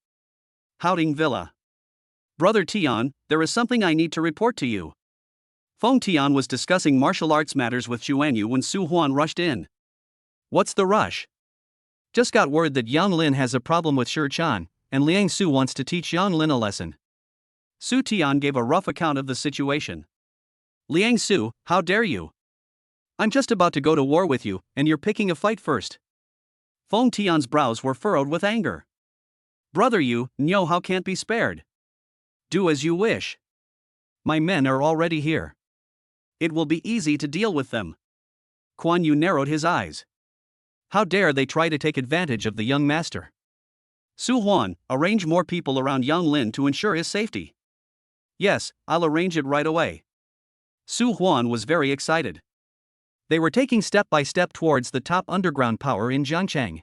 Houting Villa. Brother Tian, there is something I need to report to you. Feng Tian was discussing martial arts matters with Xuanyu when Su Huan rushed in. What's the rush? Just got word that Yang Lin has a problem with Shi Chan, and Liang Su wants to teach Yang Lin a lesson. Su Tian gave a rough account of the situation. Liang Su, how dare you? I'm just about to go to war with you, and you're picking a fight first. Feng Tian's brows were furrowed with anger. Brother you, Niu how can't be spared. Do as you wish. My men are already here. It will be easy to deal with them. Kuan Yu narrowed his eyes. How dare they try to take advantage of the young master? Su Huan, arrange more people around Yang Lin to ensure his safety. Yes, I'll arrange it right away. Su Huan was very excited. They were taking step by step towards the top underground power in Jiangcheng.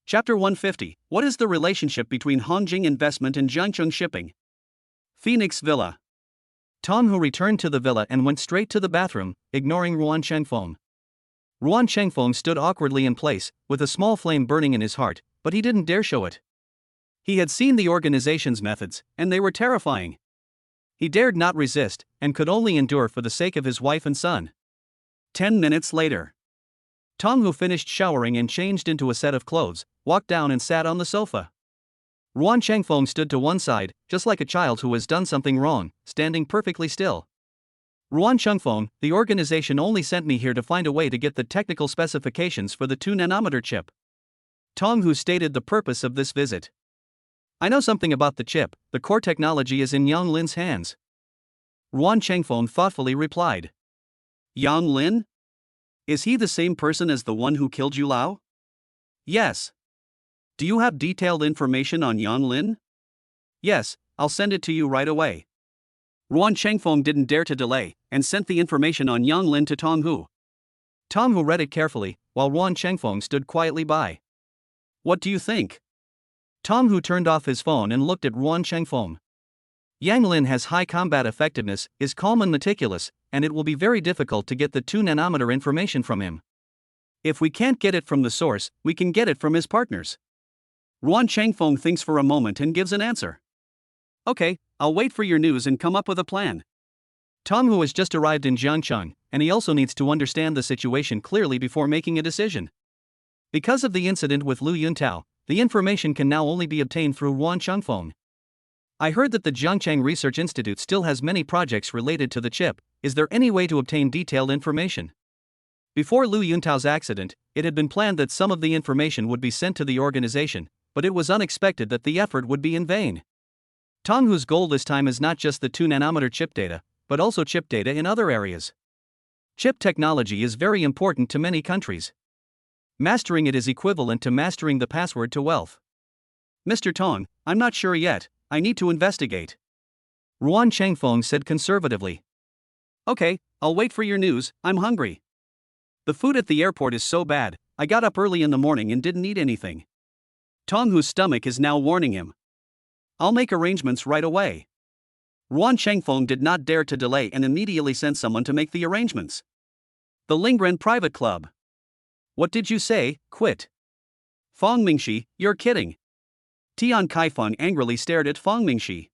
Chapter 150, what is the relationship between Hongjing Investment and Jiangcheng Shipping? Phoenix Villa. Tong Hu returned to the villa and went straight to the bathroom, ignoring Ruan Chengfeng. Ruan Chengfeng stood awkwardly in place, with a small flame burning in his heart, but he didn't dare show it. He had seen the organization's methods, and they were terrifying. He dared not resist, and could only endure for the sake of his wife and son. 10 minutes later. Tong, who finished showering and changed into a set of clothes, walked down and sat on the sofa. Ruan Chengfeng stood to one side, just like a child who has done something wrong, standing perfectly still. Ruan Chengfeng, the organization only sent me here to find a way to get the technical specifications for the 2-nanometer chip. Tong, who stated the purpose of this visit. I know something about the chip, the core technology is in Yang Lin's hands. Ruan Chengfeng thoughtfully replied. Yang Lin? Is he the same person as the one who killed Yu Lao? Yes. Do you have detailed information on Yang Lin? Yes, I'll send it to you right away. Ruan Chengfeng didn't dare to delay, and sent the information on Yang Lin to Tong Hu. Tong Hu read it carefully, while Ruan Chengfeng stood quietly by. What do you think? Tong Hu turned off his phone and looked at Ruan Chengfeng. Yang Lin has high combat effectiveness, is calm and meticulous, and it will be very difficult to get the 2-nanometer information from him. If we can't get it from the source, we can get it from his partners. Ruan Chengfeng thinks for a moment and gives an answer. Okay, I'll wait for your news and come up with a plan. Tong Hu has just arrived in Jiangcheng, and he also needs to understand the situation clearly before making a decision. Because of the incident with Lu Yuntao, the information can now only be obtained through Ruan Chengfeng. I heard that the Jiangcheng Research Institute still has many projects related to the chip. Is there any way to obtain detailed information? Before Lu Yuntao's accident, it had been planned that some of the information would be sent to the organization, but it was unexpected that the effort would be in vain. Tong Hu's goal this time is not just the 2-nanometer chip data, but also chip data in other areas. Chip technology is very important to many countries. Mastering it is equivalent to mastering the password to wealth. Mr. Tong, I'm not sure yet, I need to investigate. Ruan Chengfeng said conservatively. Okay, I'll wait for your news, I'm hungry. The food at the airport is so bad, I got up early in the morning and didn't eat anything. Tong Hu's stomach is now warning him. I'll make arrangements right away. Ruan Chengfeng did not dare to delay and immediately sent someone to make the arrangements. The Lingren Private Club. What did you say, quit? Fang Mingxi, you're kidding. Tian Kaifeng angrily stared at Fang Mingxi.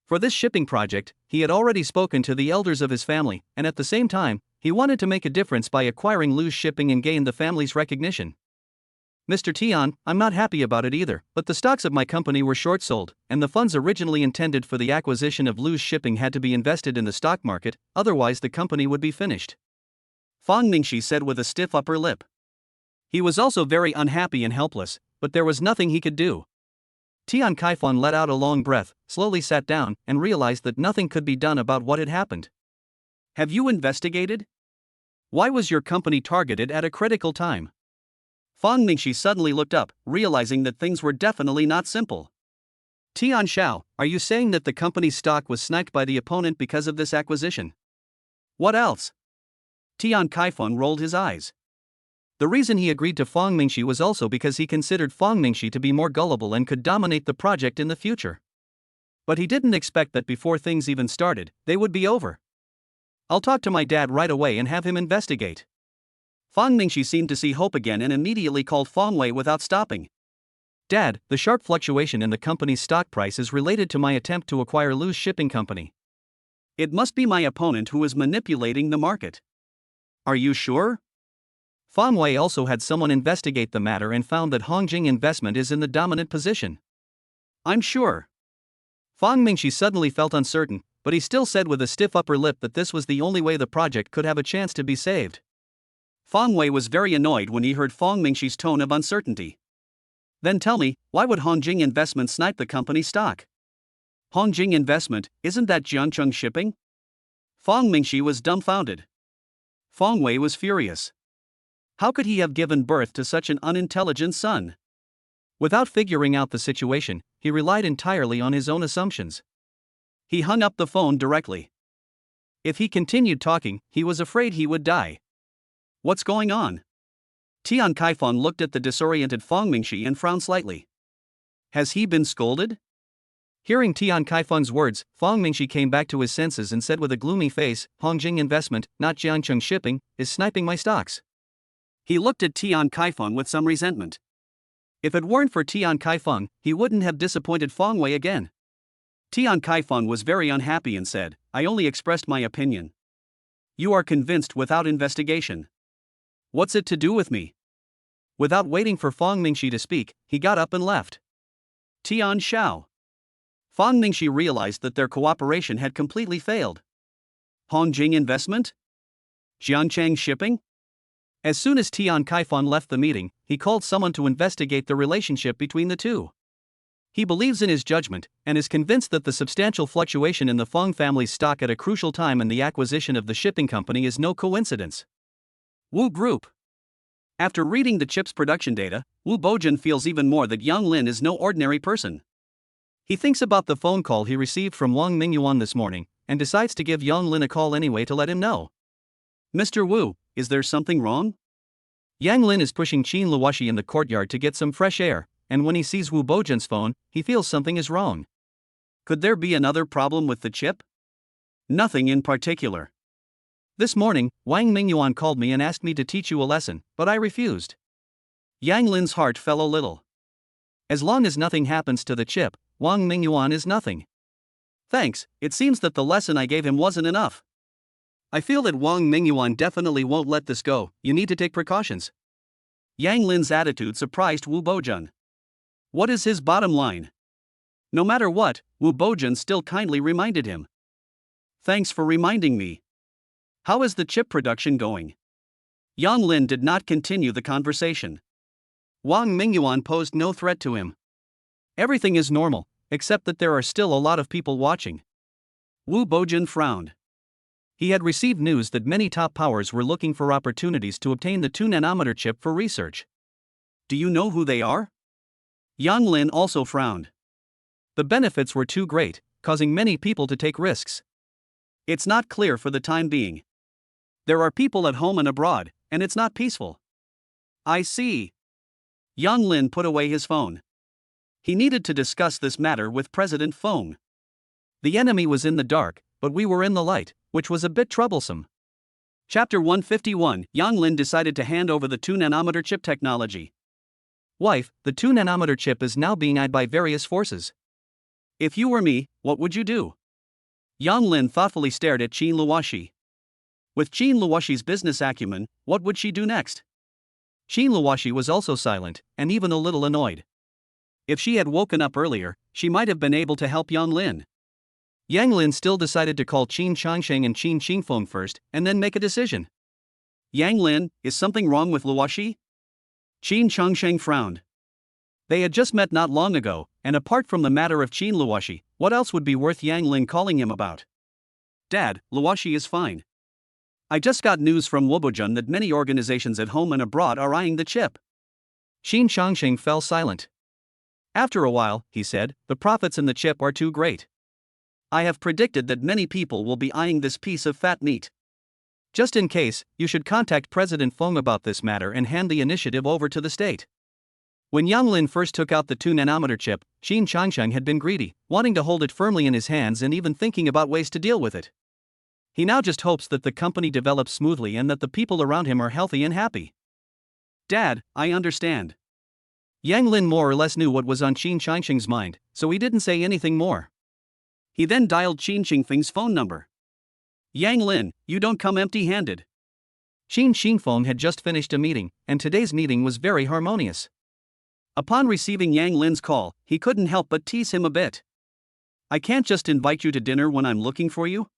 For this shipping project, he had already spoken to the elders of his family, and at the same time, he wanted to make a difference by acquiring Lu's shipping and gain the family's recognition. Mr. Tian, I'm not happy about it either, but the stocks of my company were short-sold, and the funds originally intended for the acquisition of Lu's shipping had to be invested in the stock market, otherwise the company would be finished. Fang Mingxi said with a stiff upper lip. He was also very unhappy and helpless, but there was nothing he could do. Tian Kaifeng let out a long breath, slowly sat down, and realized that nothing could be done about what had happened. Have you investigated? Why was your company targeted at a critical time? Fang Mingxi suddenly looked up, realizing that things were definitely not simple. Tian Xiao, are you saying that the company's stock was sniped by the opponent because of this acquisition? What else? Tian Kaifeng rolled his eyes. The reason he agreed to Fang Mingxi was also because he considered Fang Mingxi to be more gullible and could dominate the project in the future. But he didn't expect that before things even started, they would be over. I'll talk to my dad right away and have him investigate. Fang Mingxi seemed to see hope again and immediately called Fang Wei without stopping. Dad, the sharp fluctuation in the company's stock price is related to my attempt to acquire Lu's shipping company. It must be my opponent who is manipulating the market. Are you sure? Fang Wei also had someone investigate the matter and found that Hongjing Investment is in the dominant position. I'm sure. Fang Mingxi suddenly felt uncertain, but he still said with a stiff upper lip that this was the only way the project could have a chance to be saved. Fang Wei was very annoyed when he heard Fang Mingxi's tone of uncertainty. Then tell me, why would Hongjing Investment snipe the company's stock? Hongjing Investment, isn't that Jiangcheng Shipping? Fang Mingxi was dumbfounded. Fang Wei was furious. How could he have given birth to such an unintelligent son? Without figuring out the situation, he relied entirely on his own assumptions. He hung up the phone directly. If he continued talking, he was afraid he would die. What's going on? Tian Kaifeng looked at the disoriented Fang Mingxi and frowned slightly. Has he been scolded? Hearing Tian Kaifeng's words, Fang Mingxi came back to his senses and said with a gloomy face, Hongjing Investment, not Jiangcheng Shipping, is sniping my stocks. He looked at Tian Kaifeng with some resentment. If it weren't for Tian Kaifeng, he wouldn't have disappointed Feng Wei again. Tian Kaifeng was very unhappy and said, "I only expressed my opinion. You are convinced without investigation. What's it to do with me?" Without waiting for Feng Mingxi to speak, he got up and left. Tian Shao. Feng Mingxi realized that their cooperation had completely failed. Hongjing Investment? Jiangchang Shipping? As soon as Tian Kaifeng left the meeting, he called someone to investigate the relationship between the two. He believes in his judgment, and is convinced that the substantial fluctuation in the Feng family's stock at a crucial time in the acquisition of the shipping company is no coincidence. Wu Group. After reading the chip's production data, Wu Bojan feels even more that Yang Lin is no ordinary person. He thinks about the phone call he received from Wang Mingyuan this morning, and decides to give Yang Lin a call anyway to let him know. "Mr. Wu, is there something wrong?" Yang Lin is pushing Qin Luoshi in the courtyard to get some fresh air, and when he sees Wu Bojan's phone, he feels something is wrong. Could there be another problem with the chip? Nothing in particular. This morning, Wang Mingyuan called me and asked me to teach you a lesson, but I refused. Yang Lin's heart fell a little. As long as nothing happens to the chip, Wang Mingyuan is nothing. Thanks, it seems that the lesson I gave him wasn't enough. I feel that Wang Mingyuan definitely won't let this go. You need to take precautions. Yang Lin's attitude surprised Wu Bojan. What is his bottom line? No matter what, Wu Bojan still kindly reminded him. Thanks for reminding me. How is the chip production going? Yang Lin did not continue the conversation. Wang Mingyuan posed no threat to him. Everything is normal, except that there are still a lot of people watching. Wu Bojan frowned. He had received news that many top powers were looking for opportunities to obtain the 2-nanometer chip for research. Do you know who they are? Yang Lin also frowned. The benefits were too great, causing many people to take risks. It's not clear for the time being. There are people at home and abroad, and it's not peaceful. I see. Yang Lin put away his phone. He needed to discuss this matter with President Feng. The enemy was in the dark, but we were in the light, which was a bit troublesome. Chapter 151. Yang Lin decided to hand over the 2-nanometer chip technology. Wife, the 2-nanometer chip is now being eyed by various forces. If you were me, what would you do? Yang Lin thoughtfully stared at Qin Luoshi. With Qin Luoshi's business acumen, what would she do next? Qin Luoshi was also silent, and even a little annoyed. If she had woken up earlier, she might have been able to help Yang Lin. Yang Lin still decided to call Qin Changsheng and Qin Qingfeng first, and then make a decision. Yang Lin, is something wrong with Luoshi? Qin Changsheng frowned. They had just met not long ago, and apart from the matter of Qin Luoshi, what else would be worth Yang Lin calling him about? Dad, Luoshi is fine. I just got news from Wu Bojan that many organizations at home and abroad are eyeing the chip. Qin Changsheng fell silent. After a while, he said, the profits in the chip are too great. I have predicted that many people will be eyeing this piece of fat meat. Just in case, you should contact President Feng about this matter and hand the initiative over to the state. When Yang Lin first took out the 2-nanometer chip, Qin Changsheng had been greedy, wanting to hold it firmly in his hands and even thinking about ways to deal with it. He now just hopes that the company develops smoothly and that the people around him are healthy and happy. Dad, I understand. Yang Lin more or less knew what was on Qin Changsheng's mind, so he didn't say anything more. He then dialed Qin Qingfeng's phone number. Yang Lin, you don't come empty-handed. Qin Qingfeng had just finished a meeting, and today's meeting was very harmonious. Upon receiving Yang Lin's call, he couldn't help but tease him a bit. I can't just invite you to dinner when I'm looking for you?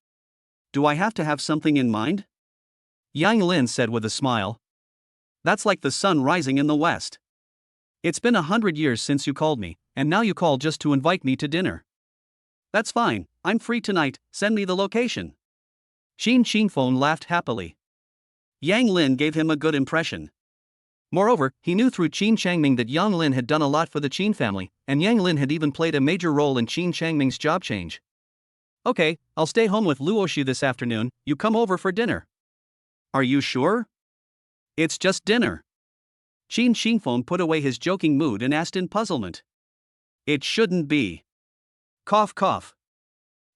Do I have to have something in mind? Yang Lin said with a smile. That's like the sun rising in the west. It's been 100 years since you called me, and now you call just to invite me to dinner. That's fine, I'm free tonight, send me the location. Qin Qingfeng laughed happily. Yang Lin gave him a good impression. Moreover, he knew through Qin Changming that Yang Lin had done a lot for the Qin family, and Yang Lin had even played a major role in Qin Changming's job change. Okay, I'll stay home with Luoshi this afternoon, you come over for dinner. Are you sure? It's just dinner. Qin Qingfeng put away his joking mood and asked in puzzlement. It shouldn't be. Cough cough.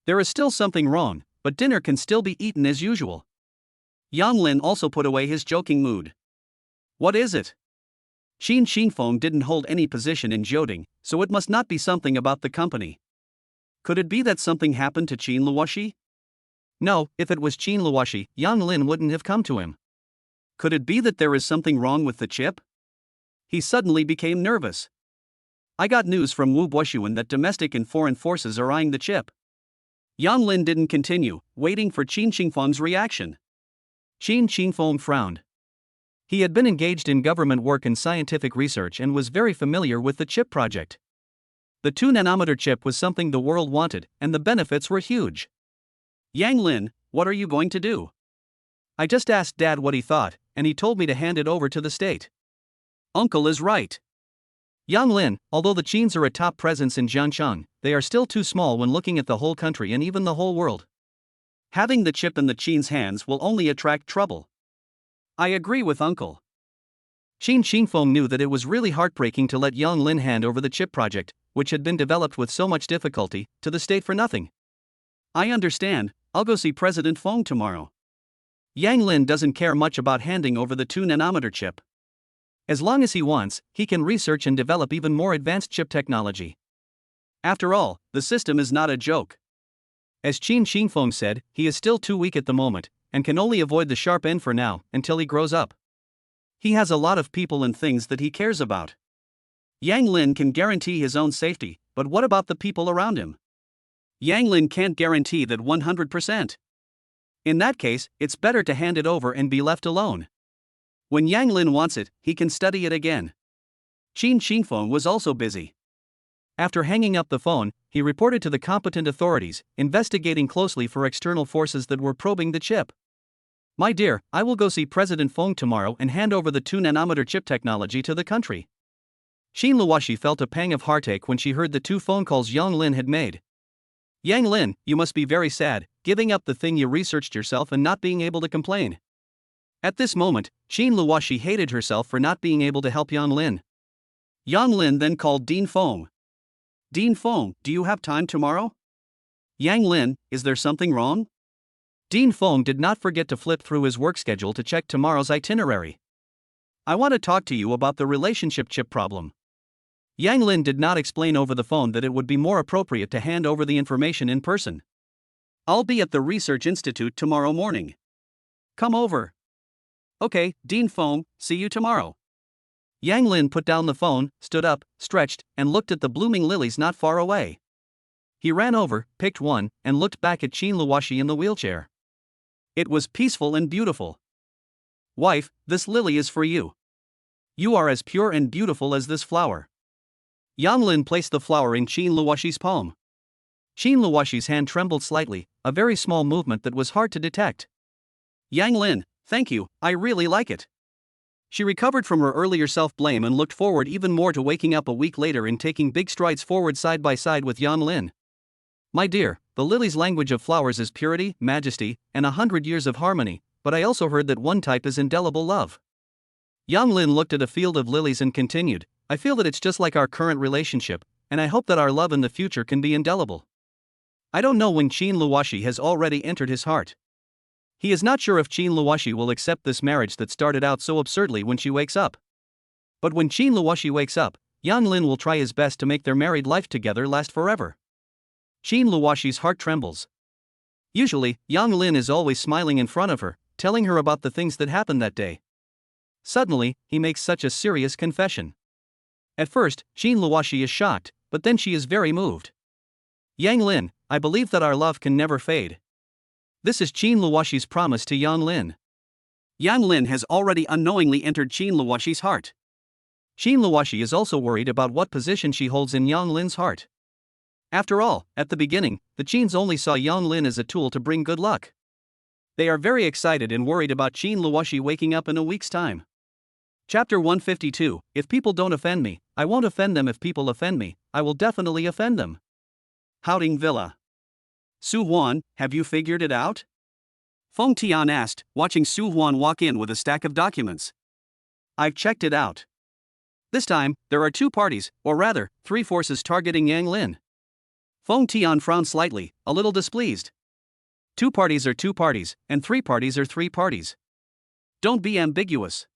There is still something wrong, but dinner can still be eaten as usual. Yang Lin also put away his joking mood. What is it? Qin Xingfeng didn't hold any position in Jioding, so it must not be something about the company. Could it be that something happened to Qin Luoshi? No, if it was Qin Luoshi, Yang Lin wouldn't have come to him. Could it be that there is something wrong with the chip? He suddenly became nervous. I got news from Wu Buoxuan that domestic and foreign forces are eyeing the chip. Yang Lin didn't continue, waiting for Qin Xingfeng's reaction. Qin Xingfeng frowned. He had been engaged in government work and scientific research and was very familiar with the chip project. The 2-nanometer chip was something the world wanted, and the benefits were huge. Yang Lin, what are you going to do? I just asked Dad what he thought, and he told me to hand it over to the state. Uncle is right. Yang Lin, although the Qins are a top presence in Jiangcheng, they are still too small when looking at the whole country and even the whole world. Having the chip in the Qins' hands will only attract trouble. I agree with Uncle. Qin Xingfeng knew that it was really heartbreaking to let Yang Lin hand over the chip project, which had been developed with so much difficulty, to the state for nothing. I understand, I'll go see President Feng tomorrow. Yang Lin doesn't care much about handing over the 2-nanometer chip. As long as he wants, he can research and develop even more advanced chip technology. After all, the system is not a joke. As Qin Xingfeng said, he is still too weak at the moment, and can only avoid the sharp end for now, until he grows up. He has a lot of people and things that he cares about. Yang Lin can guarantee his own safety, but what about the people around him? Yang Lin can't guarantee that 100%. In that case, it's better to hand it over and be left alone. When Yang Lin wants it, he can study it again. Qin Xingfeng was also busy. After hanging up the phone, he reported to the competent authorities, investigating closely for external forces that were probing the chip. My dear, I will go see President Feng tomorrow and hand over the 2-nanometer chip technology to the country. Qin Luoshi felt a pang of heartache when she heard the 2 phone calls Yang Lin had made. Yang Lin, you must be very sad, giving up the thing you researched yourself and not being able to complain. At this moment, Qin Luoshi hated herself for not being able to help Yang Lin. Yang Lin then called Dean Feng. Dean Feng, do you have time tomorrow? Yang Lin, is there something wrong? Dean Feng did not forget to flip through his work schedule to check tomorrow's itinerary. I want to talk to you about the relationship chip problem. Yang Lin did not explain over the phone that it would be more appropriate to hand over the information in person. I'll be at the Research Institute tomorrow morning. Come over. Okay, Dean Feng, see you tomorrow. Yang Lin put down the phone, stood up, stretched, and looked at the blooming lilies not far away. He ran over, picked one, and looked back at Qin Luoshi in the wheelchair. It was peaceful and beautiful. Wife, this lily is for you. You are as pure and beautiful as this flower. Yang Lin placed the flower in Qin Luoshi's palm. Qin Luoshi's hand trembled slightly, a very small movement that was hard to detect. Yang Lin, thank you, I really like it. She recovered from her earlier self-blame and looked forward even more to waking up a week later and taking big strides forward side by side with Yang Lin. My dear, the lily's language of flowers is purity, majesty, and 100 years of harmony, but I also heard that one type is indelible love. Yang Lin looked at a field of lilies and continued, I feel that it's just like our current relationship, and I hope that our love in the future can be indelible. I don't know when Qin Luoshi has already entered his heart. He is not sure if Qin Luoshi will accept this marriage that started out so absurdly when she wakes up. But when Qin Luoshi wakes up, Yang Lin will try his best to make their married life together last forever. Qin Luoshi's heart trembles. Usually, Yang Lin is always smiling in front of her, telling her about the things that happened that day. Suddenly, he makes such a serious confession. At first, Qin Luoshi is shocked, but then she is very moved. Yang Lin, I believe that our love can never fade. This is Qin Luoshi's promise to Yang Lin. Yang Lin has already unknowingly entered Qin Luoshi's heart. Qin Luoshi is also worried about what position she holds in Yang Lin's heart. After all, at the beginning, the Qins only saw Yang Lin as a tool to bring good luck. They are very excited and worried about Qin Luoshi waking up in a week's time. Chapter 152, If people don't offend me, I won't offend them. If people offend me, I will definitely offend them. Houting Villa. Su Huan, have you figured it out? Feng Tian asked, watching Su Huan walk in with a stack of documents. I've checked it out. This time, there are 2 parties, or rather, 3 forces targeting Yang Lin. Feng Tian frowned slightly, a little displeased. 2 parties are 2 parties, and 3 parties are 3 parties. Don't be ambiguous.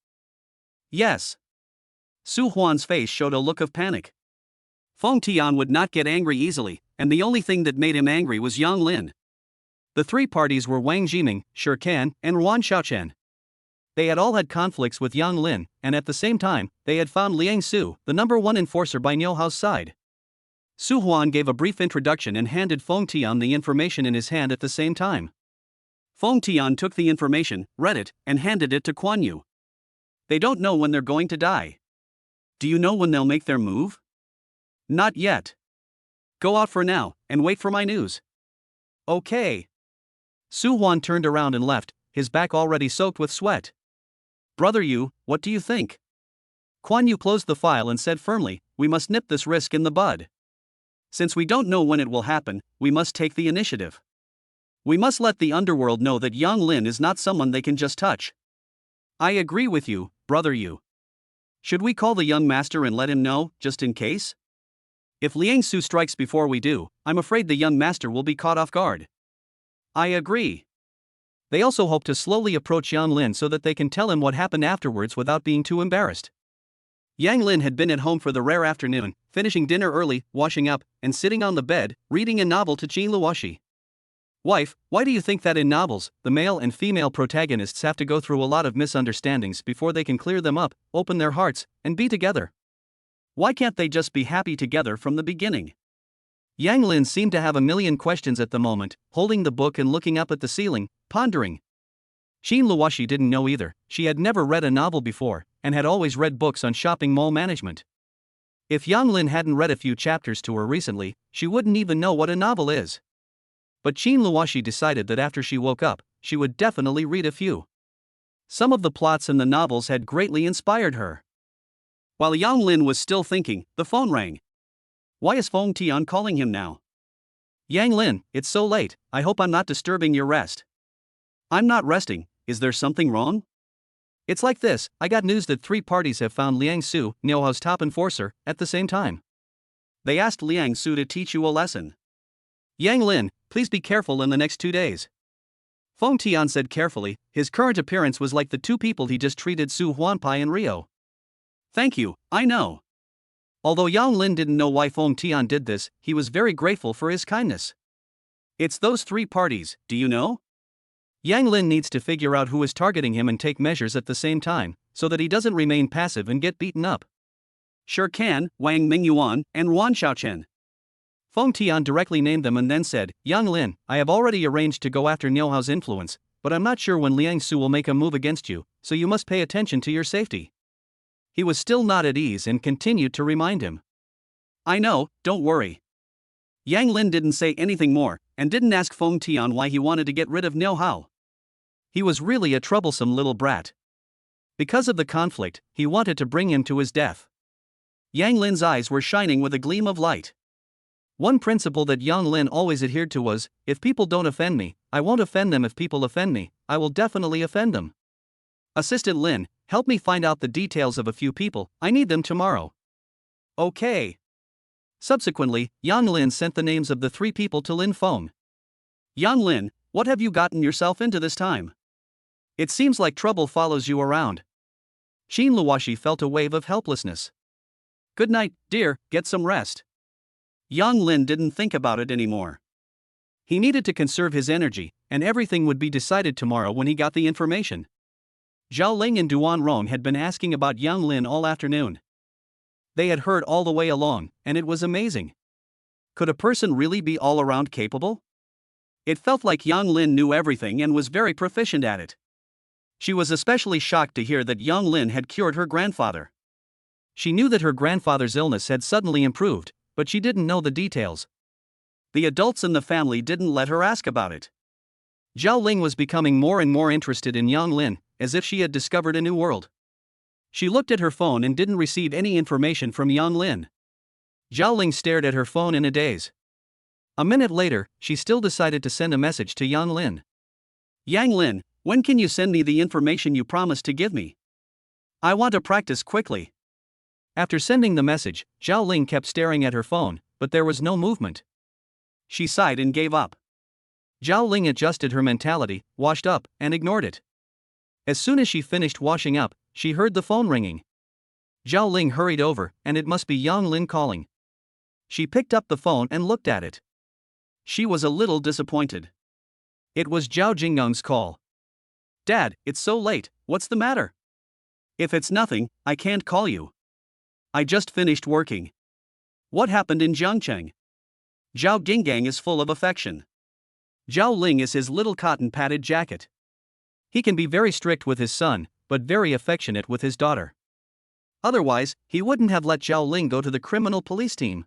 Yes. Su Huan's face showed a look of panic. Feng Tian would not get angry easily, and the only thing that made him angry was Yang Lin. The three parties were Wang Jiming, Shi Kan, and Wan Xiaochen. They had all had conflicts with Yang Lin, and at the same time, they had found Liang Su, the number one enforcer by Niu Hao's side. Su Huan gave a brief introduction and handed Feng Tian the information in his hand at the same time. Feng Tian took the information, read it, and handed it to Kuan Yu. They don't know when they're going to die. Do you know when they'll make their move? Not yet. Go out for now, and wait for my news. Okay. Su Huan turned around and left, his back already soaked with sweat. Brother Yu, what do you think? Kuan Yu closed the file and said firmly, we must nip this risk in the bud. Since we don't know when it will happen, we must take the initiative. We must let the underworld know that Yang Lin is not someone they can just touch. I agree with you, brother Yu. Should we call the young master and let him know, just in case? If Liang Su strikes before we do, I'm afraid the young master will be caught off guard. I agree. They also hope to slowly approach Yang Lin so that they can tell him what happened afterwards without being too embarrassed. Yang Lin had been at home for the rare afternoon, finishing dinner early, washing up, and sitting on the bed, reading a novel to Qin Luoshi. Wife, why do you think that in novels, the male and female protagonists have to go through a lot of misunderstandings before they can clear them up, open their hearts, and be together? Why can't they just be happy together from the beginning? Yang Lin seemed to have a million questions at the moment, holding the book and looking up at the ceiling, pondering. Qin Luoshi didn't know either. She had never read a novel before, and had always read books on shopping mall management. If Yang Lin hadn't read a few chapters to her recently, she wouldn't even know what a novel is. But Qin Luoshi decided that after she woke up, she would definitely read a few. Some of the plots in the novels had greatly inspired her. While Yang Lin was still thinking, the phone rang. Why is Feng Tian calling him now? Yang Lin, it's so late, I hope I'm not disturbing your rest. I'm not resting, is there something wrong? It's like this, I got news that three parties have found Liang Su, Niu Hao's top enforcer, at the same time. They asked Liang Su to teach you a lesson. Yang Lin, please be careful in the next 2 days. Feng Tian said carefully, his current appearance was like the two people he just treated Su Huanpai in Rio. Thank you, I know. Although Yang Lin didn't know why Feng Tian did this, he was very grateful for his kindness. It's those three parties, do you know? Yang Lin needs to figure out who is targeting him and take measures at the same time, so that he doesn't remain passive and get beaten up. Shi Kan, Wang Mingyuan, and Wan Xiaochen. Feng Tian directly named them and then said, Yang Lin, I have already arranged to go after Niu Hao's influence, but I'm not sure when Liang Su will make a move against you, so you must pay attention to your safety. He was still not at ease and continued to remind him. I know, don't worry. Yang Lin didn't say anything more, and didn't ask Feng Tian why he wanted to get rid of Niu Hao. He was really a troublesome little brat. Because of the conflict, he wanted to bring him to his death. Yang Lin's eyes were shining with a gleam of light. One principle that Yang Lin always adhered to was, if people don't offend me, I won't offend them. If people offend me, I will definitely offend them. Assistant Lin, help me find out the details of a few people, I need them tomorrow. Okay. Subsequently, Yang Lin sent the names of the three people to Lin Feng. Yang Lin, what have you gotten yourself into this time? It seems like trouble follows you around. Qin Luoshi felt a wave of helplessness. Good night, dear, get some rest. Yang Lin didn't think about it anymore. He needed to conserve his energy, and everything would be decided tomorrow when he got the information. Zhao Ling and Duan Rong had been asking about Yang Lin all afternoon. They had heard all the way along, and it was amazing. Could a person really be all around capable? It felt like Yang Lin knew everything and was very proficient at it. She was especially shocked to hear that Yang Lin had cured her grandfather. She knew that her grandfather's illness had suddenly improved, but she didn't know the details. The adults in the family didn't let her ask about it. Zhao Ling was becoming more and more interested in Yang Lin, as if she had discovered a new world. She looked at her phone and didn't receive any information from Yang Lin. Zhao Ling stared at her phone in a daze. A minute later, she still decided to send a message to Yang Lin. Yang Lin, when can you send me the information you promised to give me? I want to practice quickly. After sending the message, Zhao Ling kept staring at her phone, but there was no movement. She sighed and gave up. Zhao Ling adjusted her mentality, washed up, and ignored it. As soon as she finished washing up, she heard the phone ringing. Zhao Ling hurried over, and it must be Yang Lin calling. She picked up the phone and looked at it. She was a little disappointed. It was Zhao Jingyang's call. Dad, it's so late, what's the matter? If it's nothing, I can't call you. I just finished working. What happened in Jiangcheng? Zhao Jingyang is full of affection. Zhao Ling is his little cotton padded jacket. He can be very strict with his son, but very affectionate with his daughter. Otherwise, he wouldn't have let Zhao Ling go to the criminal police team.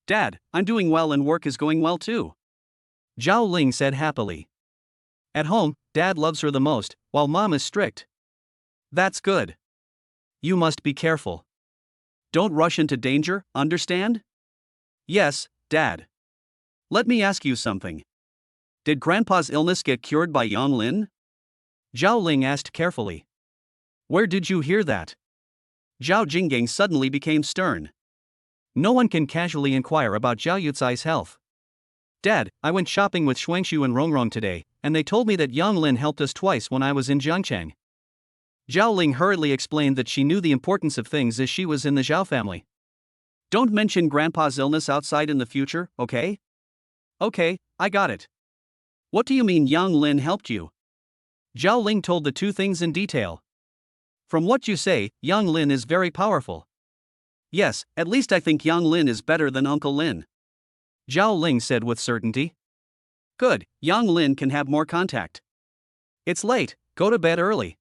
Dad, I'm doing well and work is going well too. Zhao Ling said happily. At home, Dad loves her the most, while Mom is strict. That's good. You must be careful. Don't rush into danger, understand? Yes, Dad. Let me ask you something. Did Grandpa's illness get cured by Yang Lin? Zhao Ling asked carefully. Where did you hear that? Zhao Jingyang suddenly became stern. No one can casually inquire about Zhao Yucai's health. Dad, I went shopping with Shuangshu and Rongrong today, and they told me that Yang Lin helped us twice when I was in Jiangcheng. Zhao Ling hurriedly explained that she knew the importance of things as she was in the Zhao family. Don't mention Grandpa's illness outside in the future, okay? Okay, I got it. What do you mean Yang Lin helped you? Zhao Ling told the two things in detail. From what you say, Yang Lin is very powerful. Yes, at least I think Yang Lin is better than Uncle Lin. Zhao Ling said with certainty. Good, Yang Lin can have more contact. It's late, go to bed early.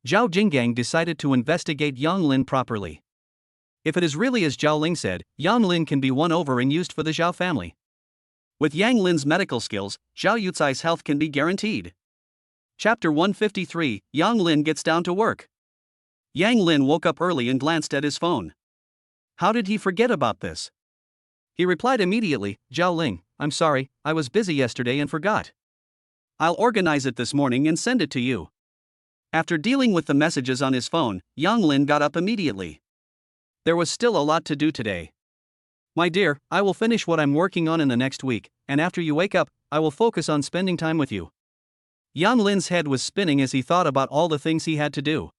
Zhao Jingyang decided to investigate Yang Lin properly. If it is really as Zhao Ling said, Yang Lin can be won over and used for the Zhao family. With Yang Lin's medical skills, Zhao Yucai's health can be guaranteed. Chapter 153, Yang Lin gets down to work. Yang Lin woke up early and glanced at his phone. How did he forget about this? He replied immediately, Zhao Ling, I'm sorry, I was busy yesterday and forgot. I'll organize it this morning and send it to you. After dealing with the messages on his phone, Yang Lin got up immediately. There was still a lot to do today. My dear, I will finish what I'm working on in the next week, and after you wake up, I will focus on spending time with you. Yang Lin's head was spinning as he thought about all the things he had to do.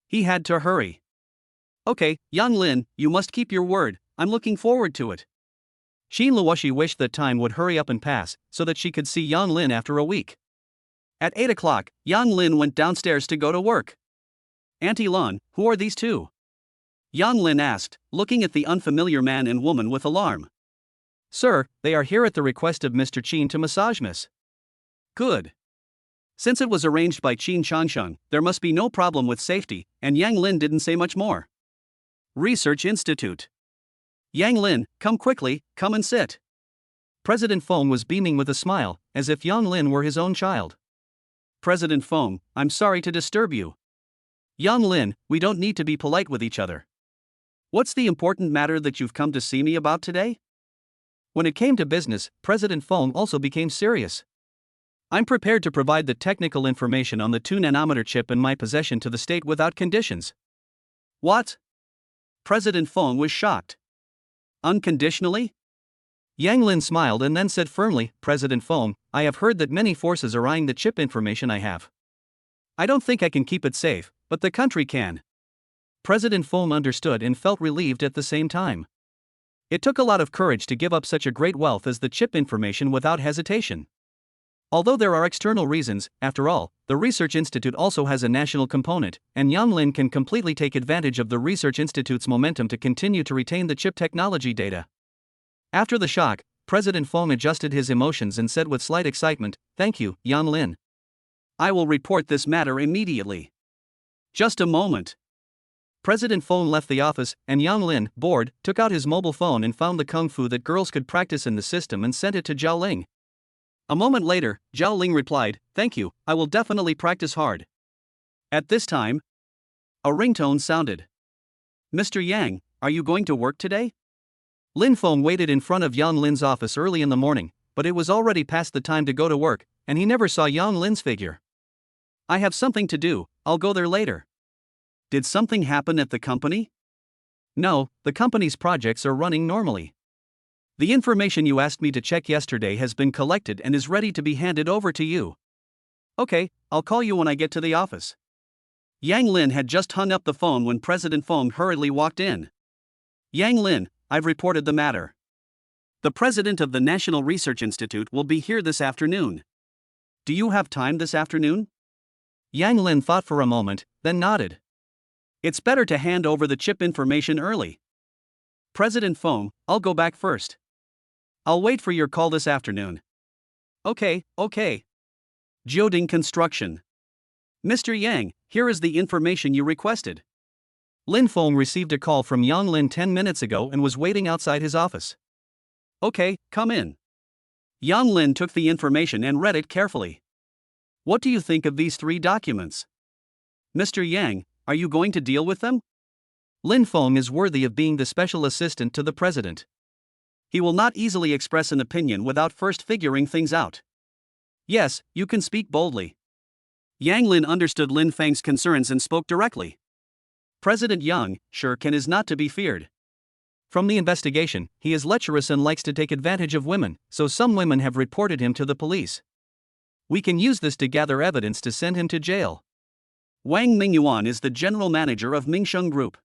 He had to hurry. Okay, Yang Lin, you must keep your word, I'm looking forward to it. Xin Luoshi wished that time would hurry up and pass, so that she could see Yang Lin after a week. At 8 o'clock, Yang Lin went downstairs to go to work. Auntie Lan, who are these two? Yang Lin asked, looking at the unfamiliar man and woman with alarm. Sir, they are here at the request of Mr. Qin to massage Miss. Good. Since it was arranged by Qin Changsheng, there must be no problem with safety, and Yang Lin didn't say much more. Research Institute. Yang Lin, come quickly, come and sit. President Feng was beaming with a smile, as if Yang Lin were his own child. President Feng, I'm sorry to disturb you. Yang Lin, we don't need to be polite with each other. What's the important matter that you've come to see me about today? When it came to business, President Feng also became serious. I'm prepared to provide the technical information on the 2-nanometer chip in my possession to the state without conditions. What? President Feng was shocked. Unconditionally? Yang Lin smiled and then said firmly, President Feng, I have heard that many forces are eyeing the chip information I have. I don't think I can keep it safe, but the country can. President Feng understood and felt relieved at the same time. It took a lot of courage to give up such a great wealth as the chip information without hesitation. Although there are external reasons, after all, the Research Institute also has a national component, and Yang Lin can completely take advantage of the Research Institute's momentum to continue to retain the chip technology data. After the shock, President Feng adjusted his emotions and said with slight excitement, Thank you, Yang Lin. I will report this matter immediately. Just a moment. President Feng left the office, and Yang Lin, bored, took out his mobile phone and found the kung fu that girls could practice in the system and sent it to Zhao Ling. A moment later, Zhao Ling replied, Thank you, I will definitely practice hard. At this time, a ringtone sounded. Mr. Yang, are you going to work today? Lin Feng waited in front of Yang Lin's office early in the morning, but it was already past the time to go to work, and he never saw Yang Lin's figure. I have something to do, I'll go there later. Did something happen at the company? No, the company's projects are running normally. The information you asked me to check yesterday has been collected and is ready to be handed over to you. Okay, I'll call you when I get to the office. Yang Lin had just hung up the phone when President Feng hurriedly walked in. Yang Lin, I've reported the matter. The president of the National Research Institute will be here this afternoon. Do you have time this afternoon? Yang Lin thought for a moment, then nodded. It's better to hand over the chip information early. President Feng, I'll go back first. I'll wait for your call this afternoon. Okay. Jioding Construction. Mr. Yang, here is the information you requested. Lin Feng received a call from Yang Lin 10 minutes ago and was waiting outside his office. Okay, come in. Yang Lin took the information and read it carefully. What do you think of these 3 documents? Mr. Yang, are you going to deal with them? Lin Feng is worthy of being the special assistant to the president. He will not easily express an opinion without first figuring things out. Yes, you can speak boldly. Yang Lin understood Lin Feng's concerns and spoke directly. President Yang, Sure Ken is not to be feared. From the investigation, he is lecherous and likes to take advantage of women, so some women have reported him to the police. We can use this to gather evidence to send him to jail. Wang Mingyuan is the general manager of Mingsheng Group.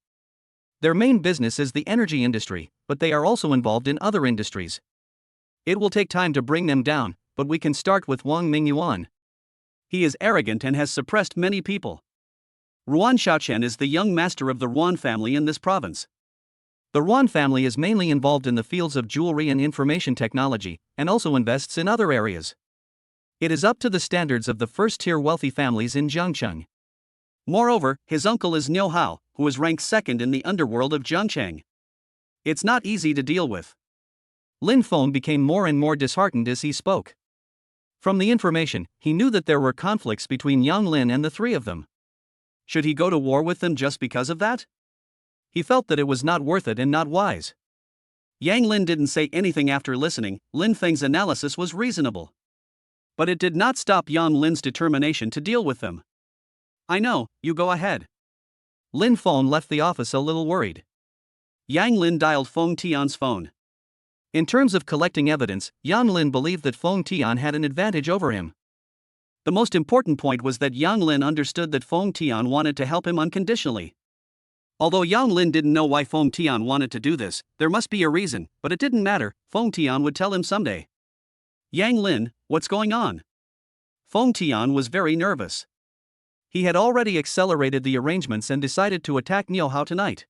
Their main business is the energy industry, but they are also involved in other industries. It will take time to bring them down, but we can start with Wang Mingyuan. He is arrogant and has suppressed many people. Ruan Xiaochen is the young master of the Ruan family in this province. The Ruan family is mainly involved in the fields of jewelry and information technology, and also invests in other areas. It is up to the standards of the first-tier wealthy families in Jiangcheng. Moreover, his uncle is Niu Hao, who is ranked second in the underworld of Jiangcheng. It's not easy to deal with. Lin Feng became more and more disheartened as he spoke. From the information, he knew that there were conflicts between Yang Lin and the 3 of them. Should he go to war with them just because of that? He felt that it was not worth it and not wise. Yang Lin didn't say anything after listening. Lin Feng's analysis was reasonable. But it did not stop Yang Lin's determination to deal with them. I know, you go ahead. Lin Feng left the office a little worried. Yang Lin dialed Feng Tian's phone. In terms of collecting evidence, Yang Lin believed that Feng Tian had an advantage over him. The most important point was that Yang Lin understood that Feng Tian wanted to help him unconditionally. Although Yang Lin didn't know why Feng Tian wanted to do this, there must be a reason, but it didn't matter, Feng Tian would tell him someday. Yang Lin, what's going on? Feng Tian was very nervous. He had already accelerated the arrangements and decided to attack Niu Hao tonight.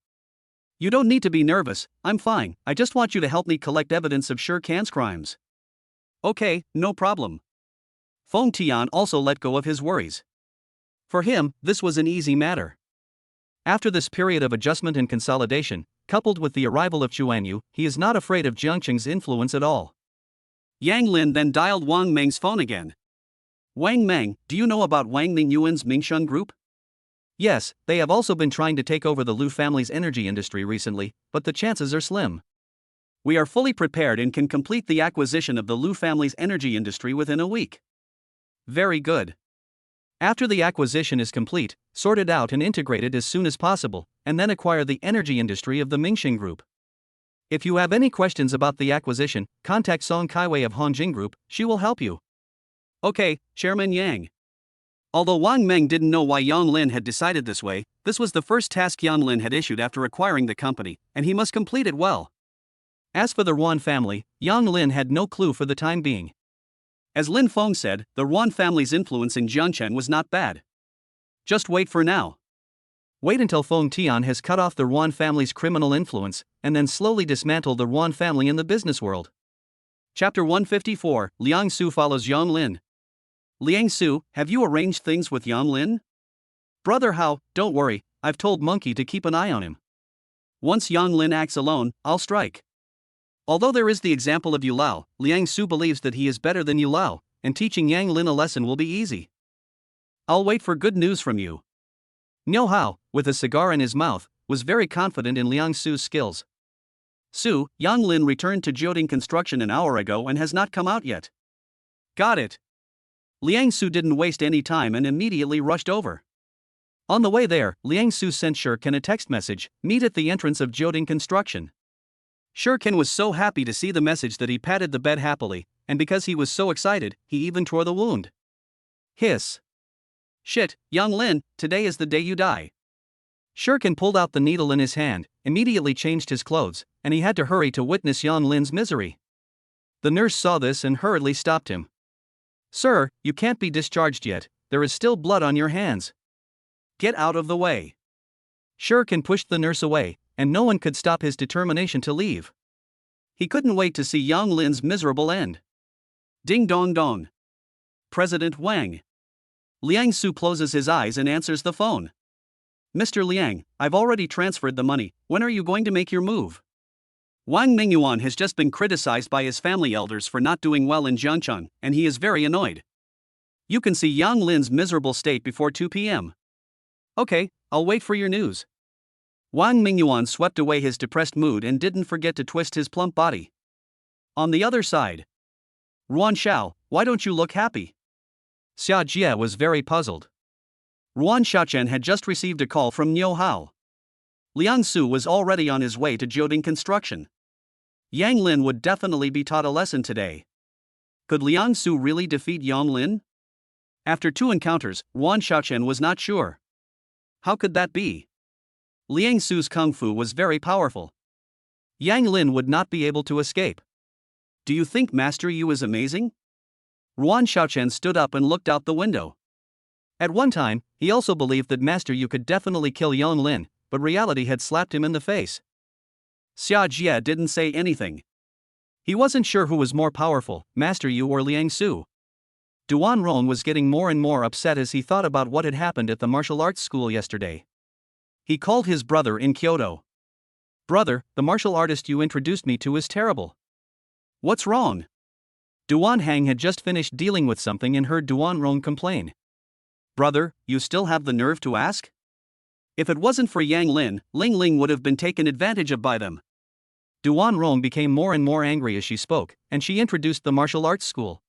You don't need to be nervous, I'm fine, I just want you to help me collect evidence of Sure Kan's crimes. Okay, no problem. Feng Tian also let go of his worries. For him, this was an easy matter. After this period of adjustment and consolidation, coupled with the arrival of Chuanyu, he is not afraid of Jiangcheng's influence at all. Yang Lin then dialed Wang Meng's phone again. Wang Meng, do you know about Wang Mingyuan's Mingsheng Group? Yes, they have also been trying to take over the Lu family's energy industry recently, but the chances are slim. We are fully prepared and can complete the acquisition of the Lu family's energy industry within a week. Very good. After the acquisition is complete, sort it out and integrate it as soon as possible, and then acquire the energy industry of the Mingsheng Group. If you have any questions about the acquisition, contact Song Kaiwei of Hongjing Group, she will help you. Okay, Chairman Yang. Although Wang Meng didn't know why Yang Lin had decided this way, this was the first task Yang Lin had issued after acquiring the company, and he must complete it well. As for the Ruan family, Yang Lin had no clue for the time being. As Lin Feng said, the Ruan family's influence in Jiangchen was not bad. Just wait for now. Wait until Feng Tian has cut off the Ruan family's criminal influence, and then slowly dismantle the Ruan family in the business world. Chapter 154, Liang Su follows Yang Lin. Liang Su, have you arranged things with Yang Lin? Brother Hao, don't worry, I've told Monkey to keep an eye on him. Once Yang Lin acts alone, I'll strike. Although there is the example of Yu Lao, Liang Su believes that he is better than Yu Lao, and teaching Yang Lin a lesson will be easy. I'll wait for good news from you. Niu Hao, with a cigar in his mouth, was very confident in Liang Su's skills. Su, Yang Lin returned to Jioding Construction an hour ago and has not come out yet. Got it. Liang Su didn't waste any time and immediately rushed over. On the way there, Liang Su sent Sure Ken a text message, meet at the entrance of Jioding Construction. Sure Ken was so happy to see the message that he patted the bed happily, and because he was so excited, he even tore the wound. Hiss. Shit, Young Lin, today is the day you die. Shirkin pulled out the needle in his hand, immediately changed his clothes, and he had to hurry to witness Yang Lin's misery. The nurse saw this and hurriedly stopped him. Sir, you can't be discharged yet, there is still blood on your hands. Get out of the way. Shirkin pushed the nurse away, and no one could stop his determination to leave. He couldn't wait to see Yang Lin's miserable end. Ding dong dong. President Wang. Liang Su closes his eyes and answers the phone. Mr. Liang, I've already transferred the money, when are you going to make your move? Wang Mingyuan has just been criticized by his family elders for not doing well in Jiangcheng, and he is very annoyed. You can see Yang Lin's miserable state before 2 p.m. Okay, I'll wait for your news. Wang Mingyuan swept away his depressed mood and didn't forget to twist his plump body. On the other side. Ruan Xiao, why don't you look happy? Xia Jie was very puzzled. Ruan Xiaochen had just received a call from Niu Hao. Liang Su was already on his way to Jioding Construction. Yang Lin would definitely be taught a lesson today. Could Liang Su really defeat Yang Lin? After 2 encounters, Ruan Xiaochen was not sure. How could that be? Liang Su's kung fu was very powerful. Yang Lin would not be able to escape. Do you think Master Yu is amazing? Ruan Xiaochen stood up and looked out the window. At one time, he also believed that Master Yu could definitely kill Yang Lin, but reality had slapped him in the face. Xia Jie didn't say anything. He wasn't sure who was more powerful, Master Yu or Liang Su. Duan Ron was getting more and more upset as he thought about what had happened at the martial arts school yesterday. He called his brother in Kyoto. Brother, the martial artist you introduced me to is terrible. What's wrong? Duan Hang had just finished dealing with something and heard Duan Ron complain. Brother, you still have the nerve to ask? If it wasn't for Yang Lin, Ling Ling would have been taken advantage of by them. Duan Ron became more and more angry as she spoke, and she introduced the martial arts school.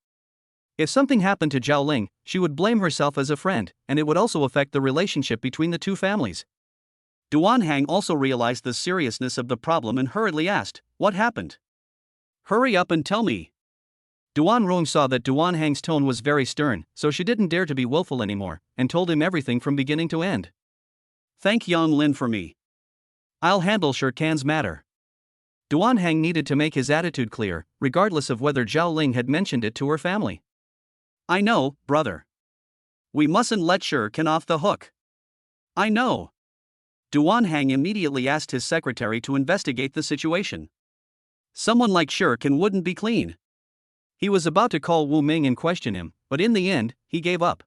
If something happened to Zhao Ling, she would blame herself as a friend, and it would also affect the relationship between the two families. Duan Hang also realized the seriousness of the problem and hurriedly asked, "What happened? Hurry up and tell me." Duan Rong saw that Duan Hang's tone was very stern, so she didn't dare to be willful anymore, and told him everything from beginning to end. Thank Yang Lin for me. I'll handle Sher Kan's matter. Duan Hang needed to make his attitude clear, regardless of whether Zhao Ling had mentioned it to her family. I know, brother. We mustn't let Sher Kan off the hook. I know. Duan Hang immediately asked his secretary to investigate the situation. Someone like Sher Kan wouldn't be clean. He was about to call Wu Ming and question him, but in the end, he gave up.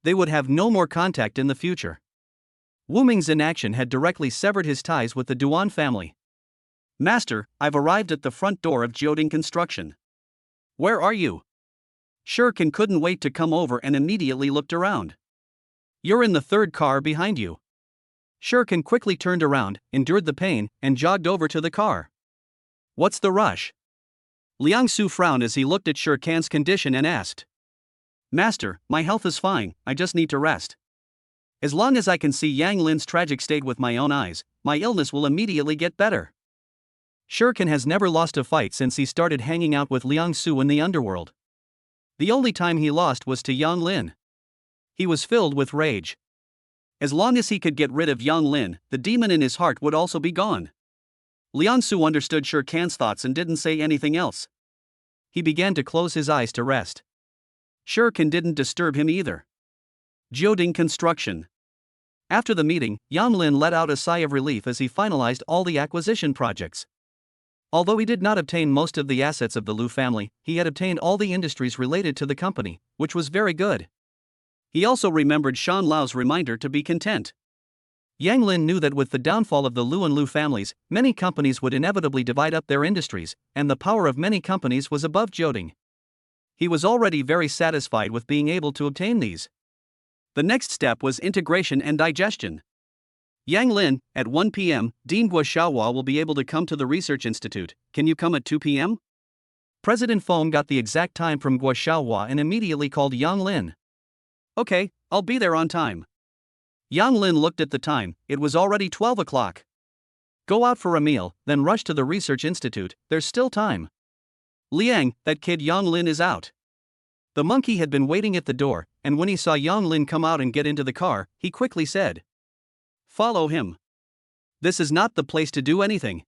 They would have no more contact in the future. Wu Ming's inaction had directly severed his ties with the Duan family. Master, I've arrived at the front door of Jioding Construction. Where are you? Sher Kan couldn't wait to come over and immediately looked around. You're in the 3rd car behind you. Sher Kan quickly turned around, endured the pain, and jogged over to the car. What's the rush? Liang Su frowned as he looked at Sher Kan's condition and asked. Master, my health is fine, I just need to rest. As long as I can see Yang Lin's tragic state with my own eyes, my illness will immediately get better. Sher Kan has never lost a fight since he started hanging out with Liang Su in the underworld. The only time he lost was to Yang Lin. He was filled with rage. As long as he could get rid of Yang Lin, the demon in his heart would also be gone. Liang Su understood Sher Kan's thoughts and didn't say anything else. He began to close his eyes to rest. Sher Kan didn't disturb him either. Jioding Construction. After the meeting, Yang Lin let out a sigh of relief as he finalized all the acquisition projects. Although he did not obtain most of the assets of the Lu family, he had obtained all the industries related to the company, which was very good. He also remembered Shan Lao's reminder to be content. Yang Lin knew that with the downfall of the Lu and Lu families, many companies would inevitably divide up their industries, and the power of many companies was above Jioding. He was already very satisfied with being able to obtain these. The next step was integration and digestion. Yang Lin, at 1 p.m., Dean Guo Xiaohua will be able to come to the Research Institute. Can you come at 2 p.m.? President Feng got the exact time from Guo Xiaohua and immediately called Yang Lin. Okay, I'll be there on time. Yang Lin looked at the time, it was already 12 o'clock. Go out for a meal, then rush to the Research Institute, there's still time. Liang, that kid Yang Lin is out. The monkey had been waiting at the door, and when he saw Yang Lin come out and get into the car, he quickly said, "Follow him. This is not the place to do anything."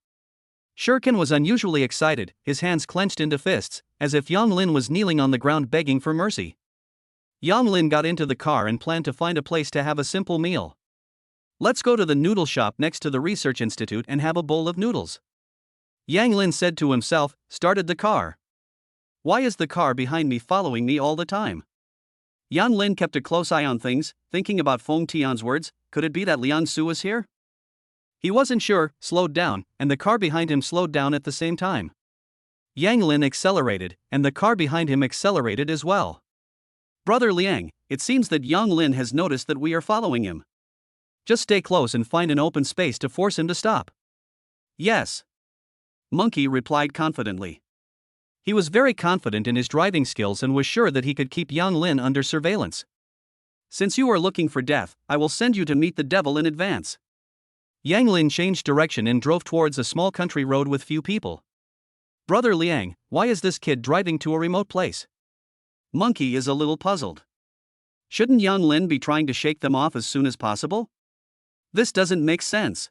Shuriken was unusually excited, his hands clenched into fists, as if Yang Lin was kneeling on the ground begging for mercy. Yang Lin got into the car and planned to find a place to have a simple meal. "Let's go to the noodle shop next to the research institute and have a bowl of noodles," Yang Lin said to himself, started the car. "Why is the car behind me following me all the time?" Yang Lin kept a close eye on things, thinking about Feng Tian's words. Could it be that Liang Su was here? He wasn't sure, slowed down, and the car behind him slowed down at the same time. Yang Lin accelerated, and the car behind him accelerated as well. "Brother Liang, it seems that Yang Lin has noticed that we are following him. Just stay close and find an open space to force him to stop." "Yes," Monkey replied confidently. He was very confident in his driving skills and was sure that he could keep Yang Lin under surveillance. "Since you are looking for death, I will send you to meet the devil in advance." Yang Lin changed direction and drove towards a small country road with few people. "Brother Liang, why is this kid driving to a remote place?" Monkey is a little puzzled. Shouldn't Yang Lin be trying to shake them off as soon as possible? This doesn't make sense.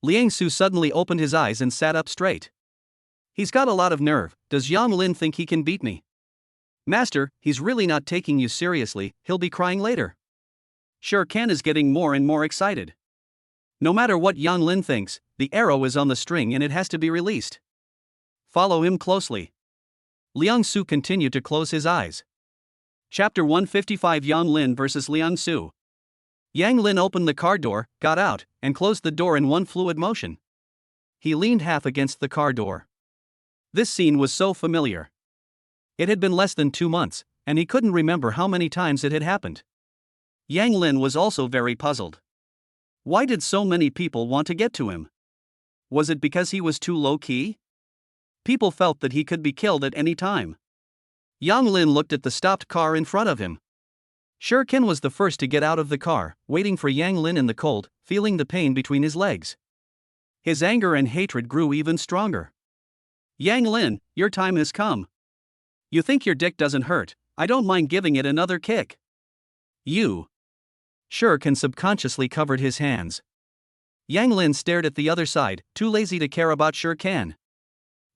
Liang Su suddenly opened his eyes and sat up straight. "He's got a lot of nerve. Does Yang Lin think he can beat me?" "Master, he's really not taking you seriously, he'll be crying later." Shuriken is getting more and more excited. No matter what Yang Lin thinks, the arrow is on the string and it has to be released. Follow him closely. Liang Su continued to close his eyes. Chapter 155 Yang Lin vs. Liang Su. Yang Lin opened the car door, got out, and closed the door in one fluid motion. He leaned half against the car door. This scene was so familiar. It had been less than 2 months, and he couldn't remember how many times it had happened. Yang Lin was also very puzzled. Why did so many people want to get to him? Was it because he was too low-key? People felt that he could be killed at any time. Yang Lin looked at the stopped car in front of him. Shuriken was the first to get out of the car, waiting for Yang Lin in the cold, feeling the pain between his legs. His anger and hatred grew even stronger. "Yang Lin, your time has come. You think your dick doesn't hurt? I don't mind giving it another kick." "You." Shuriken subconsciously covered his hands. Yang Lin stared at the other side, too lazy to care about Shuriken.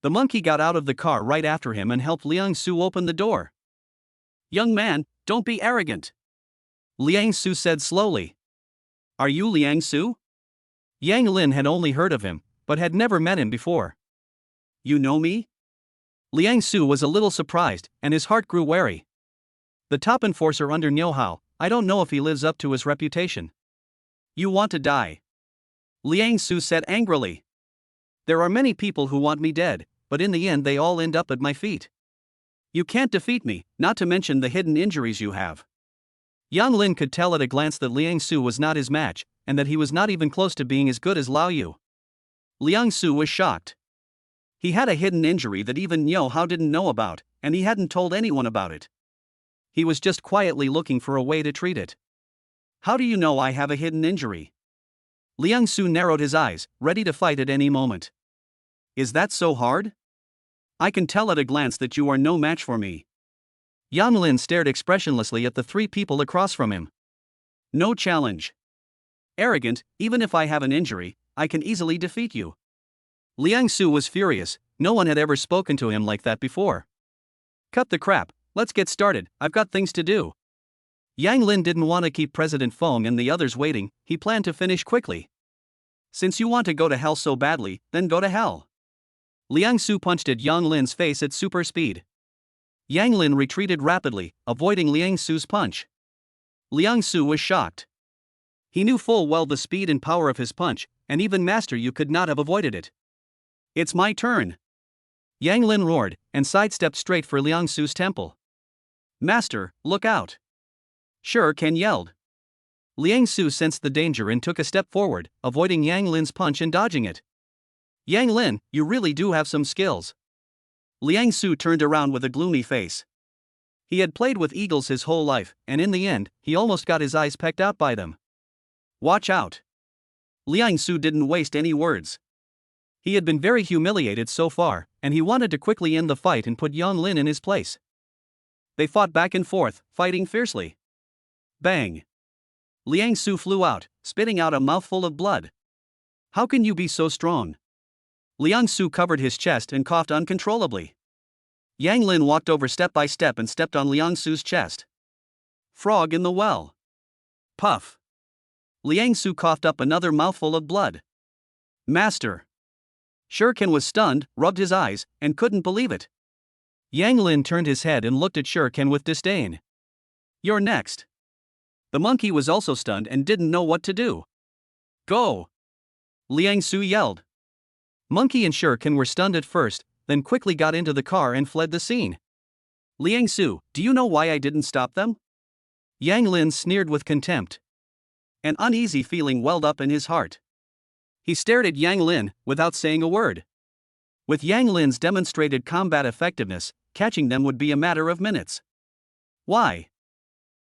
The monkey got out of the car right after him and helped Liang Su open the door. "Young man, don't be arrogant," Liang Su said slowly. "Are you Liang Su?" Yang Lin had only heard of him, but had never met him before. "You know me?" Liang Su was a little surprised, and his heart grew wary. The top enforcer under Niu Hao, I don't know if he lives up to his reputation. "You want to die," Liang Su said angrily. "There are many people who want me dead, but in the end they all end up at my feet. You can't defeat me, not to mention the hidden injuries you have." Yang Lin could tell at a glance that Liang Su was not his match, and that he was not even close to being as good as Lao Yu. Liang Su was shocked. He had a hidden injury that even Niu Hao didn't know about, and he hadn't told anyone about it. He was just quietly looking for a way to treat it. "How do you know I have a hidden injury?" Liang Su narrowed his eyes, ready to fight at any moment. "Is that so hard? I can tell at a glance that you are no match for me." Yang Lin stared expressionlessly at the 3 people across from him. "No challenge. Arrogant, even if I have an injury, I can easily defeat you." Liang Su was furious, no one had ever spoken to him like that before. "Cut the crap, let's get started, I've got things to do." Yang Lin didn't want to keep President Feng and the others waiting, he planned to finish quickly. "Since you want to go to hell so badly, then go to hell." Liang Su punched at Yang Lin's face at super speed. Yang Lin retreated rapidly, avoiding Liang Su's punch. Liang Su was shocked. He knew full well the speed and power of his punch, and even Master Yu could not have avoided it. "It's my turn!" Yang Lin roared, and sidestepped straight for Liang Su's temple. "Master, look out!" Shuriken yelled. Liang Su sensed the danger and took a step forward, avoiding Yang Lin's punch and dodging it. "Yang Lin, you really do have some skills." Liang Su turned around with a gloomy face. He had played with eagles his whole life, and in the end, he almost got his eyes pecked out by them. "Watch out!" Liang Su didn't waste any words. He had been very humiliated so far, and he wanted to quickly end the fight and put Yang Lin in his place. They fought back and forth, fighting fiercely. Bang! Liang Su flew out, spitting out a mouthful of blood. How can you be so strong? Liang Su covered his chest and coughed uncontrollably. Yang Lin walked over step by step and stepped on Liang Su's chest. Frog in the well. Puff. Liang Su coughed up another mouthful of blood. Master. Shuriken was stunned, rubbed his eyes, and couldn't believe it. Yang Lin turned his head and looked at Shuriken with disdain. You're next. The monkey was also stunned and didn't know what to do. Go! Liang Su yelled. Monkey and Shuriken were stunned at first, then quickly got into the car and fled the scene. Liang Su, do you know why I didn't stop them? Yang Lin sneered with contempt. An uneasy feeling welled up in his heart. He stared at Yang Lin, without saying a word. With Yang Lin's demonstrated combat effectiveness, catching them would be a matter of minutes. Why?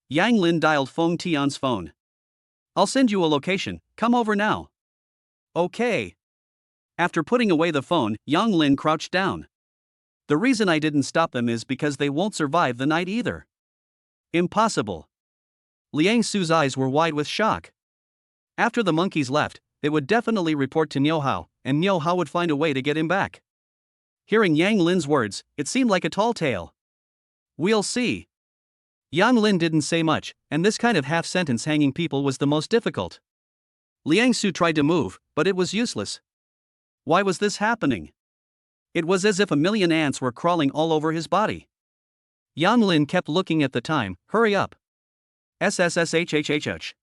Yang Lin dialed Feng Tian's phone. I'll send you a location, come over now. Okay. After putting away the phone, Yang Lin crouched down. The reason I didn't stop them is because they won't survive the night either. Impossible. Liang Su's eyes were wide with shock. After the monkeys left, they would definitely report to Niu Hao, and Niu Hao would find a way to get him back. Hearing Yang Lin's words, it seemed like a tall tale. We'll see. Yang Lin didn't say much, and this kind of half-sentence hanging people was the most difficult. Liang Su tried to move, but it was useless. Why was this happening? It was as if a million ants were crawling all over his body. Yang Lin kept looking at the time. Hurry up. SSSHHHH.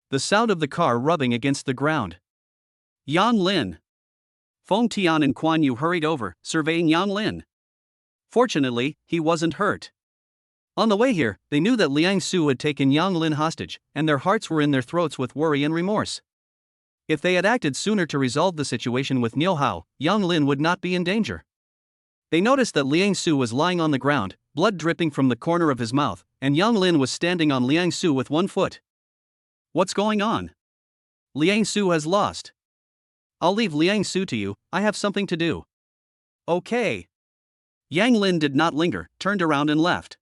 The sound of the car rubbing against the ground. Yang Lin. Feng Tian and Kuan Yu hurried over, surveying Yang Lin. Fortunately, he wasn't hurt. On the way here, they knew that Liang Su had taken Yang Lin hostage, and their hearts were in their throats with worry and remorse. If they had acted sooner to resolve the situation with Niu Hao, Yang Lin would not be in danger. They noticed that Liang Su was lying on the ground, blood dripping from the corner of his mouth, and Yang Lin was standing on Liang Su with one foot. What's going on? Liang Su has lost. I'll leave Liang Su to you, I have something to do. Okay. Yang Lin did not linger, turned around and left.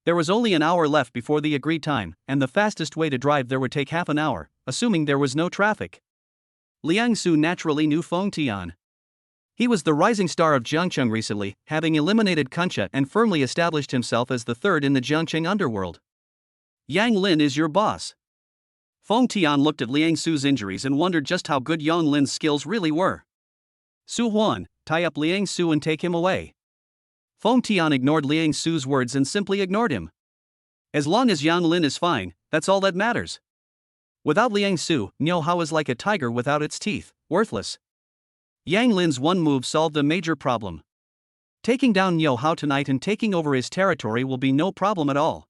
There was only an hour left before the agreed time, and the fastest way to drive there would take half an hour, assuming there was no traffic. Liang Su naturally knew Feng Tian. He was the rising star of Jiangcheng recently, having eliminated Kuncha and firmly established himself as the third in the Jiangcheng underworld. Yang Lin is your boss. Feng Tian looked at Liang Su's injuries and wondered just how good Yang Lin's skills really were. Su Huan, tie up Liang Su and take him away. Feng Tian ignored Liang Su's words and simply ignored him. As long as Yang Lin is fine, that's all that matters. Without Liang Su, Niu Hao is like a tiger without its teeth, worthless. Yang Lin's one move solved a major problem. Taking down Niu Hao tonight and taking over his territory will be no problem at all.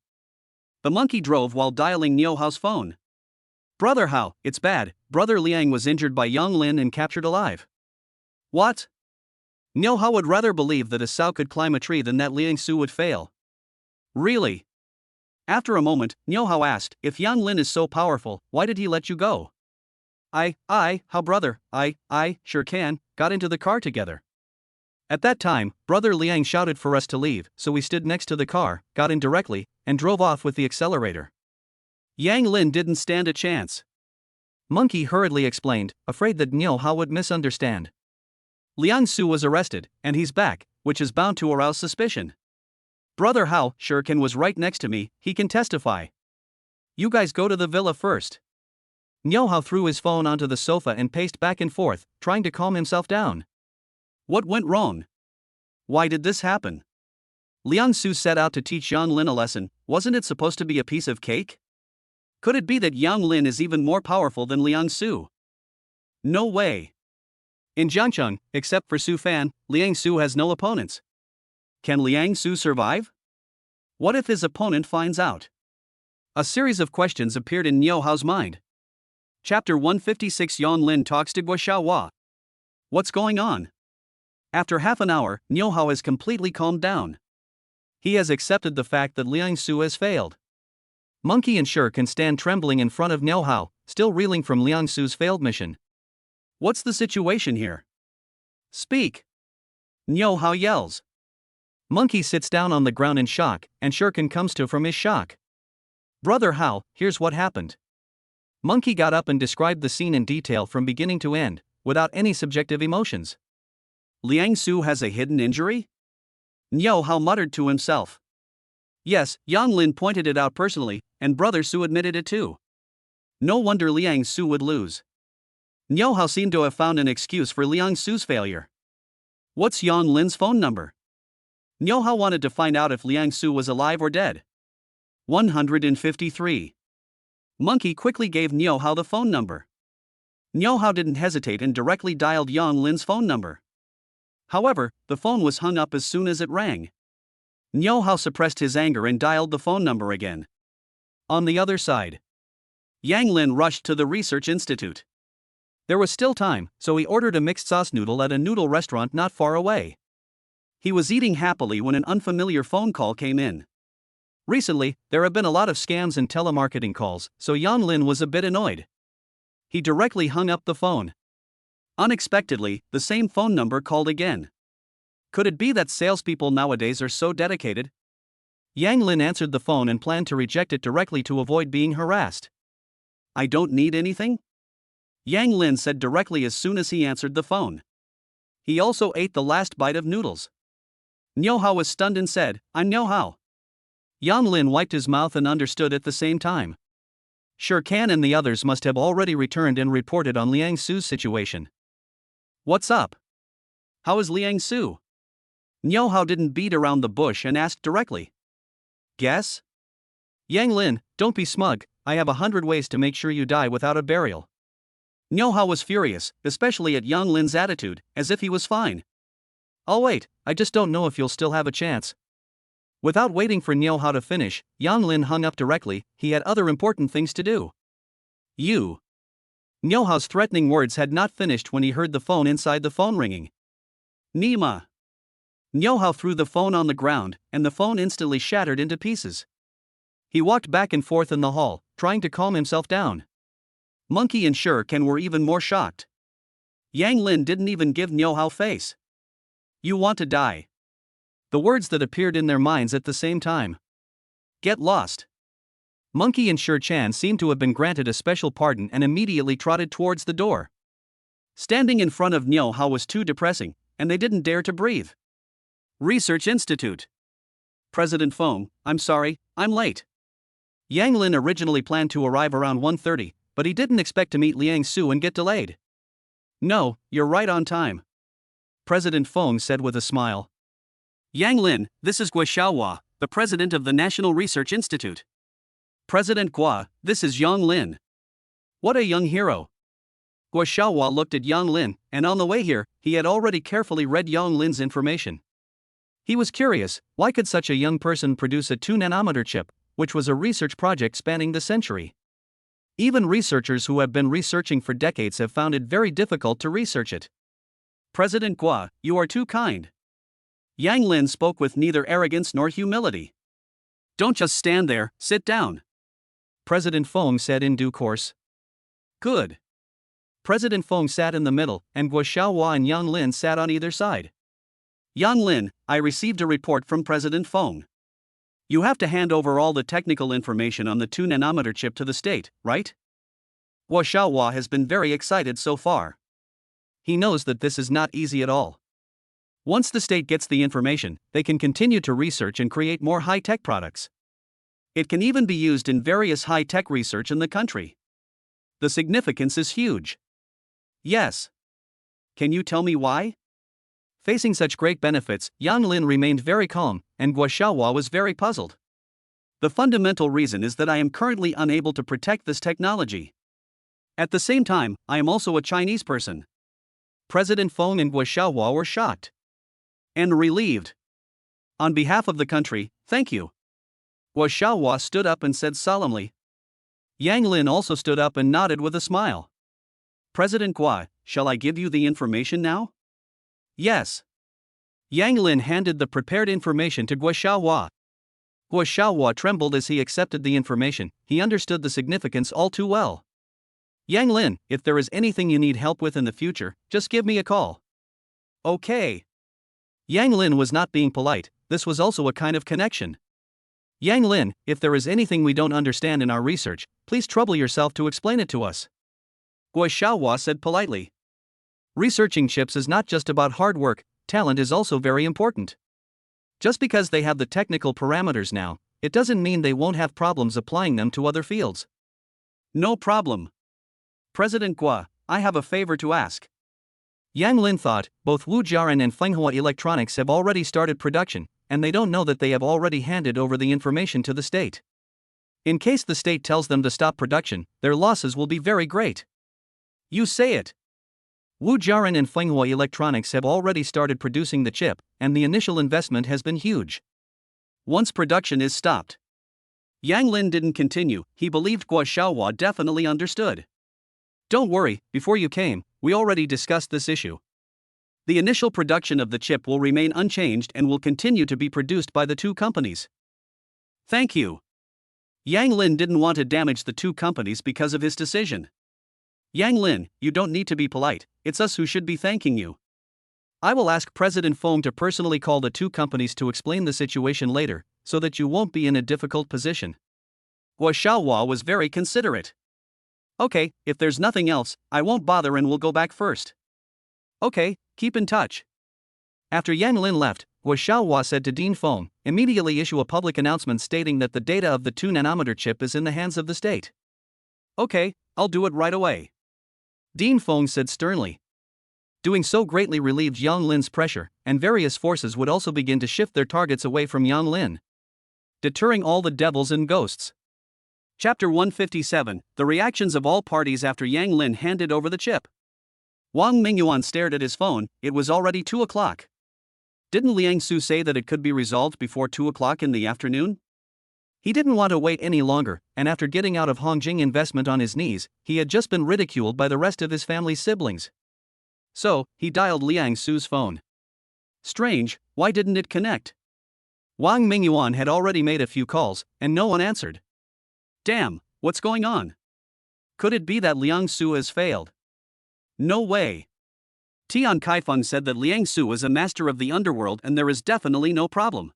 The monkey drove while dialing Niu Hao's phone. Brother Hao, it's bad, Brother Liang was injured by Yang Lin and captured alive. What? Niu Hao would rather believe that a Sao could climb a tree than that Liang Su would fail. Really? After a moment, Niu Hao asked, if Yang Lin is so powerful, why did he let you go? How brother, sure can, got into the car together. At that time, Brother Liang shouted for us to leave, so we stood next to the car, got in directly, and drove off with the accelerator. Yang Lin didn't stand a chance. Monkey hurriedly explained, afraid that Niu Hao would misunderstand. Liang Su was arrested, and he's back, which is bound to arouse suspicion. Brother Hao, Shuriken was right next to me, he can testify. You guys go to the villa first. Niu Hao threw his phone onto the sofa and paced back and forth, trying to calm himself down. What went wrong? Why did this happen? Liang Su set out to teach Yang Lin a lesson, wasn't it supposed to be a piece of cake? Could it be that Yang Lin is even more powerful than Liang Su? No way. In Jiangcheng, except for Su Fan, Liang Su has no opponents. Can Liang Su survive? What if his opponent finds out? A series of questions appeared in Niu Hao's mind. Chapter 156 Yang Lin talks to Guo Xiaohua. What's going on? After half an hour, Niu Hao has completely calmed down. He has accepted the fact that Liang Su has failed. Monkey and Shur can stand trembling in front of Niu Hao, still reeling from Liang Su's failed mission. What's the situation here? Speak! Niu Hao yells. Monkey sits down on the ground in shock, and Shuriken comes to from his shock. Brother Hao, here's what happened. Monkey got up and described the scene in detail from beginning to end, without any subjective emotions. Liang Su has a hidden injury? Niao Hao muttered to himself. Yes, Yang Lin pointed it out personally, and Brother Su admitted it too. No wonder Liang Su would lose. Niao Hao seemed to have found an excuse for Liang Su's failure. What's Yang Lin's phone number? Niao Hao wanted to find out if Liang Su was alive or dead. 153. Monkey quickly gave Niao Hao the phone number. Niao Hao didn't hesitate and directly dialed Yang Lin's phone number. However, the phone was hung up as soon as it rang. Niao Hao suppressed his anger and dialed the phone number again. On the other side, Yang Lin rushed to the research institute. There was still time, so he ordered a mixed sauce noodle at a noodle restaurant not far away. He was eating happily when an unfamiliar phone call came in. Recently, there have been a lot of scams and telemarketing calls, so Yang Lin was a bit annoyed. He directly hung up the phone. Unexpectedly, the same phone number called again. Could it be that salespeople nowadays are so dedicated? Yang Lin answered the phone and planned to reject it directly to avoid being harassed. I don't need anything? Yang Lin said directly as soon as he answered the phone. He also ate the last bite of noodles. Niao Hao was stunned and said, I'm Niao Hao. Yang Lin wiped his mouth and understood at the same time. Shuriken and the others must have already returned and reported on Liang Su's situation. What's up? How is Liang Su? Niao Hao didn't beat around the bush and asked directly. Guess? Yang Lin, don't be smug, I have 100 ways to make sure you die without a burial. Niao Hao was furious, especially at Yang Lin's attitude, as if he was fine. I'll wait, I just don't know if you'll still have a chance. Without waiting for Niao Hao to finish, Yang Lin hung up directly, he had other important things to do. You. Niao Hao's threatening words had not finished when he heard the phone inside the phone ringing. Nima. Niao Hao threw the phone on the ground, and the phone instantly shattered into pieces. He walked back and forth in the hall, trying to calm himself down. Monkey and Shuriken were even more shocked. Yang Lin didn't even give Niao Hao face. You want to die. The words that appeared in their minds at the same time. Get lost. Monkey and Shuriken seemed to have been granted a special pardon and immediately trotted towards the door. Standing in front of Niao Hao was too depressing, and they didn't dare to breathe. Research Institute. President Feng, I'm sorry, I'm late. Yang Lin originally planned to arrive around 1:30, but he didn't expect to meet Liang Su and get delayed. No, you're right on time. President Feng said with a smile. Yang Lin, this is Gua Xiaohua, the president of the National Research Institute. President Gua, this is Yang Lin. What a young hero. Gua Xiaohua looked at Yang Lin, and on the way here, he had already carefully read Yang Lin's information. He was curious, why could such a young person produce a 2-nanometer chip, which was a research project spanning the century? Even researchers who have been researching for decades have found it very difficult to research it. President Gua, you are too kind. Yang Lin spoke with neither arrogance nor humility. Don't just stand there, sit down. President Feng said in due course. Good. President Feng sat in the middle, and Gua Xiaohua and Yang Lin sat on either side. Yang Lin, I received a report from President Feng. You have to hand over all the technical information on the 2-nanometer chip to the state, right? Gua Xiaohua has been very excited so far. He knows that this is not easy at all. Once the state gets the information, they can continue to research and create more high-tech products. It can even be used in various high-tech research in the country. The significance is huge. Yes. Can you tell me why? Facing such great benefits, Yang Lin remained very calm, and Gua Xiaohua was very puzzled. The fundamental reason is that I am currently unable to protect this technology. At the same time, I am also a Chinese person. President Feng and Gua Xiaohua were shocked. And relieved. On behalf of the country, thank you. Gua Xiaohua stood up and said solemnly. Yang Lin also stood up and nodded with a smile. President Gua, shall I give you the information now? Yes. Yang Lin handed the prepared information to Gua Xiaohua. Gua Xiaohua trembled as he accepted the information, he understood the significance all too well. Yang Lin, if there is anything you need help with in the future, just give me a call. Okay. Yang Lin was not being polite, this was also a kind of connection. Yang Lin, if there is anything we don't understand in our research, please trouble yourself to explain it to us. Guo Xiaohua said politely. Researching chips is not just about hard work, talent is also very important. Just because they have the technical parameters now, it doesn't mean they won't have problems applying them to other fields. No problem. President Guo, I have a favor to ask. Yang Lin thought, both Wu Jiaran and Fenghua Electronics have already started production, and they don't know that they have already handed over the information to the state. In case the state tells them to stop production, their losses will be very great. You say it. Wu Jiaran and Fenghua Electronics have already started producing the chip, and the initial investment has been huge. Once production is stopped. Yang Lin didn't continue, he believed Guo Xiaohua definitely understood. Don't worry, before you came, we already discussed this issue. The initial production of the chip will remain unchanged and will continue to be produced by the two companies. Thank you. Yang Lin didn't want to damage the two companies because of his decision. Yang Lin, you don't need to be polite, it's us who should be thanking you. I will ask President Feng to personally call the two companies to explain the situation later, so that you won't be in a difficult position. Guo Xiaohua was very considerate. Okay, if there's nothing else, I won't bother and we'll go back first. Okay, keep in touch. After Yang Lin left, Guo Xiaohua said to Dean Feng, immediately issue a public announcement stating that the data of the 2-nanometer chip is in the hands of the state. Okay, I'll do it right away. Dean Feng said sternly. Doing so greatly relieved Yang Lin's pressure, and various forces would also begin to shift their targets away from Yang Lin, deterring all the devils and ghosts. Chapter 157, The Reactions of All Parties After Yang Lin Handed Over the Chip. Wang Mingyuan stared at his phone, it was already 2 o'clock. Didn't Liang Su say that it could be resolved before 2 o'clock in the afternoon? He didn't want to wait any longer, and after getting out of Hongjing Investment on his knees, he had just been ridiculed by the rest of his family's siblings. So, he dialed Liang Su's phone. Strange, why didn't it connect? Wang Mingyuan had already made a few calls, and no one answered. Damn, what's going on? Could it be that Liang Su has failed? No way. Tian Kaifeng said that Liang Su is a master of the underworld and there is definitely no problem.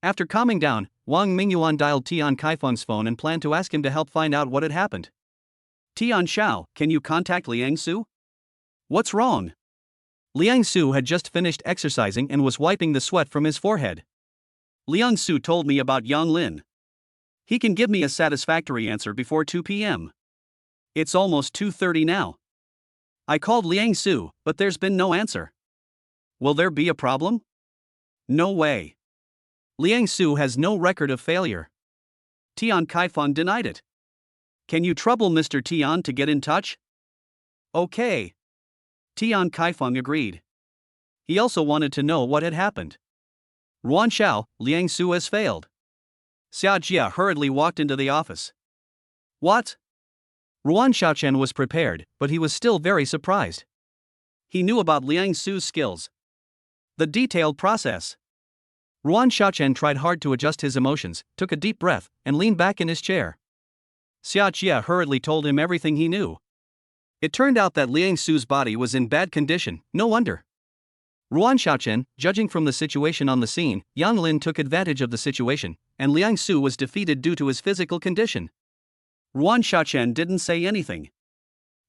After calming down, Wang Mingyuan dialed Tian Kaifeng's phone and planned to ask him to help find out what had happened. Tian Xiao, can you contact Liang Su? What's wrong? Liang Su had just finished exercising and was wiping the sweat from his forehead. Liang Su told me about Yang Lin. He can give me a satisfactory answer before 2 p.m. It's almost 2:30 now. I called Liang Su, but there's been no answer. Will there be a problem? No way. Liang Su has no record of failure. Tian Kaifeng denied it. Can you trouble Mr. Tian to get in touch? Okay. Tian Kaifeng agreed. He also wanted to know what had happened. Ruan Xiao, Liang Su has failed. Xia Jia hurriedly walked into the office. What? Ruan Xiaochen was prepared, but he was still very surprised. He knew about Liang Su's skills. The detailed process. Ruan Xiaochen tried hard to adjust his emotions, took a deep breath, and leaned back in his chair. Xia Jia hurriedly told him everything he knew. It turned out that Liang Su's body was in bad condition, no wonder. Ruan Xiaochen, judging from the situation on the scene, Yang Lin took advantage of the situation, and Liang Su was defeated due to his physical condition. Ruan Xiaochen didn't say anything.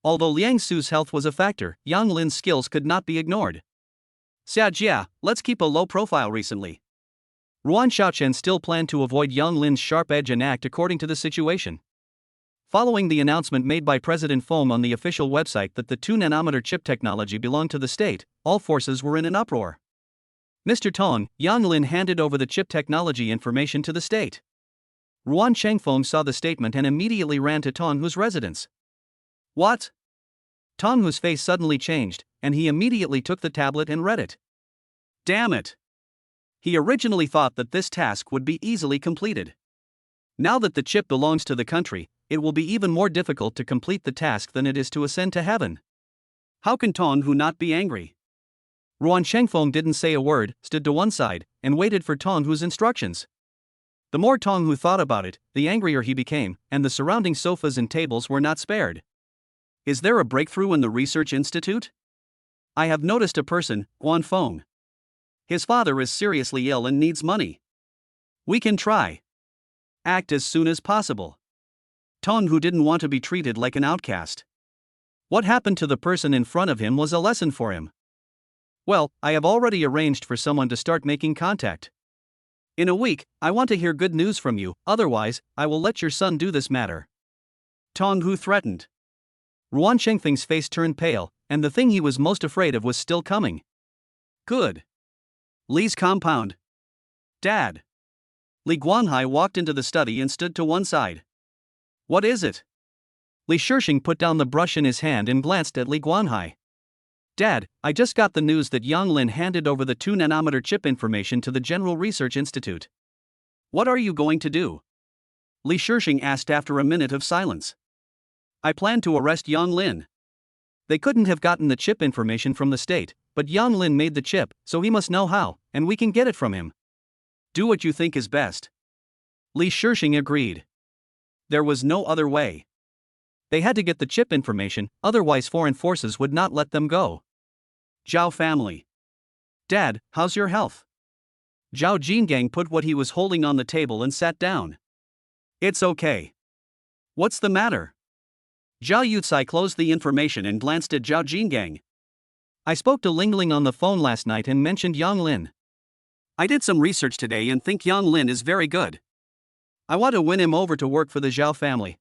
Although Liang Su's health was a factor, Yang Lin's skills could not be ignored. Xia Jia, let's keep a low profile recently. Ruan Xiaochen still planned to avoid Yang Lin's sharp edge and act according to the situation. Following the announcement made by President Feng on the official website that the 2-nanometer chip technology belonged to the state, all forces were in an uproar. Mr. Tong, Yang Lin handed over the chip technology information to the state. Ruan Chengfeng saw the statement and immediately ran to Tong Hu's residence. What? Tong Hu's face suddenly changed, and he immediately took the tablet and read it. Damn it! He originally thought that this task would be easily completed. Now that the chip belongs to the country, it will be even more difficult to complete the task than it is to ascend to heaven. How can Tong Hu not be angry? Ruan Chengfeng didn't say a word, stood to one side, and waited for Tong Hu's instructions. The more Tong Hu thought about it, the angrier he became, and the surrounding sofas and tables were not spared. Is there a breakthrough in the research institute? I have noticed a person, Guan Feng. His father is seriously ill and needs money. We can try. Act as soon as possible. Tong, who didn't want to be treated like an outcast. What happened to the person in front of him was a lesson for him. Well, I have already arranged for someone to start making contact. In a week, I want to hear good news from you, otherwise, I will let your son do this matter. Tong Hu threatened. Ruan Shengfeng's face turned pale, and the thing he was most afraid of was still coming. Good. Li's compound. Dad. Li Guanhai walked into the study and stood to one side. What is it? Li Shishing put down the brush in his hand and glanced at Li Guanhai. Dad, I just got the news that Yang Lin handed over the 2-nanometer chip information to the General Research Institute. What are you going to do? Li Shishing asked after a minute of silence. I plan to arrest Yang Lin. They couldn't have gotten the chip information from the state, but Yang Lin made the chip, so he must know how, and we can get it from him. Do what you think is best. Li Shishing agreed. There was no other way. They had to get the chip information, otherwise foreign forces would not let them go. Zhao family. Dad, how's your health? Zhao Jingang put what he was holding on the table and sat down. It's okay. What's the matter? Zhao Yucai closed the information and glanced at Zhao Jingang. I spoke to Lingling on the phone last night and mentioned Yang Lin. I did some research today and think Yang Lin is very good. I want to win him over to work for the Zhao family.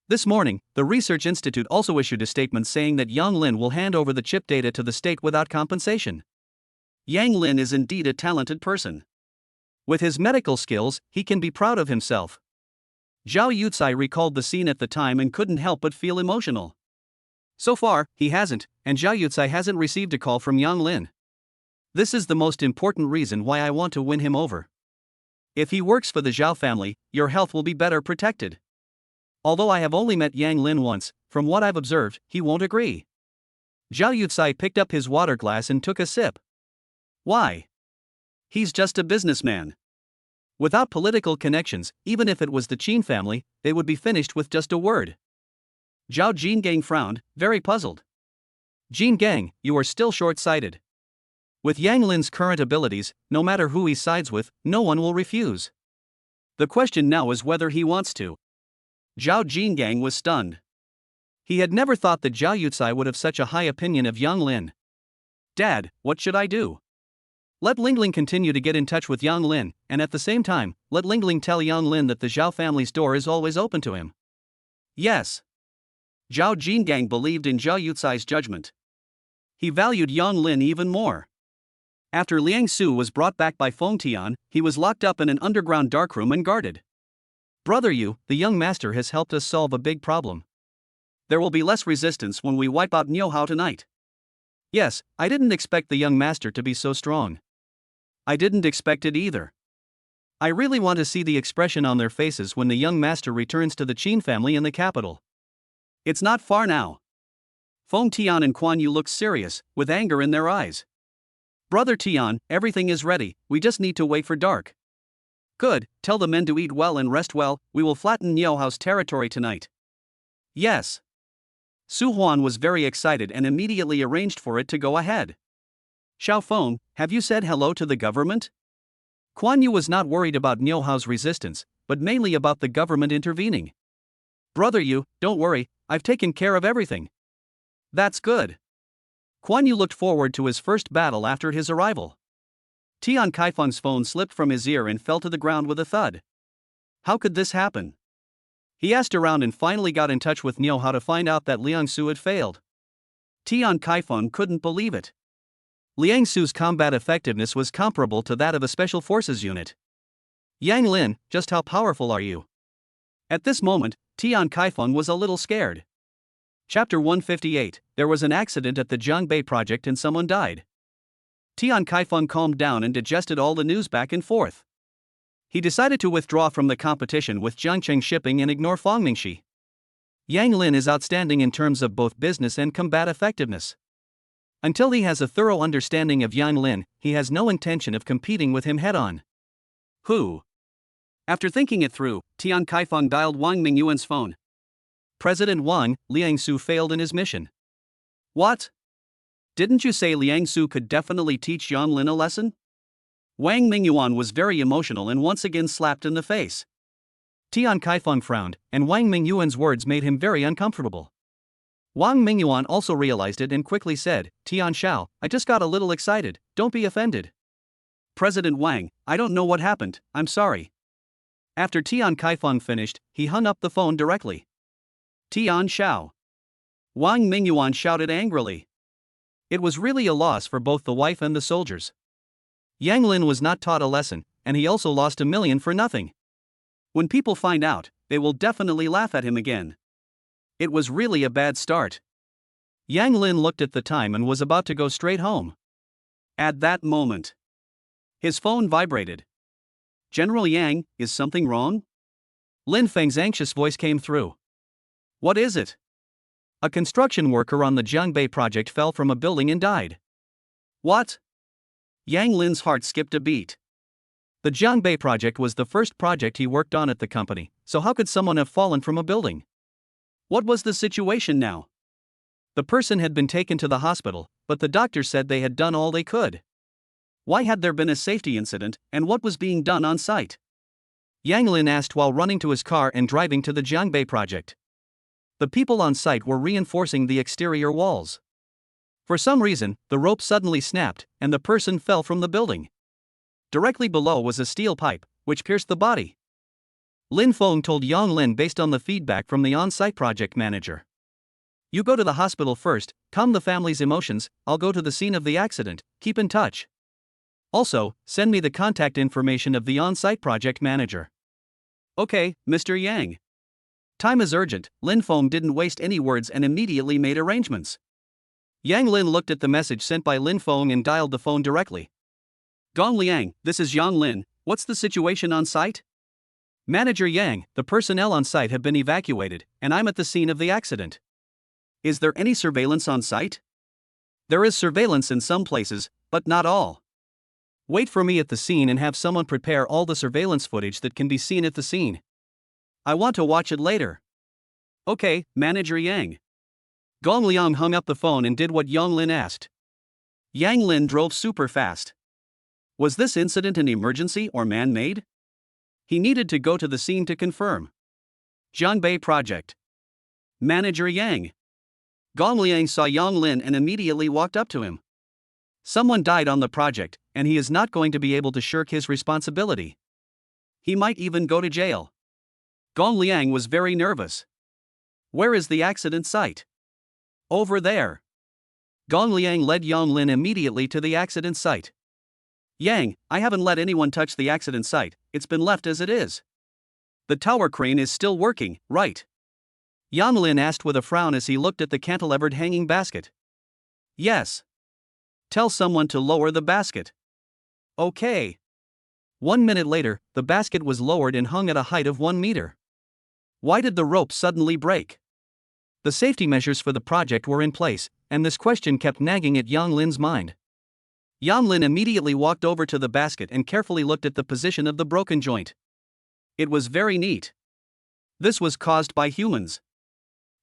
This morning, the Research Institute also issued a statement saying that Yang Lin will hand over the chip data to the state without compensation. Yang Lin is indeed a talented person. With his medical skills, he can be proud of himself. Zhao Yucai recalled the scene at the time and couldn't help but feel emotional. So far, he hasn't, and Zhao Yucai hasn't received a call from Yang Lin. This is the most important reason why I want to win him over. If he works for the Zhao family, your health will be better protected. Although I have only met Yang Lin once, from what I've observed, he won't agree. Zhao Yucai picked up his water glass and took a sip. Why? He's just a businessman. Without political connections, even if it was the Qin family, they would be finished with just a word. Zhao Jingang frowned, very puzzled. Jingang, you are still short-sighted. With Yang Lin's current abilities, no matter who he sides with, no one will refuse. The question now is whether he wants to. Zhao Jingang was stunned. He had never thought that Zhao Yucai would have such a high opinion of Yang Lin. Dad, what should I do? Let Lingling continue to get in touch with Yang Lin, and at the same time, let Lingling tell Yang Lin that the Zhao family's door is always open to him. Yes. Zhao Jingang believed in Zhao Yucai's judgment. He valued Yang Lin even more. After Liang Su was brought back by Feng Tian, he was locked up in an underground darkroom and guarded. Brother Yu, the young master has helped us solve a big problem. There will be less resistance when we wipe out Niuhao tonight. Yes, I didn't expect the young master to be so strong. I didn't expect it either. I really want to see the expression on their faces when the young master returns to the Qin family in the capital. It's not far now. Feng Tian and Quan Yu looked serious, with anger in their eyes. Brother Tian, everything is ready, we just need to wait for dark. Good, tell the men to eat well and rest well, we will flatten Niuhao's territory tonight. Yes. Su Huan was very excited and immediately arranged for it to go ahead. Xiao Feng, have you said hello to the government? Quan Yu was not worried about Niuhao's resistance, but mainly about the government intervening. Brother Yu, don't worry, I've taken care of everything. That's good. Quan Yu looked forward to his first battle after his arrival. Tian Kaifeng's phone slipped from his ear and fell to the ground with a thud. How could this happen? He asked around and finally got in touch with Niuhao to find out that Liang Su had failed. Tian Kaifeng couldn't believe it. Liang Su's combat effectiveness was comparable to that of a special forces unit. Yang Lin, just how powerful are you? At this moment, Tian Kaifeng was a little scared. Chapter 158, there was an accident at the Zhangbei project and someone died. Tian Kaifeng calmed down and digested all the news back and forth. He decided to withdraw from the competition with Jiangcheng Shipping and ignore Fang Mingxi. Yang Lin is outstanding in terms of both business and combat effectiveness. Until he has a thorough understanding of Yang Lin, he has no intention of competing with him head-on. Who? After thinking it through, Tian Kaifeng dialed Wang Mingyuan's phone. President Wang, Liang Su failed in his mission. What? Didn't you say Liang Su could definitely teach Yang Lin a lesson? Wang Mingyuan was very emotional and once again slapped in the face. Tian Kaifeng frowned, and Wang Mingyuan's words made him very uncomfortable. Wang Mingyuan also realized it and quickly said, "Tian Shao, I just got a little excited, don't be offended." "President Wang, I don't know what happened, I'm sorry." After Tian Kaifeng finished, he hung up the phone directly. "Tian Shao." Wang Mingyuan shouted angrily. It was really a loss for both the wife and the soldiers. Yang Lin was not taught a lesson, and he also lost $1 million for nothing. When people find out, they will definitely laugh at him again. It was really a bad start. Yang Lin looked at the time and was about to go straight home. At that moment, his phone vibrated. "General Yang, is something wrong?" Lin Feng's anxious voice came through. "What is it?" "A construction worker on the Jiangbei project fell from a building and died." "What?" Yang Lin's heart skipped a beat. The Jiangbei project was the first project he worked on at the company, so how could someone have fallen from a building? What was the situation now? The person had been taken to the hospital, but the doctor said they had done all they could. Why had there been a safety incident, and what was being done on site? Yang Lin asked while running to his car and driving to the Jiangbei project. The people on site were reinforcing the exterior walls. For some reason, the rope suddenly snapped, and the person fell from the building. Directly below was a steel pipe, which pierced the body. Lin Feng told Yang Lin based on the feedback from the on-site project manager. "You go to the hospital first, calm the family's emotions, I'll go to the scene of the accident, keep in touch. Also, send me the contact information of the on-site project manager." "Okay, Mr. Yang." Time is urgent, Lin Feng didn't waste any words and immediately made arrangements. Yang Lin looked at the message sent by Lin Feng and dialed the phone directly. "Gong Liang, this is Yang Lin, what's the situation on site?" "Manager Yang, the personnel on site have been evacuated, and I'm at the scene of the accident." "Is there any surveillance on site?" "There is surveillance in some places, but not all. Wait for me at the scene and have someone prepare all the surveillance footage that can be seen at the scene. I want to watch it later." "Okay, Manager Yang." Gong Liang hung up the phone and did what Yang Lin asked. Yang Lin drove super fast. Was this incident an emergency or man-made? He needed to go to the scene to confirm. Jiangbei project. Manager Yang. Gong Liang saw Yang Lin and immediately walked up to him. Someone died on the project, and he is not going to be able to shirk his responsibility. He might even go to jail. Gong Liang was very nervous. "Where is the accident site?" "Over there." Gong Liang led Yang Lin immediately to the accident site. "Yang, I haven't let anyone touch the accident site, it's been left as it is. The tower crane is still working, right?" Yang Lin asked with a frown as he looked at the cantilevered hanging basket. "Yes." "Tell someone to lower the basket." "Okay." 1 minute later, the basket was lowered and hung at a height of 1 meter. Why did the rope suddenly break? The safety measures for the project were in place, and this question kept nagging at Yang Lin's mind. Yang Lin immediately walked over to the basket and carefully looked at the position of the broken joint. It was very neat. This was caused by humans.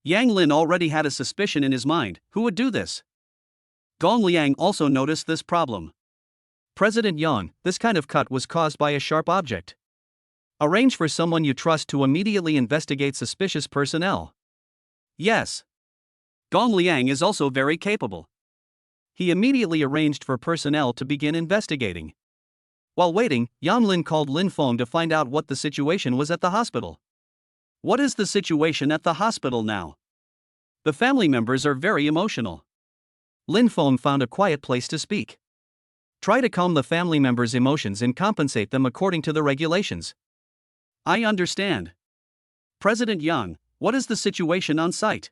Yang Lin already had a suspicion in his mind, who would do this? Gong Liang also noticed this problem. "President Yang, this kind of cut was caused by a sharp object. Arrange for someone you trust to immediately investigate suspicious personnel." "Yes." Gong Liang is also very capable. He immediately arranged for personnel to begin investigating. While waiting, Yang Lin called Lin Feng to find out what the situation was at the hospital. "What is the situation at the hospital now?" "The family members are very emotional." Lin Feng found a quiet place to speak. "Try to calm the family members' emotions and compensate them according to the regulations." "I understand. President Yang, what is the situation on site?"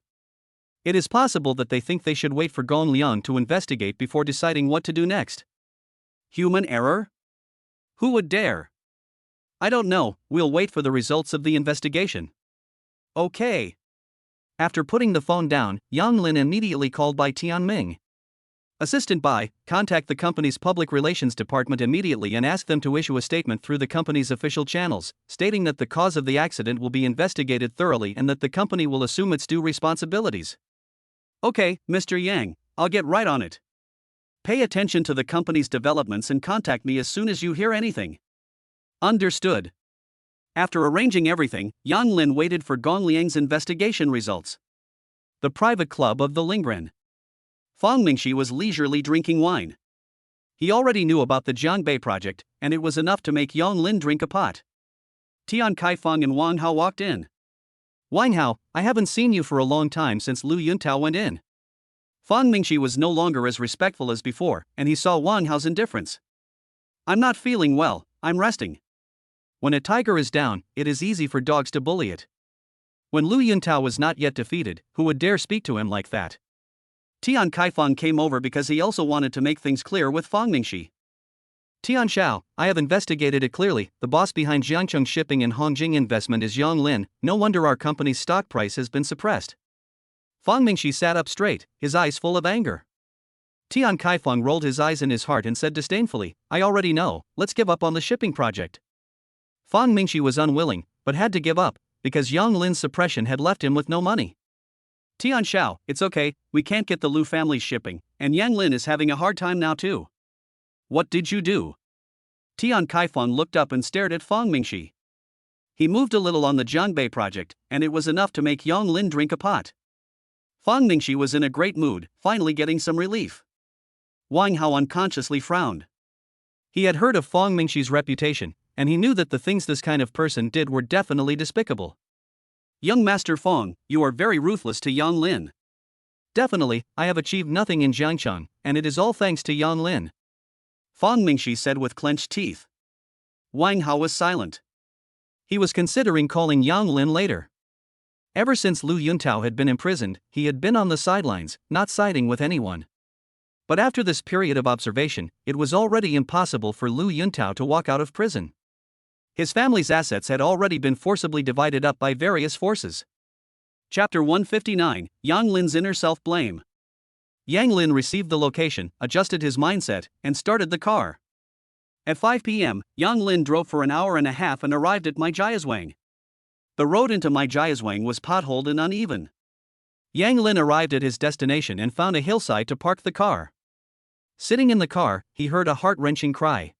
"It is possible that they think they should wait for Gong Liang to investigate before deciding what to do next." "Human error? Who would dare?" "I don't know, we'll wait for the results of the investigation." "Okay." After putting the phone down, Yang Lin immediately called by Tianming. "Assistant Bai, contact the company's public relations department immediately and ask them to issue a statement through the company's official channels, stating that the cause of the accident will be investigated thoroughly and that the company will assume its due responsibilities." "Okay, Mr. Yang, I'll get right on it." Pay attention to the company's developments and contact me as soon as you hear anything. Understood. After arranging everything, Yang Lin waited for Gong Liang's investigation results. The private club of the Lingren. Fang Mingxi was leisurely drinking wine. He already knew about the Jiangbei project, and it was enough to make Yang Lin drink a pot. Tian Kaifeng and Wang Hao walked in. Wang Hao, I haven't seen you for a long time since Lu Yuntao went in. Fang Mingxi was no longer as respectful as before, and he saw Wang Hao's indifference. I'm not feeling well, I'm resting. When a tiger is down, it is easy for dogs to bully it. When Lu Yuntao was not yet defeated, who would dare speak to him like that? Tian Kaifeng came over because he also wanted to make things clear with Fang Mingxi. Tian Xiao, I have investigated it clearly. The boss behind Jiangcheng Shipping and Hongjing Investment is Yang Lin. No wonder our company's stock price has been suppressed. Fang Mingxi sat up straight, his eyes full of anger. Tian Kaifeng rolled his eyes in his heart and said disdainfully, I already know, let's give up on the shipping project. Fang Mingxi was unwilling, but had to give up, because Yang Lin's suppression had left him with no money. Tian Xiao, it's okay, we can't get the Lu family's shipping, and Yang Lin is having a hard time now too. What did you do? Tian Kaifeng looked up and stared at Fang Mingxi. He moved a little on the Jiangbei project, and it was enough to make Yang Lin drink a pot. Fang Mingxi was in a great mood, finally getting some relief. Wang Hao unconsciously frowned. He had heard of Fang Mingxi's reputation, and he knew that the things this kind of person did were definitely despicable. Young Master Fang, you are very ruthless to Yang Lin. Definitely, I have achieved nothing in Jiangcheng, and it is all thanks to Yang Lin. Fang Mingxi said with clenched teeth. Wang Hao was silent. He was considering calling Yang Lin later. Ever since Lu Yuntao had been imprisoned, he had been on the sidelines, not siding with anyone. But after this period of observation, it was already impossible for Lu Yuntao to walk out of prison. His family's assets had already been forcibly divided up by various forces. Chapter 159, Yang Lin's Inner Self-Blame. Yang Lin received the location, adjusted his mindset, and started the car. At 5 p.m., Yang Lin drove for an hour and a half and arrived at Maijiazwang. The road into Maijiazwang was potholed and uneven. Yang Lin arrived at his destination and found a hillside to park the car. Sitting in the car, he heard a heart-wrenching cry.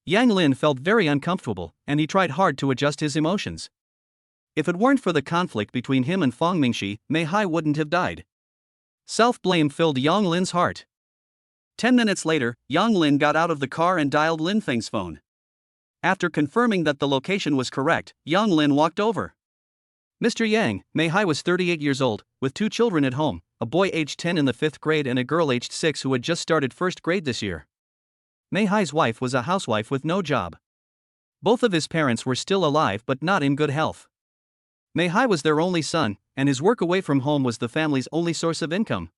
Yang Lin felt very uncomfortable, and he tried hard to adjust his emotions. If it weren't for the conflict between him and Fang Mingxi, Mei Hai wouldn't have died. Self-blame filled Yang Lin's heart. 10 minutes later, Yang Lin got out of the car and dialed Lin Feng's phone. After confirming that the location was correct, Yang Lin walked over. Mr. Yang, Mei Hai was 38 years old, with 2 children at home, a boy aged 10 in the 5th grade and a girl aged 6 who had just started 1st grade this year. Mei Hai's wife was a housewife with no job. Both of his parents were still alive but not in good health. Mei Hai was their only son, and his work away from home was the family's only source of income.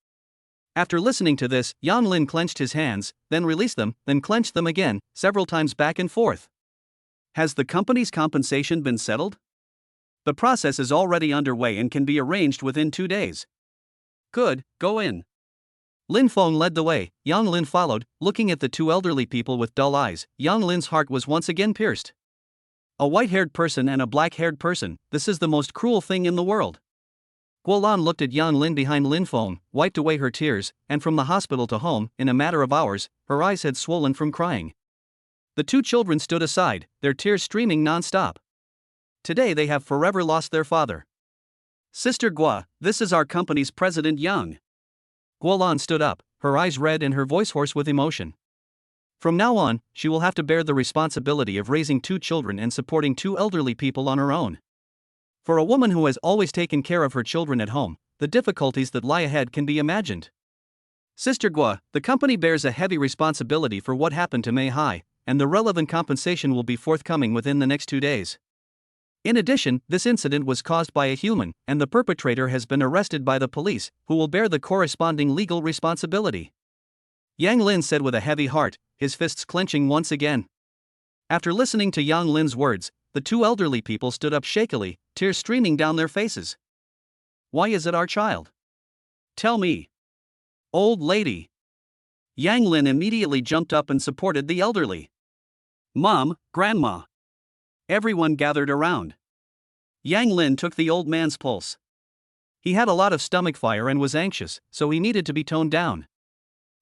After listening to this, Yang Lin clenched his hands, then released them, then clenched them again, several times back and forth. Has the company's compensation been settled? The process is already underway and can be arranged within 2 days. Good, go in. Lin Feng led the way, Yang Lin followed, looking at the 2 elderly people with dull eyes. Yang Lin's heart was once again pierced. A white-haired person and a black-haired person, this is the most cruel thing in the world. Guolan looked at Yang Lin behind Lin Feng, wiped away her tears, and from the hospital to home, in a matter of hours, her eyes had swollen from crying. The 2 children stood aside, their tears streaming non-stop. Today they have forever lost their father. Sister Gua, this is our company's president Yang. Guolan stood up, her eyes red and her voice hoarse with emotion. From now on, she will have to bear the responsibility of raising 2 children and supporting 2 elderly people on her own. For a woman who has always taken care of her children at home, the difficulties that lie ahead can be imagined. Sister Gua, the company bears a heavy responsibility for what happened to Mei Hai, and the relevant compensation will be forthcoming within the next 2 days. In addition, this incident was caused by a human, and the perpetrator has been arrested by the police, who will bear the corresponding legal responsibility. Yang Lin said with a heavy heart, his fists clenching once again. After listening to Yang Lin's words, the 2 elderly people stood up shakily, tears streaming down their faces. Why is it our child? Tell me. Old lady. Yang Lin immediately jumped up and supported the elderly. Mom, Grandma. Everyone gathered around. Yang Lin took the old man's pulse. He had a lot of stomach fire and was anxious, so he needed to be toned down.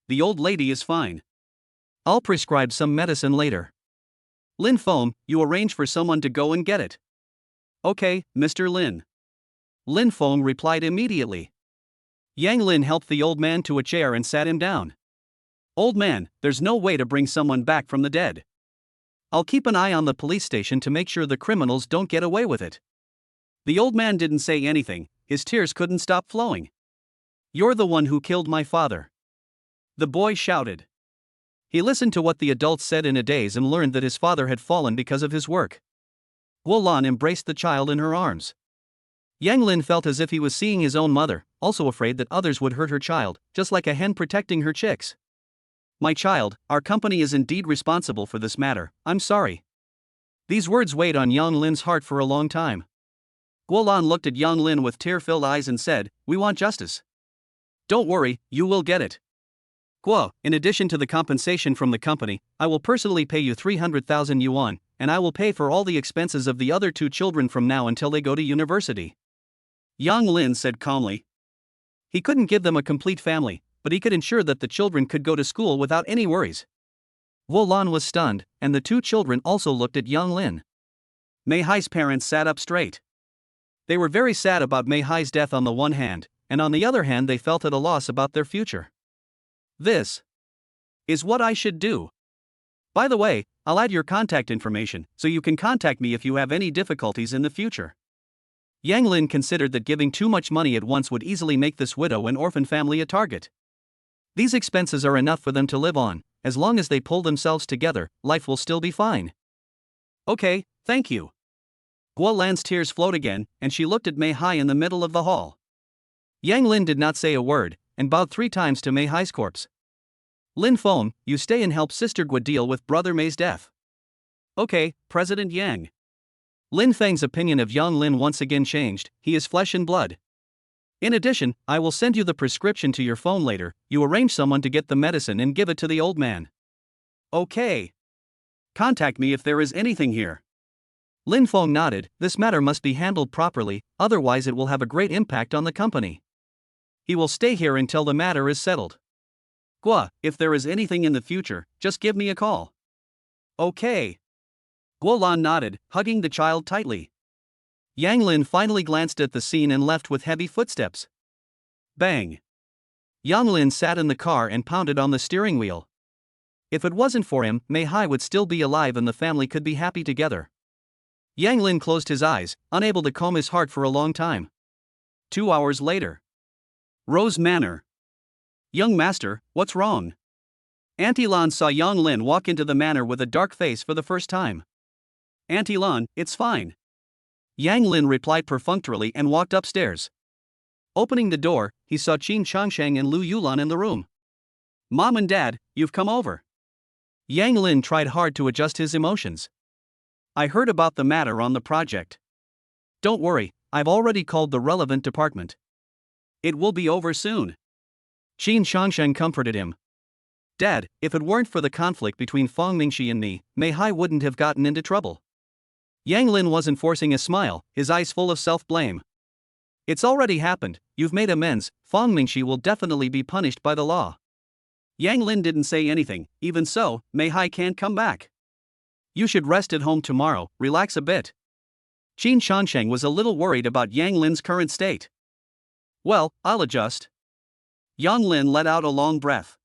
the old lady is fine. I'll prescribe some medicine later. Lin Feng, you arrange for someone to go and get it. Okay, Mr. Lin. Lin Feng replied immediately. Yang Lin helped the old man to a chair and sat him down. Old man, there's no way to bring someone back from the dead. I'll keep an eye on the police station to make sure the criminals don't get away with it. The old man didn't say anything, his tears couldn't stop flowing. You're the one who killed my father. The boy shouted. He listened to what the adults said in a daze and learned that his father had fallen because of his work. Guo Lan embraced the child in her arms. Yang Lin felt as if he was seeing his own mother, also afraid that others would hurt her child, just like a hen protecting her chicks. My child, our company is indeed responsible for this matter, I'm sorry. These words weighed on Yang Lin's heart for a long time. Guo Lan looked at Yang Lin with tear-filled eyes and said, we want justice. Don't worry, you will get it. Guo, in addition to the compensation from the company, I will personally pay you 300,000 yuan, and I will pay for all the expenses of the other 2 children from now until they go to university. Yang Lin said calmly. He couldn't give them a complete family, but he could ensure that the children could go to school without any worries. Guo Lan was stunned, and the 2 children also looked at Yang Lin. Mei Hai's parents sat up straight. They were very sad about Mei Hai's death on the one hand, and on the other hand they felt at a loss about their future. This is what I should do. By the way, I'll add your contact information, so you can contact me if you have any difficulties in the future. Yang Lin considered that giving too much money at once would easily make this widow and orphan family a target. These expenses are enough for them to live on, as long as they pull themselves together, life will still be fine. Okay, thank you. Guo Lan's tears flowed again, and she looked at Mei Hai in the middle of the hall. Yang Lin did not say a word, and bowed 3 times to Mei Hai's corpse. Lin Feng, you stay and help Sister Gua deal with Brother Mei's death. Okay, President Yang. Lin Feng's opinion of Yang Lin once again changed, he is flesh and blood. In addition, I will send you the prescription to your phone later, you arrange someone to get the medicine and give it to the old man. Okay. Contact me if there is anything here. Lin Feng nodded, this matter must be handled properly, otherwise it will have a great impact on the company. He will stay here until the matter is settled. Gua, if there is anything in the future, just give me a call. Okay. Guo Lan nodded, hugging the child tightly. Yang Lin finally glanced at the scene and left with heavy footsteps. Bang. Yang Lin sat in the car and pounded on the steering wheel. If it wasn't for him, Mei Hai would still be alive and the family could be happy together. Yang Lin closed his eyes, unable to calm his heart for a long time. 2 hours later. Rose Manor. Young master, what's wrong? Auntie Lan saw Yang Lin walk into the manor with a dark face for the first time. Auntie Lan, it's fine. Yang Lin replied perfunctorily and walked upstairs. Opening the door, he saw Qin Changsheng and Lu Yulan in the room. Mom and Dad, you've come over. Yang Lin tried hard to adjust his emotions. I heard about the matter on the project. Don't worry, I've already called the relevant department. It will be over soon. Qin Changsheng comforted him. Dad, if it weren't for the conflict between Fang Mingxi and me, Mei Hai wouldn't have gotten into trouble. Yang Lin wasn't forcing a smile, his eyes full of self-blame. It's already happened, you've made amends, Fang Mingxi will definitely be punished by the law. Yang Lin didn't say anything, even so, Mei Hai can't come back. You should rest at home tomorrow, relax a bit. Qin Changsheng was a little worried about Yang Lin's current state. Well, I'll adjust. Yang Lin let out a long breath.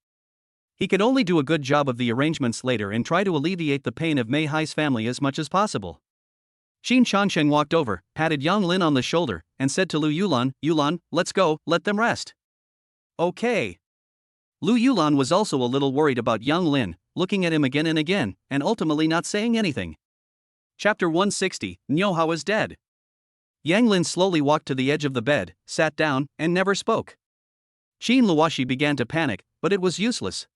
He could only do a good job of the arrangements later and try to alleviate the pain of Mei Hai's family as much as possible. Qin Changsheng walked over, patted Yang Lin on the shoulder, and said to Lu Yulan, Yulan, let's go, let them rest. Okay. Lu Yulan was also a little worried about Yang Lin, looking at him again and again, and ultimately not saying anything. Chapter 160, Nyohao is dead. Yang Lin slowly walked to the edge of the bed, sat down, and never spoke. Qin Luoshi began to panic, but it was useless.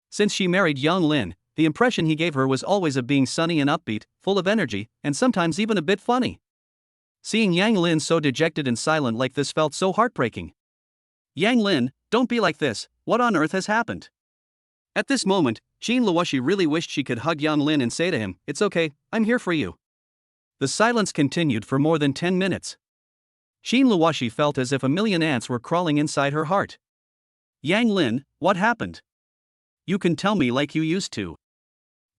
Since she married Yang Lin, the impression he gave her was always of being sunny and upbeat, full of energy, and sometimes even a bit funny. Seeing Yang Lin so dejected and silent like this felt so heartbreaking. Yang Lin, don't be like this, what on earth has happened? At this moment, Qin Luoshi really wished she could hug Yang Lin and say to him, it's okay, I'm here for you. The silence continued for more than 10 minutes. Qin Luoshi felt as if a million ants were crawling inside her heart. Yang Lin, what happened? You can tell me like you used to.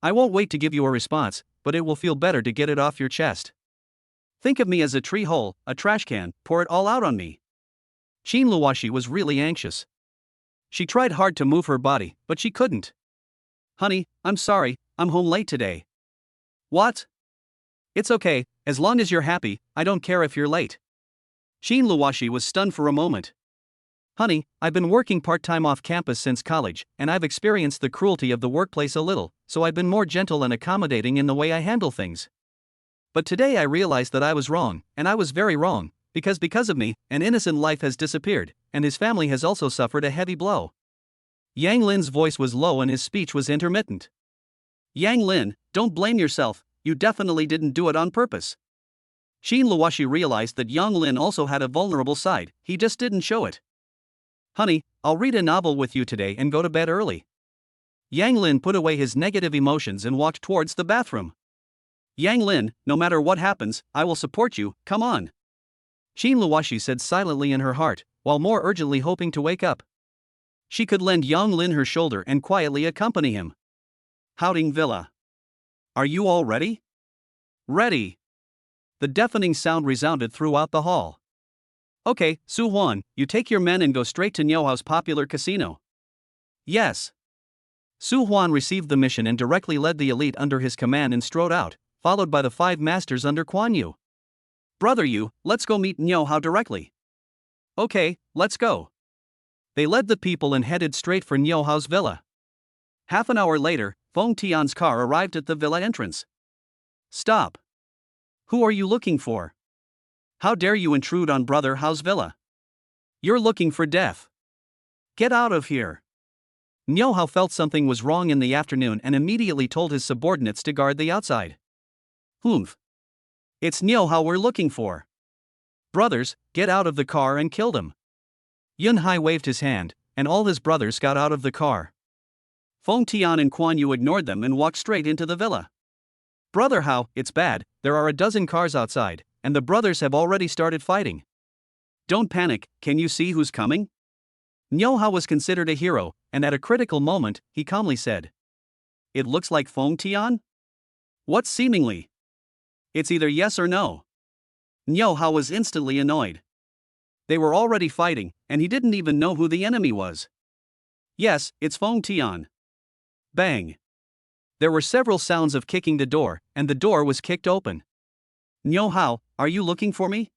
I won't wait to give you a response, but it will feel better to get it off your chest. Think of me as a tree hole, a trash can, pour it all out on me. Shin Luwashi was really anxious. She tried hard to move her body, but she couldn't. Honey, I'm sorry, I'm home late today. What? It's okay, as long as you're happy, I don't care if you're late. Shin Luwashi was stunned for a moment. Honey, I've been working part-time off campus since college, and I've experienced the cruelty of the workplace a little, so I've been more gentle and accommodating in the way I handle things. But today I realized that I was wrong, and I was very wrong, because of me, an innocent life has disappeared, and his family has also suffered a heavy blow. Yang Lin's voice was low and his speech was intermittent. Yang Lin, don't blame yourself, you definitely didn't do it on purpose. Shin Luwashi realized that Yang Lin also had a vulnerable side, he just didn't show it. Honey, I'll read a novel with you today and go to bed early. Yang Lin put away his negative emotions and walked towards the bathroom. Yang Lin, no matter what happens, I will support you, come on. Shin Luwashi said silently in her heart, while more urgently hoping to wake up. She could lend Yang Lin her shoulder and quietly accompany him. Houting Villa. Are you all ready? Ready. The deafening sound resounded throughout the hall. Okay, Su Huan, you take your men and go straight to Nyohao's popular casino. Yes. Su Huan received the mission and directly led the elite under his command and strode out, followed by the 5 masters under Quan Yu. Brother Yu, let's go meet Nyohao directly. Okay, let's go. They led the people and headed straight for Nyohao's villa. Half an hour later, Feng Tian's car arrived at the villa entrance. Stop. Who are you looking for? How dare you intrude on Brother Hao's villa? You're looking for death. Get out of here. Nyohao felt something was wrong in the afternoon and immediately told his subordinates to guard the outside. Humph. It's Nyohao we're looking for. Brothers, get out of the car and kill them. Yun Hai waved his hand, and all his brothers got out of the car. Feng Tian and Quan Yu ignored them and walked straight into the villa. Brother Hao, it's bad, there are a dozen cars outside, and the brothers have already started fighting. Don't panic, can you see who's coming? Nyohao was considered a hero, and at a critical moment, he calmly said. It looks like Feng Tian? What seemingly? It's either yes or no. Nyohao was instantly annoyed. They were already fighting, and he didn't even know who the enemy was. Yes, it's Feng Tian. Bang. There were several sounds of kicking the door, and the door was kicked open. Nyohao, are you looking for me?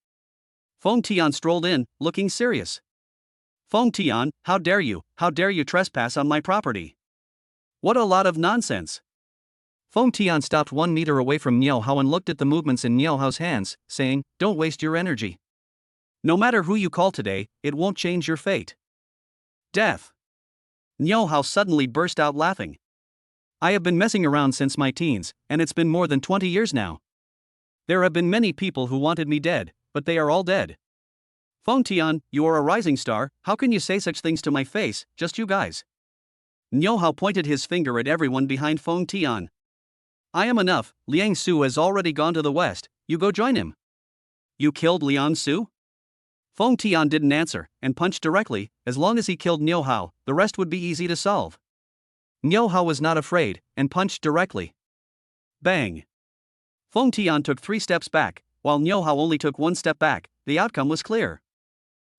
Feng Tian strolled in, looking serious. Feng Tian, how dare you trespass on my property? What a lot of nonsense. Feng Tian stopped 1 meter away from Nyohao and looked at the movements in Nyohao's hands, saying, don't waste your energy. No matter who you call today, it won't change your fate. Death. Nyohao suddenly burst out laughing. I have been messing around since my teens, and it's been more than 20 years now. There have been many people who wanted me dead, but they are all dead. Feng Tian, you are a rising star, how can you say such things to my face, just you guys? Nyohao pointed his finger at everyone behind Feng Tian. I am enough, Liang Su has already gone to the west, you go join him. You killed Liang Su? Feng Tian didn't answer, and punched directly, as long as he killed Nyohao, the rest would be easy to solve. Nyohao was not afraid, and punched directly. Bang. Feng Tian took 3 steps back, while Nyohao only took 1 step back, the outcome was clear.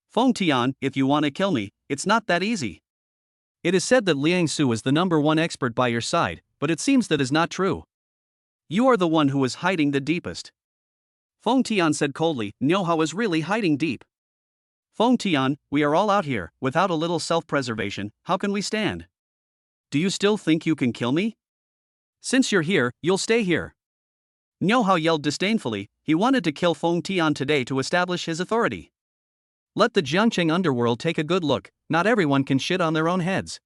Feng Tian, if you want to kill me, it's not that easy. It is said that Liang Su is the #1 expert by your side, but it seems that is not true. You are the one who is hiding the deepest. Feng Tian said coldly, Nyohao is really hiding deep. Feng Tian, we are all out here, without a little self-preservation, how can we stand? Do you still think you can kill me? Since you're here, you'll stay here. Nyohao yelled disdainfully, he wanted to kill Feng Tian today to establish his authority. Let the Jiangcheng underworld take a good look, not everyone can shit on their own heads.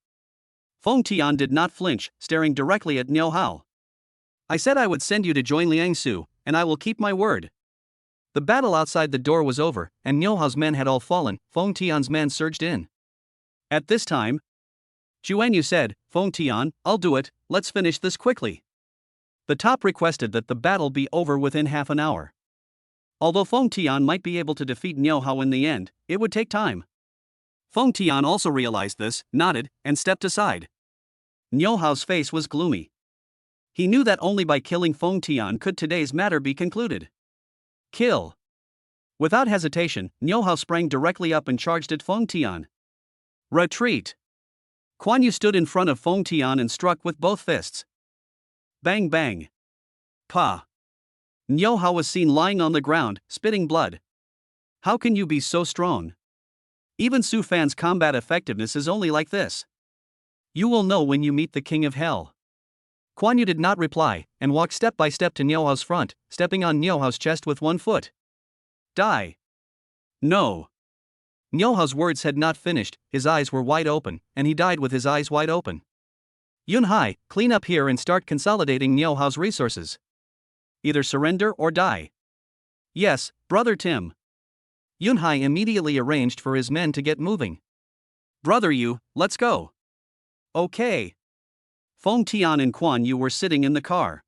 Feng Tian did not flinch, staring directly at Nyohao. I said I would send you to join Liang Su, and I will keep my word. The battle outside the door was over, and Nyohao's men had all fallen. Feng Tian's men surged in. At this time, Juanyu said, Feng Tian, I'll do it, let's finish this quickly. The top requested that the battle be over within half an hour. Although Feng Tian might be able to defeat Nyohao in the end, it would take time. Feng Tian also realized this, nodded, and stepped aside. Niu Hao's face was gloomy. He knew that only by killing Feng Tian could today's matter be concluded. Kill. Without hesitation, Niu Hao sprang directly up and charged at Feng Tian. Retreat. Guan Yu stood in front of Feng Tian and struck with both fists. Bang bang. Pa. Niu Hao was seen lying on the ground, spitting blood. How can you be so strong? Even Su Fan's combat effectiveness is only like this. You will know when you meet the King of Hell. Guan Yu did not reply, and walked step by step to Niu Hao's front, stepping on Niu Hao's chest with one foot. Die. No. Niu Hao's words had not finished, his eyes were wide open, and he died with his eyes wide open. Yun Hai, clean up here and start consolidating Niu Hao's resources. Either surrender or die. Yes, Brother Tim. Yun Hai immediately arranged for his men to get moving. Brother Yu, let's go. Okay. Feng Tian and Guan Yu were sitting in the car.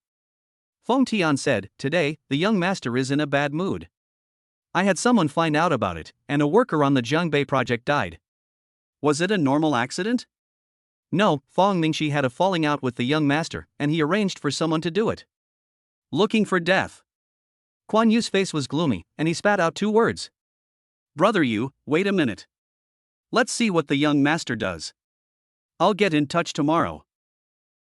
Feng Tian said, "Today, the young master is in a bad mood. I had someone find out about it, and a worker on the Jiangbei project died." Was it a normal accident? No, Feng Mingxi had a falling out with the young master, and he arranged for someone to do it. Looking for death. Guan Yu's face was gloomy, and he spat out 2 words. Brother Yu, wait a minute. Let's see what the young master does. I'll get in touch tomorrow.